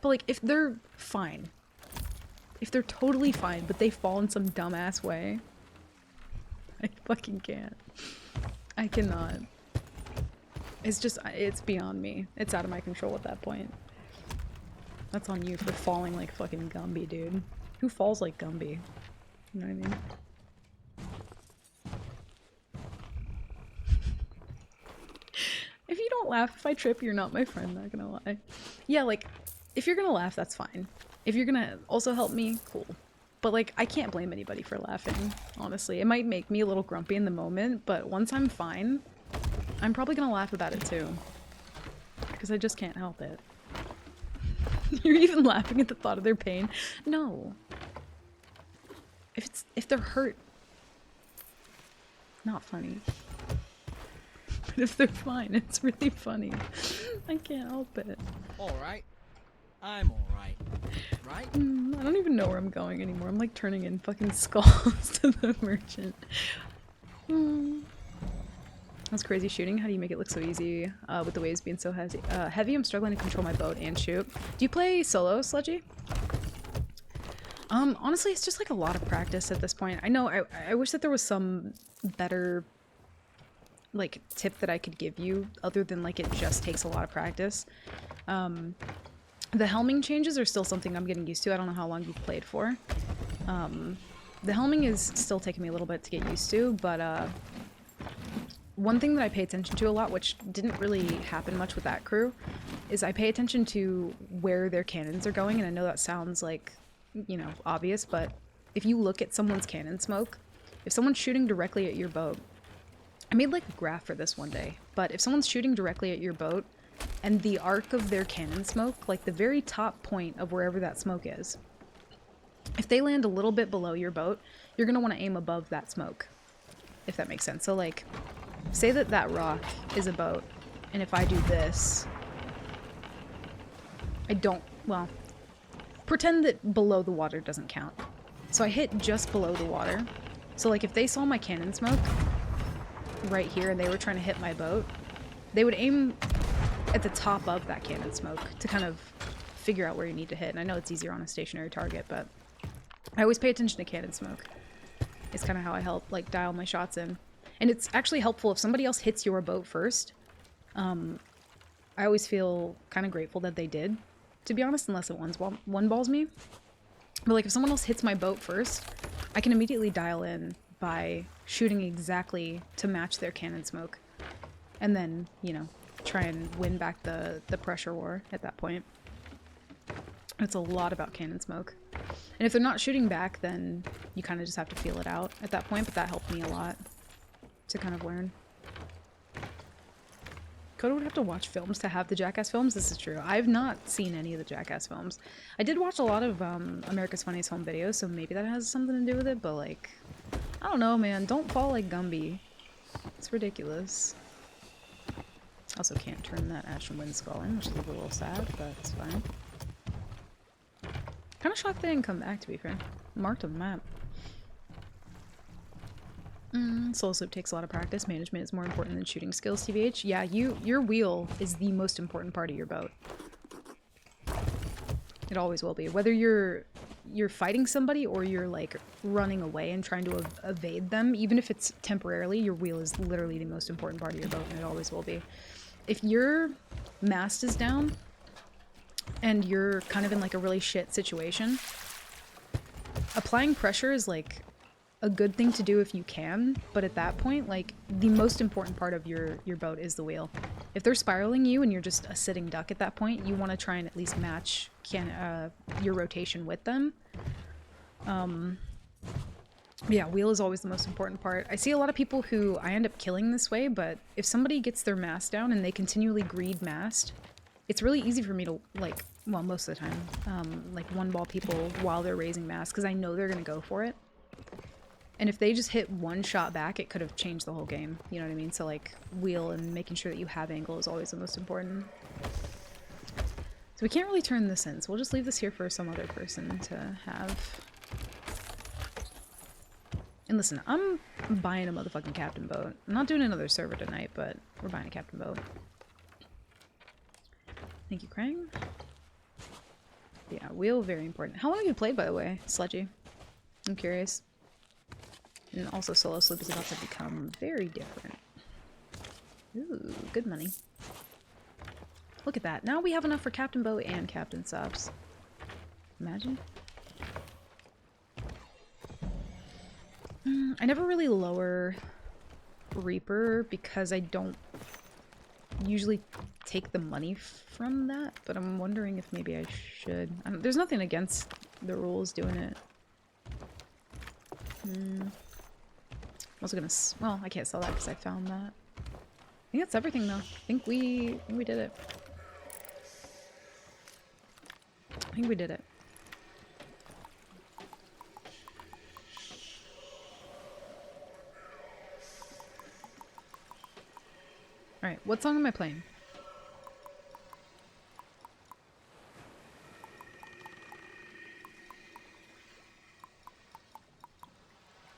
But, like, if they're fine, if they're totally fine, but they fall in some dumbass way, I fucking can't. I cannot. It's just, it's beyond me. It's out of my control at that point. That's on you for falling like fucking Gumby, dude. Who falls like Gumby? You know what I mean? If you don't laugh, if I trip, you're not my friend, not gonna lie. Yeah, like, if you're gonna laugh, that's fine. If you're gonna also help me, cool. But, like, I can't blame anybody for laughing, honestly. It might make me a little grumpy in the moment, but once I'm fine, I'm probably gonna laugh about it too. Because I just can't help it. You're even laughing at the thought of their pain? No. If they're hurt, not funny. if they're fine. It's really funny. I can't help it. All right. I'm all right. Right? I don't even know where I'm going anymore. I'm like turning in fucking skulls to the merchant. That's crazy shooting. How do you make it look so easy with the waves being so heavy? I'm struggling to control my boat and shoot. Do you play solo, Sludgy? Honestly, it's just like a lot of practice at this point. I know I wish that there was some better like tip that I could give you other than like it just takes a lot of practice. The helming changes are still something I'm getting used to. I don't know how long you've played for. The helming is still taking me a little bit to get used to, but one thing that I pay attention to a lot, which didn't really happen much with that crew, is I pay attention to where their cannons are going, and I know that sounds like, you know, obvious, but if you look at someone's cannon smoke, if someone's shooting directly at your boat, I made like a graph for this one day, but if someone's shooting directly at your boat, and the arc of their cannon smoke, like the very top point of wherever that smoke is, if they land a little bit below your boat, you're going to want to aim above that smoke, if that makes sense. So like, say that that rock is a boat, and if I do this, I don't, well, pretend that below the water doesn't count. So I hit just below the water. So like if they saw my cannon smoke right here and they were trying to hit my boat, they would aim at the top of that cannon smoke to kind of figure out where you need to hit. And I know it's easier on a stationary target, but I always pay attention to cannon smoke. It's kind of how I help like dial my shots in. And it's actually helpful if somebody else hits your boat first. I always feel kind of grateful that they did, to be honest, unless it one balls me. But like if someone else hits my boat first, I can immediately dial in by shooting exactly to match their cannon smoke. And then, you know, try and win back the pressure war at that point. It's a lot about cannon smoke. And if they're not shooting back, then you kind of just have to feel it out at that point, but that helped me a lot to kind of learn. Coda would have to watch films to have the Jackass films. This is true. I've not seen any of the Jackass films. I did watch a lot of America's Funniest Home Videos, so maybe that has something to do with it, but like, I don't know, man. Don't fall like Gumby. It's ridiculous. Also can't turn that Ash and Wind skull in, which is a little sad, but it's fine. Kind of shocked they didn't come back, to be fair. Marked on the map. Soul Sloop takes a lot of practice. Management is more important than shooting skills, TVH. Yeah, your wheel is the most important part of your boat. It always will be. Whether you're fighting somebody or you're like running away and trying to evade them, even if it's temporarily, your wheel is literally the most important part of your boat, and it always will be. If your mast is down and you're kind of in like a really shit situation, applying pressure is like a good thing to do if you can, but at that point, like, the most important part of your boat is the wheel. If they're spiraling you and you're just a sitting duck at that point, you want to try and at least match your rotation with them. Yeah, wheel is always the most important part. I see a lot of people who I end up killing this way, but if somebody gets their mast down and they continually greed mast, it's really easy for me to, like, well, most of the time, like, one-ball people while they're raising mast, because I know they're going to go for it. And if they just hit one shot back, it could have changed the whole game. You know what I mean? So, like, wheel and making sure that you have angle is always the most important. So we can't really turn this in, so we'll just leave this here for some other person to have. And listen, I'm buying a motherfucking captain boat. I'm not doing another server tonight, but we're buying a captain boat. Thank you, Krang. Yeah, wheel, very important. How long have you played, by the way, Sledgy? I'm curious. And also Solo Sloop is about to become very different. Ooh, good money. Look at that. Now we have enough for Captain Boat and Captain Subs. Imagine. I never really lower Reaper because I don't usually take the money from that, but I'm wondering if maybe I should. There's nothing against the rules doing it. I'm also gonna, well, I can't sell that because I found that. I think that's everything though. I think we did it. I think we did it. Alright, what song am I playing?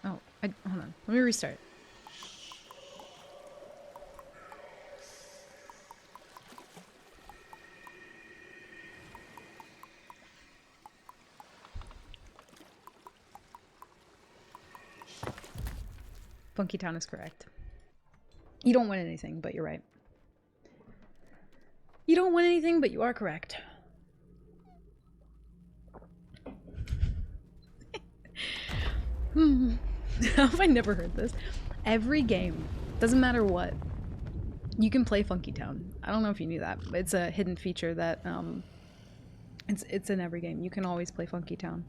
Oh, hold on. Let me restart. Funky Town is correct. You don't win anything, but you're right. You don't win anything, but you are correct. How have I never heard this? Every game, doesn't matter what, you can play Funky Town. I don't know if you knew that, but it's a hidden feature that it's in every game. You can always play Funky Town.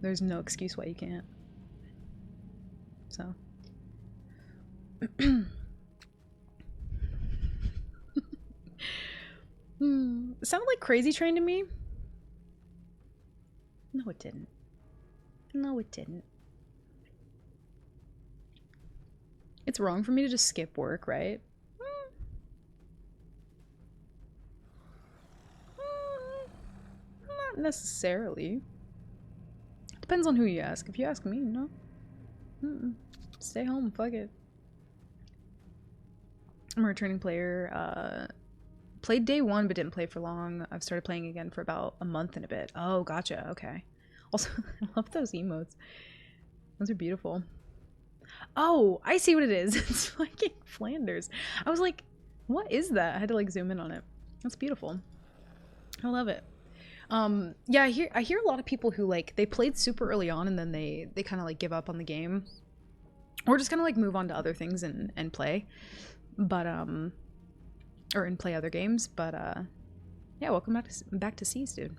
There's no excuse why you can't. So. It sounded like Crazy Train to me. No, it didn't. No, it didn't. It's wrong for me to just skip work, right? Not necessarily. Depends on who you ask. If you ask me, no. Stay home, fuck it. I'm a returning player. Played day one, but didn't play for long. I've started playing again for about a month and a bit. Oh, gotcha. Okay. Also, I love those emotes. Those are beautiful. Oh, I see what it is. It's fucking Flanders. I was like, what is that? I had to like zoom in on it. That's beautiful. I love it. Yeah, I hear a lot of people who like they played super early on and then they kind of like give up on the game, or just kind of like move on to other things and play, but or and play other games. But yeah, welcome back to Seas, dude.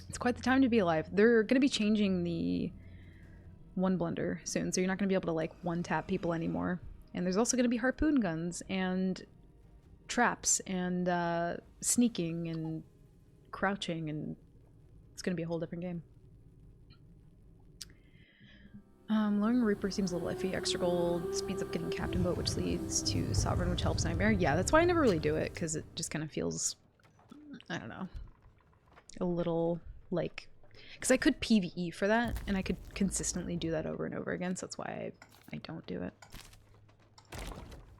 It's quite the time to be alive. They're gonna be changing the one blender soon, so you're not gonna be able to like one tap people anymore. And there's also gonna be harpoon guns and traps and sneaking and crouching, and it's gonna be a whole different game. Lowering Reaper seems a little iffy. Extra gold speeds up getting Captain Boat, which leads to Sovereign, which helps Nightmare. Yeah, that's why I never really do it, because it just kind of feels, I don't know, a little like, because I could PvE for that, and I could consistently do that over and over again, so that's why I don't do it.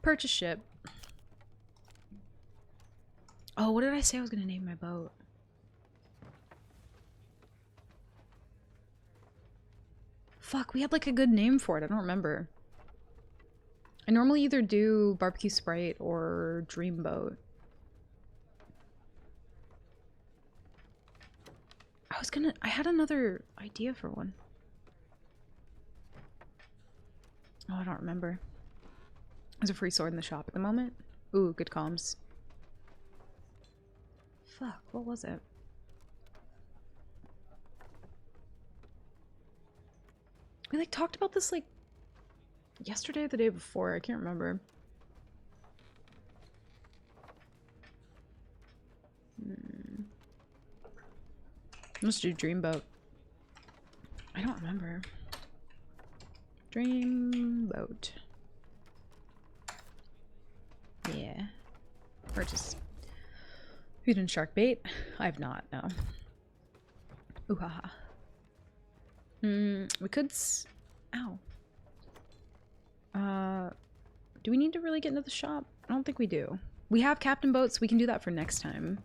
Purchase ship. Oh, what did I say I was gonna name my boat? Fuck, we had like a good name for it. I don't remember. I normally either do Barbecue Sprite or Dreamboat. I had another idea for one. Oh, I don't remember. There's a free sword in the shop at the moment. Ooh, good comms. Fuck, what was it? We like talked about this like yesterday or the day before. I can't remember. Let's do Dreamboat. I don't remember. Dreamboat. Yeah. Purchase. Who did shark bait? I have not, no. Ooh haha. We could ow. Do we need to really get into the shop? I don't think we do. We have Captain Boat, so we can do that for next time.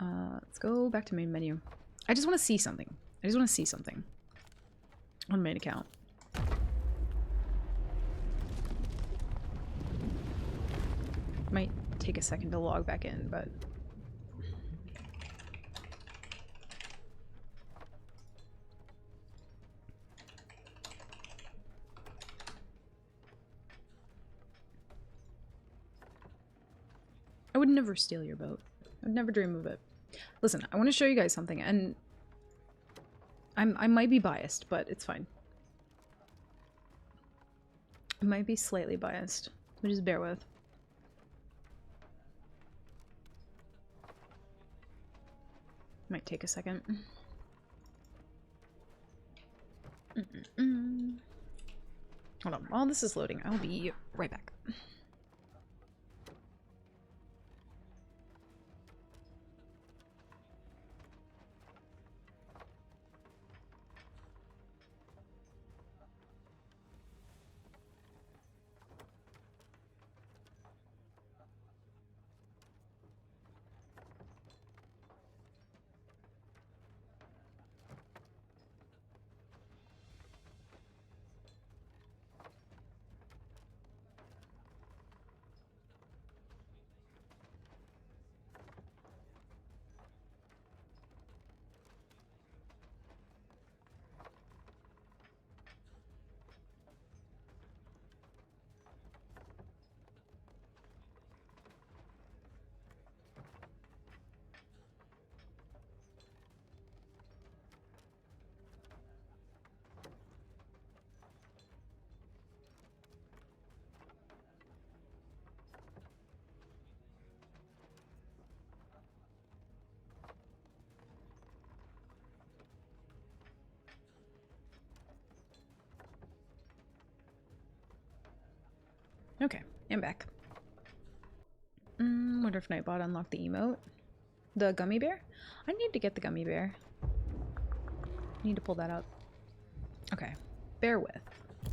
Let's go back to main menu. I just want to see something. I just want to see something on main account. Might take a second to log back in, but I would never steal your boat. I would never dream of it. Listen, I want to show you guys something, and I might be biased, but it's fine. I might be slightly biased, so just bear with. Might take a second. Hold on, while this is loading, I'll be right back. Okay, I'm back. Wonder if Nightbot unlocked the emote. The gummy bear? I need to get the gummy bear. Need to pull that up. Okay. Bear with.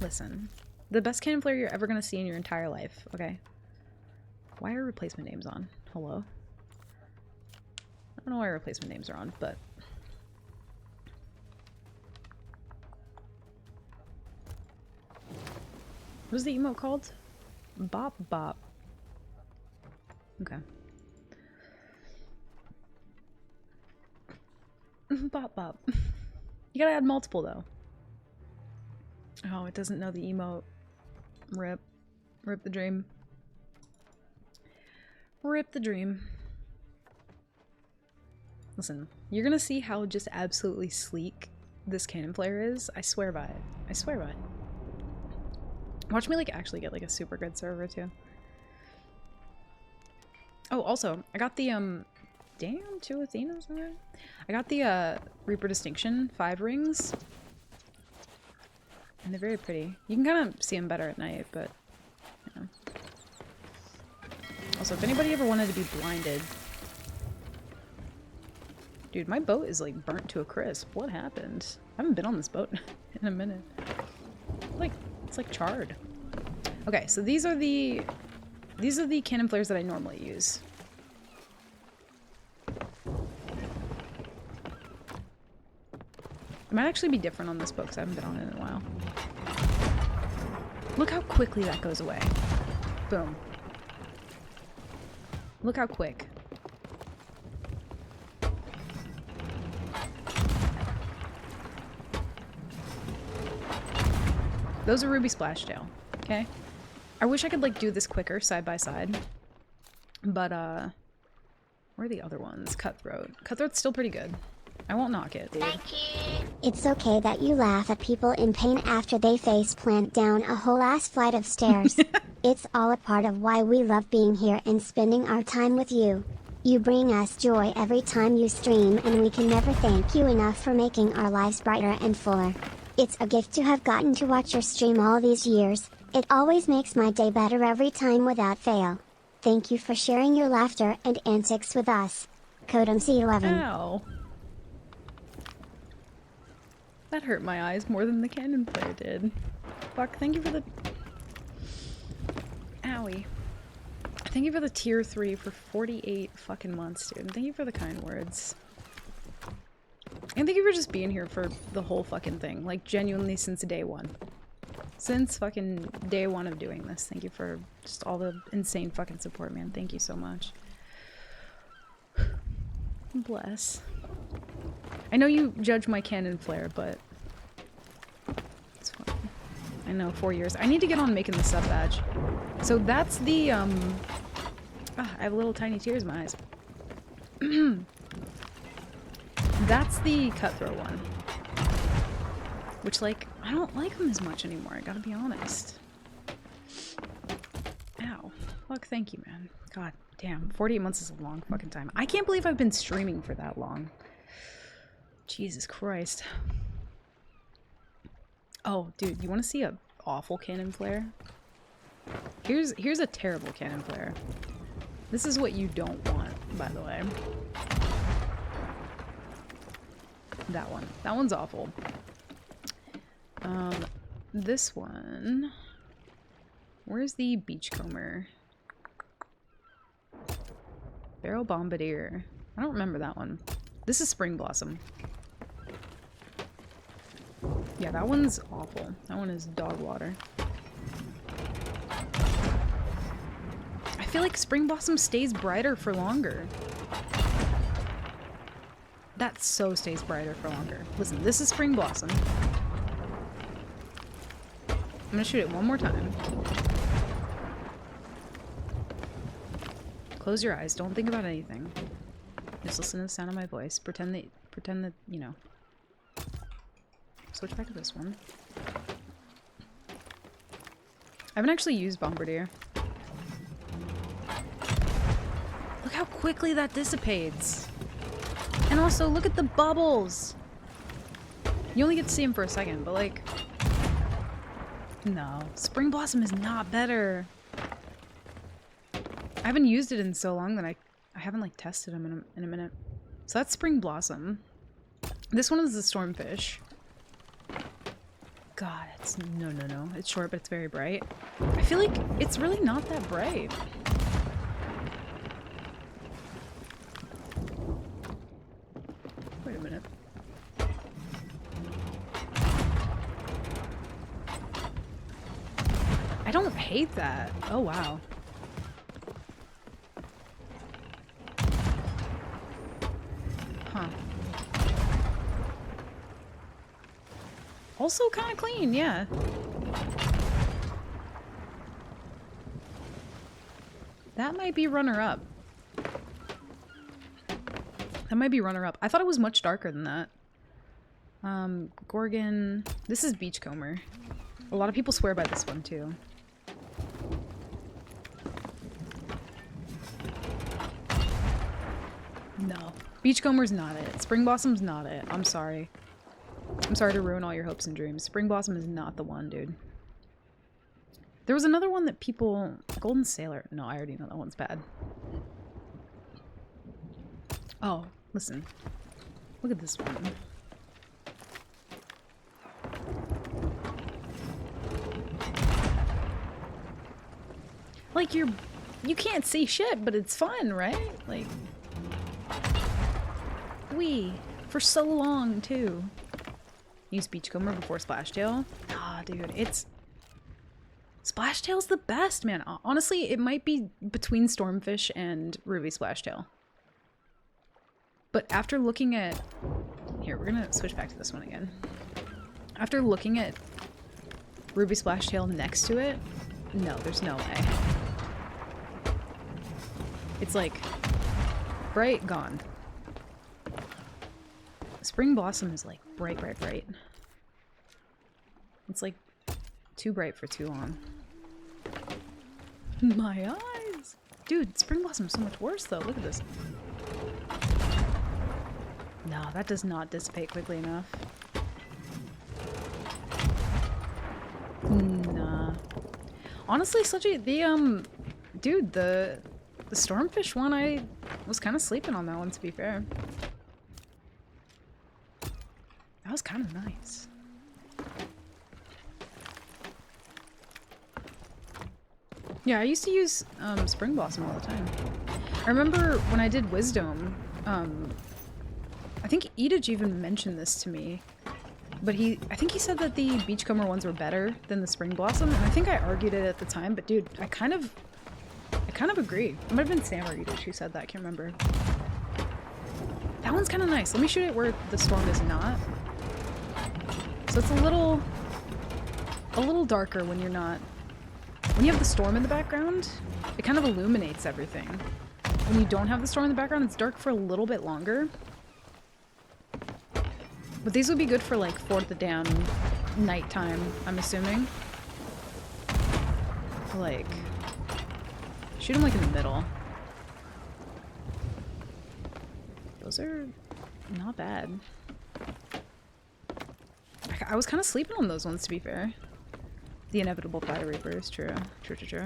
Listen. The best cannon flare you're ever gonna see in your entire life, okay? Why are replacement names on? Hello? I don't know why replacement names are on, but... What was the emote called? Bop Bop. Okay. Bop Bop. You gotta add multiple, though. Oh, it doesn't know the emote. Rip. Rip the dream. Rip the dream. Listen, you're gonna see how just absolutely sleek this cannon flare is. I swear by it. I swear by it. Watch me like actually get like a super good server too. Oh, also, I got the damn, 2 Athenas in there. I got the Reaper Distinction 5 rings. And they're very pretty. You can kind of see them better at night, but you know. Also, if anybody ever wanted to be blinded. Dude, my boat is like burnt to a crisp. What happened? I haven't been on this boat in a minute. It's like charred. Okay, so these are the cannon flares that I normally use. It might actually be different on this boat because I haven't been on it in a while. Look how quickly that goes away. Boom. Look how quick. Those are Ruby Splashtail, okay? I wish I could like do this quicker side by side. But where are the other ones? Cutthroat. Cutthroat's still pretty good. I won't knock it. Thank you. It's okay that you laugh at people in pain after they face plant down a whole ass flight of stairs. It's all a part of why we love being here and spending our time with you. You bring us joy every time you stream, and we can never thank you enough for making our lives brighter and fuller. It's a gift to have gotten to watch your stream all these years. It always makes my day better every time without fail. Thank you for sharing your laughter and antics with us. Codem C11. Ow. That hurt my eyes more than the cannon flare did. Fuck, thank you for the... Owie. Thank you for the tier 3 for 48 fucking months, dude. Thank you for the kind words. And thank you for just being here for the whole fucking thing. Like, genuinely since day one. Since fucking day one of doing this. Thank you for just all the insane fucking support, man. Thank you so much. Bless. I know you judge my cannon flare, but it's fine. I know, 4 years. I need to get on making the sub badge. So that's the, I have little tiny tears in my eyes. That's the cutthroat one. Which, like, I don't like them as much anymore, I gotta be honest. Ow. Fuck, thank you, man. God damn, 48 months is a long fucking time. I can't believe I've been streaming for that long. Jesus Christ. Oh, dude, you want to see a awful cannon flare? Here's a terrible cannon flare. This is what you don't want, by the way. That one. That one's awful. This one... Where's the beachcomber? Barrel Bombardier. I don't remember that one. This is Spring Blossom. Yeah, that one's awful. That one is dog water. I feel like Spring Blossom stays brighter for longer. That so stays brighter for longer. Listen, this is Spring Blossom. I'm gonna shoot it one more time. Close your eyes. Don't think about anything. Just listen to the sound of my voice. Pretend that, you know. Switch back to this one. I haven't actually used Bombardier. Look how quickly that dissipates. And also, look at the bubbles. You only get to see them for a second, but like... No. Spring Blossom is not better. haven't used it in so long that I haven't like tested them in a minute. So that's Spring Blossom. This one is the Stormfish. God, it's no. It's short, but it's very bright. I feel like it's really not that bright. Wait a minute. I don't hate that. Oh, wow. Huh. Also kind of clean, yeah. That might be runner-up. That might be runner-up. I thought it was much darker than that. Gorgon. This is Beachcomber. A lot of people swear by this one, too. No. Beachcomber's not it. Spring Blossom's not it. I'm sorry. I'm sorry to ruin all your hopes and dreams. Spring Blossom is not the one, dude. There was another one that people... Golden Sailor. No, I already know that one's bad. Oh, listen. Look at this one. Like, you can't see shit, but it's fun, right? Like... For so long, too. Use Beachcomber before Splashtail. Ah, dude, it's... Splashtail's the best, man. Honestly, it might be between Stormfish and Ruby Splashtail. But after looking at... Here, we're gonna switch back to this one again. After looking at Ruby Splashtail next to it, no, there's no way. It's like... bright, gone. Spring Blossom is like bright, bright, bright. It's like too bright for too long. My eyes! Dude, Spring Blossom is so much worse though. Look at this. No, that does not dissipate quickly enough. Nah. Honestly, dude, the Stormfish one, I was kind of sleeping on that one, to be fair. That was kind of nice. Yeah, I used to use Spring Blossom all the time. I remember when I did Wisdom, I think Edage even mentioned this to me, but I think he said that the Beachcomber ones were better than the Spring Blossom, and I think I argued it at the time, but dude, I kind of agree. It might have been Sam or Edage who said that, I can't remember. That one's kind of nice. Let me shoot it where the storm is not. So it's a little darker when you're not... When you have the storm in the background, it kind of illuminates everything. When you don't have the storm in the background, it's dark for a little bit longer. But these would be good for like Fort the Dam nighttime, I'm assuming. Like, shoot them like in the middle. Those are not bad. I was kind of sleeping on those ones, to be fair. The inevitable Fire Reapers, true. True.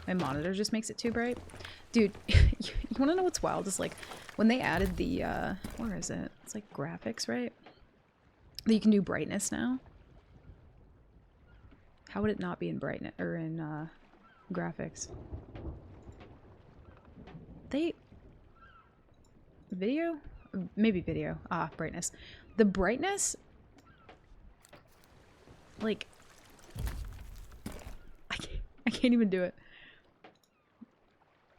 My monitor just makes it too bright. Dude, you want to know what's wild? Is like, when they added the, where is it? It's like graphics, right? That you can do brightness now. How would it not be in brightness, or in, graphics? Video? Maybe video. Ah, brightness. The brightness... Like... I can't even do it.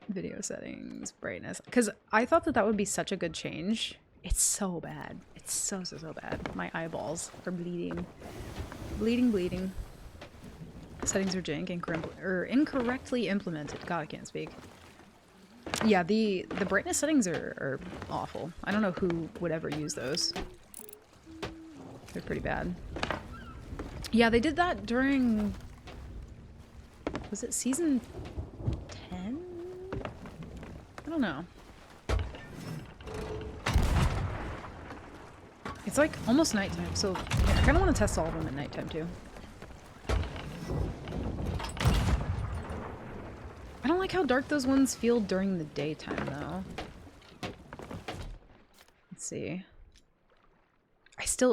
Video settings, brightness. Because I thought that would be such a good change. It's so bad. It's so bad. My eyeballs are bleeding. Bleeding. Settings are jank, incorrectly implemented. God, I can't speak. Yeah, the brightness settings are awful. I don't know who would ever use those. They're pretty bad. Yeah, they did that during... Was it season 10? I don't know. It's like almost nighttime, so yeah, I kind of want to test all of them at nighttime too. I don't like how dark those ones feel during the daytime, though. Let's see.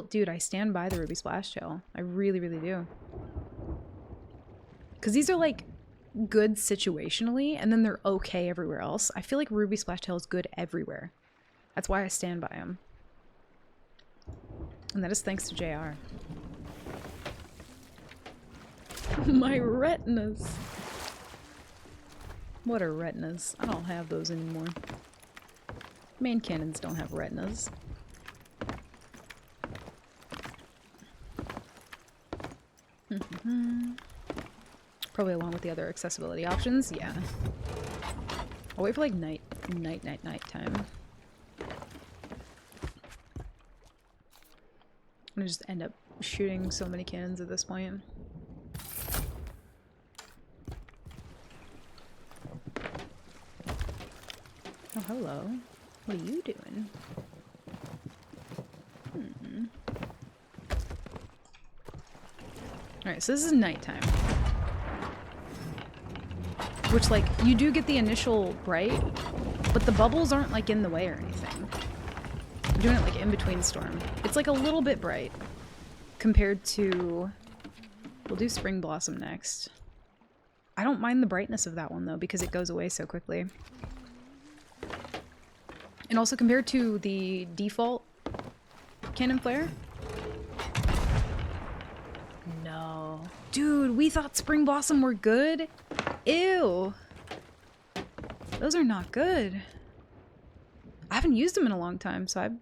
Dude, I stand by the Ruby Splash Tail. I really, really do. Because these are, like, good situationally, and then they're okay everywhere else. I feel like Ruby Splash Tail is good everywhere. That's why I stand by him. And that is thanks to JR. My retinas. What are retinas? I don't have those anymore. Main cannons don't have retinas. Probably along with the other accessibility options, yeah. I'll wait for like night time. I'm gonna just end up shooting so many cannons at this point. Oh, hello. What are you doing? Alright, so this is nighttime. Which, like, you do get the initial bright, but the bubbles aren't, like, in the way or anything. I'm doing it, like, in between storm. It's, like, a little bit bright compared to... We'll do Spring Blossom next. I don't mind the brightness of that one, though, because it goes away so quickly. And also compared to the default Cannon Flare. No. Dude, we thought Spring Blossom were good? Ew. Those are not good. I haven't used them in a long time, so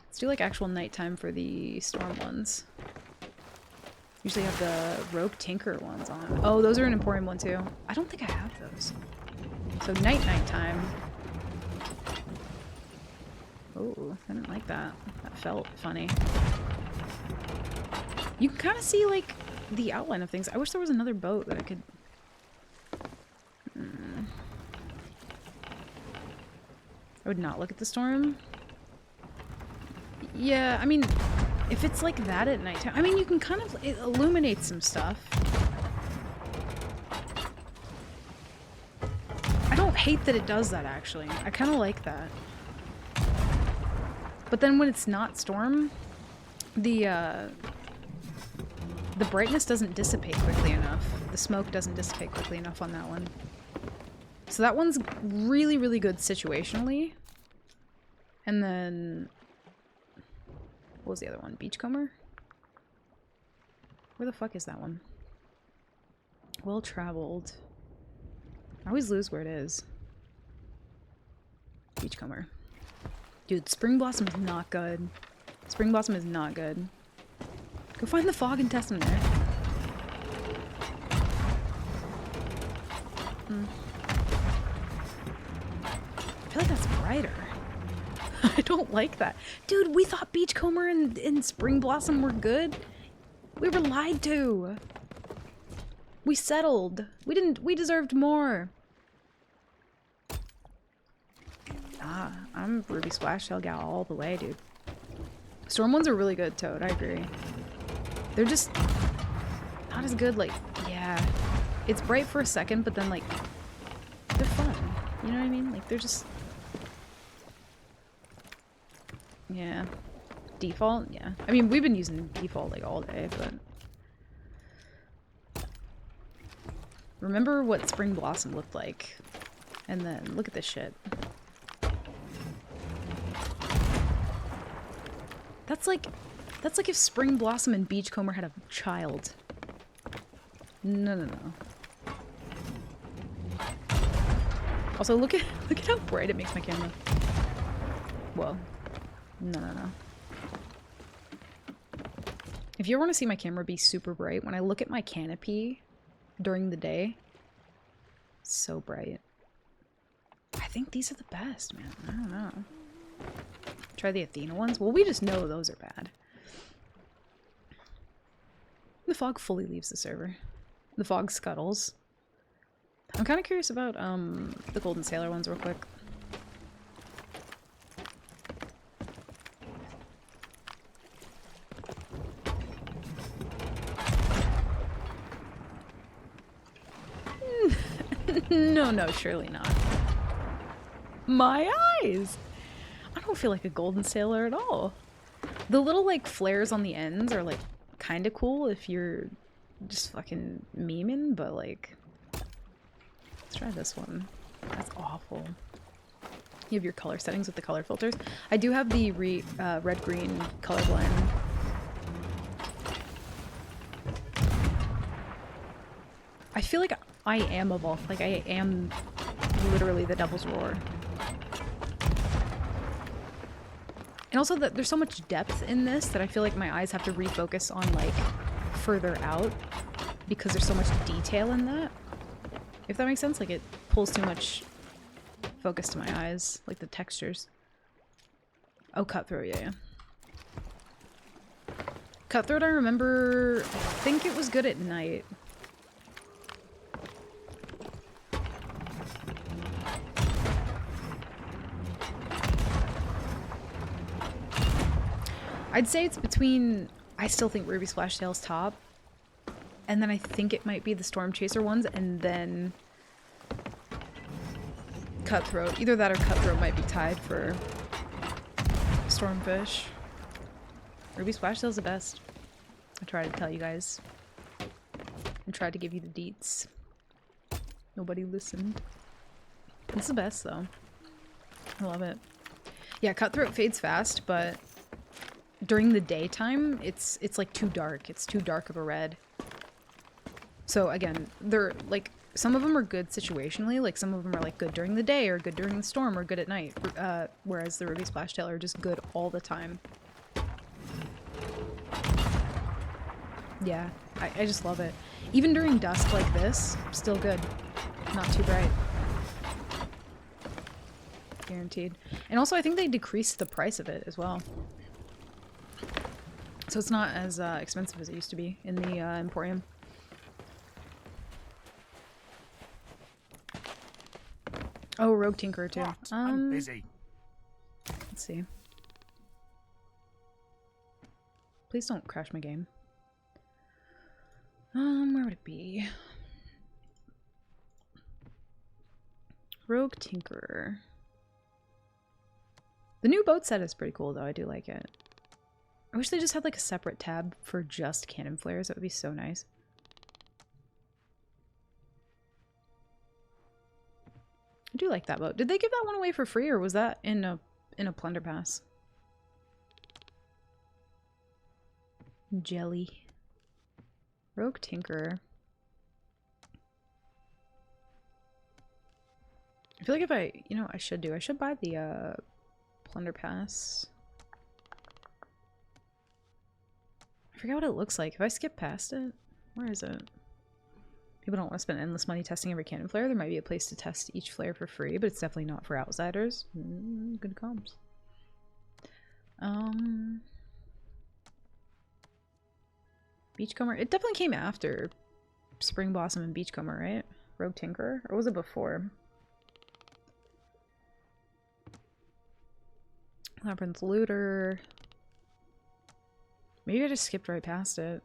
let's do like actual nighttime for the storm ones. Usually have the Rogue Tinker ones on. Oh, those are an important one too. I don't think I have those. So nighttime. Oh, I didn't like that. That felt funny. You can kind of see like the outline of things. I wish there was another boat that I could... I would not look at the storm. Yeah, I mean, if it's like that at nighttime, I mean, you can kind of illuminate some stuff. I don't hate that it does that, actually. I kind of like that. But then when it's not storm, the brightness doesn't dissipate quickly enough. The smoke doesn't dissipate quickly enough on that one. So that one's really, really good situationally. And then... What was the other one? Beachcomber? Where the fuck is that one? Well traveled. I always lose where it is. Beachcomber. Dude, Spring Blossom is not good. Spring Blossom is not good. Go find the fog and test them there. I feel like that's brighter. I don't like that. Dude, we thought Beachcomber and Spring Blossom were good. We were lied to. We settled. We deserved more. Ah, I'm Ruby Splash Tail gal all the way, dude. Storm ones are really good, Toad, I agree. They're just not as good, like, yeah. It's bright for a second, but then, like, they're fun. You know what I mean? Like, they're just... Yeah. Default? Yeah. I mean, we've been using default, like, all day, but... Remember what Spring Blossom looked like. And then, look at this shit. That's like if Spring Blossom and Beachcomber had a child. No. Also, look at how bright it makes my camera. Whoa. No. If you ever want to see my camera be super bright, when I look at my canopy during the day, it's so bright. I think these are the best, man. I don't know. Try the Athena ones? Well, we just know those are bad. The fog fully leaves the server. The fog scuttles. I'm kind of curious about the Golden Sailor ones real quick. No, no, surely not. My eyes! I don't feel like a golden sailor at all. The little, like, flares on the ends are, like, kind of cool if you're just fucking memeing, but, like... Let's try this one. That's awful. You have your color settings with the color filters. I do have the red-green colorblind. I feel like I am evolved. Like, I am literally the Devil's Roar. And also that there's so much depth in this that I feel like my eyes have to refocus on, like, further out because there's so much detail in that. If that makes sense, like, it pulls too much focus to my eyes, like the textures. Oh, Cutthroat, yeah. Cutthroat, I remember, I think it was good at night. I'd say it's between, I still think Ruby Splashtail's top, and then I think it might be the Storm Chaser ones, and then Cutthroat. Either that or Cutthroat might be tied for Stormfish. Ruby Splashtail's the best. I tried to tell you guys. I tried to give you the deets. Nobody listened. It's the best, though. I love it. Yeah, Cutthroat fades fast, but during the daytime, it's like too dark. It's too dark of a red. So again, they're like, some of them are good situationally, like some of them are like good during the day or good during the storm or good at night, whereas the Ruby Splashtail are just good all the time. Yeah, I just love it. Even during dusk like this, still good. Not too bright. Guaranteed. And also I think they decreased the price of it as well. So it's not as expensive as it used to be in the Emporium. Oh, Rogue Tinkerer too. I'm busy. Let's see. Please don't crash my game. Where would it be? Rogue Tinkerer. The new boat set is pretty cool though, I do like it. I wish they just had like a separate tab for just cannon flares, that would be so nice. I do like that boat. Did they give that one away for free or was that in a plunder pass? Jelly. Rogue Tinkerer. I feel like if I, you know, I should buy the plunder pass. I forget what it looks like. If I skip past it, where is it? People don't want to spend endless money testing every cannon flare. There might be a place to test each flare for free, but it's definitely not for outsiders. Good comms. Beachcomber. It definitely came after Spring Blossom and Beachcomber, right? Rogue Tinkerer? Or was it before? Labyrinth Looter. Maybe I just skipped right past it.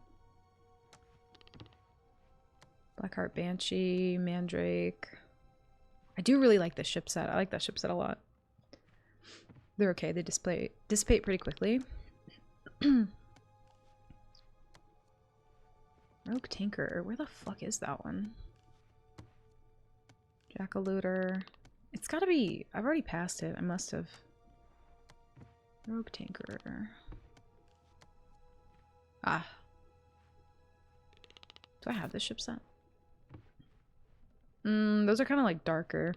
Blackheart Banshee, Mandrake. I do really like this ship set. I like that ship set a lot. They're okay. They dissipate pretty quickly. Rogue Tinker. Where the fuck is that one? Jackal-Looter. It's gotta be... I've already passed it. I must have. Rogue Tinker. Ah. Do I have this ship set? Those are kind of like darker.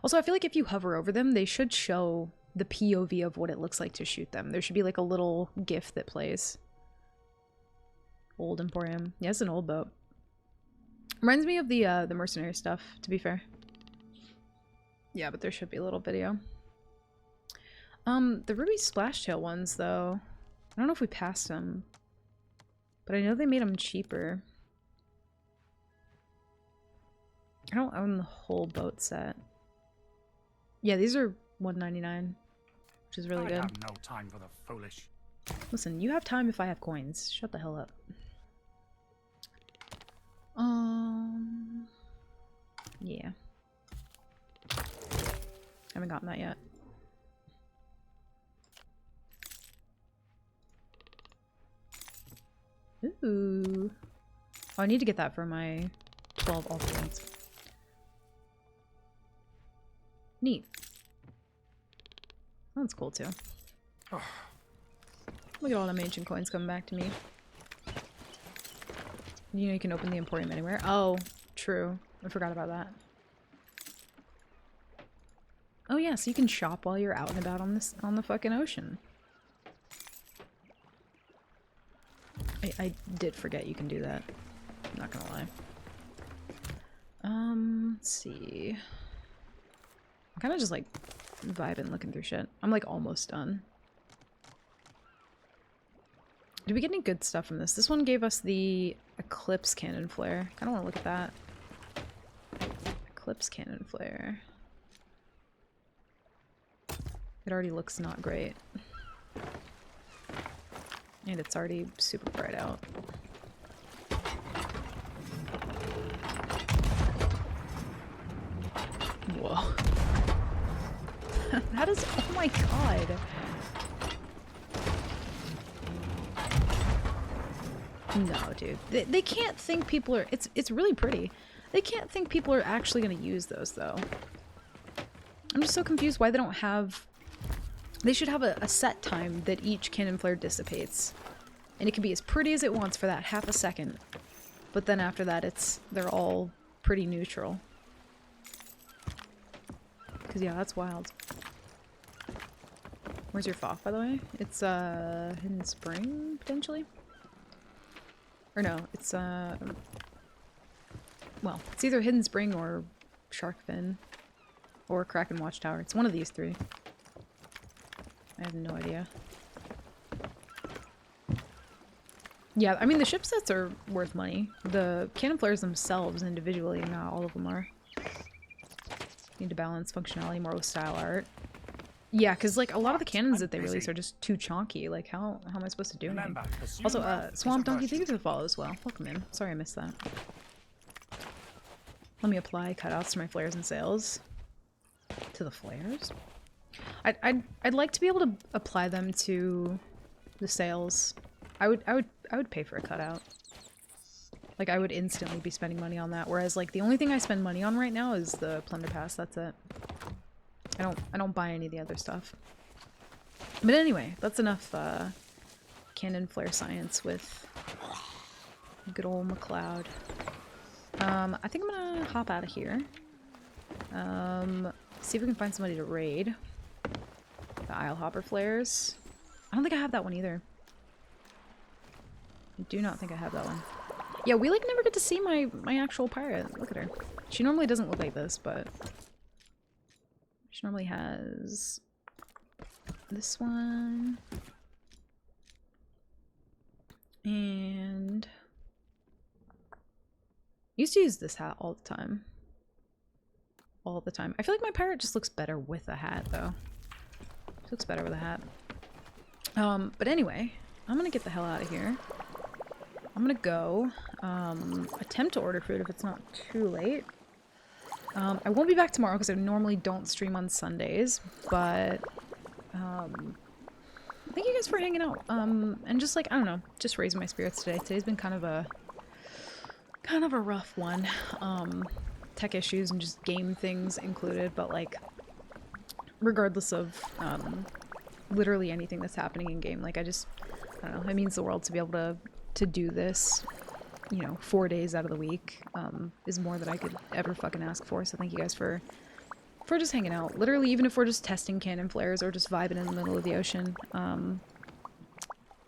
Also, I feel like if you hover over them, they should show the POV of what it looks like to shoot them. There should be like a little GIF that plays. Old Emporium. Yeah, it's an old boat. Reminds me of the mercenary stuff, to be fair. Yeah, but there should be a little video. The Ruby Splashtail ones, though. I don't know if we passed them. But I know they made them cheaper. I don't own the whole boat set. Yeah, these are $1.99, which is really good. I have no time for the foolish. Listen, you have time if I have coins. Shut the hell up. Yeah. Haven't gotten that yet. Ooh. Oh, I need to get that for my 12 alternates. Neat. That's cool too. Look at all them ancient coins coming back to me. You know you can open the Emporium anywhere. Oh, true. I forgot about that. Oh yeah, so you can shop while you're out and about on the fucking ocean. I did forget you can do that. I'm not gonna lie. Let's see. I'm kind of just like vibing looking through shit. I'm like almost done. Did we get any good stuff from this? This one gave us the Eclipse Cannon Flare. I kind of want to look at that. Eclipse Cannon Flare. It already looks not great. And it's already super bright out. Whoa. That is, oh my god. No, dude. They can't think people are, it's really pretty. They can't think people are actually going to use those, though. I'm just so confused why they don't have... They should have a set time that each cannon flare dissipates. And it can be as pretty as it wants for that half a second. But then after that, they're all pretty neutral. Because, yeah, that's wild. Where's your FOF, by the way? It's, Hidden Spring, potentially? Or no, it's, well, it's either Hidden Spring or Sharkfin. Or Kraken Watchtower. It's one of these three. I have no idea. Yeah, I mean, the ship sets are worth money. The cannon flares themselves individually, not all of them are. Need to balance functionality more with style art. Yeah, because like a lot of the cannons that they release are just too chonky. Like, how am I supposed to do anything? Also, Swamp Donkey, thank you for the follow as well. Welcome in. Sorry I missed that. Let me apply cutouts to my flares and sails. To the flares? I'd like to be able to apply them to the sails. I would pay for a cutout. Like, I would instantly be spending money on that. Whereas, like, the only thing I spend money on right now is the Plunder Pass. That's it. I don't buy any of the other stuff. But anyway, that's enough cannon flare science with good old McLeod. I think I'm gonna hop out of here. See if we can find somebody to raid. The Isle Hopper flares. I don't think I have that one either. I do not think I have that one. Yeah, we like never get to see my actual pirate. Look at her. She normally doesn't look like this, but she normally has this one. And I used to use this hat all the time. All the time. I feel like my pirate just looks better with a hat, though. She looks better with a hat. But anyway, I'm gonna get the hell out of here. I'm gonna go attempt to order food if it's not too late. I won't be back tomorrow because I normally don't stream on Sundays, but thank you guys for hanging out. And just like, I don't know, just raising my spirits today. Today's been kind of a rough one. Tech issues and just game things included, but like regardless of literally anything that's happening in game, like I don't know, it means the world to be able to do this, you know, 4 days out of the week is more than I could ever fucking ask for. So thank you guys for just hanging out. Literally, even if we're just testing cannon flares or just vibing in the middle of the ocean. I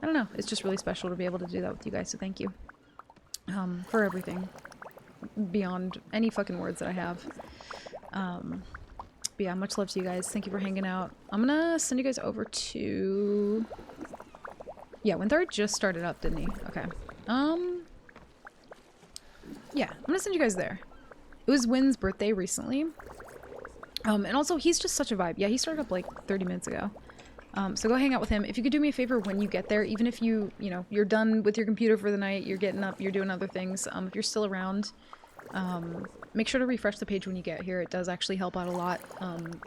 don't know, it's just really special to be able to do that with you guys, so thank you for everything beyond any fucking words that I have. But yeah, much love to you guys. Thank you for hanging out. I'm gonna send you guys over to... Yeah, Winthrop just started up, didn't he? Okay. Yeah, I'm gonna send you guys there. It was Wynn's birthday recently. And also, he's just such a vibe. Yeah, he started up like 30 minutes ago. So go hang out with him. If you could do me a favor when you get there, even if you know, you're done with your computer for the night, you're getting up, you're doing other things, if you're still around, Make sure to refresh the page when you get here. It does actually help out a lot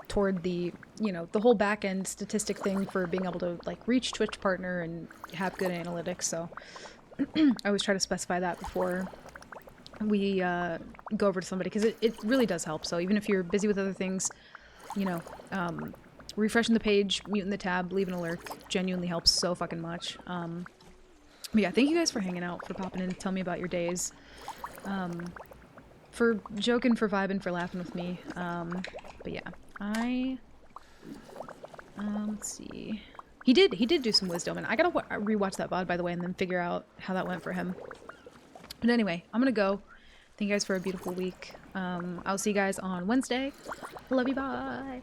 toward the, you know, the whole back end statistic thing for being able to like reach Twitch partner and have good analytics. So I always try to specify that before we go over to somebody, because it really does help. So even if you're busy with other things, you know, refreshing the page, muting the tab, leaving a lurk genuinely helps so fucking much. But yeah, thank you guys for hanging out, for popping in, tell me about your days. For joking, for vibing, for laughing with me. But yeah, let's see. He did do some wisdom, and I gotta rewatch that VOD, by the way, and then figure out how that went for him. But anyway, I'm gonna go. Thank you guys for a beautiful week. I'll see you guys on Wednesday. Love you, bye!